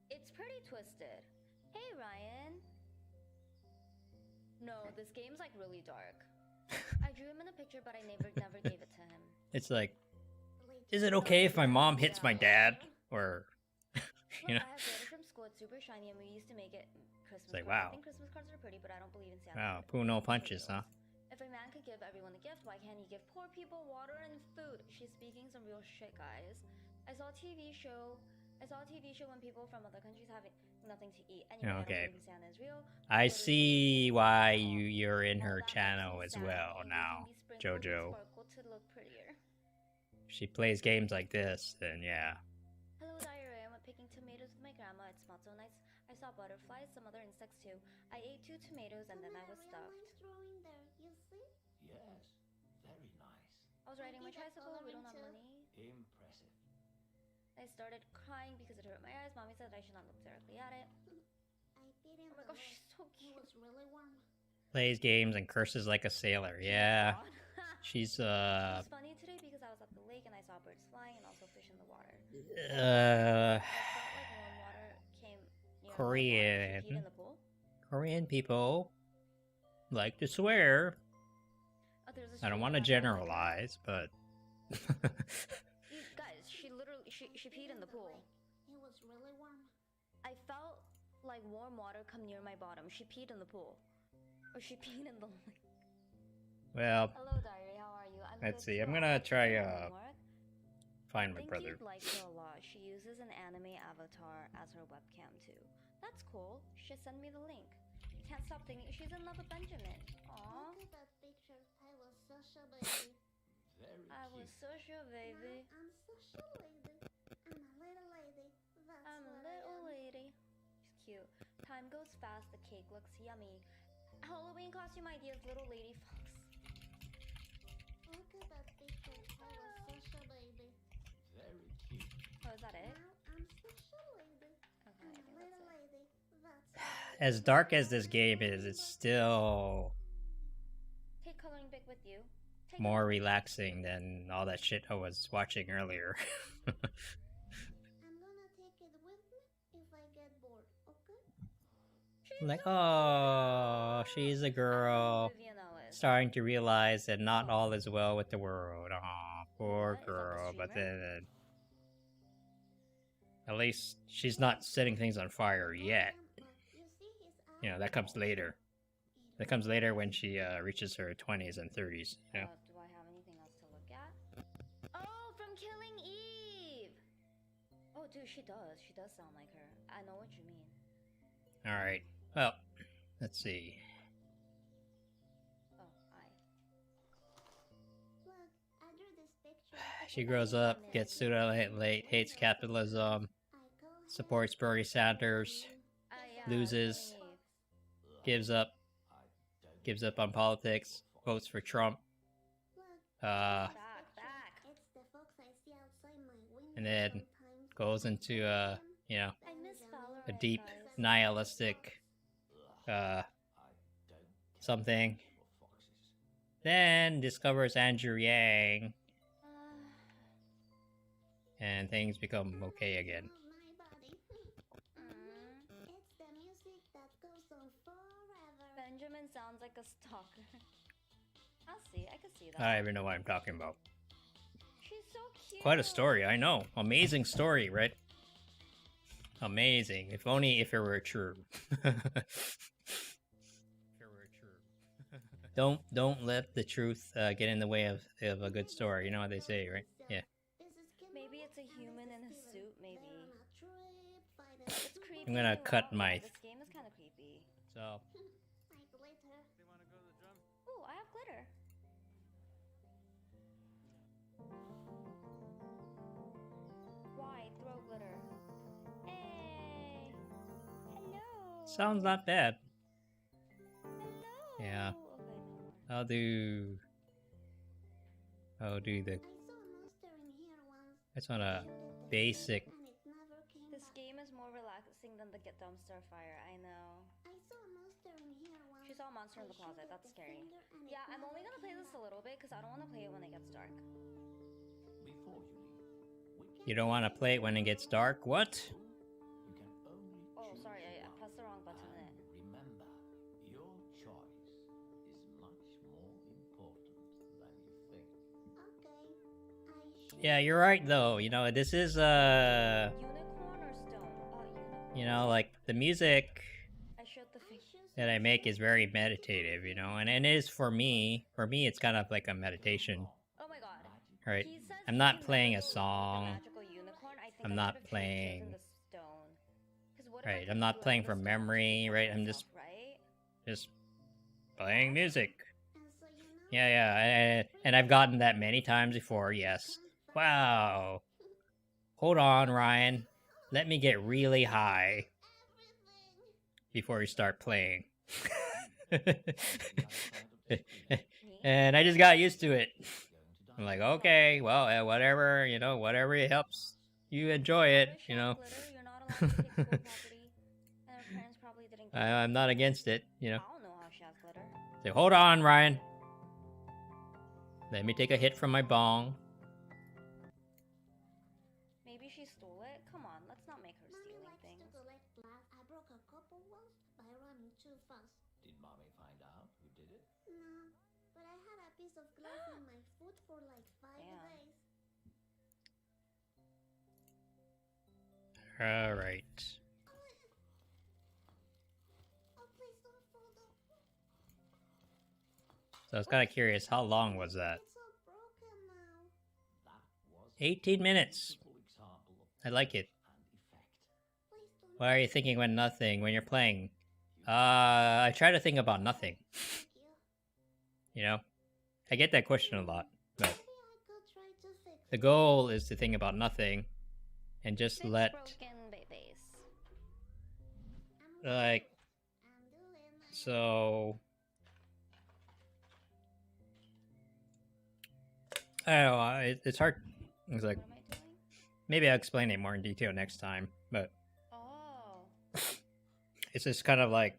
It's pretty twisted. Hey, Ryan. No, this game's like really dark. I drew him in a picture, but I never gave it to him. It's like, is it okay if my mom hits my dad? Or, you know? I have letters from school. It's super shiny, and we used to make it Christmas like, cards. wow. I think Christmas cards are pretty, but I don't believe in Santa. Wow, Puno punches, huh? If a man could give everyone a gift, why can't he give poor people water and food? She's speaking some real shit, guys. I saw a TV show when people from other countries having nothing to eat. Anyway, Okay. I don't believe Santa is real. I see why you're in her channel as well now, Jojo. To look prettier. If she plays games like this, then yeah. Hello, diarrhea. I went picking tomatoes with my grandma. It smelled so nice. I saw butterflies, some other insects too. I ate 2 tomatoes and then I was stuffed. Drawing there, you see? Yes, very nice. I was riding my tricycle. We don't have money. Impressive. I started crying because it hurt my eyes. Mommy said I should not look directly at it. I didn't. Oh my gosh, she's so cute. It was really warm. Plays games and curses like a sailor. Yeah. She's It was funny today because I was at the lake and I saw birds flying and also fish in the water. I felt like warm water came near Korean. in the pool. Korean people like to swear. Oh, there's a I don't stream want to of that. generalize, but You guys, she literally she peed in the pool. It was really warm. I felt like warm water come near my bottom. She peed in the pool. Or she peed in the lake. well, Hello, diary. How are you? I'm let's good see. I'm too. gonna try Homework. find I my think brother. you'd like her a lot. She uses an anime avatar as her webcam too. That's cool. She send me the link. Can't stop thinking she's in love with Benjamin. Aww. Look at that picture. I was such a baby. I was such a baby. Now I'm such a lady. I'm a little lady. That's I'm a what little I am. lady. She's cute. Time goes fast. The cake looks yummy. Halloween costume ideas, little lady fox. Look at that picture. I was such a baby. Very cute. Oh, is that it? Now I'm such a lady. Okay, I I'm a think little that's it. lady. That's what I am. As dark as this game is, it's still Take coloring book with you. Take more relaxing than all that shit I was watching earlier. I'm gonna take it with me if I get bored, okay? Like, oh, she's a girl starting to realize that not all is well with the world. Aw, poor girl. But then, at least she's not setting things on fire yet. You know, that comes later. That comes later when she reaches her 20s and 30s. You know? Do I have anything else to look at? Oh, from Killing Eve! Oh, dude, she does. She does sound like her. I know what you mean. Alright. Well, let's see. Oh, Look, I drew this picture. She grows up, gets student late, hates capitalism, supports Bernie Sanders, loses, gives up on politics, votes for Trump, back. It's the fox I see outside my window and then sometimes. goes into you know, I miss a Valorant, deep guys. nihilistic something. Then discovers Andrew Yang, and things become okay again. It's the music that goes on forever. Benjamin sounds like a stalker. I'll see. I can see that. I don't even know what I'm talking about. She's so cute. Quite a story, I know. Amazing story, right? Amazing. If only if it were true. Don't let the truth get in the way of a good story. You know what they say, right? Yeah. Maybe it's a human in a suit. Maybe. It's creepy. I'm gonna cut my. This game is kind of creepy. So. I glitter. Ooh, I have glitter. Why throw glitter? Hey. Hello. Sounds not bad. Hello. Yeah. Okay, no more. I'll do the I saw a monster in here once. just want a basic. This game is more relaxing than the Get Dumpster Fire, I know. I saw a monster in here once. She saw a monster in the closet, that's scary. Yeah, I'm only gonna play this a little bit because I don't want to play it when it gets dark. You don't want to play it when it gets dark? What? Oh, sorry, I pressed the wrong button. Remember, your choice is much more important than you think. Yeah, you're right though. You know, this is Unicorn or stone? you know, like the music I showed the face. that I make is very meditative, you know, and it is for me. For me, it's kind of like a meditation. Oh my god. Right? He says I'm not playing a song. magical unicorn. I think I'm I not should have playing. chosen the stone. 'Cause what if I Right? could I'm not do playing the from stone memory, right? I'm just right? just playing music. Yeah, yeah, and I've gotten that many times before. Yes. Wow. Hold on, Ryan. Let me get really high before we start playing. And I just got used to it. I'm like, okay, well, whatever, you know, whatever it helps you enjoy it, you know. I'm not against it, you know. I don't know how she has glitter. So hold on, Ryan. Let me take a hit from my bong. Maybe she stole it? Come on, let's not make her stealing things. To collect glass. I broke a couple once by running too fast. Did mommy find out who did it? No, but I had a piece of glass in my foot for like 5 days. All right. Oh, please don't fall down. So I was kind of curious, how long was that? It's all broken now. 18 minutes. I like it. What are you thinking when nothing, when you're playing? I try to think about nothing. You know? I get that question a lot, but the goal is to think about nothing and just let, like, so, I don't know, it's hard. It's like, maybe I'll explain it more in detail next time, but it's just kind of like,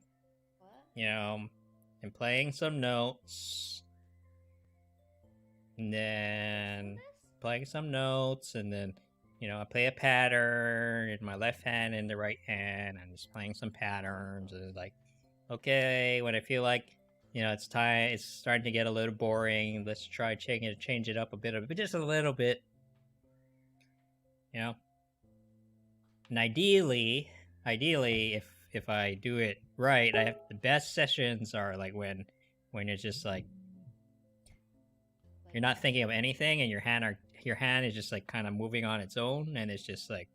you know, I'm playing some notes, and then playing some notes, and then, you know, I play a pattern in my left hand and the right hand. I'm just playing some patterns, and it's like, okay, when I feel like, you know, it's starting to get a little boring, let's try change it up a bit, but just a little bit, you know. And ideally, if I do it right, I have the best sessions are like when it's just like you're not thinking of anything and your hand is just like kind of moving on its own, and it's just like,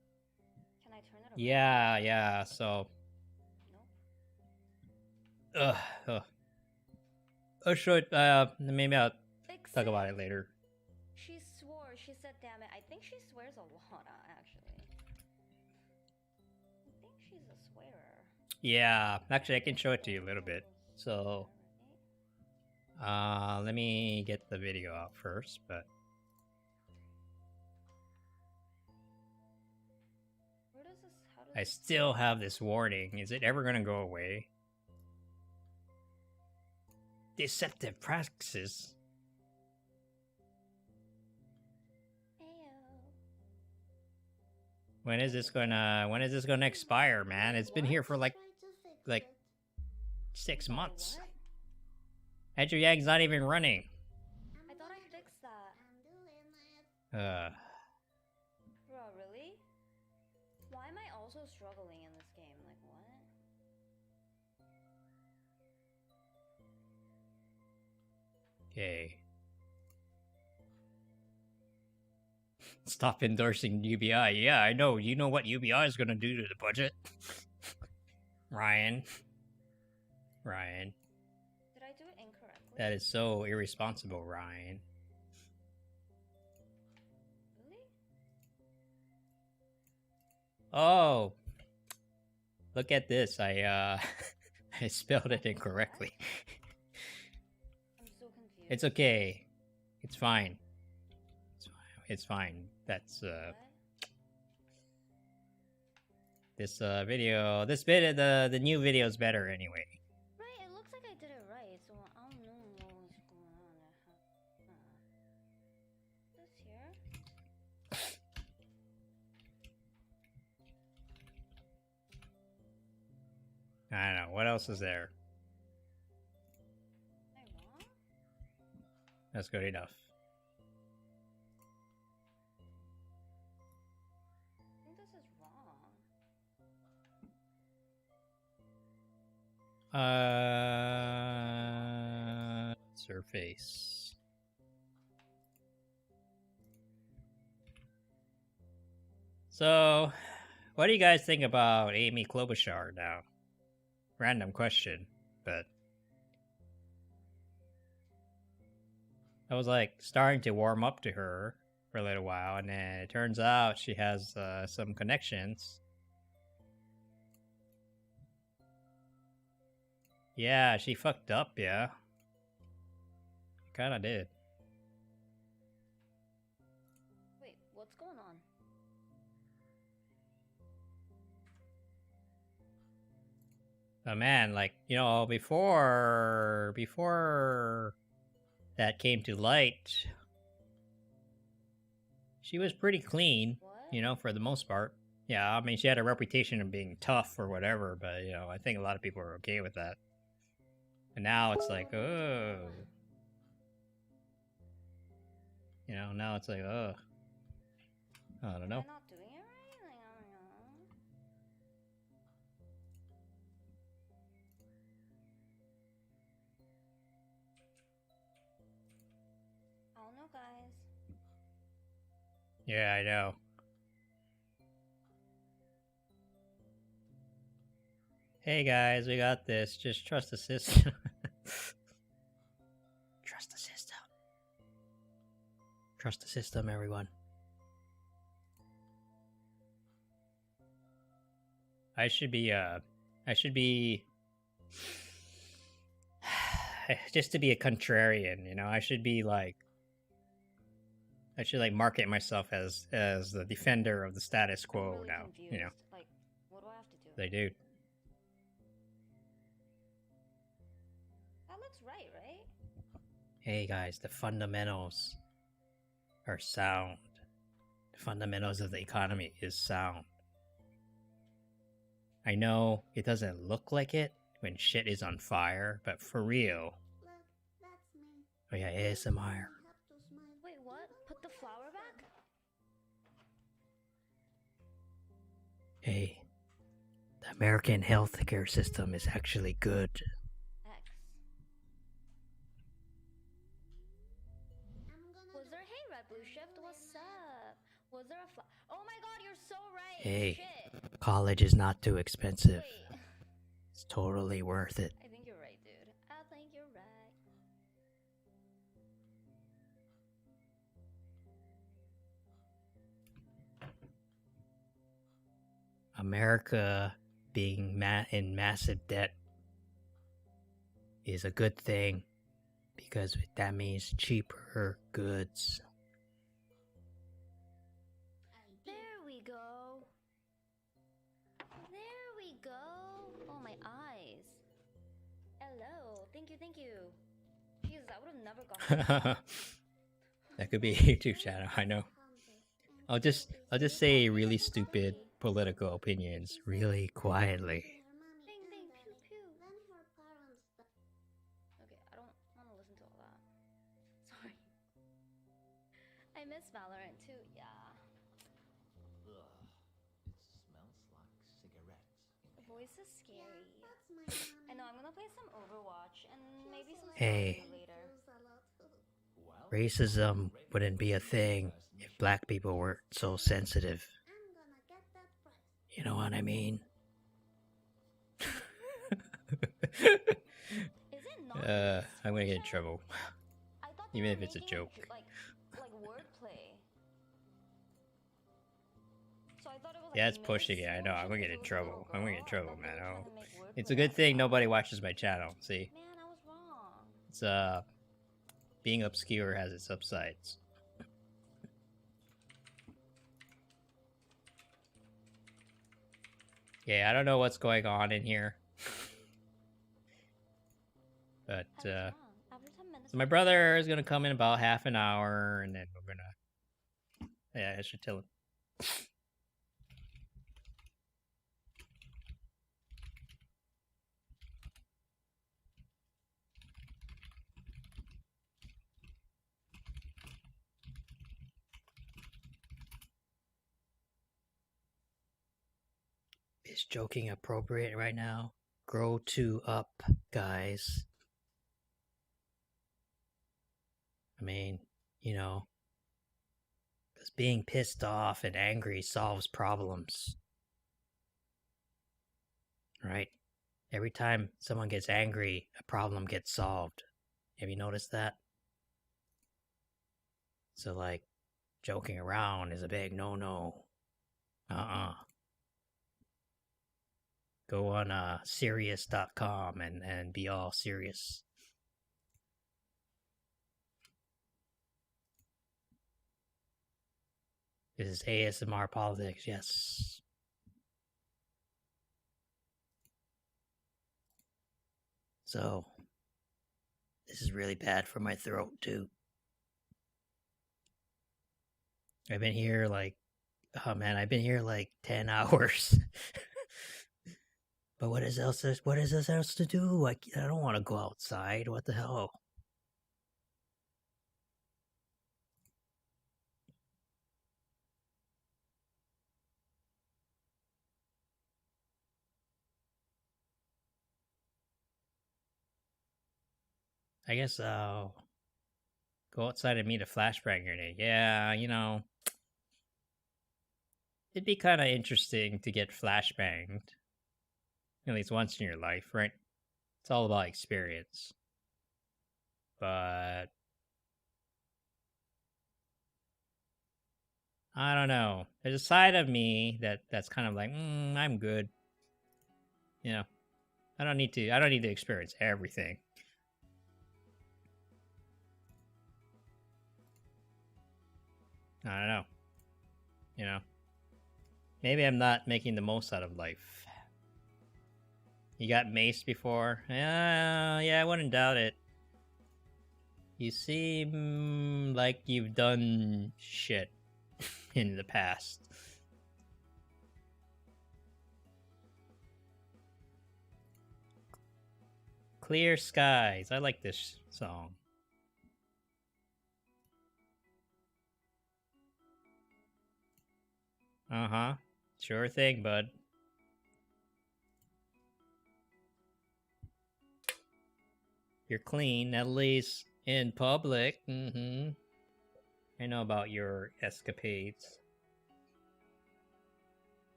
can I turn it over? yeah, so oh shit, maybe I'll talk about it later. She swore, she said, damn it. I think she swears a lot, actually. I think she's a swearer. Yeah, actually I can show it to you a little bit. So let me get the video out first, but I still have this warning. Is it ever gonna go away? Deceptive practices. When is this gonna expire, man? It's been here for like 6 months. Andrew Yang's not even running. I thought I fixed that. Bro, really? Why am I also struggling in this game? Like, what? Okay. Stop endorsing UBI. Yeah, I know. You know what UBI is gonna do to the budget? Ryan. Did I do it incorrectly? That is so irresponsible, Ryan. Really? Oh. Look at this. I I spelled it incorrectly. I'm so confused. It's okay. It's fine. It's fine. That's this video. The new video is better anyway. Right, it looks like I did it right, so I don't know what was going on there. This here? I don't know. What else is there? That's good enough. I think this is wrong. Surface. So, what do you guys think about Amy Klobuchar now? Random question, but I was like starting to warm up to her for a little while, and then it turns out she has some connections. Yeah, she fucked up, yeah. Kinda did. Wait, what's going on? But man, like, you know, before that came to light, she was pretty clean, you know, for the most part. Yeah, I mean, she had a reputation of being tough or whatever, but, you know, I think a lot of people are okay with that. And now it's like, oh. You know, now it's like, oh. I don't know. Am I not doing it right? Like, I don't know. I don't know, guys. Yeah, I know. Hey guys, we got this. Just trust the system. Trust the system. Trust the system, everyone. I should be just to be a contrarian, you know, I should market myself as the defender of the status quo really now, confused. you know. Like, what do I have to do? They do. That looks right, right? Hey guys, the fundamentals are sound. The fundamentals of the economy is sound. I know it doesn't look like it when shit is on fire, but for real. Oh yeah, ASMR. Wait, what? Put the flower back? Hey, the American healthcare system is actually good. Was there, hey, Red Blue Shift, what's up? Was there a oh my god, you're so right! Hey, Shit! college is not too expensive. Wait. It's totally worth it. I think you're right, dude. I think you're right. America being in massive debt is a good thing because that means cheaper goods. There we go. There we go. Oh, my eyes. Hello. Thank you, thank you. Jesus, I would have never gotten That could be a YouTube channel, I know. I'll just say really stupid political opinions really quietly. Ding, ding, pew, pew. Okay, I don't want to listen to all that. Sorry. I miss Valorant too, yeah. Ugh, it smells like cigarettes. The voice is scary. I know, I'm gonna play some Overwatch and maybe some Hey. Stardew later. Racism wouldn't be a thing if black people weren't so sensitive. You know what I mean? I'm gonna get in trouble. Even if it's a joke. Like wordplay. So I thought it was Yeah, it's pushing it. I know. I'm gonna get in trouble. I'm gonna get in trouble, man. Oh. It's a good thing nobody watches my channel. See? Man, I was wrong. It's being obscure has its upsides. Yeah, I don't know what's going on in here. But, so my brother is gonna come in about half an hour, and then we're gonna... Yeah, I should tell him. Is joking appropriate right now? Grow two up, guys. I mean, you know, because being pissed off and angry solves problems. Right? Every time someone gets angry, a problem gets solved. Have you noticed that? So, like, joking around is a big no-no. Go on serious.com and be all serious. This is ASMR politics, yes. So, this is really bad for my throat, too. I've been here like, oh man, I've been here like 10 hours. But what is this else to do? I don't want to go outside. What the hell? I guess I'll go outside and meet a flashbang grenade. Yeah, you know, it'd be kind of interesting to get flashbanged. At least once in your life, right? It's all about experience. But I don't know. There's a side of me that's kind of like, I'm good. You know, I don't need to experience everything. I don't know. You know, maybe I'm not making the most out of life. You got maced before? Yeah, I wouldn't doubt it. You seem like you've done shit in the past. Clear Skies. I like this song. Uh-huh. Sure thing, bud. You're clean, at least in public. I know about your escapades.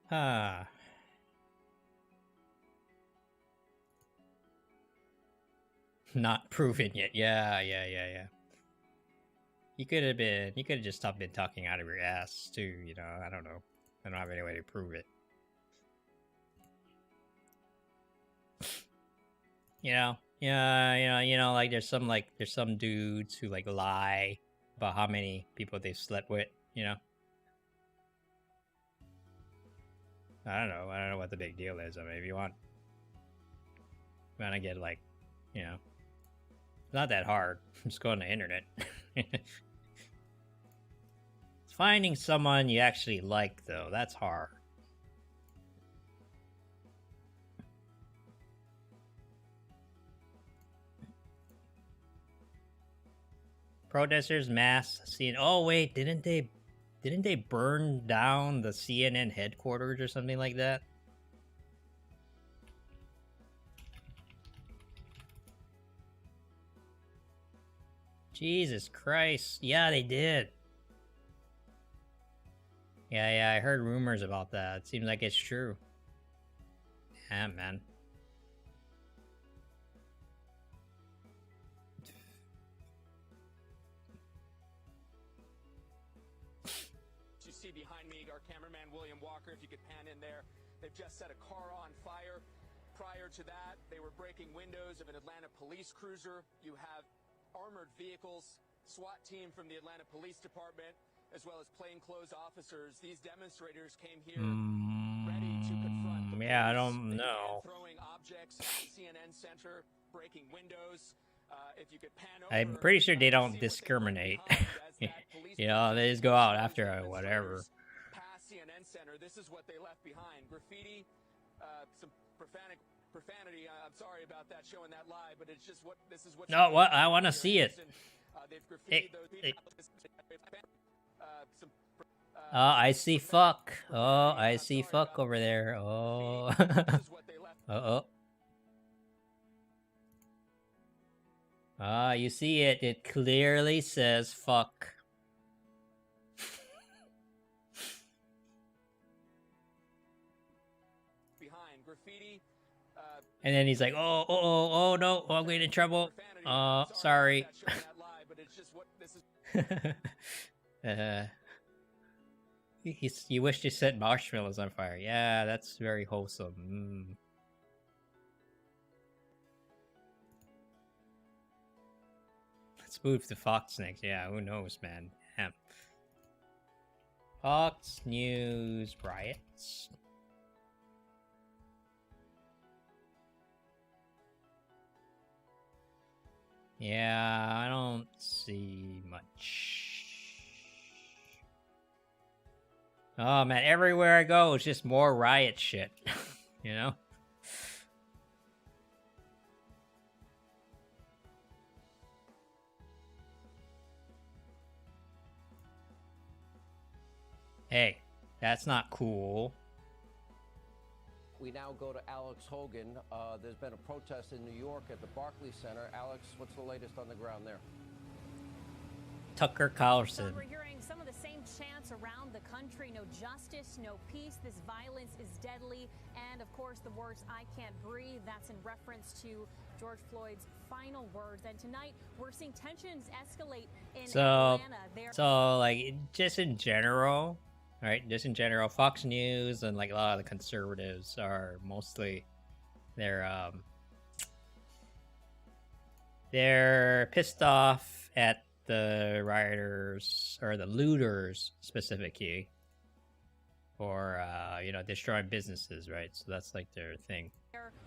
Ah. Not proven yet. Yeah. You could have just stopped been talking out of your ass too, you know, I don't know. I don't have any way to prove it. You know, like there's some dudes who like lie about how many people they've slept with, you know. I don't know what the big deal is. I mean, if you want to get like, you know, it's not that hard. Just go on the internet. Finding someone you actually like, though, that's hard. Protesters mass scene. Oh wait, didn't they burn down the CNN headquarters or something like that? Jesus Christ. Yeah, they did. Yeah, I heard rumors about that. It seems like it's true. Yeah, man. You see behind me, our cameraman William Walker, if you could pan in there. They've just set a car on fire. Prior to that, they were breaking windows of an Atlanta police cruiser. You have armored vehicles, SWAT team from the Atlanta Police Department, as well as plainclothes officers. These demonstrators came here ready to confront the Yeah, I police. don't They began know. throwing objects at the CNN Center, breaking windows. If you could pan over, I'm pretty sure they don't discriminate. You know, they just go out after whatever. past CNN Center, this is what they left behind: graffiti, some profanity. I'm sorry about that, showing that live, but it's just what this is. What No, what? I want to see it. they've Hey, graffitied those. hey. Some Oh, I see fuck. Oh, I see fuck over there. Oh. Uh-oh. Ah, you see it. It clearly says fuck. behind graffiti. And then he's like, oh, no, oh, I'm getting in trouble. Oh, sorry. But it's just what this is. You wish to set marshmallows on fire. Yeah, that's very wholesome. Let's move to Fox next. Yeah, who knows, man. Damn. Fox News riots. Yeah, I don't see much. Oh man, everywhere I go, it's just more riot shit. You know? Hey, that's not cool. We now go to Alex Hogan. There's been a protest in New York at the Barclays Center. Alex, what's the latest on the ground there? Tucker Carlson. We're hearing some of the same chants around the country. No justice, no peace. This violence is deadly. And of course, the words, "I can't breathe," that's in reference to George Floyd's final words. And tonight, we're seeing tensions escalate in Atlanta. So like, just in general, right? Just in general, Fox News and like a lot of the conservatives are mostly they're pissed off at the rioters or the looters specifically for you know, destroying businesses, right? So that's like their thing.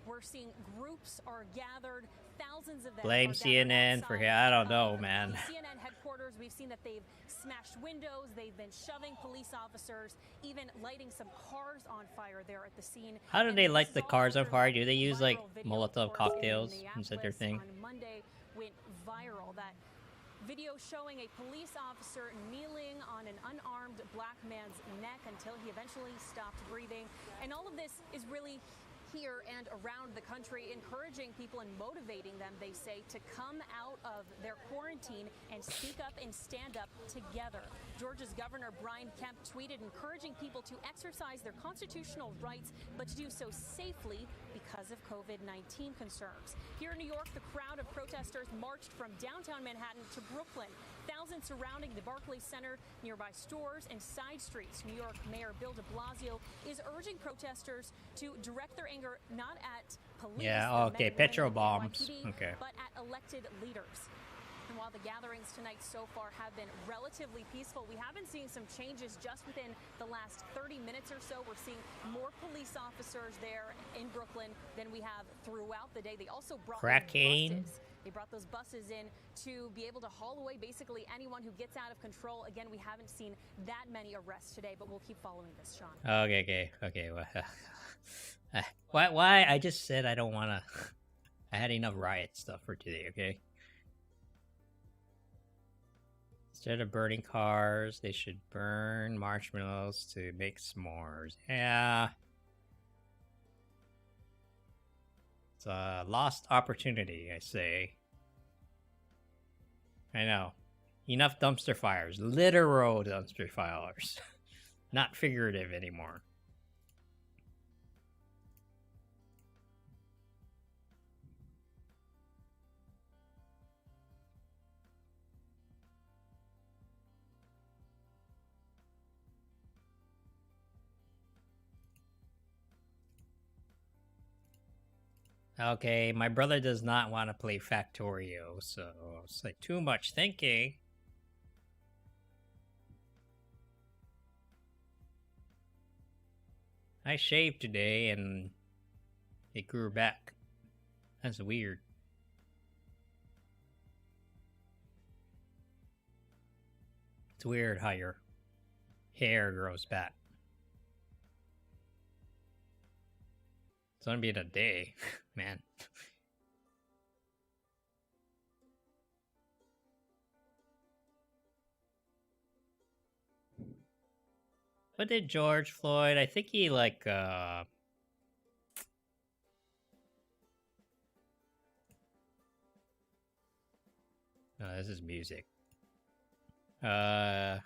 We're seeing groups are gathered, thousands of them. Blame CNN for I don't know, man. CNN headquarters, we've seen that they've smashed windows, they've been shoving police officers, even lighting some cars on fire there at the scene. How do they light the cars on fire? Do they use like Molotov cocktails inside their thing? On Monday went viral. That video showing a police officer kneeling on an unarmed black man's neck until he eventually stopped breathing. And all of this is really here and around the country, encouraging people and motivating them, they say, to come out of their quarantine and speak up and stand up together. Georgia's Governor Brian Kemp tweeted encouraging people to exercise their constitutional rights, but to do so safely because of COVID-19 concerns. Here in New York, the crowd of protesters marched from downtown Manhattan to Brooklyn. Thousands surrounding the Barclays Center, nearby stores and side streets. New York Mayor Bill de Blasio is urging protesters to direct their anger not at police, Yeah, okay, petrol bombs. Okay. but at elected leaders. And while the gatherings tonight so far have been relatively peaceful, we have been seeing some changes just within the last 30 minutes or so. We're seeing more police officers there in Brooklyn than we have throughout the day. They also brought Crackane. buses. They brought those buses in to be able to haul away basically anyone who gets out of control. Again, we haven't seen that many arrests today, but we'll keep following this, Sean. Okay. Well, why? I just said I don't want to. I had enough riot stuff for today, okay? Instead of burning cars, they should burn marshmallows to make s'mores. Yeah. It's a lost opportunity, I say. I know. Enough dumpster fires. Literal dumpster fires. Not figurative anymore. Okay, my brother does not want to play Factorio, so it's like too much thinking. I shaved today and it grew back. That's weird. It's weird how your hair grows back. It's gonna be in a day, man. What did George Floyd? I think he like no, this is music. Didn't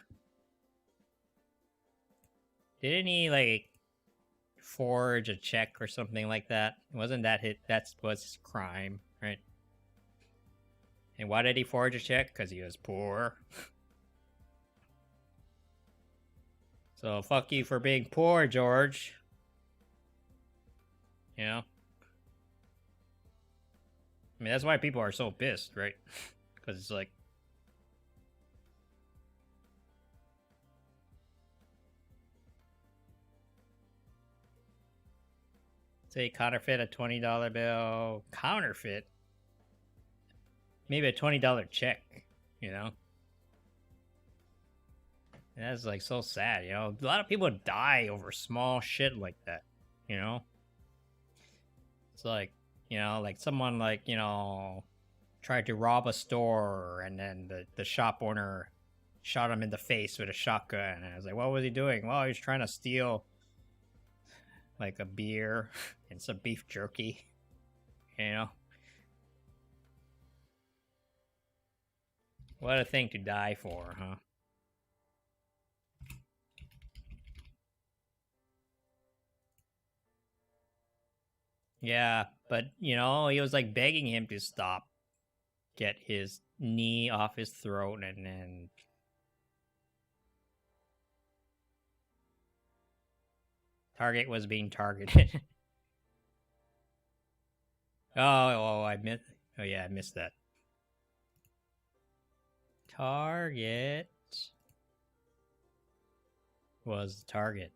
he like forge a check or something like that? Wasn't that that was crime, right? And why did he forge a check? Because he was poor. So fuck you for being poor, George. You know? I mean, that's why people are so pissed, right? Because it's like, say counterfeit a $20 bill. Counterfeit? Maybe a $20 check, you know? And that's like so sad, you know? A lot of people die over small shit like that, you know? It's like, you know, like someone like, you know, tried to rob a store and then the shop owner shot him in the face with a shotgun. And I was like, what was he doing? Well, he was trying to steal like a beer and some beef jerky, you know? What a thing to die for, huh? Yeah, but, you know, he was like begging him to stop, get his knee off his throat, and then Target was being targeted. I missed. Oh yeah, I missed that. Target was the target.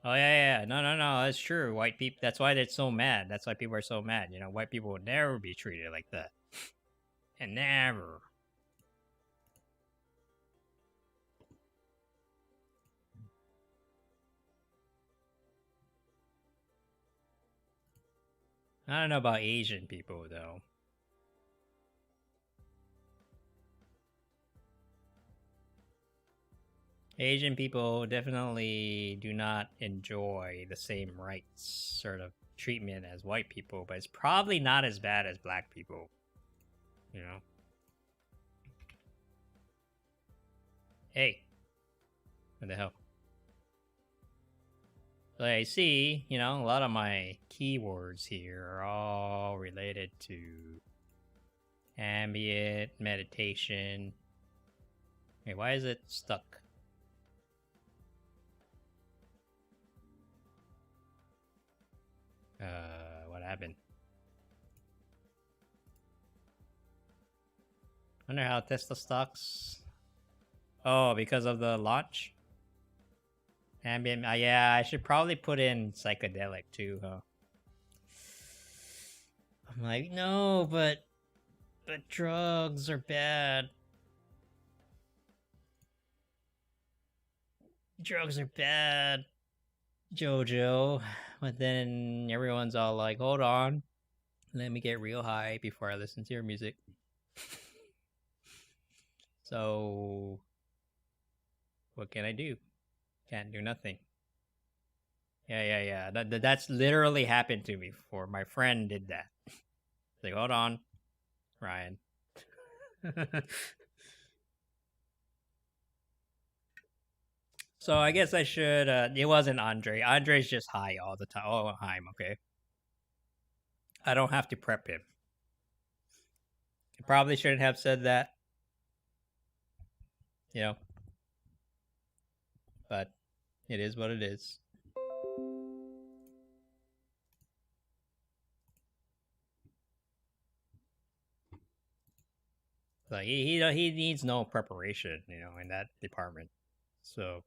Oh yeah, no, that's true. White people. That's why they're so mad. That's why people are so mad. You know, white people would never be treated like that, and never. I don't know about Asian people though. Asian people definitely do not enjoy the same rights sort of treatment as white people, but it's probably not as bad as black people, you know? Hey, what the hell? So I see, you know, a lot of my keywords here are all related to ambient, meditation. Wait, why is it stuck? What happened? Wonder how Tesla stocks. Oh, because of the launch? Ambient, yeah, I should probably put in psychedelic too, huh? I'm like, no, but drugs are bad. Drugs are bad, Jojo. But then everyone's all like, hold on, let me get real high before I listen to your music. So, what can I do? Can't do nothing. Yeah. That's literally happened to me before. My friend did that. Like, hold on, Ryan. So I guess I should, it wasn't Andre. Andre's just high all the time. Oh, I'm okay. I don't have to prep him. I probably shouldn't have said that. You know. But it is what it is. Like he needs no preparation, you know, in that department. So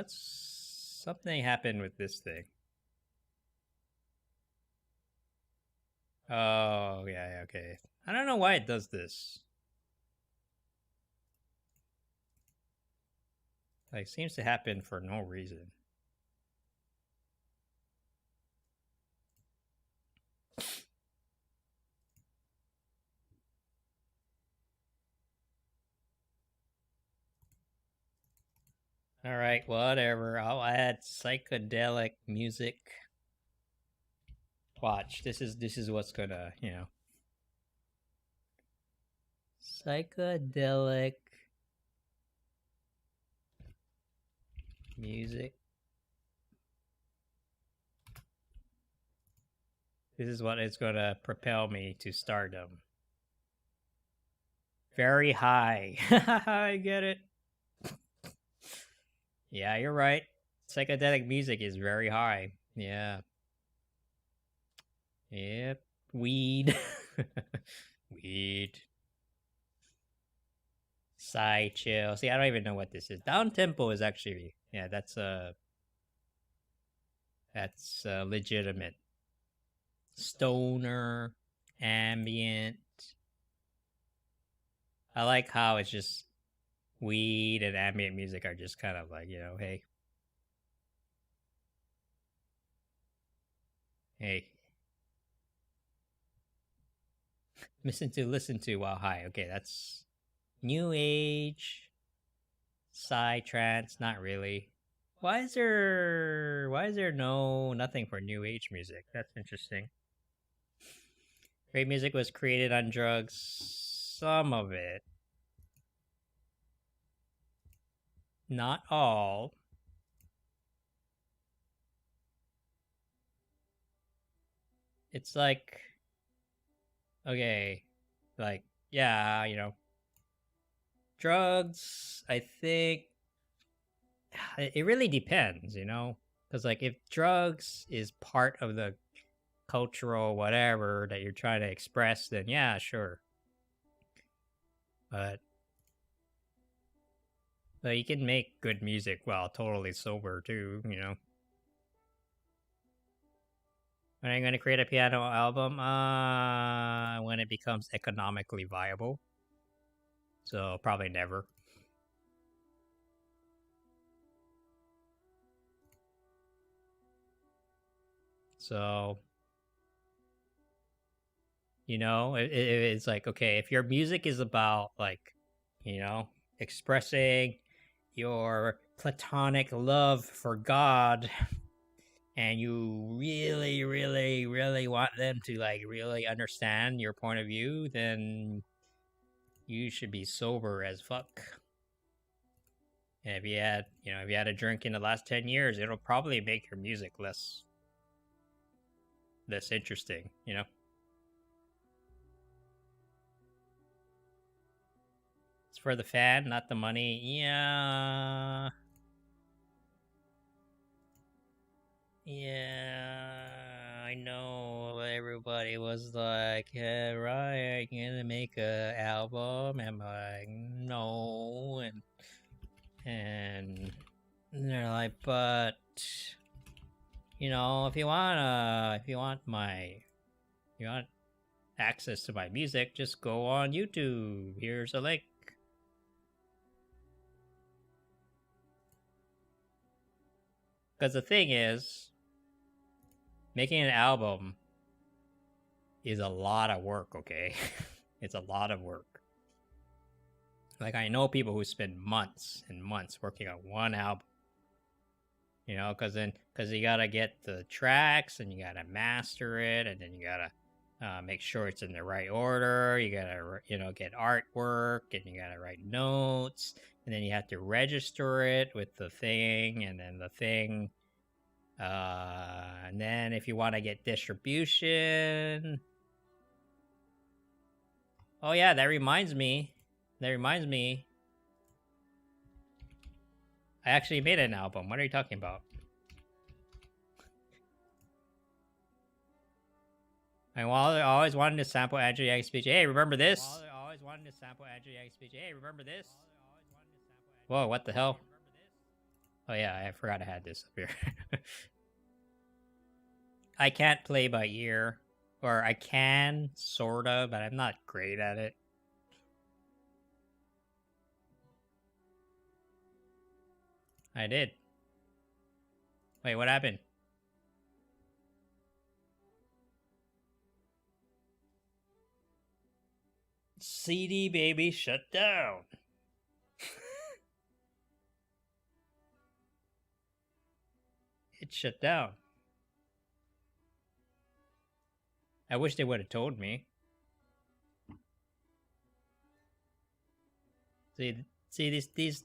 something happened with this thing? Oh yeah, okay. I don't know why it does this. Like, seems to happen for no reason. All right, whatever. I'll add psychedelic music. Watch. This is what's gonna, you know. Psychedelic music. This is what is gonna propel me to stardom. Very high. I get it. Yeah, you're right. Psychedelic music is very high. Yeah. Yep. Weed. Weed. Psy chill. See, I don't even know what this is. Down tempo is actually, yeah, that's legitimate. Stoner, ambient. I like how it's just weed and ambient music are just kind of like, you know, hey. Hey. Listen to while high. Okay, that's new age. Psy trance, not really. Why is there nothing for new age music? That's interesting. Great music was created on drugs. Some of it. Not all. It's like, okay, like, yeah, you know, drugs, I think, it really depends, you know? Because, like, if drugs is part of the cultural whatever that you're trying to express, then yeah, sure. But you can make good music while totally sober, too, you know? When are you going to create a piano album? When it becomes economically viable. So, probably never. So, you know, it's like, okay, if your music is about, like, you know, expressing your platonic love for God, and you really, really, really want them to, like, really understand your point of view, then you should be sober as fuck. And if you had a drink in the last 10 years, it'll probably make your music less interesting, you know? It's for the fan, not the money. Yeah. Yeah, I know. Everybody was like, "Yeah, right, I'm gonna make a album," and I'm like, "No," and they're like, "But you know, if you want access to my music, just go on YouTube. Here's a link." Because the thing is, making an album is a lot of work, okay? It's a lot of work. Like, I know people who spend months and months working on one album. You know, because you gotta get the tracks, and you gotta master it, and then you gotta make sure it's in the right order. You gotta, you know, get artwork, and you gotta write notes, and then you have to register it with the thing, and then the thing. And then if you want to get distribution. Oh yeah, that reminds me. I actually made an album. What are you talking about? I always wanted to sample Andrew Yang's speech. Hey, remember this? I always wanted to sample Andrew Yang's speech. Hey, remember this? Whoa, what the hell? Oh yeah, I forgot I had this up here. I can't play by ear. Or I can, sorta, but I'm not great at it. I did. Wait, what happened? CD baby shut down. It shut down. I wish they would have told me. See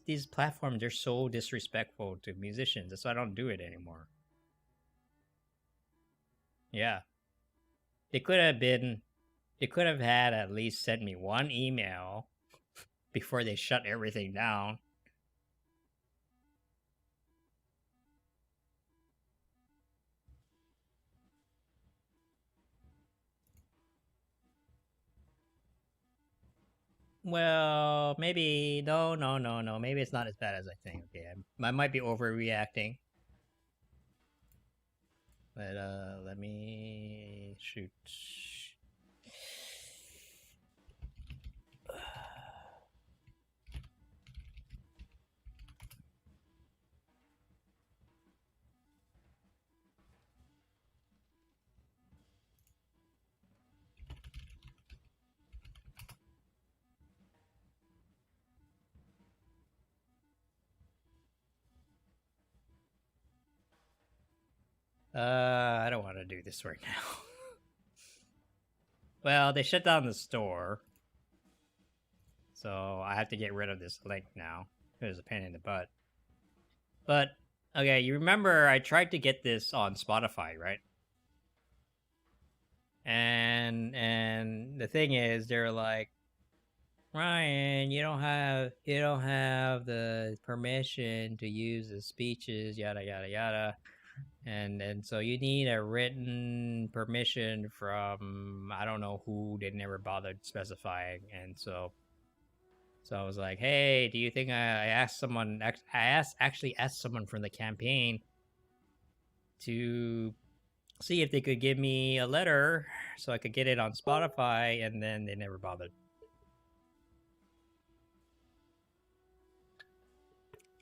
these platforms, they're so disrespectful to musicians. That's why I don't do it anymore. Yeah. They could have had at least sent me one email before they shut everything down. Well, maybe no. Maybe it's not as bad as I think. Okay, I might be overreacting. But let me shoot. I don't want to do this right now. Well, they shut down the store. So I have to get rid of this link now. It was a pain in the butt. But, okay, you remember I tried to get this on Spotify, right? And the thing is, they're like, Ryan, you don't have the permission to use the speeches, yada yada yada. And so you need a written permission from I don't know who. They never bothered specifying. And so I was like, hey, do you think I asked someone? Actually asked someone from the campaign to see if they could give me a letter so I could get it on Spotify, and then they never bothered.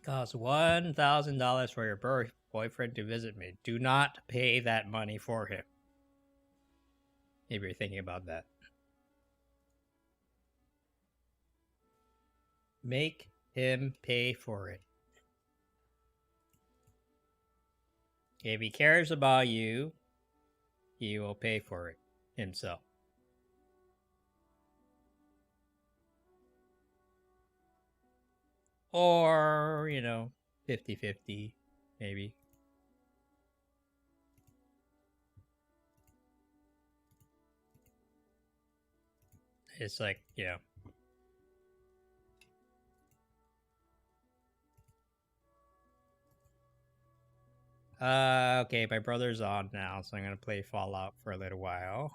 Costs $1,000 for your boyfriend to visit me. Do not pay that money for him. If you're thinking about that. Make him pay for it. If he cares about you, he will pay for it himself. Or, 50-50, maybe. It's like, okay, my brother's on now, so I'm gonna play Fallout for a little while.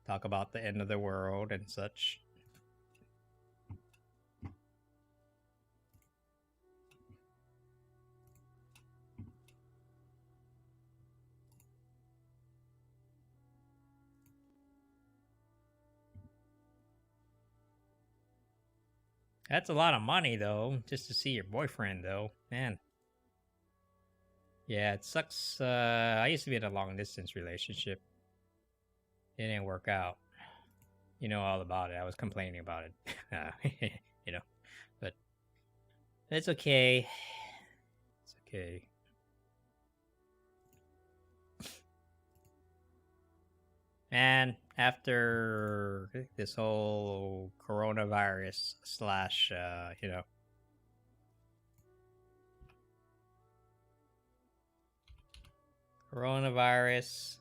Talk about the end of the world and such. That's a lot of money, though, just to see your boyfriend, though. Man. Yeah, it sucks. I used to be in a long-distance relationship. It didn't work out. You know all about it. I was complaining about it. But it's okay. It's okay. And after this whole coronavirus slash, coronavirus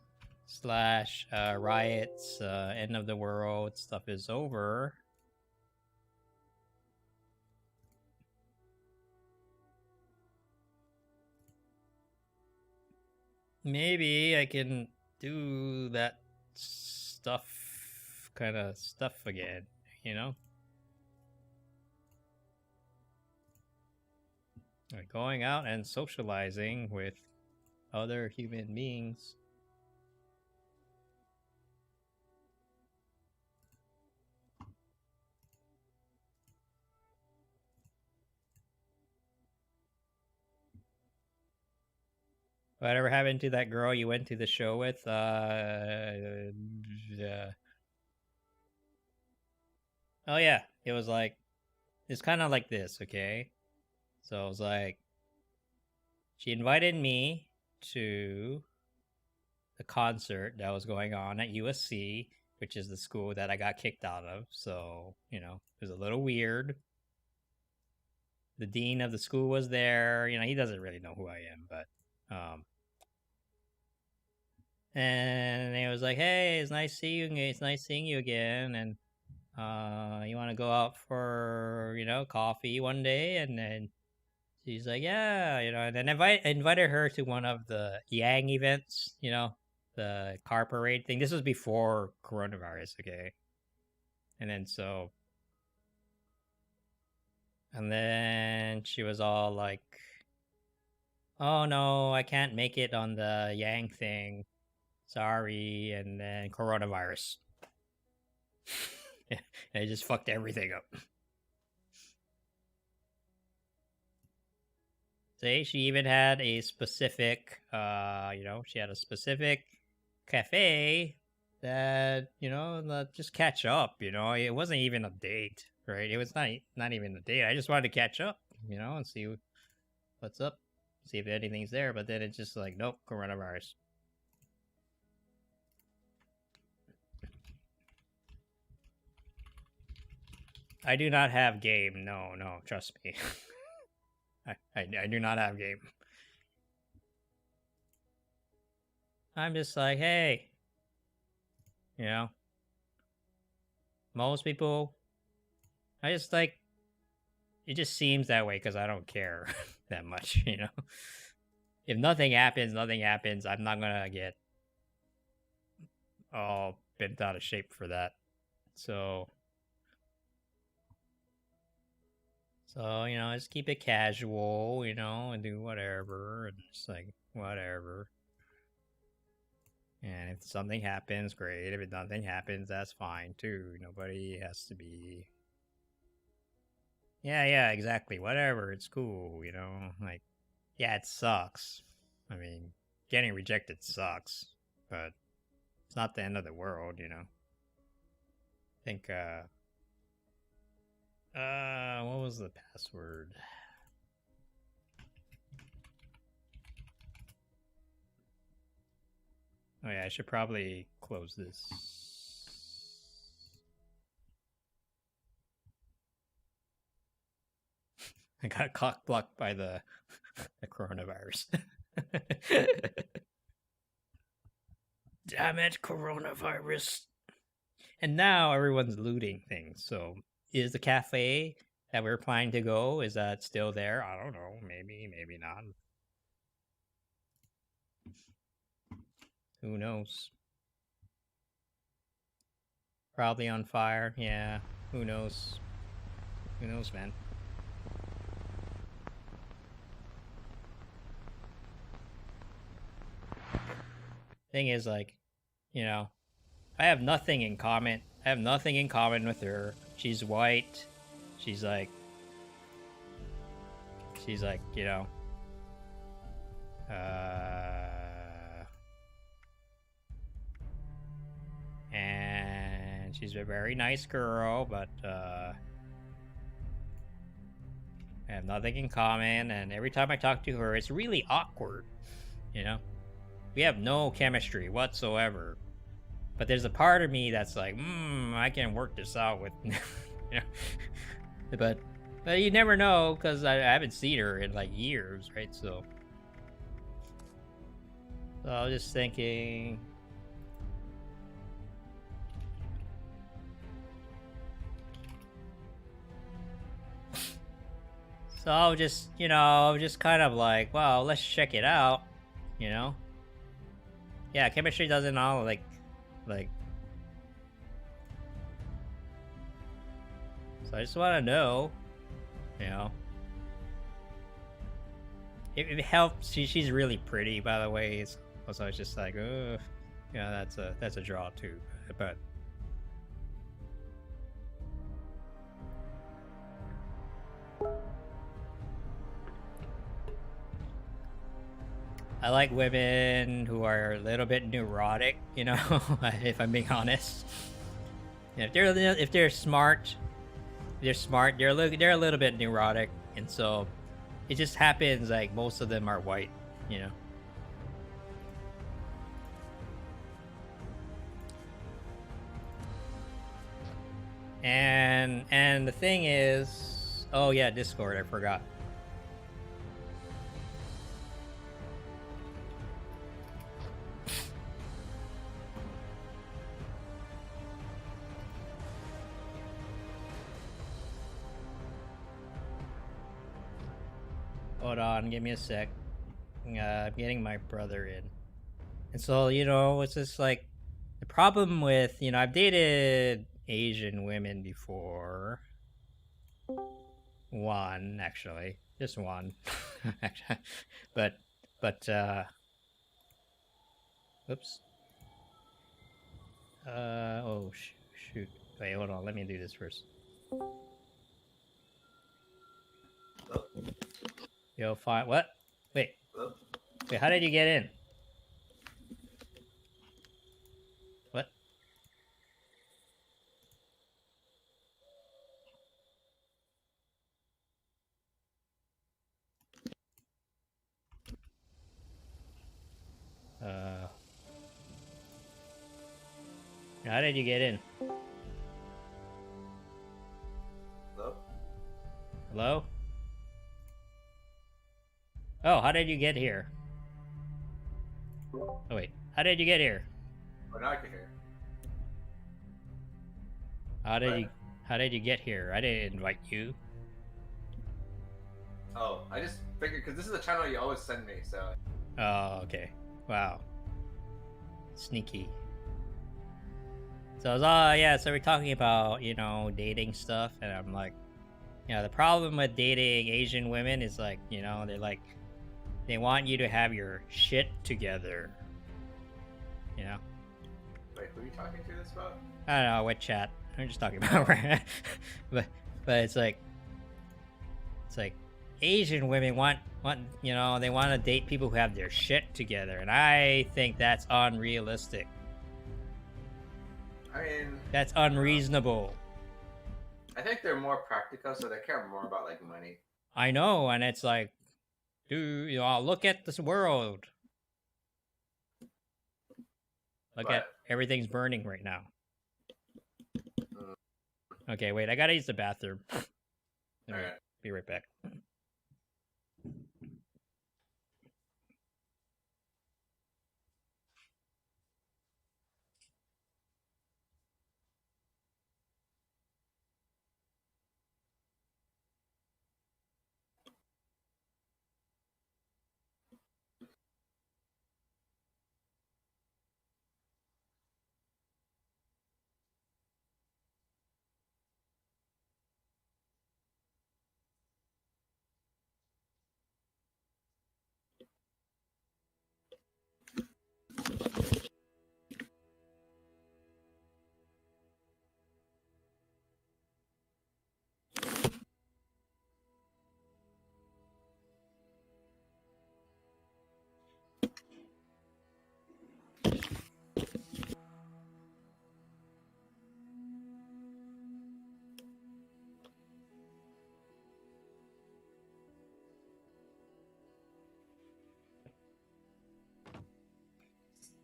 slash riots, end of the world stuff is over. Maybe I can do that stuff, kind of stuff again, you know? Like going out and socializing with other human beings. Whatever happened to that girl you went to the show with? Oh yeah, it was like, it's kind of like this, okay? So it was like, she invited me to the concert that was going on at USC, which is the school that I got kicked out of. So, you know, it was a little weird. The dean of the school was there. You know, he doesn't really know who I am, but and it was like, hey, it's nice seeing you. It's nice seeing you again. And you want to go out for, you know, coffee one day? And then she's like, yeah, you know. And then invited her to one of the Yang events, you know, the car parade thing. This was before coronavirus, okay? And then so, and then she was all like, oh no, I can't make it on the Yang thing. Sorry. And then coronavirus. And it just fucked everything up. See, she even had a specific, you know, she had a specific cafe that, you know, just catch up, you know. It wasn't even a date, right? It was not even a date. I just wanted to catch up, you know, and see what's up, see if anything's there. But then it's just like, nope, coronavirus. I do not have game. No, trust me. I do not have game. I'm just like, hey, you know, most people, I just like, it just seems that way because I don't care that much, you know. If nothing happens, nothing happens. I'm not gonna get all bent out of shape for that. So, you know, just keep it casual, you know, and do whatever, and just like, whatever. And if something happens, great. If nothing happens, that's fine, too. Nobody has to be... Yeah, exactly. Whatever, it's cool, you know? Like, yeah, it sucks. I mean, getting rejected sucks, but it's not the end of the world, you know? I think, what was the password? Oh yeah, I should probably close this. I got cock blocked by the coronavirus. Damn it, coronavirus. And now everyone's looting things, so is the cafe that we're planning to go, is that still there? I don't know. Maybe, maybe not. Who knows? Probably on fire. Yeah. Who knows? Who knows, man? Thing is, like, you know, I have nothing in common. I have nothing in common with her. She's white. She's like, you know, and she's a very nice girl, but I have nothing in common, and every time I talk to her, it's really awkward, you know? We have no chemistry whatsoever. But there's a part of me that's like, I can work this out with, you know? But you never know, because I haven't seen her in like years, right? So I was just thinking, so I was just, you know, just kind of like, well, let's check it out, you know? Yeah, chemistry doesn't all like. So I just want to know, you know. It helps. She's really pretty, by the way. So it's just like, yeah, that's a draw too. But I like women who are a little bit neurotic, you know, if I'm being honest. Yeah, if they're smart, they're a little bit neurotic, and so it just happens like most of them are white, you know. And the thing is, oh yeah, Discord, I forgot. Hold on, give me a sec. I'm getting my brother in. And so, you know, it's just like the problem with, you know, I've dated Asian women before. One, actually. Just one. but, oops. Oh, shoot. Wait, hold on, let me do this first. Yo, fine. What? Wait. Wait, how did you get in? What? How did you get in? Hello? Hello? Oh, how did you get here? Oh, wait. How did you get here? Oh, now I can hear. How did you get here? I didn't invite you. Oh, I just figured, because this is the channel you always send me, so... Oh, okay. Wow. Sneaky. So, yeah, so we're talking about, you know, dating stuff, and I'm like, you know, the problem with dating Asian women is like, you know, they're like, they want you to have your shit together. You know? Wait, who are you talking to this about? I don't know, what chat. I'm just talking about but it's like Asian women want you know, they want to date people who have their shit together, and I think that's unrealistic. I mean, that's unreasonable. I think they're more practical, so they care more about like money. I know, and it's like, dude, you know, look at this world. Look at everything's burning right now. Okay, wait, I gotta use the bathroom. Alright, be right back.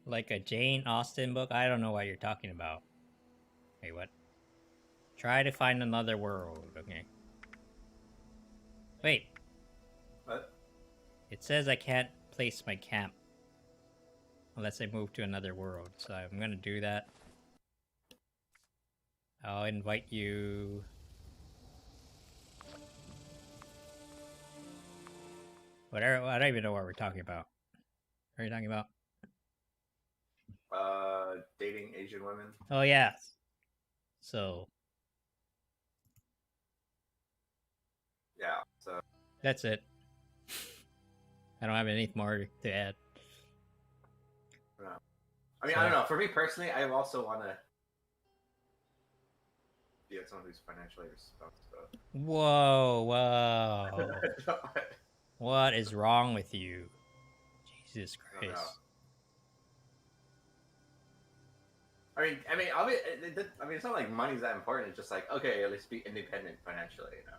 Like a Jane Austen book? I don't know what you're talking about. Wait, what? Try to find another world. Okay. Wait. What? It says I can't place my camp unless I move to another world, so I'm gonna do that. I'll invite you. Whatever. I don't even know what we're talking about. What are you talking about? Dating Asian women. Oh yeah. So Yeah. So that's it. I don't have anything more to add. no. I mean, I don't know. For me personally, I also want to be someone who's financially responsible. Whoa, whoa. What is wrong with you? Jesus I don't know. Christ. I mean, it's not like money's that important. It's just like, okay, at least be independent financially, you know.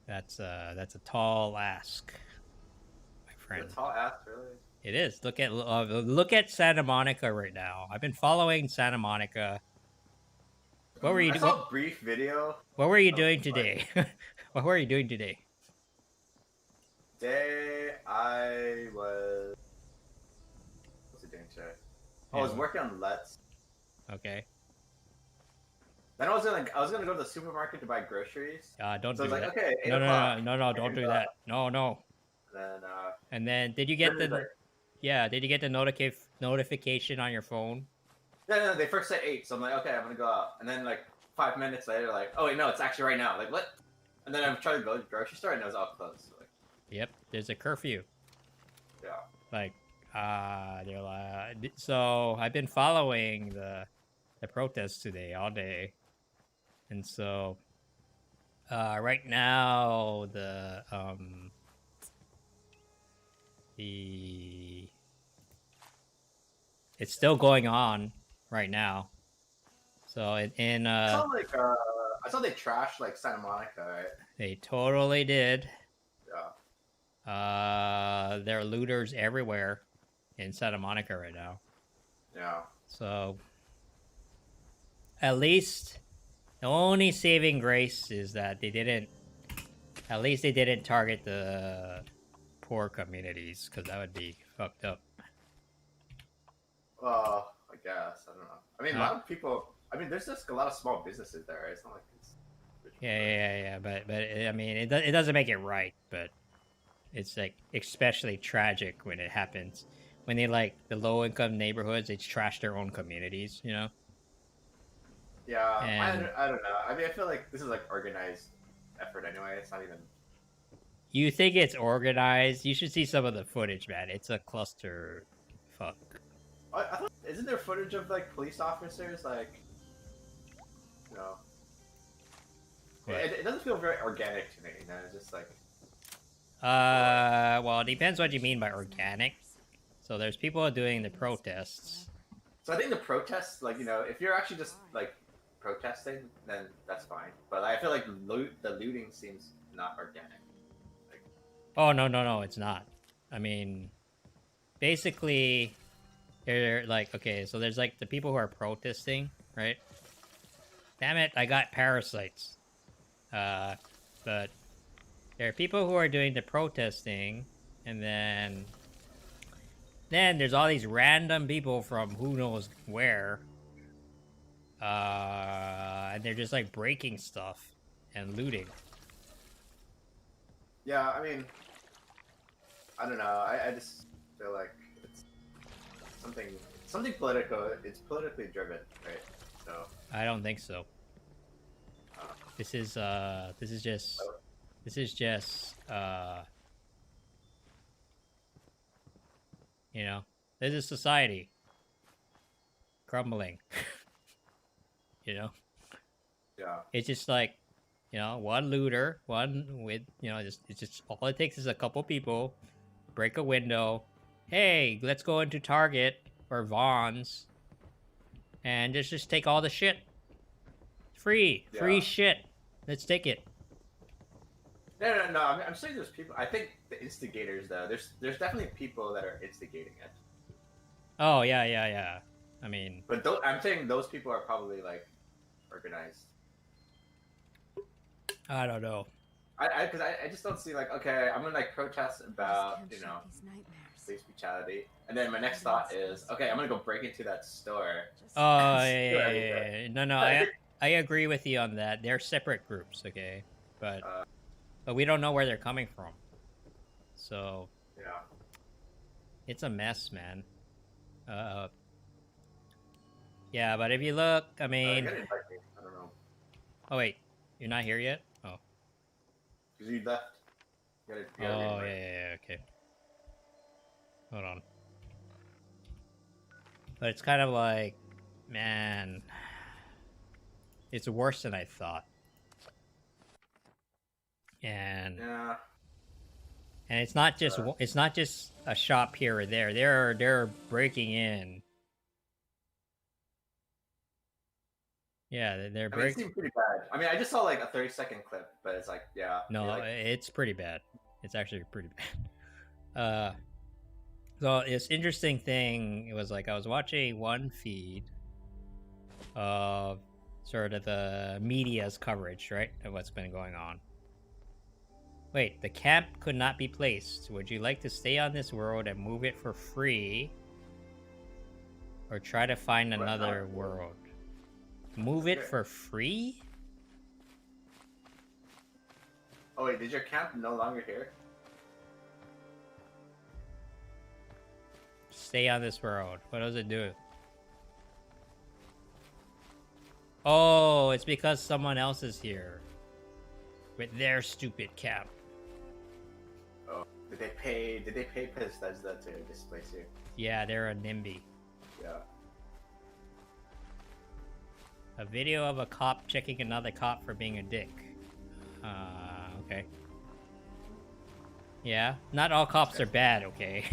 That's a tall ask, my friend. It's a tall ask, really. It is. Look at Santa Monica right now. I've been following Santa Monica. What were you doing? I saw a brief video. What were you doing today? What were you doing today? Today I was. What's it doing today? I was working on LETs. Okay. Then I was gonna go to the supermarket to buy groceries. Don't so do I was that. like, okay, 8 no, o'clock. don't do that. No. And then And then did you get did you get the notification on your phone? No, they first said 8, so I'm like, okay, I'm gonna go out. And then like 5 minutes later, like, oh wait, no, it's actually right now. Like what? And then I'm trying to go to the grocery store and it was all closed. So, like, Yep, there's a curfew. yeah. Like, they're like, so I've been following the protests today all day, and so right now it's still going on right now. So in I saw they trashed like Santa Monica, right? They totally did. Yeah. There are looters everywhere in Santa Monica right now. Yeah. So at least the only saving grace is that they didn't target the poor communities, because that would be fucked up. Well, I guess. I don't know. I mean, a lot of people. I mean, there's just a lot of small businesses there, right? It's not like it's. Yeah. But I mean, it doesn't make it right. But it's like especially tragic when it happens. When they like the low income neighborhoods, they trash their own communities. You know. Yeah, And I don't know. I mean, I feel like this is like organized effort anyway. It's not even. you think it's organized? You should see some of the footage, man. It's a cluster. Fuck. I thought, isn't there footage of like police officers like? You know. It doesn't feel very organic to me. You know, it's just like. Well, it depends what you mean by organic. So there's people doing the protests. So I think the protests, like, you know, if you're actually just like protesting, then that's fine. But I feel like the looting seems not organic. Like, Oh no, it's not. I mean, basically, they're like, okay, so there's like the people who are protesting, right? Damn it, I got parasites. But there are people who are doing the protesting, and then there's all these random people from who knows where, and they're just like breaking stuff and looting. yeah, I mean, I don't know. I just feel like it's something political. It's politically driven, right? So I don't think so. This is just you know, this is society crumbling. You know? Yeah. It's just like, you know, one looter, one with, you know, it's just all it takes is a couple people break a window. Hey, let's go into Target or Vaughn's and just take all the shit. Free shit. Let's take it. No. I'm saying there's people. I think the instigators, though. There's definitely people that are instigating it. Oh yeah. I mean, but I'm saying those people are probably like organized. I don't know. Because I just don't see like, okay, I'm gonna like protest about, you know, police brutality, and then my next thought is, okay, I'm gonna go break into that store. Oh yeah. No. I agree with you on that. They're separate groups, okay, but we don't know where they're coming from. So yeah, it's a mess, man. Yeah, but if you look, I You mean, gotta invite me. I don't know. oh wait, you're not here yet. Oh, Because you left. You gotta oh reinvite. yeah, okay. Hold on. But it's kind of like, man, it's worse than I thought. And Yeah. and it's not just a shop here or there. They're breaking in. Yeah, they're I mean, it breaking. seemed pretty bad. I mean, I just saw like a 30-second clip, but it's like, yeah. No, you're like, it's pretty bad. It's actually pretty bad. So this interesting thing, it was like I was watching one feed of sort of the media's coverage, right, of what's been going on. Wait, the camp could not be placed. Would you like to stay on this world and move it for free? Or try to find another world? Move it for free? oh wait, did your camp no longer here? Stay on this world. What does it do? Oh, it's because someone else is here. With their stupid camp. Oh, did they pay Bethesda to displace you? Yeah, they're a NIMBY. Yeah. A video of a cop checking another cop for being a dick. Okay. Yeah, not all cops are bad, okay?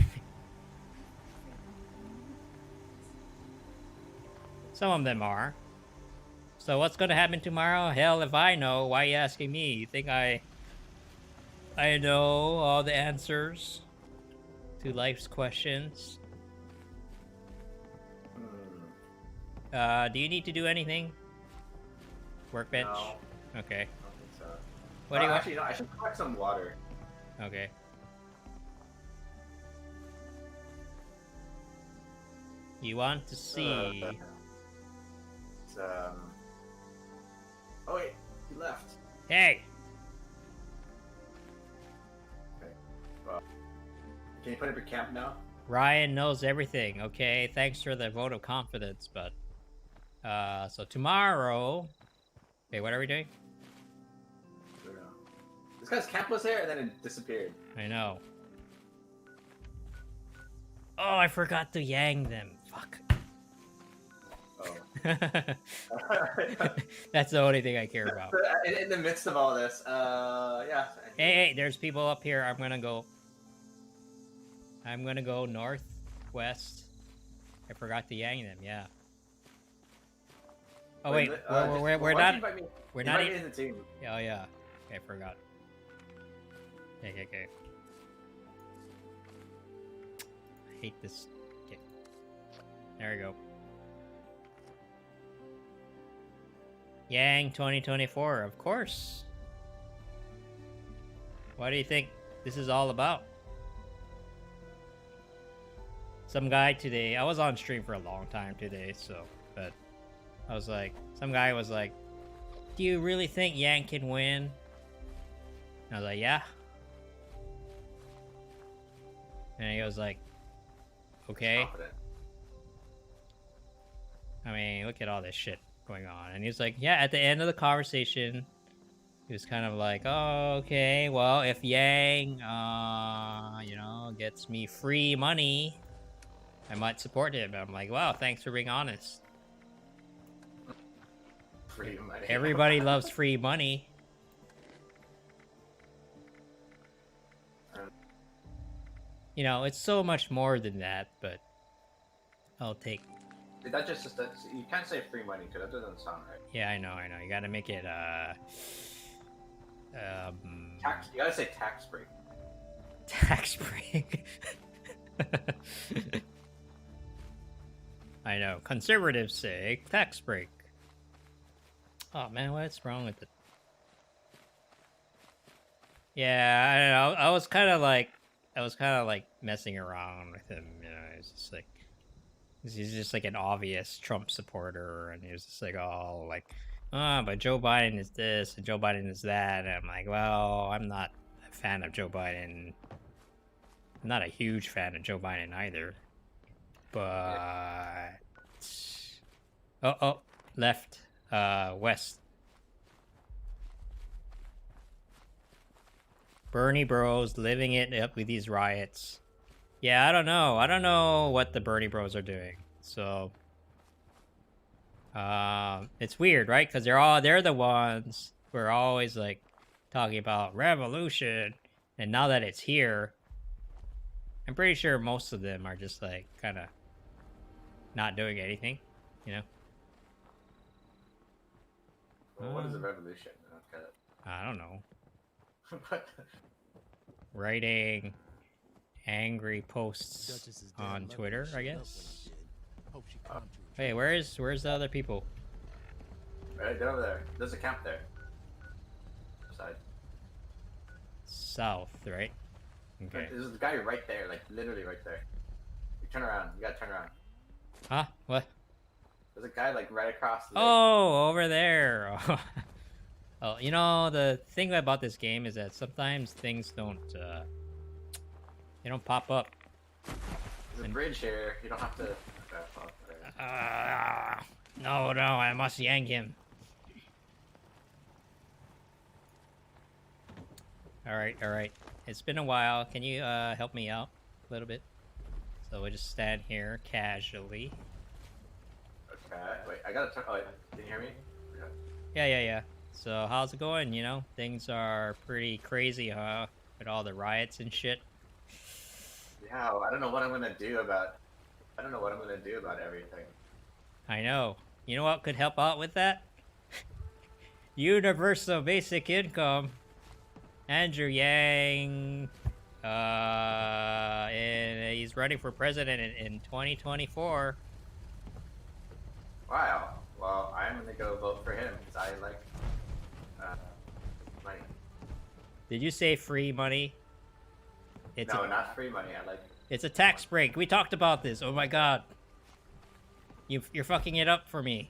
Some of them are. So what's gonna happen tomorrow? Hell if I know. Why are you asking me? You think I know all the answers to life's questions? Do you need to do anything? Workbench? No. Okay. I don't think so. What do you want? Actually, no, I should collect some water. Okay. You want to see... Oh wait, he left. Hey! Okay. Well, can you put up your camp now? Ryan knows everything, okay? Thanks for the vote of confidence, but... so tomorrow... Okay, what are we doing? I don't know. This guy's camp was there and then it disappeared. I know. Oh, I forgot to yang them. Fuck. Oh. That's the only thing I care about. In the midst of all this, yeah. Hey, there's people up here. I'm gonna go northwest. I forgot to yang them, yeah. Oh wait, we're not. We're not in the team. Oh yeah, okay, I forgot. Okay. I hate this. Okay. There we go. Yang 2024, of course. What do you think this is all about? Some guy today, I was on stream for a long time today, so, but I was like, some guy was like, do you really think Yang can win? And I was like, yeah. And he was like, okay. I mean, look at all this shit going on. And he was like, yeah, at the end of the conversation, he was kind of like, oh, okay, well, if Yang, you know, gets me free money, I might support him. And I'm like, wow, thanks for being honest. Free money. Everybody loves free money. You know, it's so much more than that, but I'll take... That just you can't say free money because that doesn't sound right. Yeah, I know. You gotta make it, Tax. You gotta say tax break. Tax break. I know. Conservatives say tax break. Oh man, what's wrong with it? Yeah, I don't know. I was kind of like messing around with him. You know, it's just like he's just like an obvious Trump supporter, and he was just like, oh, like, but Joe Biden is this and Joe Biden is that. And I'm like, well, I'm not a fan of Joe Biden. I'm not a huge fan of Joe Biden either. But Oh, left. West. Bernie Bros living it up with these riots. Yeah, I don't know. I don't know what the Bernie Bros are doing. So, it's weird, right? Because they're the ones who are always like talking about revolution, and now that it's here, I'm pretty sure most of them are just like kind of not doing anything, you know. Well, what is a revolution? Okay. I don't know. What? Writing angry posts on Twitter, I guess. Hey, where's the other people? Right, they're over there. There's a camp there. Side. South, right? Okay. There's a guy right there, like literally right there. You turn around. You gotta turn around. Huh? What? There's a guy like right across the lake. Oh, over there. Oh, you know, the thing about this game is that sometimes things don't, they don't pop up. There's a bridge here. You don't have to. No, I must yank him. Alright. It's been a while. Can you, help me out a little bit? So we'll just stand here casually. Okay, wait, I gotta turn. Oh, wait, can you hear me? Yeah. So how's it going? You know, things are pretty crazy, huh? With all the riots and shit. Yeah, I don't know what I'm gonna do about everything. I know. You know what could help out with that? Universal basic income. Andrew Yang, and he's running for president in 2024. Wow. Well, I'm gonna go vote for him because I like money. Did you say free money? No, not free money. I like. It's a tax break. We talked about this. Oh my god. You're fucking it up for me.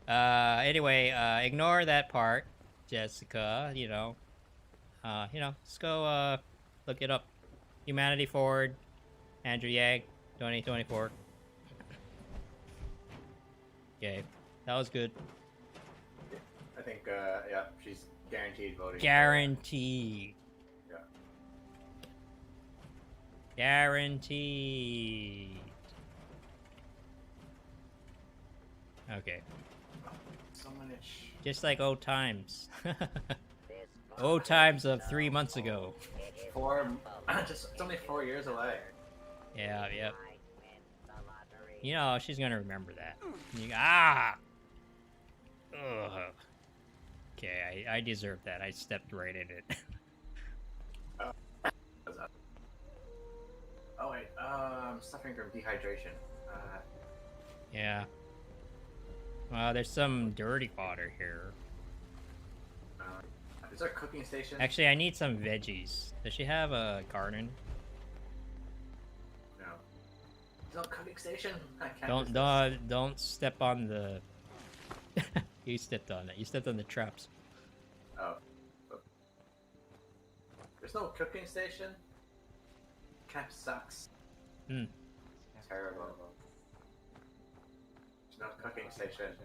Anyway, ignore that part, Jessica. You know, let's go look it up. Humanity Forward, Andrew Yang, 2024. Okay, that was good. I think, yeah, she's guaranteed voting. Guaranteed. Yeah. Guaranteed. Okay. So much. Just like old times. Old times of 3 months ago. It's only 4 years away. Yeah, yep. You know, she's gonna remember that. Ugh. Okay, I deserve that. I stepped right in it. Oh wait, I'm suffering from dehydration. Yeah. Well, there's some dirty water here. Is there a cooking station? Actually, I need some veggies. Does she have a garden? No. There's no cooking station? I can't Don't step on the... You stepped on it. You stepped on the traps. Oh. There's no cooking station? Camp sucks. Terrible. There's no cooking station.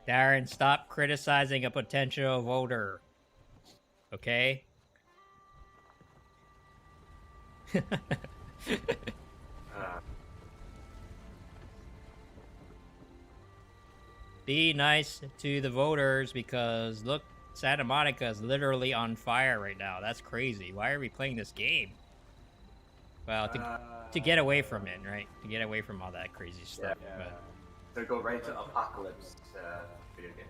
Darren, stop criticizing a potential voter. Okay? Be nice to the voters because look, Santa Monica is literally on fire right now. That's crazy. Why are we playing this game? Well, to get away from it, right? To get away from all that crazy stuff. Yeah. To go right to Apocalypse video game.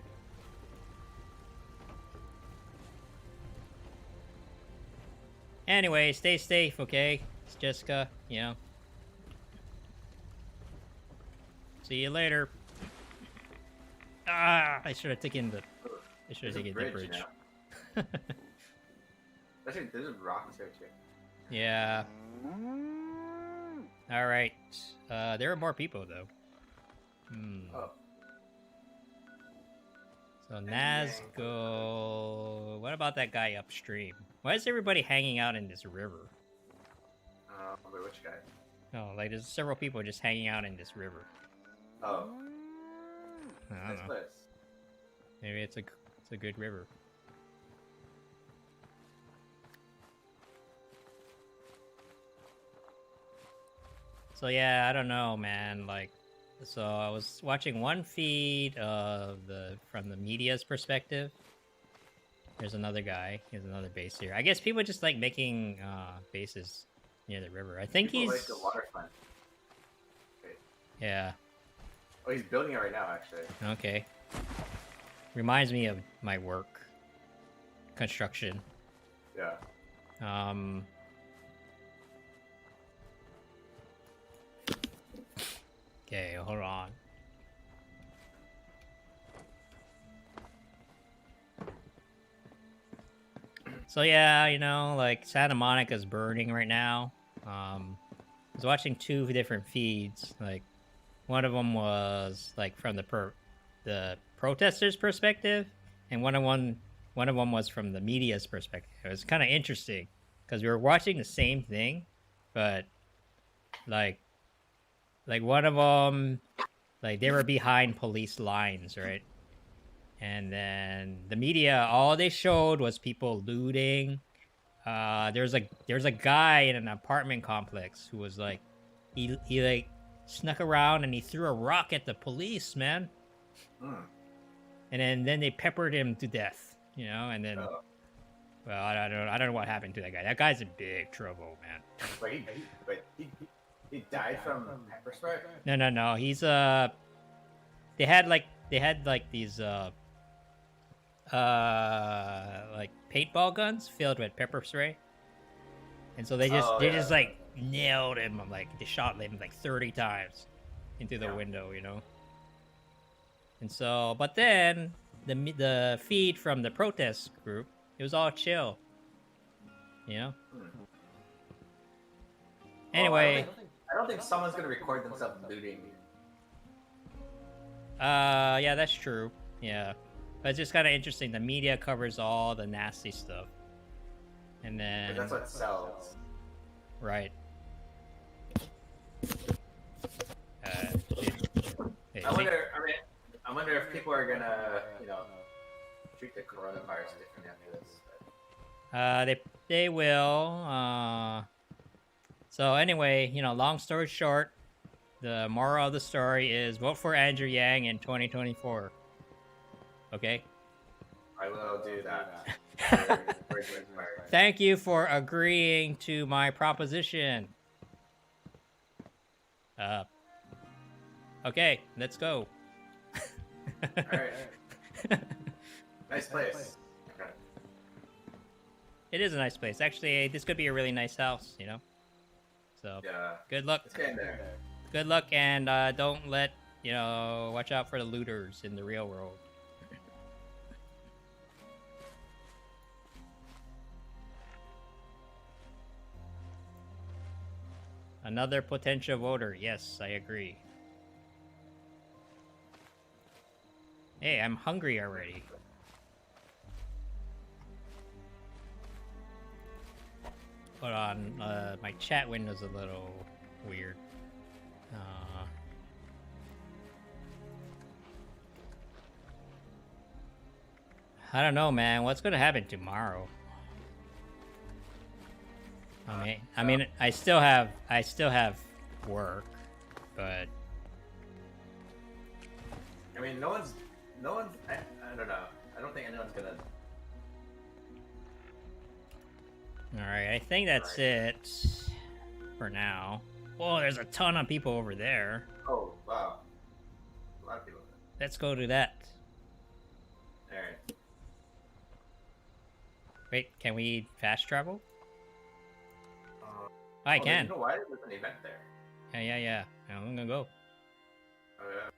Anyway, stay safe, okay? It's Jessica, you know. See you later. I should have taken the... I should have taken the bridge. Actually, there's rocks there too. Yeah. Alright. There are more people, though. Oh. So, Nazgul... What about that guy upstream? Why is everybody hanging out in this river? Wait, which guy? No, like there's several people just hanging out in this river. Oh. I don't Nice know. place. Maybe it's a good river. So yeah, I don't know, man. Like, so I was watching one feed of from the media's perspective. There's another guy. He has another base here. I guess people just like making bases near the river. I think People he's like the waterfront. Wait. yeah. Oh, he's building it right now, actually. Okay. Reminds me of my work. Construction. Yeah. Okay, hold on. So yeah, you know, like Santa Monica's burning right now. I was watching two different feeds. Like, one of them was like from the protesters' perspective, and one of them was from the media's perspective. It was kind of interesting because we were watching the same thing, but like one of them, like they were behind police lines, right? And then the media, all they showed was people looting. There's a guy in an apartment complex who was like, he like snuck around and he threw a rock at the police, man. And then they peppered him to death, you know. And then, well, I don't know what happened to that guy. That guy's in big trouble, man. Wait, he died from pepper spray? No. He's they had like these like paintball guns filled with pepper spray, and so they just like nailed him. Like they shot him like 30 times into the window, you know. And so, but then the feed from the protest group, it was all chill, you know. Anyway, I don't think someone's gonna record themselves looting. yeah, that's true. Yeah. But it's just kind of interesting. The media covers all the nasty stuff. And then... But that's what sells. Right. I wonder if people are gonna, you know, treat the coronavirus differently after this. They will. So anyway, you know, long story short, the moral of the story is vote for Andrew Yang in 2024. Okay? I will do that. Thank you for agreeing to my proposition. Okay, let's go. Alright. Nice place. Okay. It is a nice place. Actually, this could be a really nice house, you know? So, yeah. Good luck. Let's get in there. Good luck, and don't let, you know, watch out for the looters in the real world. Another potential voter. Yes, I agree. Hey, I'm hungry already. Hold on, my chat window's a little weird. I don't know, man. What's gonna happen tomorrow? I mean, I still have work, but I mean, no one's. I don't know. I don't think anyone's gonna. all right. I think that's it for now. Whoa, there's a ton of people over there. Oh wow, a lot of people. Let's go to that. All right. Wait, can we fast travel? I can. You know why? There's an event there. Yeah. I'm gonna go. Oh yeah.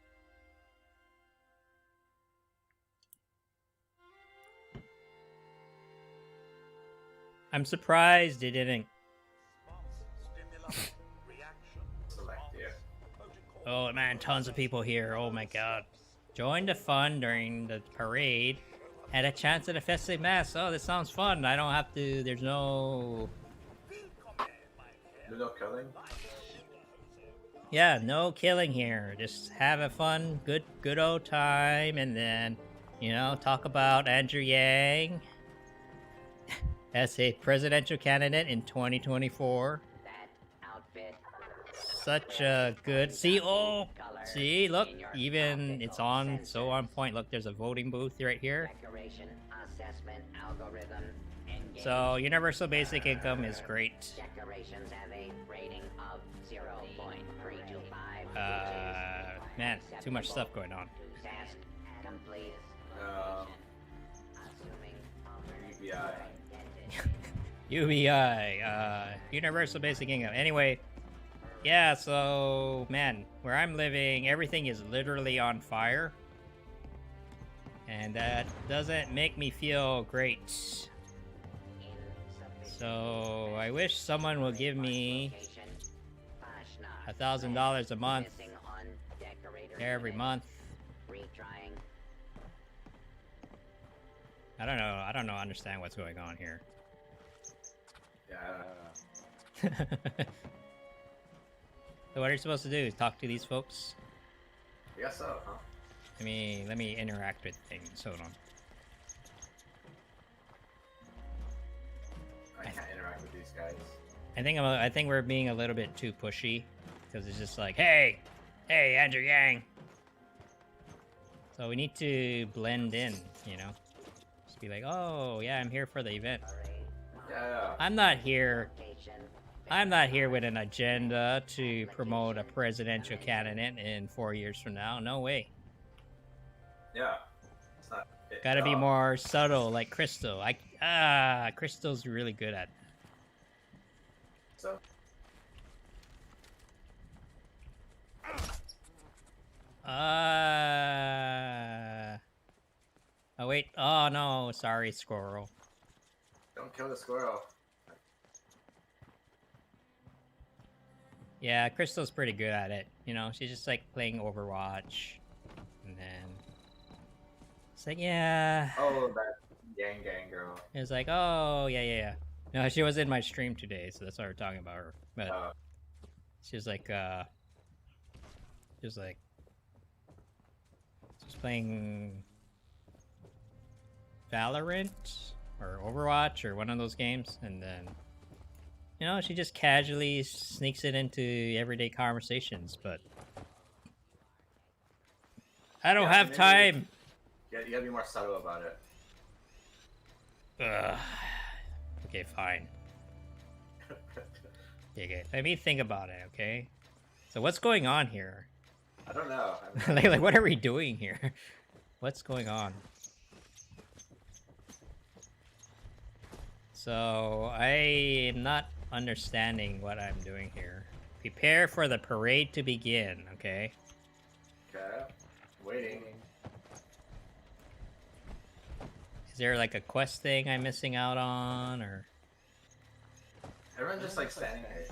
I'm surprised they didn't. Oh man, tons of people here. Oh my god. Join the fun during the parade. Had a chance at a festive mass. Oh, this sounds fun. I don't have to. There's no killing? yeah, no killing here. Just have a fun, good old time, and then, you know, talk about Andrew Yang as a presidential candidate in 2024. Such a good. See, see, look, even it's so on point. Look, there's a voting booth right here. So universal basic income is great. Decorations have a rating of 0.325. Man, too much stuff going on. Task complete. UBI. UBI, universal basic income. Anyway, yeah, so, man, where I'm living, everything is literally on fire. And that doesn't make me feel great. So, I wish someone will give me $1,000 a month, every month. I don't know, understand what's going on here. Yeah, I don't know. So what are you supposed to do? Talk to these folks? I guess so, huh? Let me interact with things. Hold on. I can't interact with these guys. I think we're being a little bit too pushy, because it's just like, hey, Andrew Yang. So we need to blend in, you know. Just be like, oh yeah, I'm here for the event. Yeah. I'm not here with an agenda to promote a presidential candidate in 4 years from now. No way. Yeah. It's not it Gotta at be all. more subtle, like Crystal. Crystal's really good at that. So. Oh wait. Oh no, sorry, squirrel. Don't kill the squirrel. Yeah, Crystal's pretty good at it. You know, she's just like playing Overwatch. And then it's like, yeah. Oh, that Yang Gang girl. It's like, oh, yeah. No, she was in my stream today, so that's why we're talking about her. But she was like, just playing Valorant or Overwatch or one of those games, and then, you know, she just casually sneaks it into everyday conversations, but I don't have time. Yeah, you gotta be more subtle about it. Ugh. Okay, fine. Okay, let me think about it, okay? So what's going on here? I don't know. like, what are we doing here? What's going on? So, I am not understanding what I'm doing here. Prepare for the parade to begin, okay? Okay. Waiting. Is there like a quest thing I'm missing out on, or? Everyone's just like standing there.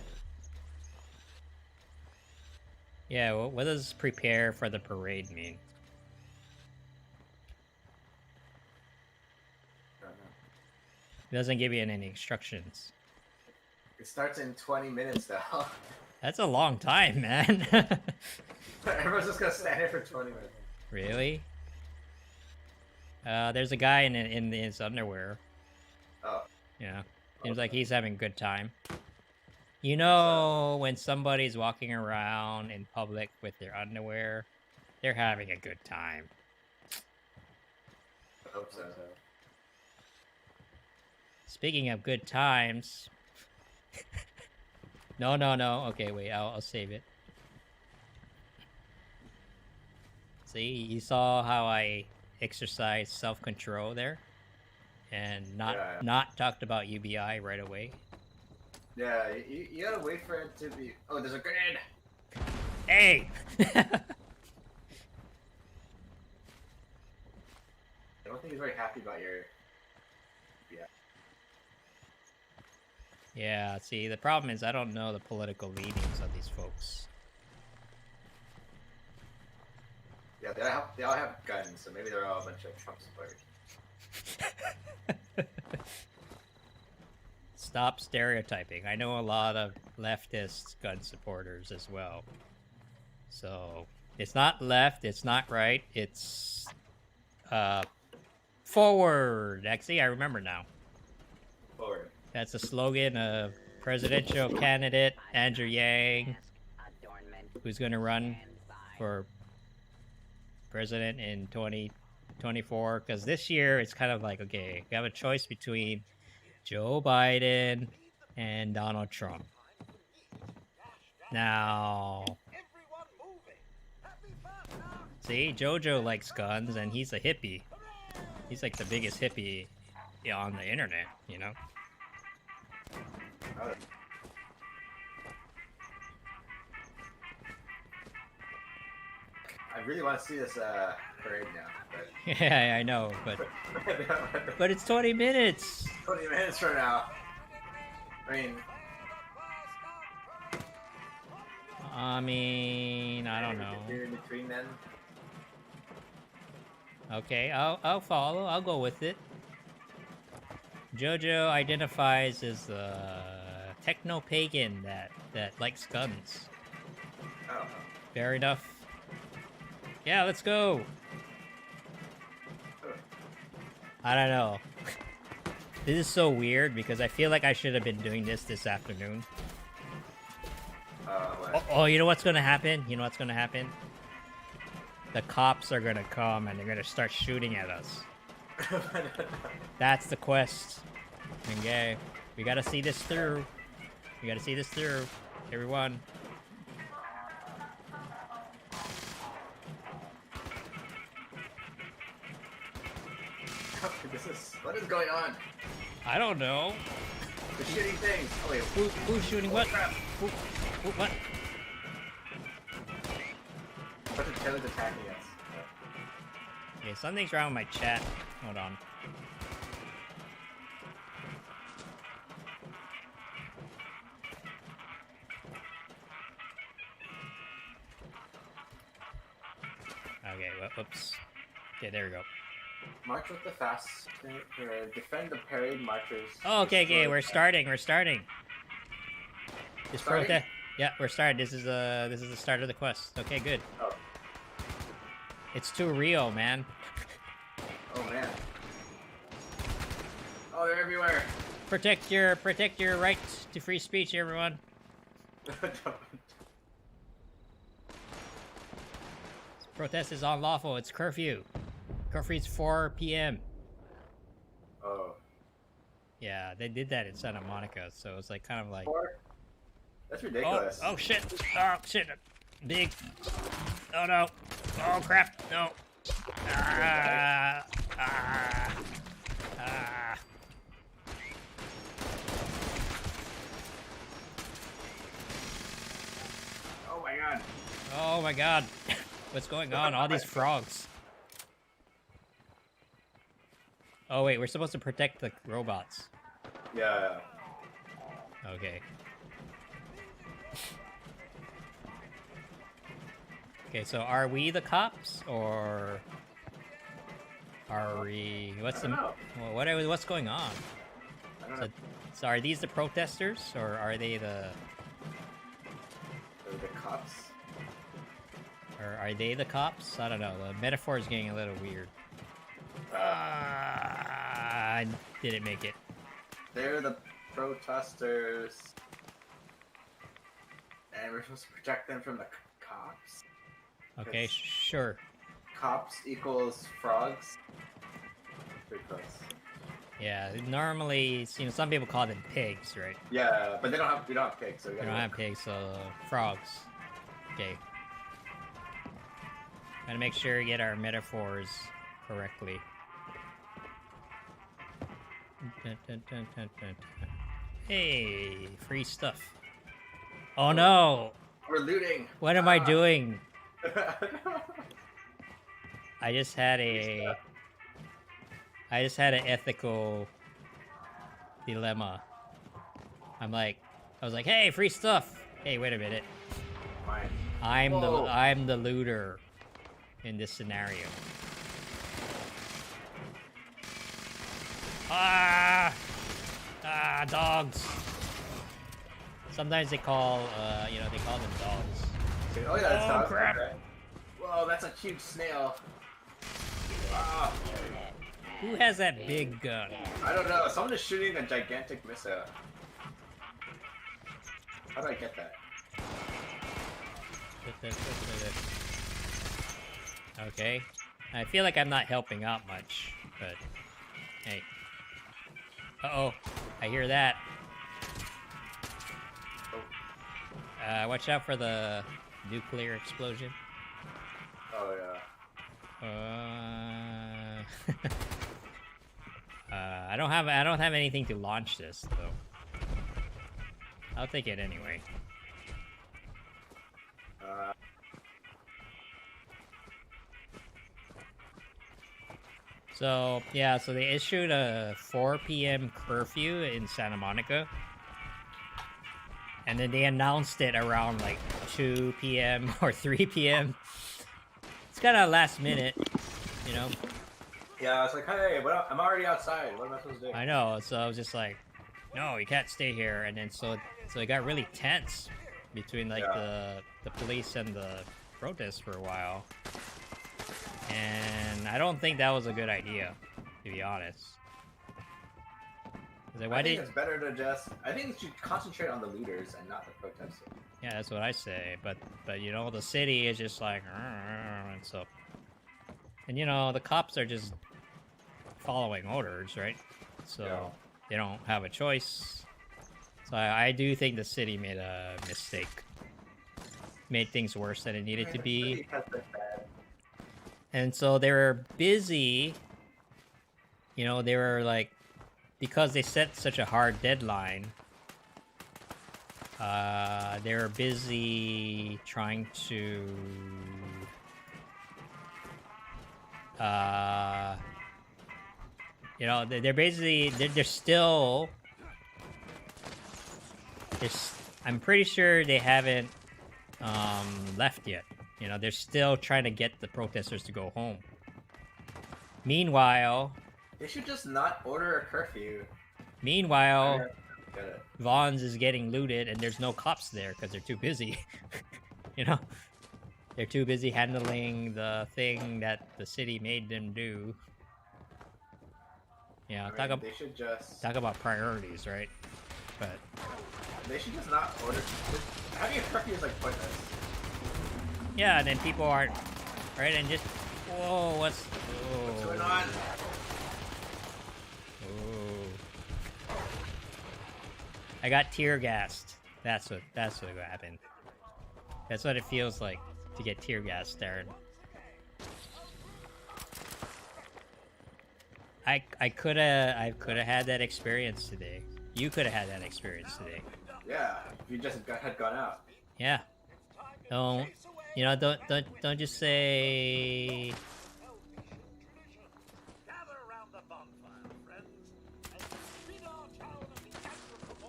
Yeah, what does prepare for the parade mean? It doesn't give you any instructions. It starts in 20 minutes though. That's a long time, man. Everyone's just gonna stand here for 20 minutes. Really? There's a guy in his underwear. Oh. Yeah. Seems like he's having a good time. You know, when somebody's walking around in public with their underwear, they're having a good time. I hope so. Speaking of good times... No. Okay, wait, I'll save it. See, you saw how I exercised self-control there? And not talked about UBI right away. Yeah, you gotta wait for it to be... Oh, there's a grenade! Hey! I don't think he's very happy about your... Yeah. Yeah, see, the problem is I don't know the political leanings of these folks. Yeah, they all have guns, so maybe they're all a bunch of Trump supporters. Stop stereotyping. I know a lot of leftist gun supporters as well. So it's not left, it's not right, it's forward. Actually, I remember now. Forward. That's the slogan of presidential candidate Andrew Yang, who's going to run for president in 2024. Because this year it's kind of like, okay, we have a choice between Joe Biden and Donald Trump. Now, see, Jojo likes guns and he's a hippie. He's like the biggest hippie on the internet, you know? I really want to see this parade now. But... Yeah, I know, but it's 20 minutes. 20 minutes from now. I mean, I don't know. In between then. Okay, I'll follow. I'll go with it. Jojo identifies as a techno-pagan that likes guns. Oh. Fair enough. Yeah, let's go. I don't know. This is so weird because I feel like I should have been doing this afternoon. Oh, you know what's gonna happen? You know what's gonna happen? The cops are gonna come and they're gonna start shooting at us. That's the quest. Okay, we gotta see this through. We gotta see this through, everyone. What is going on? I don't know. They're shooting things. Oh wait, who's shooting what? What? A bunch of Taylor's attacking us. Okay, something's wrong with my chat. Hold on. Okay, whoops. Okay, there we go. March with the fast. Defend the parade marchers. Oh, okay, we're starting. This protest. Yeah, we're starting. This is the start of the quest. Okay, good. Oh. It's too real, man. Oh man. Oh, they're everywhere. Protect your right to free speech, everyone. This protest is unlawful. It's curfew. Curfew's 4 p.m. Oh. Yeah, they did that in Santa Monica, so it's like kind of like. 4? That's ridiculous. Oh shit! Oh shit! Big. Oh no! Oh crap! No! Oh my god! Oh my god! What's going on? All these frogs. Oh wait, we're supposed to protect the robots. Yeah. Okay. Okay, so are we the cops or are we? What's the? Well, what's going on? I don't know. So are these the protesters or are they the? They're the cops. Or are they the cops? I don't know. The metaphor is getting a little weird. I didn't make it. They're the protesters. And we're supposed to protect them from the cops. Okay, sure. Cops equals frogs. Pretty close. Yeah, normally, you know, some people call them pigs, right? Yeah, but we don't have pigs, so we don't have pigs, so frogs. Okay. Gotta make sure we get our metaphors correctly. Hey, free stuff. Oh no! We're looting. What am I doing? I just had an ethical dilemma. I was like, hey, free stuff. Hey, wait a minute. I'm the looter in this scenario. Dogs. Sometimes they call them dogs. Oh yeah, that's Oh, crap. Okay. Whoa, that's a huge snail. Wow. Who has that big gun? I don't know. Someone is shooting a gigantic missile. How do I get that? Okay. I feel like I'm not helping out much, but hey. Uh-oh. I hear that. Watch out for the nuclear explosion. Oh yeah. I don't have anything to launch this though. I'll take it anyway. So yeah, so they issued a 4 p.m. curfew in Santa Monica. And then they announced it around like 2 p.m. or 3 p.m. It's kind of last minute, you know? Yeah, I was like, hey, I'm already outside. What am I supposed to do? I know, so I was just like, no, you can't stay here. And then so it got really tense between like the police and the protests for a while. And I don't think that was a good idea, to be honest. Like, I think it's better to just. I think you should concentrate on the looters and not the protesters. Yeah, that's what I say. But you know, the city is just like, and so, and you know, the cops are just following orders, right? So they don't have a choice. So I do think the city made a mistake, made things worse than it needed to be. And so they were busy. You know, they were like. Because they set such a hard deadline, they were busy trying to, you know, they're basically, they're still, I'm pretty sure they haven't left yet. You know, they're still trying to get the protesters to go home. Meanwhile, they should just not order a curfew. Meanwhile, Vaughn's is getting looted and there's no cops there because they're too busy. You know? They're too busy handling the thing that the city made them do. Yeah, they should just... talk about priorities, right? But... They should just not order... Having a curfew is like pointless. Yeah, and then people aren't... Right, and just... Whoa, what's going on? I got tear gassed. That's what happened. That's what it feels like to get tear gassed, Darren. I could have had that experience today. You could have had that experience today. Yeah, if you just had gone out. Yeah. Don't you know? Don't just say.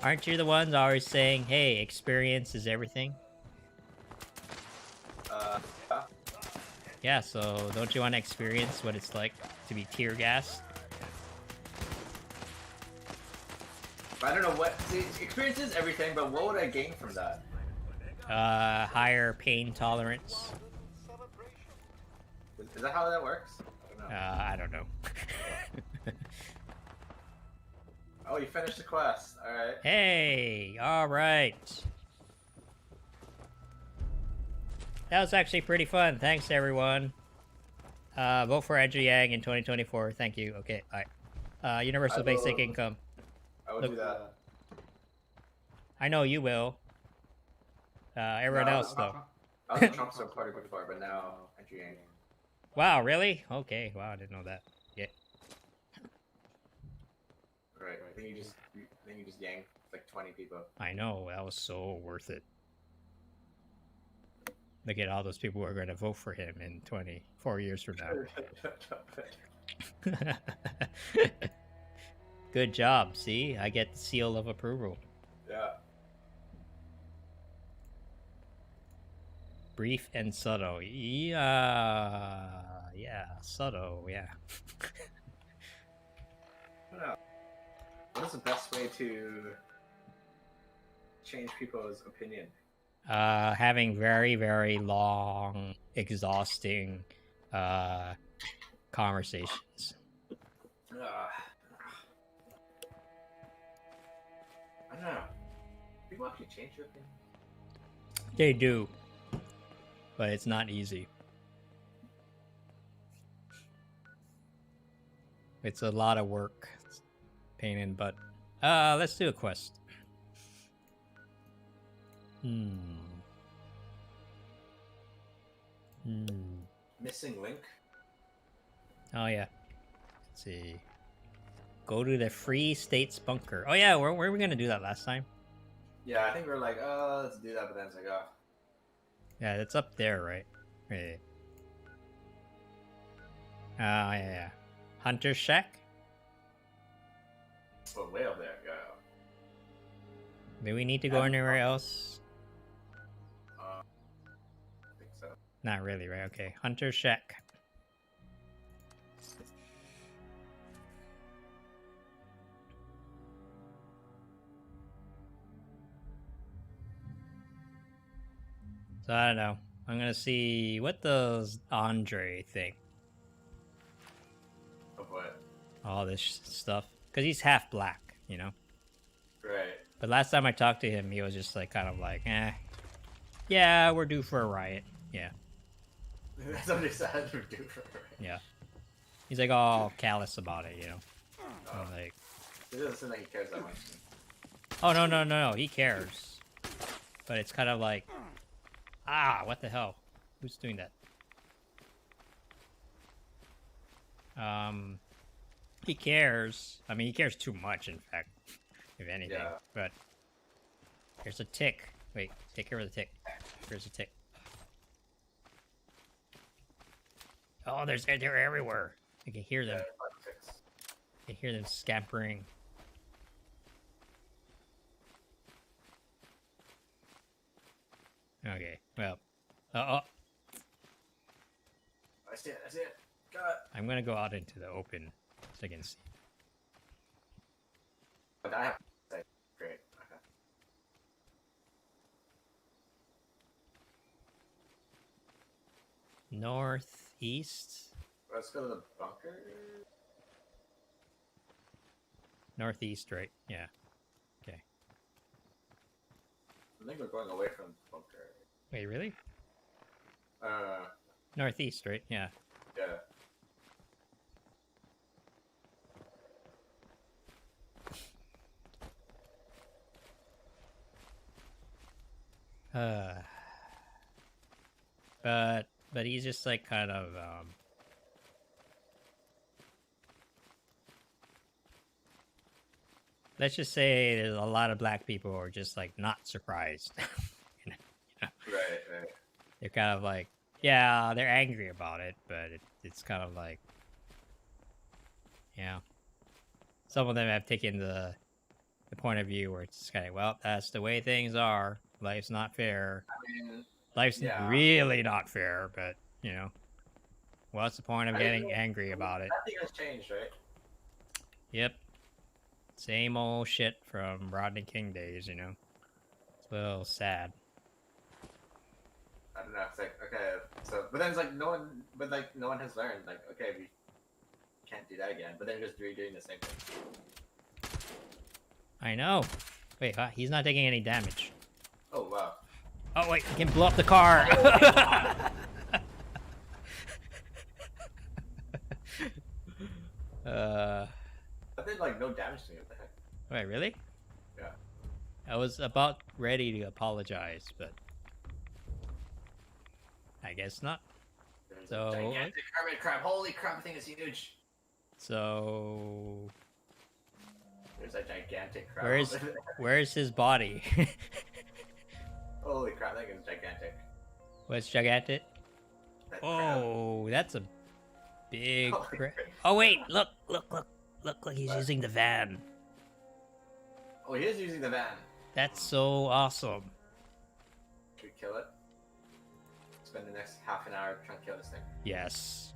Aren't you the ones always saying, hey, experience is everything? Yeah, so don't you want to experience what it's like to be tear gassed? I don't know what... See, experience is everything, but what would I gain from that? Higher pain tolerance. Is that how that works? I don't know. Oh, you finished the quest. Alright. Hey! Alright. That was actually pretty fun. Thanks, everyone. Vote for Andrew Yang in 2024. Thank you. Okay, alright. Universal basic income. I will do that. I know you will. Everyone else, though. I was a Trump supporter before, but now Andrew Yang. Wow, really? Okay, wow, I didn't know that. Yeah. Right, then you just yanked like 20 people. I know, that was so worth it. Look at all those people who are going to vote for him in 24 years from now. Good job, see? I get the seal of approval. Yeah. Brief and subtle. Yeah, subtle, yeah. What is the best way to change people's opinion? Having very, very long, exhausting conversations. I don't know. People actually change their opinion. They do, but it's not easy. It's a lot of work. It's pain in butt. Let's do a quest. Missing link. Oh yeah. Let's see. Go to the Free States bunker. Oh yeah, where were we gonna do that last time? Yeah, I think we are like, oh, let's do that, but then it's like, oh. Yeah, it's up there, right? Right. Oh yeah. Hunter Shack? Oh, way up there, yeah. Do we need to go anywhere else? I think so. Not really, right? Okay. Hunter Shack. So I don't know. I'm gonna see what does Andre think. Of what? All this stuff, because he's half black, you know. Right. But last time I talked to him, he was just like, kind of like, yeah, we're due for a riot. Yeah. That's what he said. We're due for a riot. Yeah. He's like all callous about it, you know. I'm like, It doesn't seem like he cares that much. oh no, he cares. But it's kind of like, what the hell? Who's doing that? He cares. I mean, he cares too much, in fact, if anything. Yeah. But there's a tick. Wait, take care of the tick. There's a tick. Oh, they're everywhere. I can hear them. I can hear them scampering. Okay, well. I see it. Got it. I'm gonna go out into the open so I can see. But I have to say, great. Okay. Northeast? Let's go to the bunker. Northeast, right? Yeah. Okay. I think we're going away from the bunker. Wait, really? Northeast, right? Yeah. Yeah. But he's just like kind of let's just say there's a lot of black people who are just like not surprised. you know? Right. They're kind of like, yeah, they're angry about it, but it's kind of like, yeah. Some of them have taken the point of view where it's kind of, well, that's the way things are. Life's not fair. I mean, Life's really not fair, but, you know, what's the point of getting angry about it? Nothing has changed, right? Yep. Same old shit from Rodney King days, you know? It's a little sad. I don't know. It's like, okay, so, but then it's like no one has learned. Like, okay, we can't do that again. But then just redoing the same thing. I know. Wait, he's not taking any damage. Oh wow. Oh wait, he can blow up the car. I did like no damage to me. What the heck? Wait, really? Yeah. I was about ready to apologize, but I guess not. So Gigantic hermit crab. Holy crap! The thing is huge. So there's a gigantic crab. Where's his body? Holy crap! That thing is gigantic. What's gigantic? Oh, that's a big crab. Oh wait, look! He's using the van. Oh, he is using the van. That's so awesome. Should we kill it? Spend the next half an hour trying to kill this thing. Yes.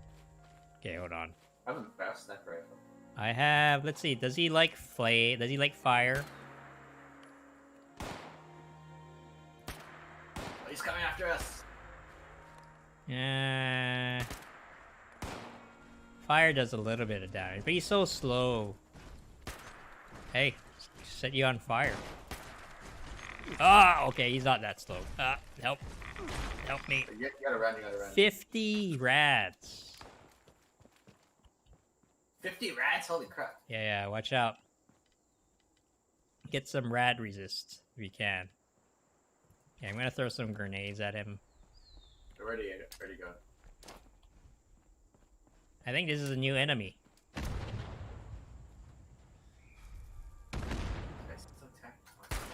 Okay, hold on. I have a fast sniper rifle. I have. Let's see. Does he like flame? Does he like fire? Yeah. Fire does a little bit of damage, but he's so slow. Hey, set you on fire. Ah, okay, he's not that slow. Help. Help me. You gotta run, you gotta run. 50 rats. 50 rats? Holy crap. Yeah, watch out. Get some rad resist if you can. Yeah, I'm gonna throw some grenades at him. Ready go. I think this is a new enemy.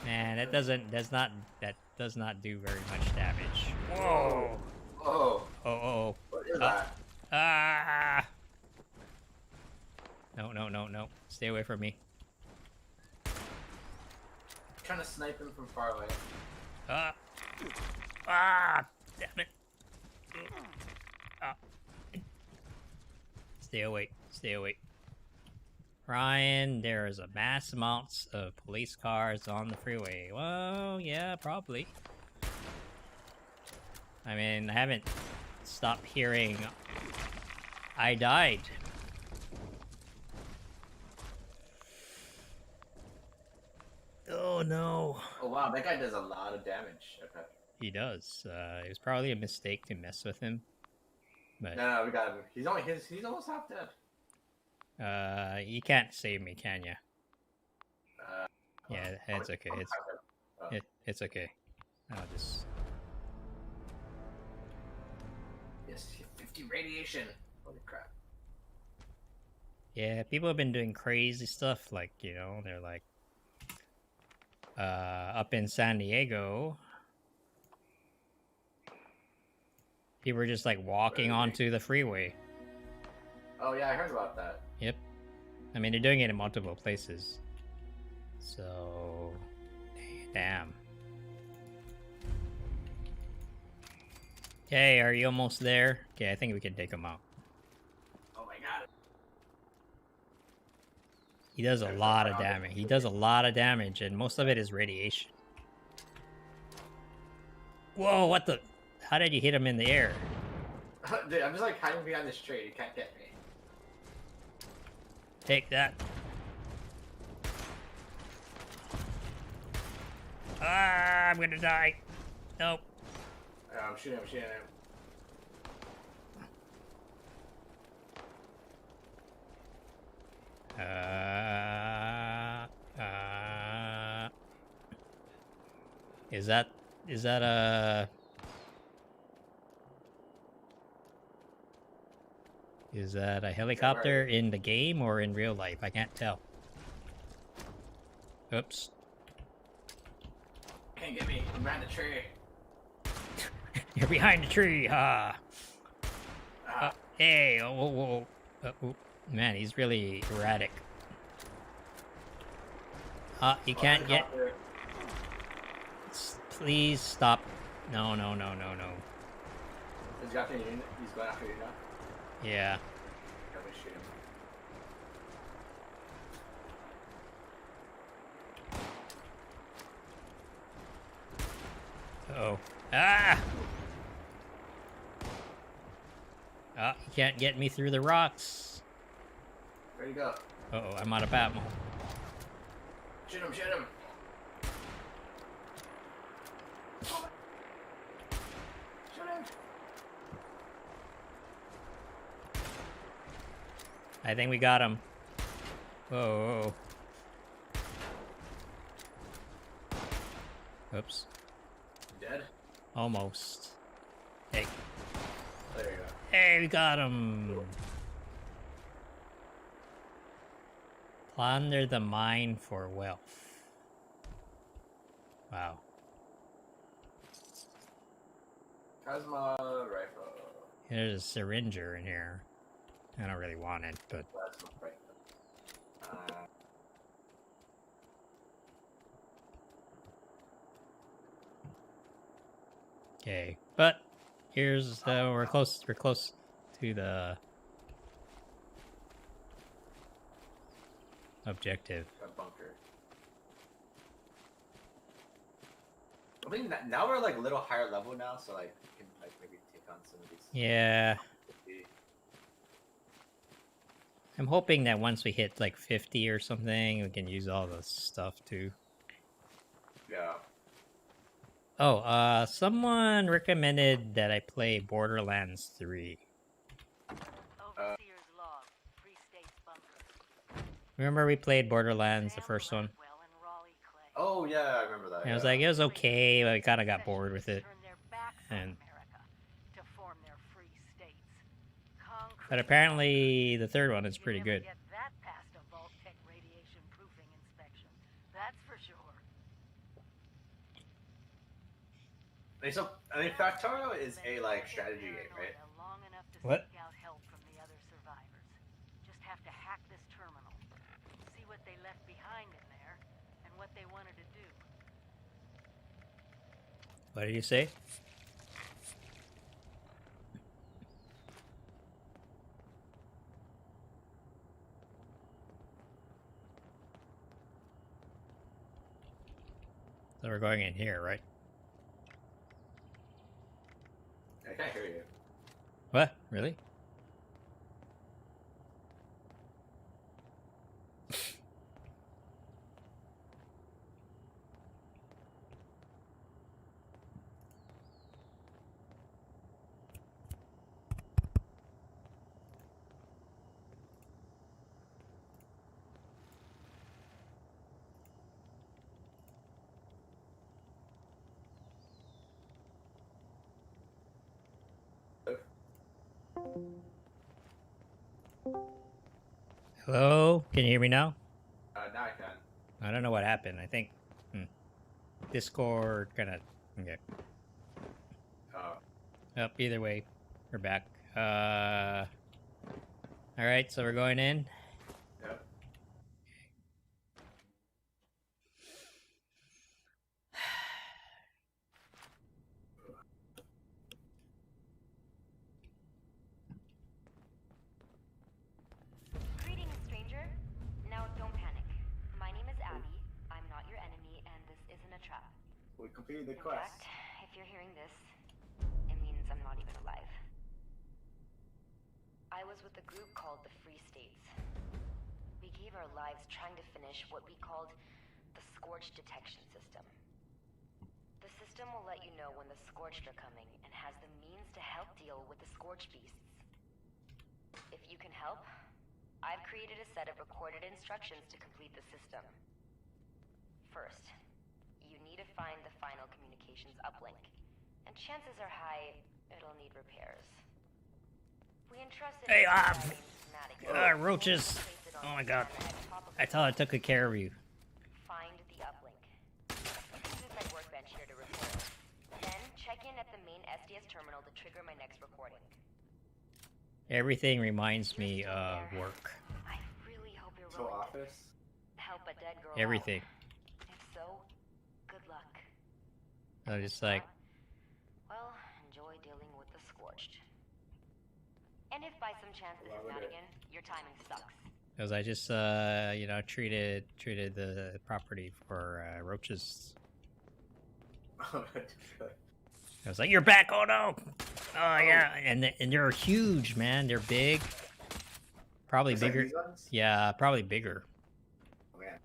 Man, that does not do very much damage. Whoa! Oh. Oh. What is that? Ah! No. Stay away from me. I'm trying to snipe him from far away. Damn it. Stay away. Ryan, there is a mass amounts of police cars on the freeway. Well, yeah, probably. I mean, I haven't stopped hearing I died. Oh no. Oh wow, that guy does a lot of damage. Okay. He does. It was probably a mistake to mess with him. But No, we got him. He's almost half dead. you can't save me, can ya? Yeah, it's okay. It's okay. I'll just. Yes, 50 radiation. Holy crap. Yeah, people have been doing crazy stuff. Like, you know, they're like, up in San Diego, people were just like walking onto the freeway. Oh yeah, I heard about that. Yep. I mean, they're doing it in multiple places. So, damn. Okay, are you almost there? Okay, I think we can take him out. Oh my god. He does a lot of damage. He does a lot of damage, and most of it is radiation. Whoa, what the? How did you hit him in the air? Dude, I'm just like hiding behind this tree. You can't get me. Take that. Ah, I'm gonna die. Nope. I'm shooting him. Is that a... Is that a helicopter in the game or in real life? I can't tell. Oops. Can't get me. I'm behind the tree. You're behind the tree, ha! Hey, whoa. Oh, man, he's really erratic. You can't get... Please stop. No. He's going after you now? Yeah. Let me shoot him. Uh-oh. Ah! You can't get me through the rocks. Where'd you go? Uh-oh, I'm out of ammo. Shoot him! Shoot him! I think we got him. Whoa. Oops. Dead? Almost. Hey. There you go. Hey, we got him! Plunder the mine for wealth. Wow. Cosmo rifle. There's a syringer in here. I don't really want it, but... Okay, but here's we're close to the objective. A bunker. I think now we're like a little higher level now, so like we can like maybe take think, on some of these. Yeah. I'm hoping that once we hit like 50 or something, we can use all this stuff too. Yeah. Oh, someone recommended that I play Borderlands 3. Remember we played Borderlands, the first one? Oh yeah, I remember that. And I was yeah. like, it was okay, but I kind of got bored with it. And but apparently the third one is pretty good. I mean, Factorio is a like strategy game, right? What? Just have to hack this terminal, see what they left behind in there, and what they wanted to do. What did you say? So we're going in here, right? I can't hear you. What? Really? Hello? Can you hear me now? Now I can. I don't know what happened. I think Discord kind of okay. Up either way, we're back. All right, so we're going in. Yep. Greetings, stranger. Now, don't panic. My name is Abby. I'm not your enemy, and this isn't a trap. We completed the In quest. fact, if you're hearing this, it means I'm not even alive. I was with a group called the Free States. We gave our lives trying to finish what we called the Scorched Detection System. The system will let you know when the Scorched are coming and has the means to help deal with the Scorched beasts. If you can help, I've created a set of recorded instructions to complete the system. First, you need to find the final communications uplink, and chances are high it'll need repairs. We entrusted Hey, roaches! Oh my god. I thought I took good care of you. Find the uplink. Use my workbench here to record. Then check in at the main SDS terminal to trigger my next recording. Everything reminds me of work. I really hope you're So willing office. to help a dead girl Everything. out. If so, good luck. I was just like, Well, enjoy dealing with the Scorched. And if by some chance this is Madigan, your timing sucks. because I just you know, treated the property for roaches. I was like, you're back! Oh no! Oh yeah, and they're huge, man. They're big. Probably Just like bigger. these ones? Yeah, probably bigger. Oh, man.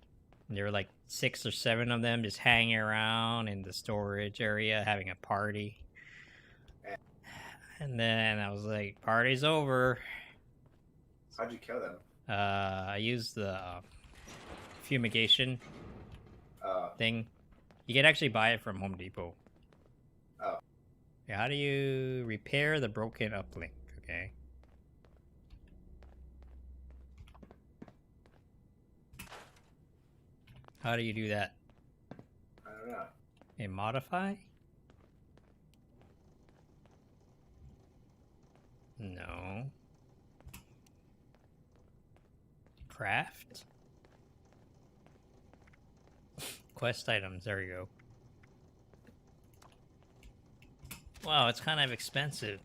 And there were like 6 or 7 of them just hanging around in the storage area, having a party. And then I was like, party's over. How'd you kill them? I used the fumigation thing. You can actually buy it from Home Depot. Oh. Yeah, how do you repair the broken uplink? Okay. How do you do that? I don't know. In modify? No. Craft? Quest items, there you go. Wow, it's kind of expensive.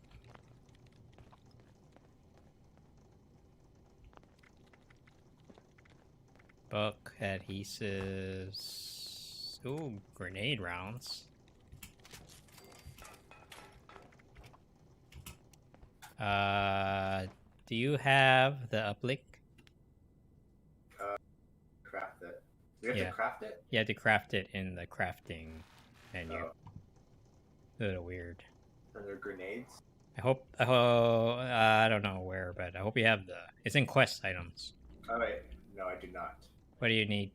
Book, adhesives. Ooh, grenade rounds. Do you have the uplink? Craft it. We have Yeah. to craft it? You have to craft it in the crafting menu. Oh. A little weird. Are there grenades? I don't know where, but I hope you have the... It's in quest items. Oh wait, no I do not. What do you need?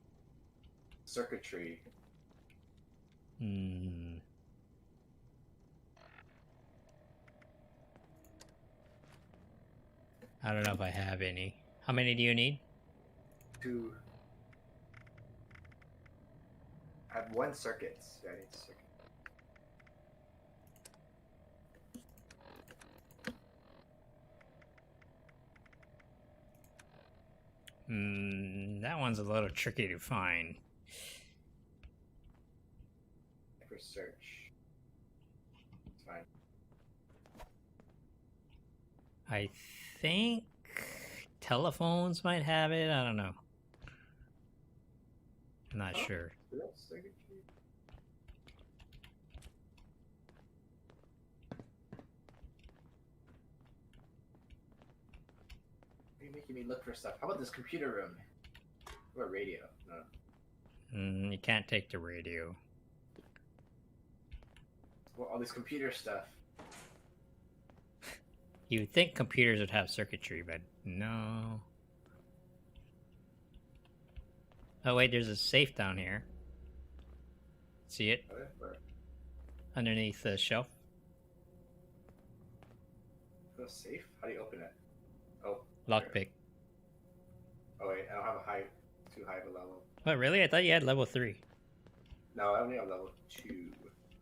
Circuitry. Hmm. I don't know if I have any. How many do you need? 2. I have 1 circuit. Yeah, I need a circuit. That one's a little tricky to find. For search. It's fine. I think telephones might have it. I don't know. I'm not sure. Do that circuitry? Are you making me look for stuff? How about this computer room? Or a radio? No. You can't take the radio. Well, all this computer stuff. You would think computers would have circuitry, but no. Oh wait, there's a safe down here. See it? Where? Underneath the shelf. Oh, safe? How do you open it? Oh. Lockpick. Oh wait, I don't have too high of a level. What, really? I thought you had level 3. No, I only have level 2.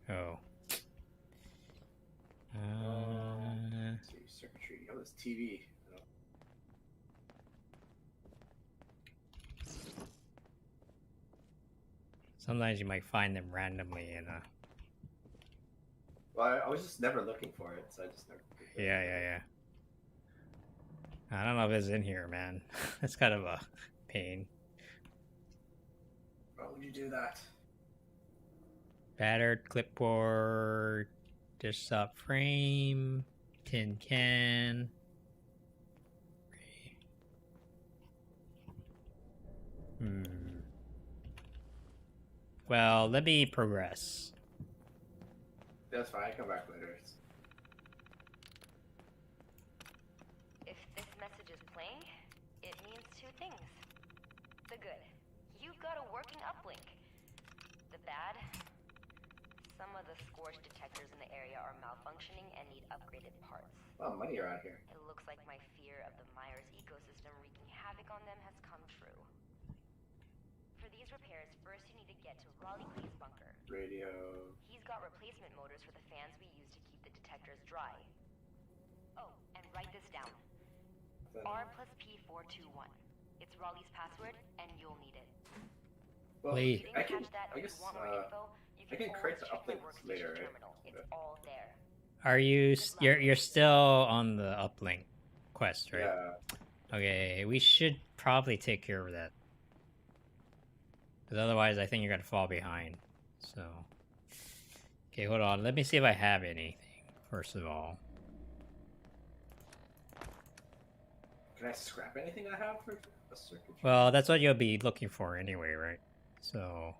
Oh. Let's see, circuitry. Oh, this TV. Oh. Sometimes you might find them randomly in a... Well, I was just never looking for it, so I just never... Yeah. I don't know if it's in here, man. That's kind of a pain. Why would you do that? Battered clipboard, desktop frame, tin can. Well, let me progress. That's fine, I come back later. If this message is playing, it means 2 things. The good, you've got a working uplink. The bad, some of the scorch detectors in the area are malfunctioning and need upgraded parts. Oh, money around here. It looks like my fear of the Myers ecosystem wreaking havoc on them has come true. For these repairs, first you need to get to Raleigh Clay's bunker. Radio. He's got replacement motors for the fans we use to keep the detectors dry. Oh, and write this down. R plus P421. It's Raleigh's password, and you'll need it. Well, Wait. I guess, I can create the uplinks later, right? It's all there. Are you... You're still on the uplink quest, right? Yeah. Okay, we should probably take care of that. Because otherwise, I think you're gonna fall behind. So... Okay, hold on. Let me see if I have anything, first of all. Can I scrap anything I have for a circuitry? Well, that's what you'll be looking for anyway, right? So...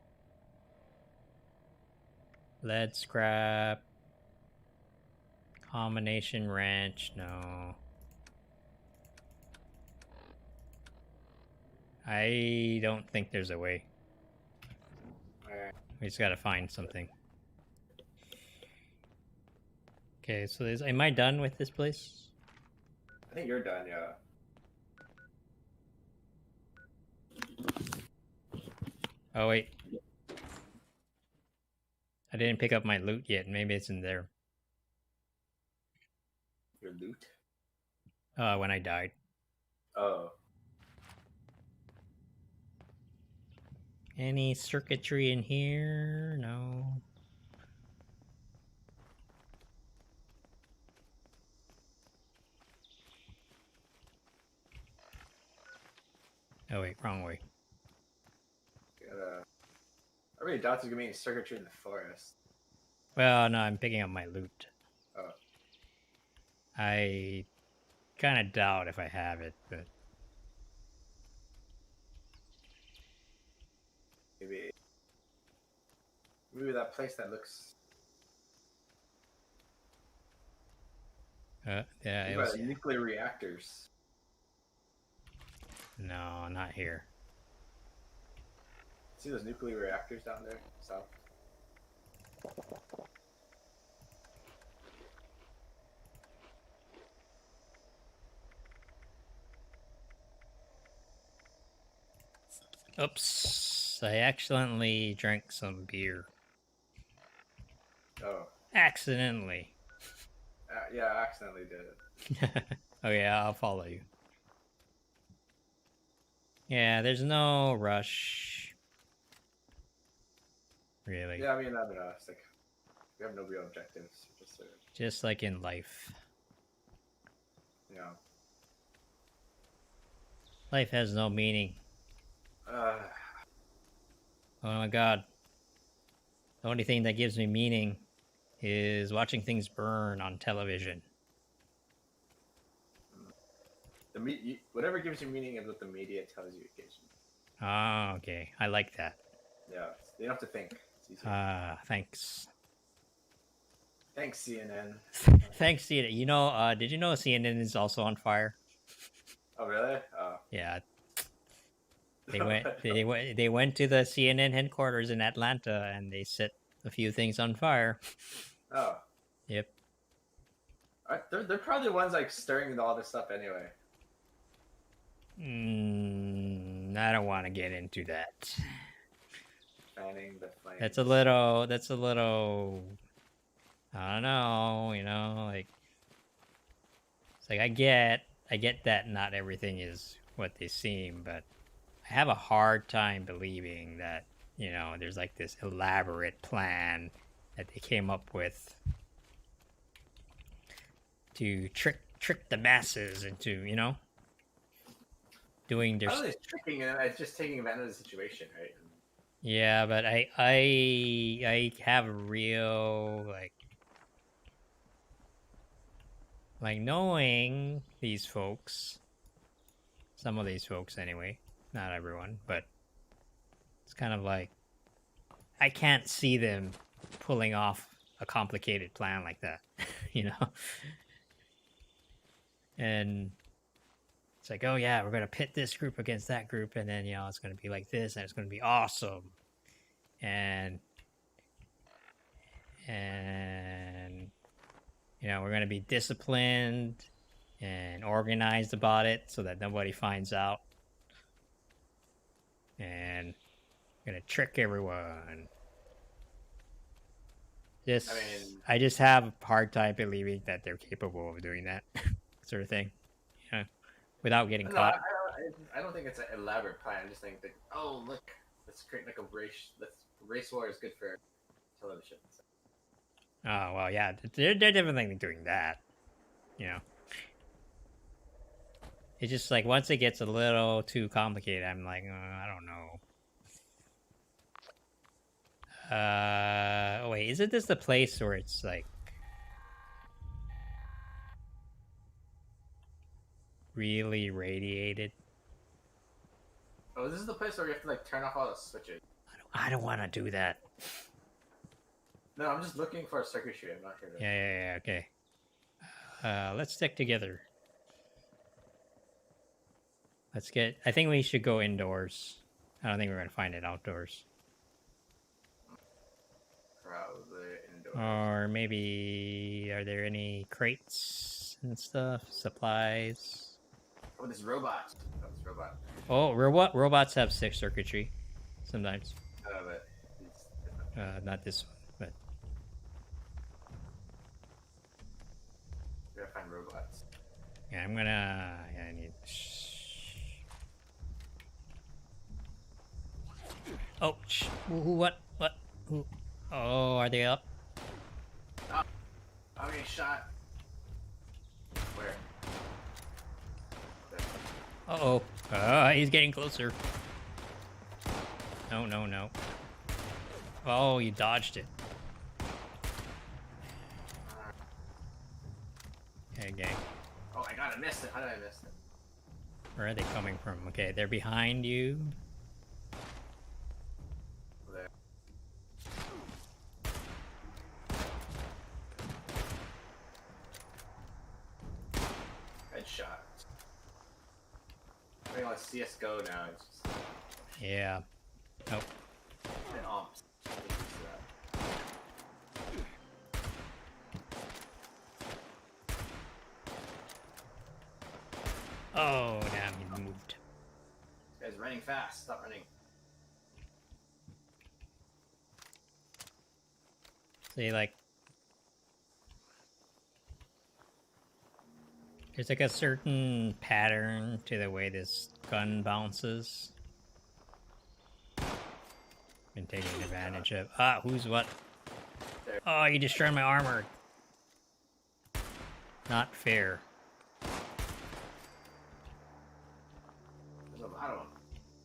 Lead scrap... Combination wrench, no. I don't think there's a way. Alright. We just gotta find something. Okay, so am I done with this place? I think you're done, yeah. Oh, wait. I didn't pick up my loot yet. Maybe it's in there. Your loot? When I died. Oh. Any circuitry in here? No. Oh wait, wrong way. I really doubt there's gonna be any circuitry in the forest. Well, no, I'm picking up my loot. Oh. I kind of doubt if I have it, but Maybe that place that looks. yeah, Maybe it by was. the nuclear reactors. No, not here. See those nuclear reactors down there, south? Oops, I accidentally drank some beer. Oh. Accidentally. Yeah, I accidentally did it. Oh yeah, I'll follow you. Yeah, there's no rush. Really. Yeah, I mean, I don't know. It's like we have no real objectives. Just sort of, Just like in life. you know. Life has no meaning. Oh my god. The only thing that gives me meaning is watching things burn on television. Whatever gives you meaning is what the media tells you it gives you. Ah, okay. I like that. Yeah, you don't have to think. It's easy. Thanks. Thanks, CNN. Thanks, CNN. You know, did you know CNN is also on fire? Oh, really? Oh. Yeah. They went to the CNN headquarters in Atlanta and they set a few things on fire. Oh. Yep. They're probably the ones like stirring all this stuff anyway. I don't want to get into that. Fanning the flames. That's a little, I don't know, you know, like, it's like, I get that not everything is what they seem, but I have a hard time believing that, you know, there's like this elaborate plan that they came up with to trick the masses into, you know, doing their. I don't think it's tricking, it's just taking advantage of the situation, right? Yeah, but I have a real like knowing these folks, some of these folks anyway, not everyone, but it's kind of like I can't see them pulling off a complicated plan like that, you know. And it's like, oh yeah, we're gonna pit this group against that group, and then, you know, it's gonna be like this, and it's gonna be awesome, and you know, we're gonna be disciplined and organized about it so that nobody finds out, and we're gonna trick everyone. I just have a hard time believing that they're capable of doing that sort of thing, you know, without getting caught. I don't think it's an elaborate plan. I just think that, oh look, let's create like a race war is good for television. So. Oh well, yeah, they're definitely doing that, you know. It's just like once it gets a little too complicated, I'm like, I don't know. Oh wait, isn't this the place where it's like really radiated? Oh, this is the place where you have to like turn off all the switches. I don't want to do that. No, I'm just looking for a circuitry. I'm not here to... Yeah, okay. Let's stick together. I think we should go indoors. I don't think we're gonna find it outdoors. Probably indoors. Or maybe, are there any crates and stuff? Supplies? Oh, this robot. Oh, this robot. Oh, robots have circuitry. Sometimes. But not this one, but... We gotta find robots. Yeah, I'm gonna... Yeah, I need... Oh, what? Who? Oh, are they up? Oh, I'm getting shot. Where? Uh-oh. He's getting closer. No. Oh, you dodged it. Okay, gang. Oh, I got I missed it. How did I miss it? Where are they coming from? Okay, they're behind you. There. Headshot. I think on CS:GO now. It's just. Yeah. Nope. Oh, damn, he moved. This guy's running fast. Stop running. See, like, there's like a certain pattern to the way this gun bounces. Been taking advantage of. Ah, who's what? Oh, you destroyed my armor. Not fair. There's a lot of them.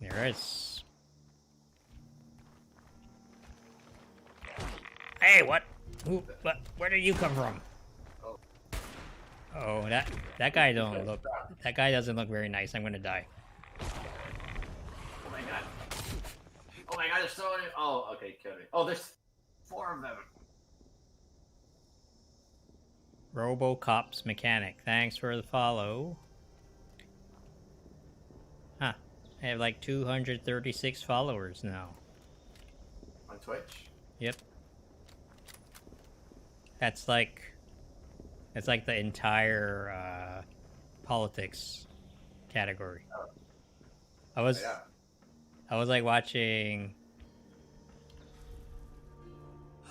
There is. Hey, what? Who? What? Where did you come from? Oh, that guy don't look. That guy doesn't look very nice. I'm gonna die. Oh my god. Oh my god, there's so many. Oh, okay, kill me. Oh, there's 4 of them. RoboCop's mechanic. Thanks for the follow. Huh. I have like 236 followers now. On Twitch? Yep. That's like the entire politics category. I was like watching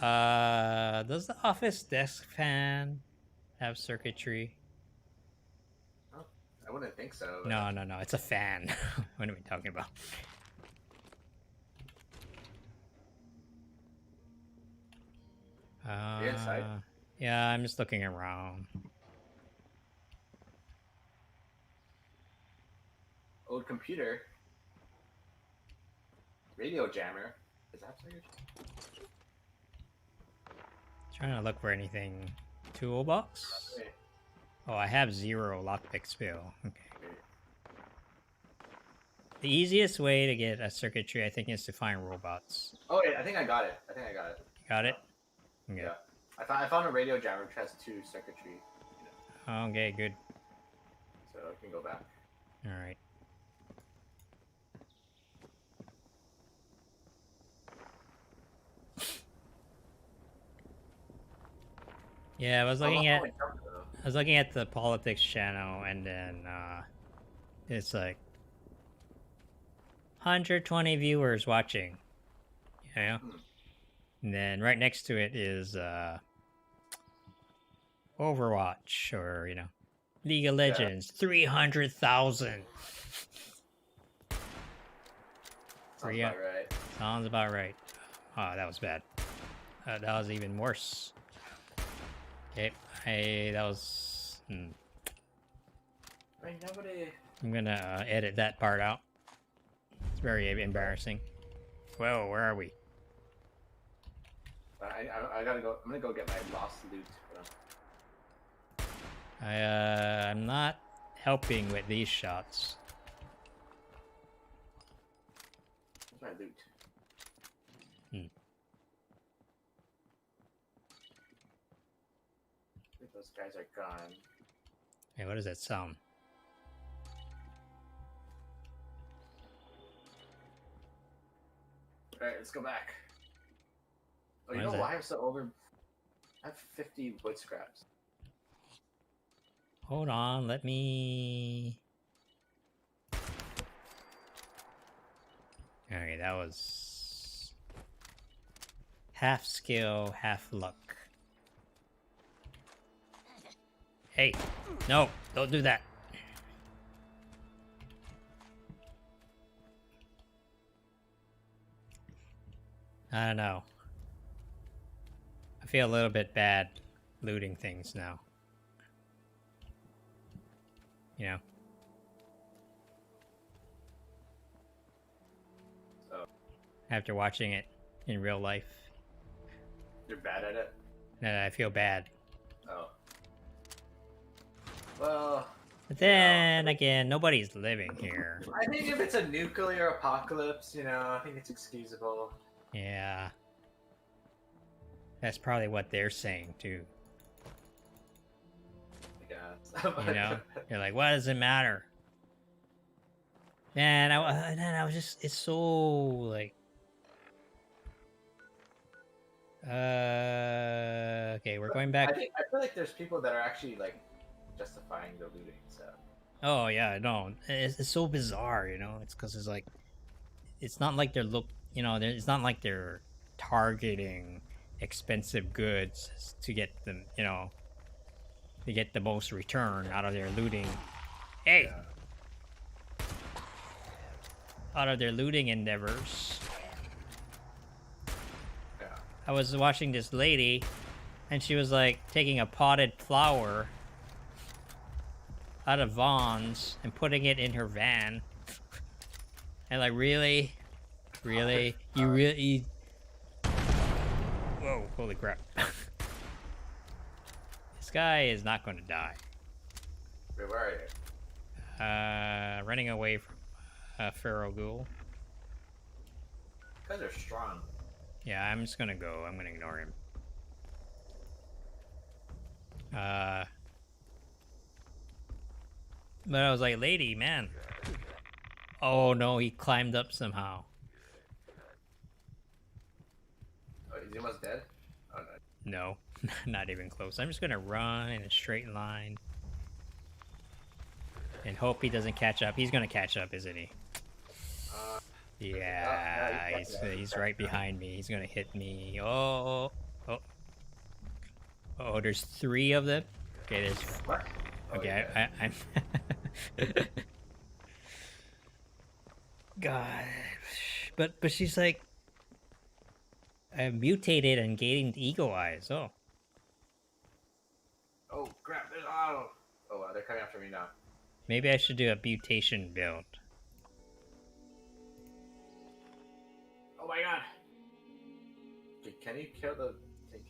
does the Office desk fan have circuitry? Oh, I wouldn't think so. But... No, it's a fan. What are we talking about? Inside? Yeah, I'm just looking around. Old computer. Radio jammer. Is that circuitry? Trying to look for anything. Toolbox? Okay. Oh, I have 0 lockpick spill. Okay. The easiest way to get a circuitry, I think, is to find robots. Oh, yeah, I think I got it. Got it? Okay. Yeah. I found a radio jammer which has 2 circuitry. Okay, good. So I can go back. Alright. Yeah, I was looking at the politics channel, and then it's like 120 viewers watching. You know? And then right next to it is Overwatch, or you know, League of Legends, 300,000. Sounds about right. Sounds about right. Oh, that was bad. That was even worse. Okay, that was. Wait, nobody. I'm gonna edit that part out. It's very embarrassing. Whoa, where are we? I gotta go. I'm gonna go get my lost loot. I'm not helping with these shots. Where's my loot? I think those guys are gone. Hey, what does that sound? Alright, let's go back. Oh, you What know is that? why I'm so over? I have 50 wood scraps. Hold on, let me... Okay, that was... half skill, half luck. Hey, no, don't do that. I don't know. I feel a little bit bad looting things now. You know? Oh. After watching it in real life. You're bad at it? No, I feel bad. Oh. Well, But then again, nobody's living here. I think if it's a nuclear apocalypse, you know, I think it's excusable. Yeah. That's probably what they're saying too. I guess. You know, you're like, what does it matter? And I was just, it's so like, okay, we're going back. I feel like there's people that are actually like justifying the looting. So. Oh yeah, no, it's so bizarre, you know. It's because it's like, it's not like you know, it's not like they're targeting expensive goods to get them, you know, to get the most return out of their looting. Hey, Yeah. out of their looting endeavors. Yeah. I was watching this lady, and she was like taking a potted flower out of Vaughn's and putting it in her van. And like, really? Really? You really... Whoa, holy crap. This guy is not going to die. Wait, where are you? Running away from Pharaoh Ghoul. You guys are strong. Yeah, I'm just gonna go. I'm gonna ignore him. But I was like, lady, man. Oh no, he climbed up somehow. Oh, is he almost dead? Oh no. No, not even close. I'm just gonna run in a straight line. And hope he doesn't catch up. He's gonna catch up, isn't he? Yeah, he's right behind me. He's gonna hit me. Oh, there's 3 of them. Okay, there's. What? Okay, I'm. God, but she's like, mutated and gained ego eyes. Oh. Oh crap! There's wow, they're coming after me now. Maybe I should do a mutation build. Oh my god! Can you kill those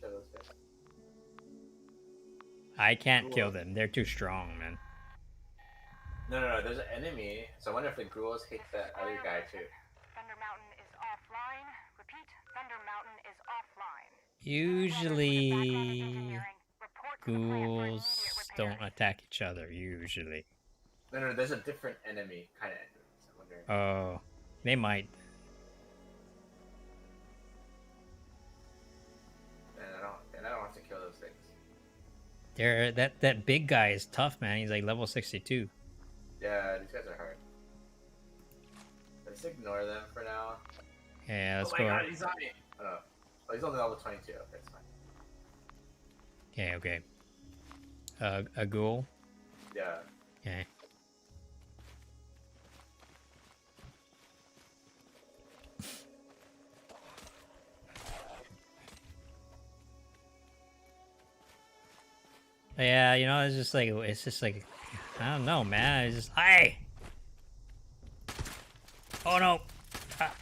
guys? I can't kill them. They're too strong, man. No. There's an enemy. So I wonder if the ghouls hate that other guy too. Thunder Mountain is offline. Repeat, Thunder Mountain is offline. Usually, ghouls don't attack each other. Usually. No. There's a different enemy, kind of enemy. So I'm wondering. Oh, they might. And I don't have to kill those things. That big guy is tough, man. He's like level 62. Yeah, these guys are hard. Let's ignore them for now. Yeah, let's go. go. Oh my god, he's on me! Oh, he's only level 22. Okay, it's fine. Okay. A ghoul? Yeah. Okay. Yeah, you know, it's just like, I don't know, man. It's just, hey! Oh no! Ah.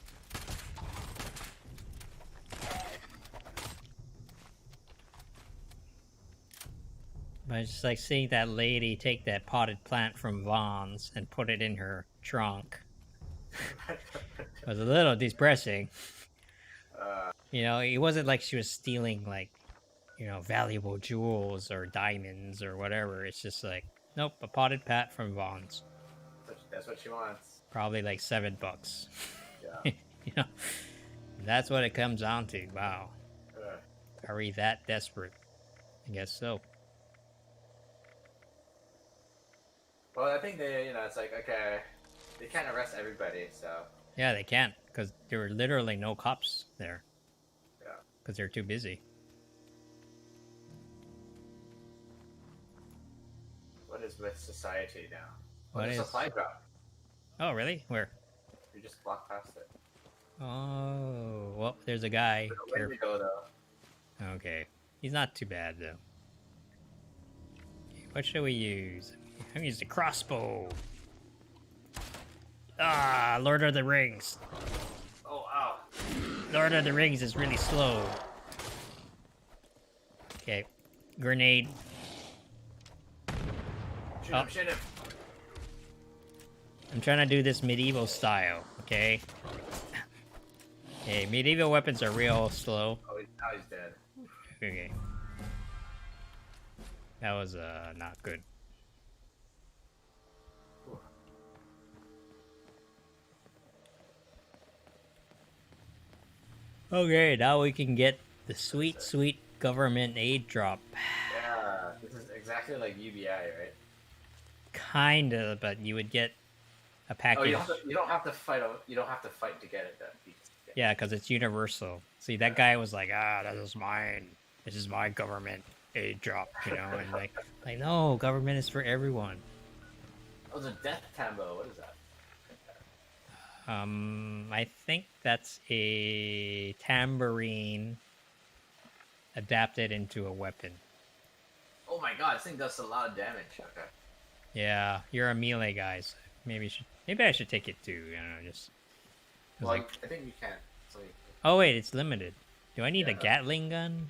But it's just like seeing that lady take that potted plant from Vaughn's and put it in her trunk. It was a little depressing. You know, it wasn't like she was stealing, like, you know, valuable jewels or diamonds or whatever. It's just like, nope, a potted plant from Vaughn's. That's what she wants. Probably like $7. Yeah. You know, that's what it comes down to. Wow. Are we that desperate? I guess so. Well, I think they, you know, it's like, okay, they can't arrest everybody, so. Yeah, they can't, because there were literally no cops there. Yeah. Because they're too busy. What is with society now? What There's is? a supply drop. Oh, really? Where? You just walk past it. Oh, well, there's a guy. Where we go, though? Okay. He's not too bad, though. What should we use? I'm gonna use the crossbow. Ah, Lord of the Rings. Oh, ow. Lord of the Rings is really slow. Okay. Grenade. Shoot him, shoot him. I'm trying to do this medieval style, okay? Okay, medieval weapons are real slow. Oh, now he's dead. Okay. That was, not good. Okay, now we can get the sweet, sweet government aid drop. Yeah, this is exactly like UBI, right? Kinda, but you would get a package. Oh, you don't have to fight. You don't have to fight to get it. Then. Yeah, because it's universal. See, that guy was like, this is mine. This is my government aid drop, you know? And like, no, government is for everyone. Oh, the death tambo. What is that? I think that's a tambourine adapted into a weapon. Oh my god, this thing does a lot of damage. Okay. Yeah, you're a melee guy, so maybe I should take it too. You know, just. Well, like, I think you can. So oh wait, it's limited. Do I need a Gatling gun?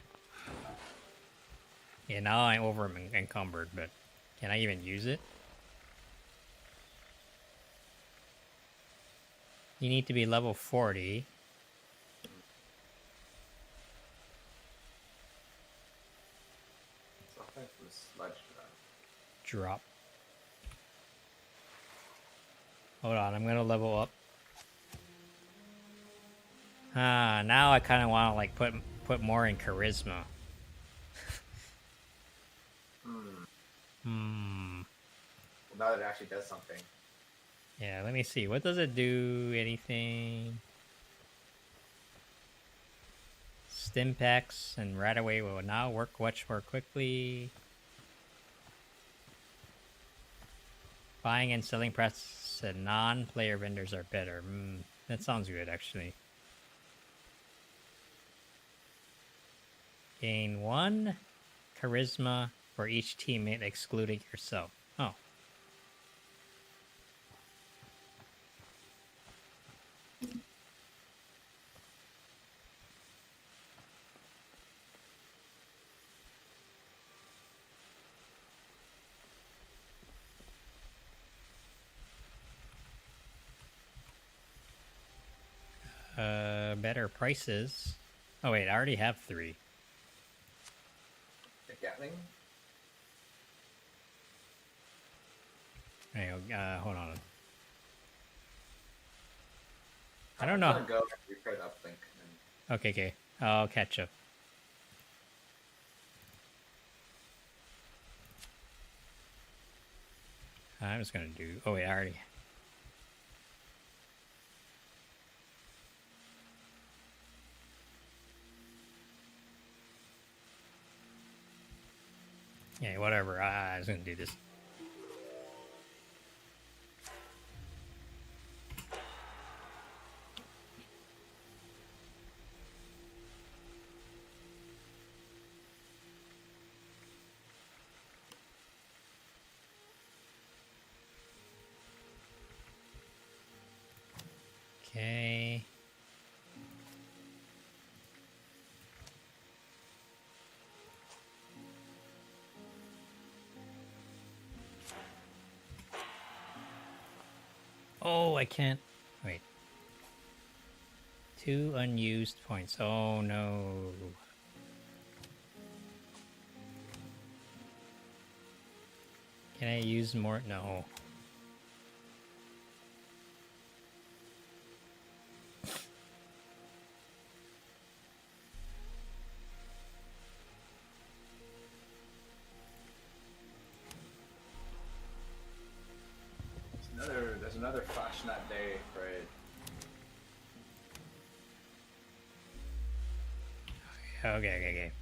Yeah, now I'm over encumbered, but can I even use it? You need to be level 40. Something from the sludge Drop. Hold on, I'm gonna level up. Now I kind of want to like put more in charisma. Well, now that it actually does something. Yeah, let me see. What does it do? Anything? Stimpaks and right away will now work much more quickly. Buying and selling press and non-player vendors are better. That sounds good, actually. Gain 1 charisma for each teammate excluding yourself. Oh. Better prices. Oh wait, I already have 3. The Gatling? Hang on, hold on. I don't know. I'm gonna go and repair the uplink. Okay. I'll catch up. I was gonna do. Oh wait, I already. Yeah, whatever. I was gonna do this. Okay. Oh, I can't. Wait. 2 unused points. Oh no. Can I use more? No. There's another Flashnet day parade. Okay.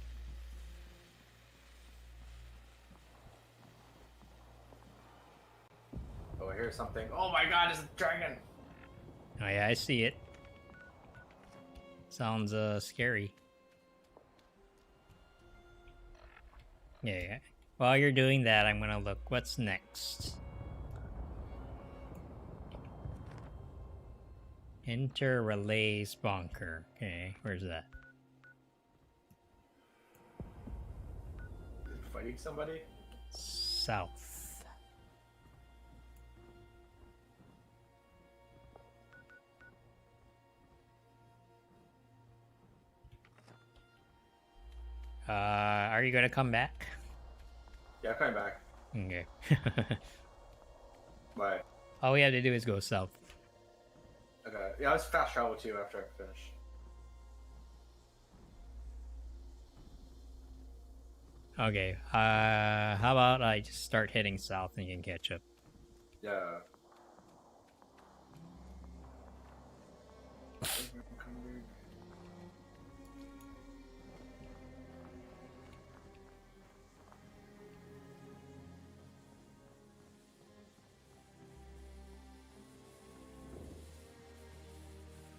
Oh, I hear something. Oh my god, it's a dragon! Oh yeah, I see it. Sounds scary. Yeah. While you're doing that, I'm gonna look. What's next? Enter Relays Bunker. Okay, where's that? Fighting somebody? South. Are you gonna come back? Yeah, I'm coming back. Okay. Bye. All we have to do is go south. Okay. Yeah, let's fast travel too after I finish. Okay. How about I just start heading south and you can catch up? Yeah.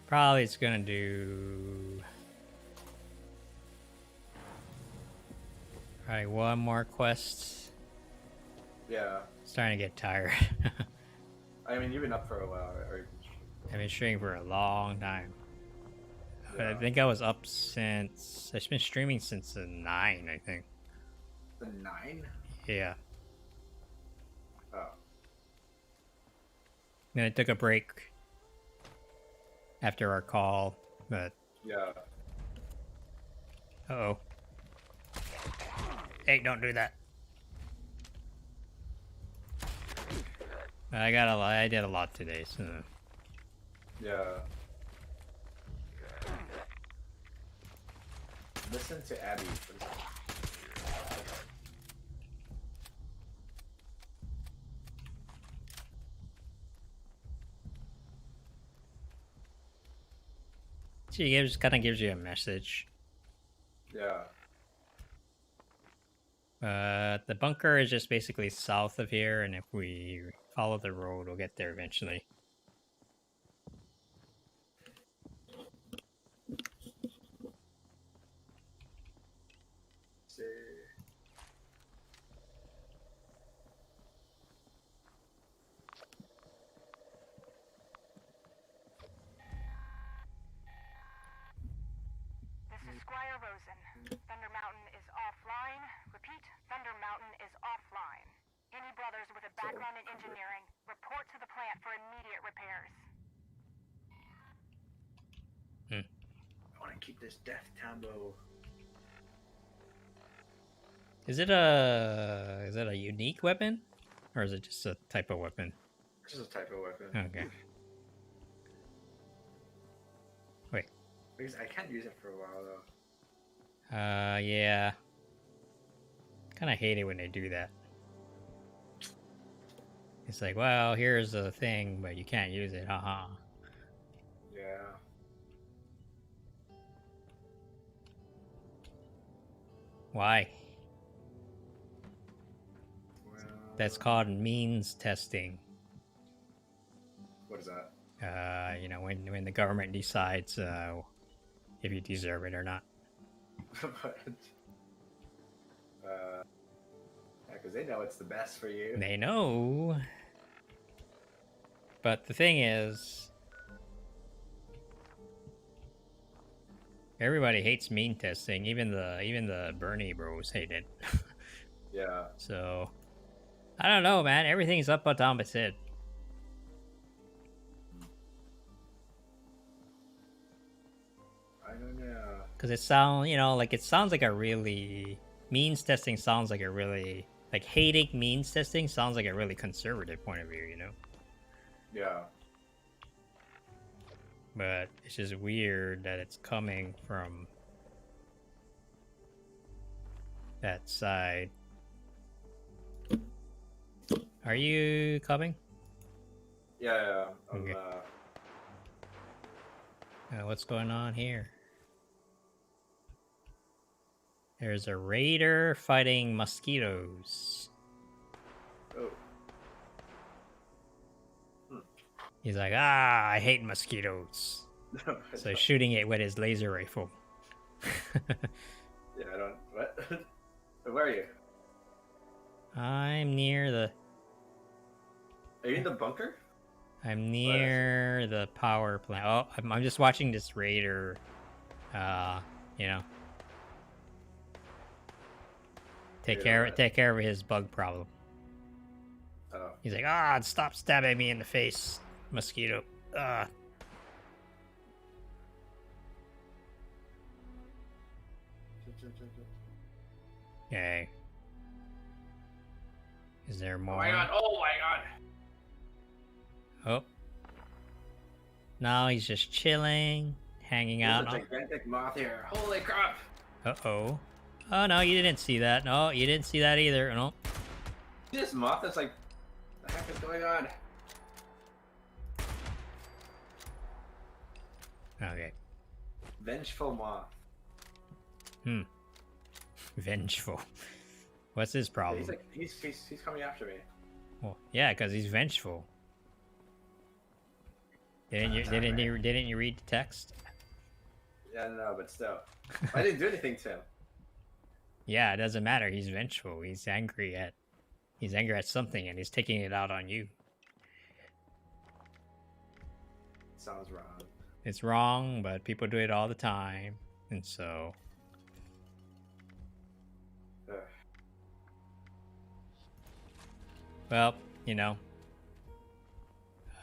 Probably it's gonna do probably one more quest. Yeah. Starting to get tired. I mean, you've been up for a while, right? I've been streaming for a long time. Yeah. I think I was up since I've been streaming since the 9, I think. The 9? Yeah. Oh. Then I took a break after our call, but Yeah. uh-oh. Hey, don't do that. I did a lot today, so Yeah. Listen to Abby. she kind of gives you a message. Yeah. The bunker is just basically south of here, and if we follow the road, we'll get there eventually. This is Squire Rosen. Thunder Mountain is offline. Repeat, Thunder Mountain is offline. Any brothers with a background in engineering, report to the plant for immediate repairs. I want to keep this death tambo. Is it a unique weapon, or is it just a type of weapon? This is a type of weapon. Okay. Wait. Because I can't use it for a while though. Yeah. Kind of hate it when they do that. It's like, well, here's the thing, but you can't use it, haha. Yeah. Why? Well, That's called means testing. what is that? You know, when the government decides if you deserve it or not. But, yeah, because they know it's the best for you. They know. But the thing is, everybody hates mean testing. Even the Bernie bros hate it. Yeah. So, I don't know, man. Everything's up on its head. I don't know. Because it sounds like a really means testing sounds like a really like hating means testing sounds like a really conservative point of view, you know. Yeah. But it's just weird that it's coming from that side. Are you coming? Yeah. Okay. What's going on here? There's a raider fighting mosquitoes. Oh. He's like, I hate mosquitoes. So he's shooting it with his laser rifle. Yeah, I don't. What? Where are you? I'm near the. Are you in the bunker? I'm near the power plant. Oh, I'm just watching this raider. You know. Take care of his bug problem. Oh. He's like, stop stabbing me in the face, mosquito. Okay. Is there more? Oh my god! Oh my god! Oh. No, he's just chilling, hanging out. There's a gigantic moth here. Holy crap! Uh-oh. Oh, no, you didn't see that. No, you didn't see that either. No. This moth is like, what the heck is going on? Okay. Vengeful moth. Hmm. Vengeful. What's his problem? He's like, he's coming after me. Well, yeah, because he's vengeful. Didn't you read the text? Yeah, no, but still. I didn't do anything to him. Yeah, it doesn't matter. He's vengeful. He's angry at something, and he's taking it out on you. Sounds wrong. It's wrong, but people do it all the time, and so. Ugh. Well, you know.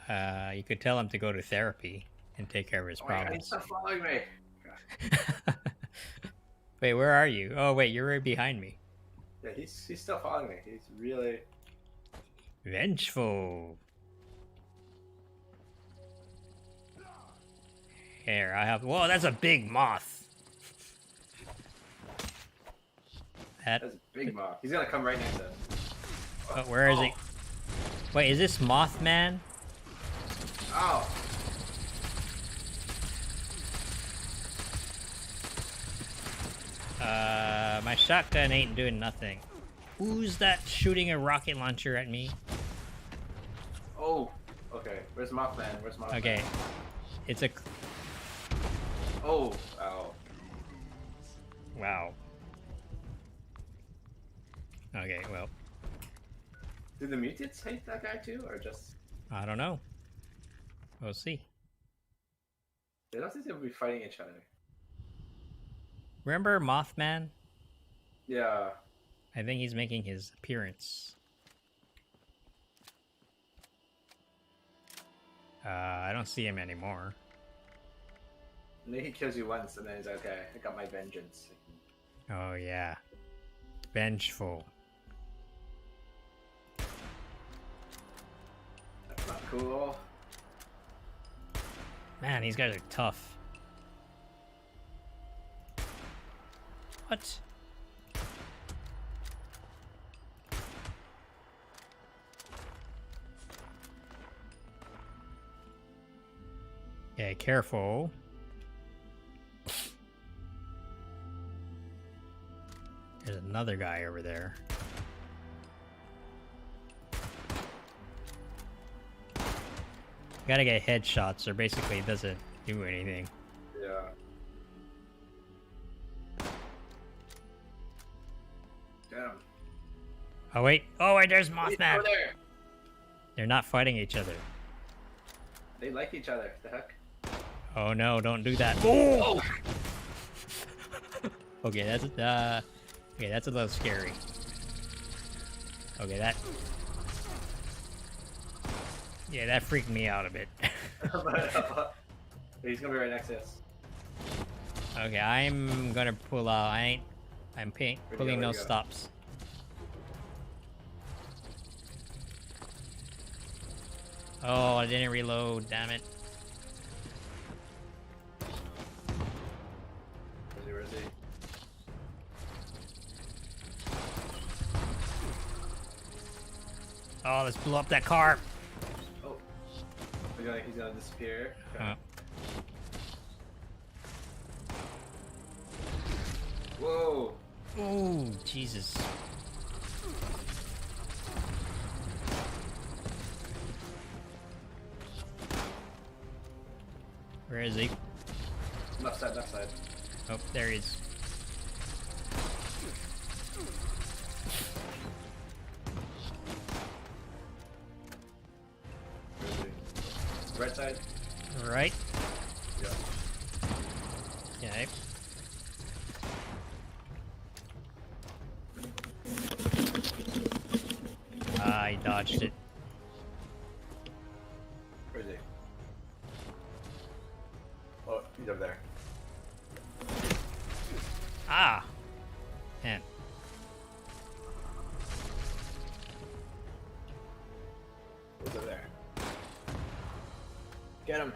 You could tell him to go to therapy and take care of his Oh my god, problems. he's not following me. Wait, where are you? Oh, wait, you're right behind me. Yeah, he's still following me. He's really Vengeful. Here, I have. Whoa, that's a big moth. That's a big moth. He's gonna come right next to us. Oh, where is he? Wait, is this Mothman? Oh. My shotgun ain't doing nothing. Who's that shooting a rocket launcher at me? Oh. Okay. Where's Mothman? Where's Mothman? Okay. It's a. Oh. Ow. Wow. Okay, well. Do the mutants hate that guy too, or just? I don't know. We'll see. They don't seem to be fighting each other. Remember Mothman? Yeah. I think he's making his appearance. I don't see him anymore. And then he kills you once, and then he's like, okay, I got my vengeance. Oh yeah. Vengeful. That's not cool. Man, these guys are tough. What? Okay, careful. There's another guy over there. Gotta get headshots, or basically it doesn't do anything. Yeah. Damn. Oh wait, there's He's Mothman! over there. They're not fighting each other. They like each other. The heck? Oh no, don't do that. Oh! Okay, that's a little scary. Okay, that freaked me out a bit. He's gonna be right next to us. Okay, I'm gonna pull out. I'm pulling no stops. Oh, I didn't reload, damn it. Where is he? Oh, let's blow up that car. Oh. He's gonna disappear. Okay. Whoa. Oh, Jesus. Where is he? Left side, left side. Oh, there he is. Where is he? Right side? Right. Yeah. Okay. I dodged it. Where is he? Oh, he's over there. Ah! Man. Get him.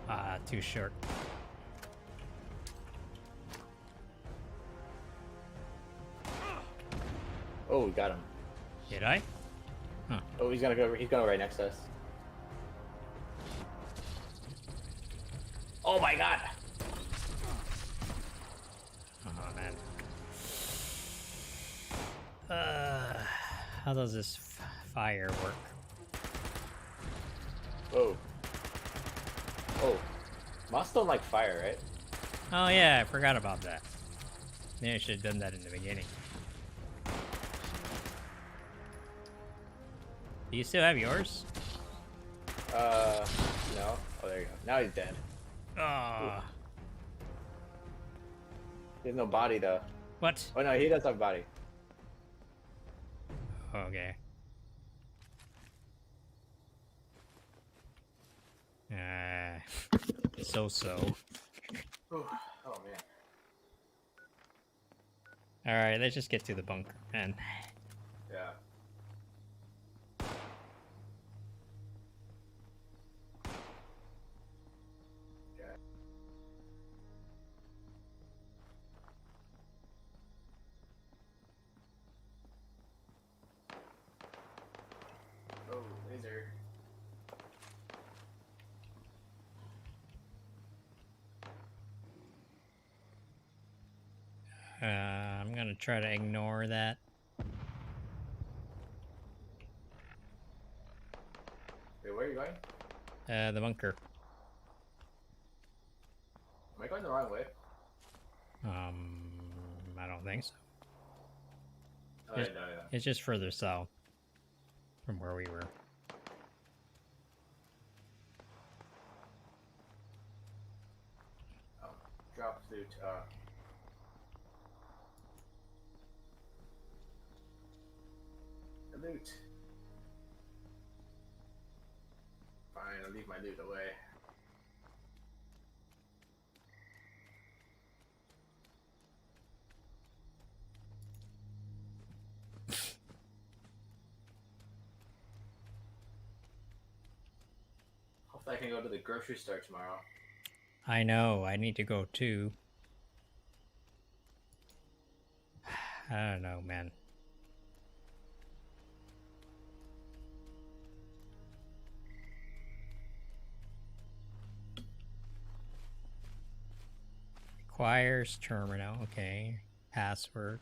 Ah, too short. Oh, we got him. Did I? Huh. Oh, he's gonna go. He's going right next to us. Oh my god! Oh man. How does this fire work? Whoa. Oh. Moths don't like fire, right? Oh yeah, I forgot about that. Maybe I should have done that in the beginning. Do you still have yours? No. Oh, there you go. Now he's dead. Ah. He has no body, though. What? Oh, no, he does have body. Okay. So. Oh, man. Alright, let's just get to the bunker, man. Yeah. Okay. Oh, laser. I'm gonna try to ignore that. Wait, where are you going? The bunker. Am I going the wrong way? I don't think so. Oh, It's, no, yeah. it's just further south from where we were. Oh, drop loot. The loot. Fine, I'll leave my loot away. Hopefully I can go to the grocery store tomorrow. I know, I need to go too. I don't know, man. Requires terminal, okay. Password.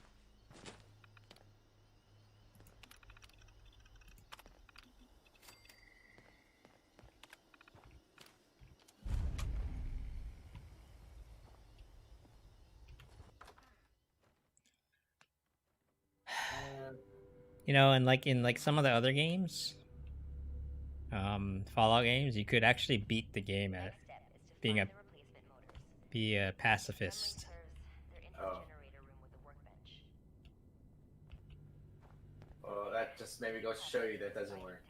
You know, and in some of the other games, Fallout games, you could actually beat the game at being a pacifist. Oh. Well, that just maybe goes to show you that doesn't work.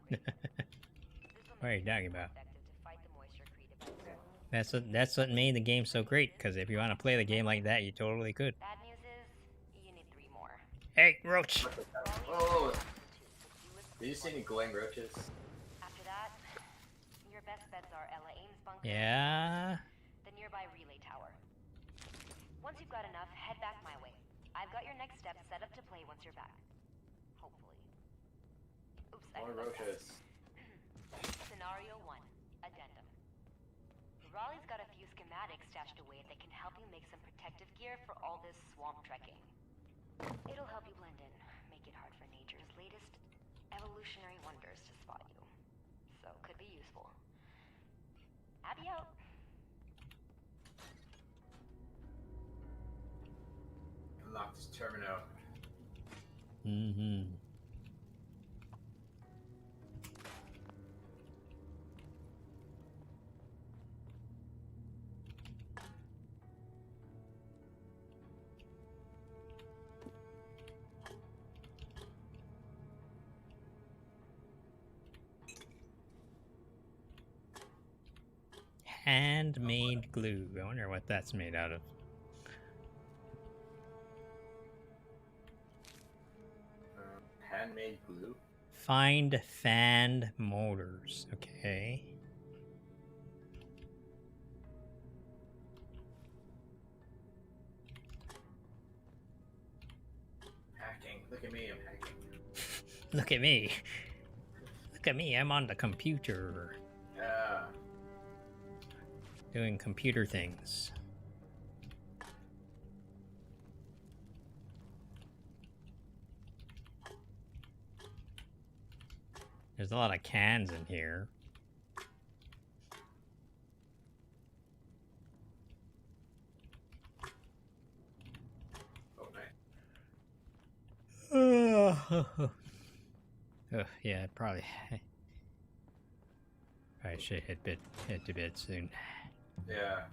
What are you talking about? That's what made the game so great, because if you want to play the game like that, you totally could. Bad news is, you need 3 more. Hey, roach! Oh! Did you see any glowing roaches? After that, your best bets are Ella Ames' bunker. Yeah. The nearby relay tower. Once you've got enough, head back my way. I've got your next step set up to play once you're back. Hopefully. Oops, I More forgot that. roaches. Scenario 1. Addendum. Raleigh's got a few schematics stashed away that can help you make some protective gear for all this swamp trekking. It'll help you blend in, make it hard for nature's latest evolutionary wonders to spot you. So, could be useful. Abby out. Unlock this terminal. Mm-hmm. Handmade glue. I wonder what that's made out of. blue. Find fan motors. Okay. Hacking. Look at me, I'm hacking. Look at me. Look at me, I'm on the computer. Yeah. Doing computer things. There's a lot of cans in here. Oh, nice. Yeah, probably. I should head to bed soon. Yeah.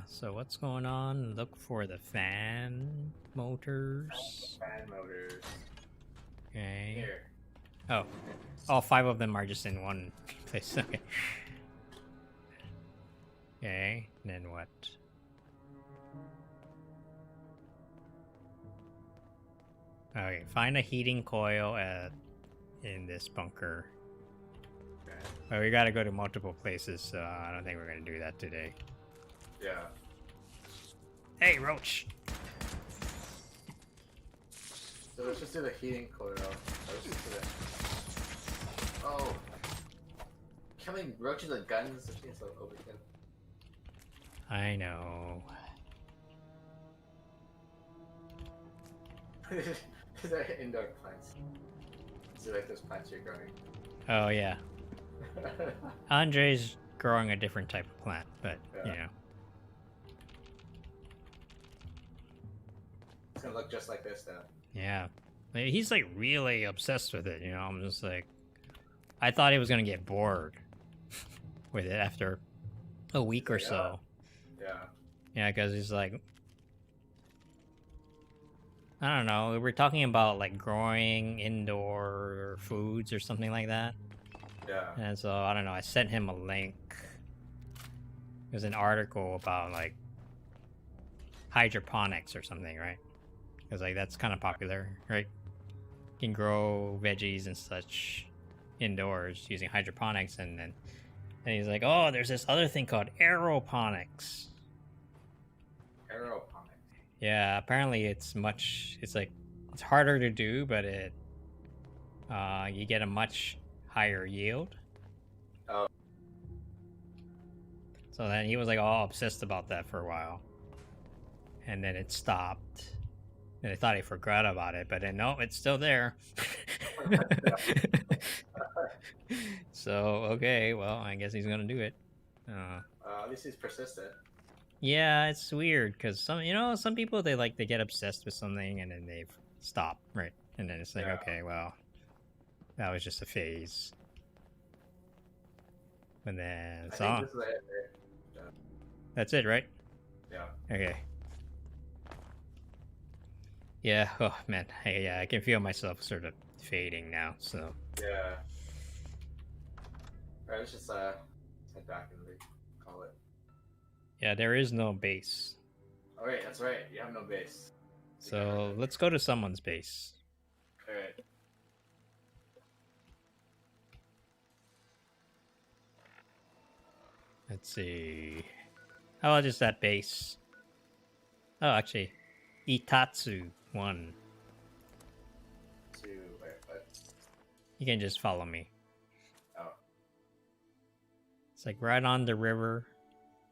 So what's going on? Look for the fan motors. Fan motors. Okay. Here. Oh, all 5 of them are just in one place. Okay. Okay. Then what? Okay. Find a heating coil in this bunker. Okay. But we gotta go to multiple places, so I don't think we're gonna do that today. Yeah. Hey, Roach! So let's just do the heating coil. Let's just do that. Oh. Killing roaches with guns? I think it's overkill. I know. These are indoor plants. So like those plants you're growing. Oh, yeah. Andre's growing a different type of plant, but, you know. It's gonna look just like this, though. Yeah. He's, like, really obsessed with it, you know? I'm just like... I thought he was gonna get bored with it after a week or so. Yeah. Yeah, because he's like... I don't know, we're talking about, like, growing indoor foods or something like that. Yeah. And so, I don't know, I sent him a link. There's an article about, like, hydroponics or something, right? Because, like, that's kind of popular, right? You can grow veggies and such indoors using hydroponics, and he's like, oh, there's this other thing called aeroponics. Aeroponics. Yeah, apparently it's harder to do, but you get a much higher yield. Oh. So then he was like all obsessed about that for a while. And then it stopped. And I thought he forgot about it, but then no, it's still there. So, okay, well, I guess he's gonna do it. At least he's persistent. Yeah, it's weird because some people they get obsessed with something and then they've stopped, right? And then it's like, okay, well, that was just a phase. And then I think this is it. Yeah. That's it, right? Yeah. Okay. Yeah. Oh man. I can feel myself sort of fading now. So. Yeah. Alright, let's just head back and call it. Yeah, there is no base. Oh wait, that's right. You have no base. So let's go to someone's base. Alright. Let's see. How about just that base? Oh, actually, Itatsu 1. Wait, what? You can just follow me. Oh. It's like right on the river.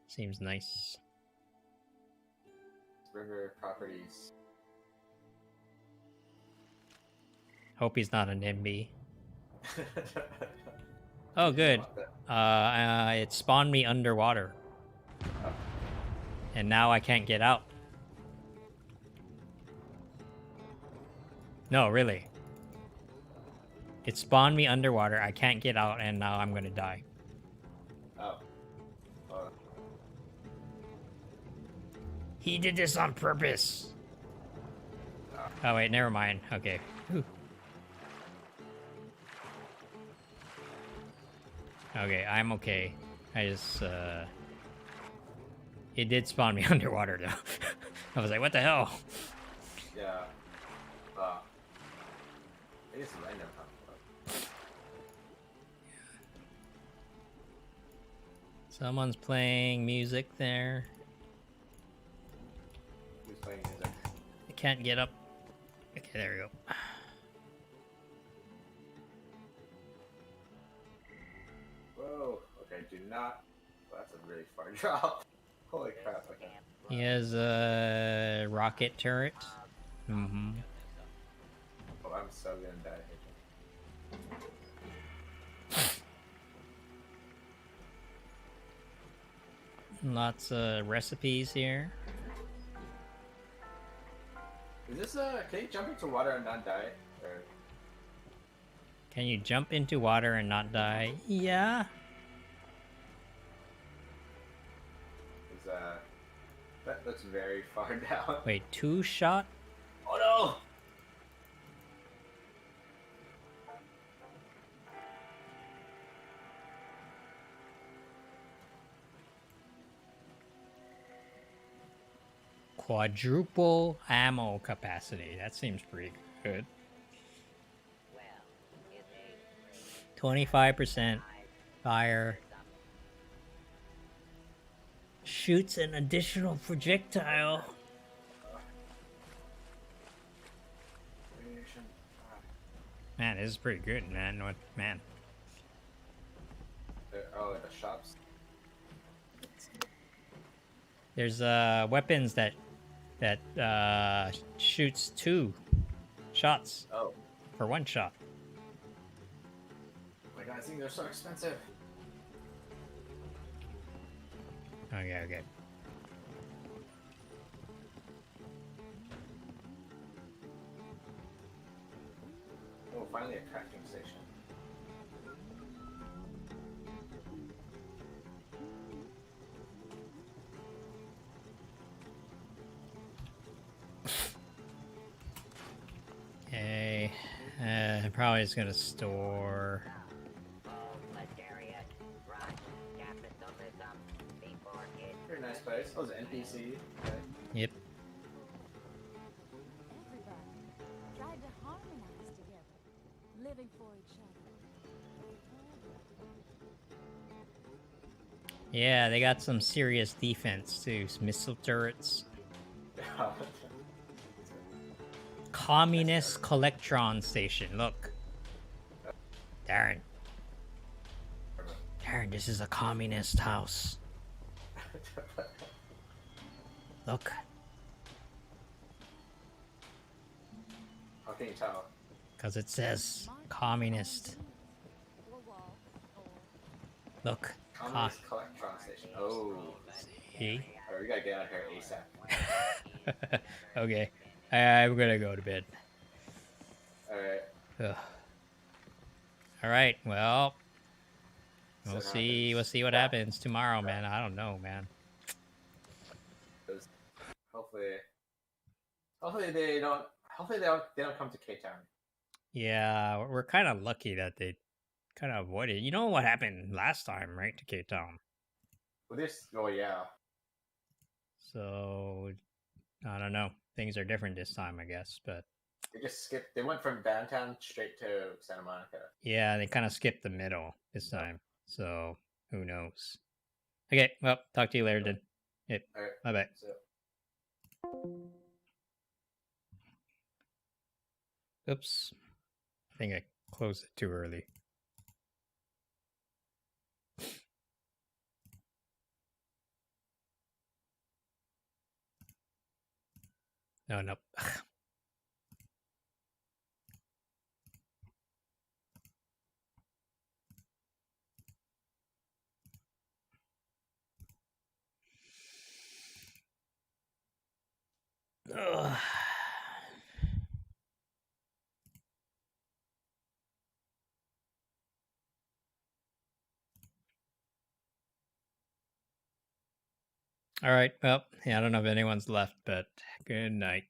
Seems nice. River properties. Hope he's not an YIMBY. Oh, good. It spawned me underwater. Oh. And now I can't get out. No, really. It spawned me underwater, I can't get out, and now I'm gonna die. Oh. He did this on purpose! Oh wait, never mind. Okay. Whew. Okay, I'm okay. I just, it did spawn me underwater, though. I was like, what the hell? Yeah. Maybe it's random pop. Someone's playing music there. Who's playing music? I can't get up. Okay, there we go. Whoa. Okay, do not. Well, that's a really far drop. Holy crap. Okay. He has a rocket turret. Mm-hmm. Oh, I'm so gonna die here. Lots of recipes here. Is this can you jump into water and not die? Or... Can you jump into water and not die? Yeah. Is that looks very far down. Wait, 2 shot? Oh no! Quadruple ammo capacity. That seems pretty good. 25% fire. Shoots an additional projectile. Man, this is pretty good, man. Man. Oh, the shops. There's weapons that shoots 2 shots. Oh. For 1 shot. Oh my god, I think they're so expensive. Okay, okay. Oh, finally a crafting station. Okay. Probably just gonna store. Very nice place. Oh, it's an NPC. Okay. Yep. Everybody tried to harmonize together, living for each other. Yeah, they got some serious defense too. Some missile turrets. Communist Collectron Station. Look. Darren. Darren, this is a communist house. Look. How can you tell? Because it says communist. Look. Communist Collectron Station. Oh. See? Alright, we gotta get out of here ASAP. Okay. I'm gonna go to bed. Alright. Alright, well. We'll see what happens tomorrow, man. I don't know, man. Hopefully they don't come to K-Town. Yeah, we're kind of lucky that they kind of avoided. You know what happened last time, right, to K-Town? Well, yeah. So, I don't know. Things are different this time, I guess, but... They just skipped. They went from downtown straight to Santa Monica. Yeah, they kind of skipped the middle this time. So, who knows? Okay, well, talk to you later then. Yep. Alright. Bye-bye. Oops. I think I closed it too early. No, nope. Ugh. All right. Well, yeah, I don't know if anyone's left, but good night.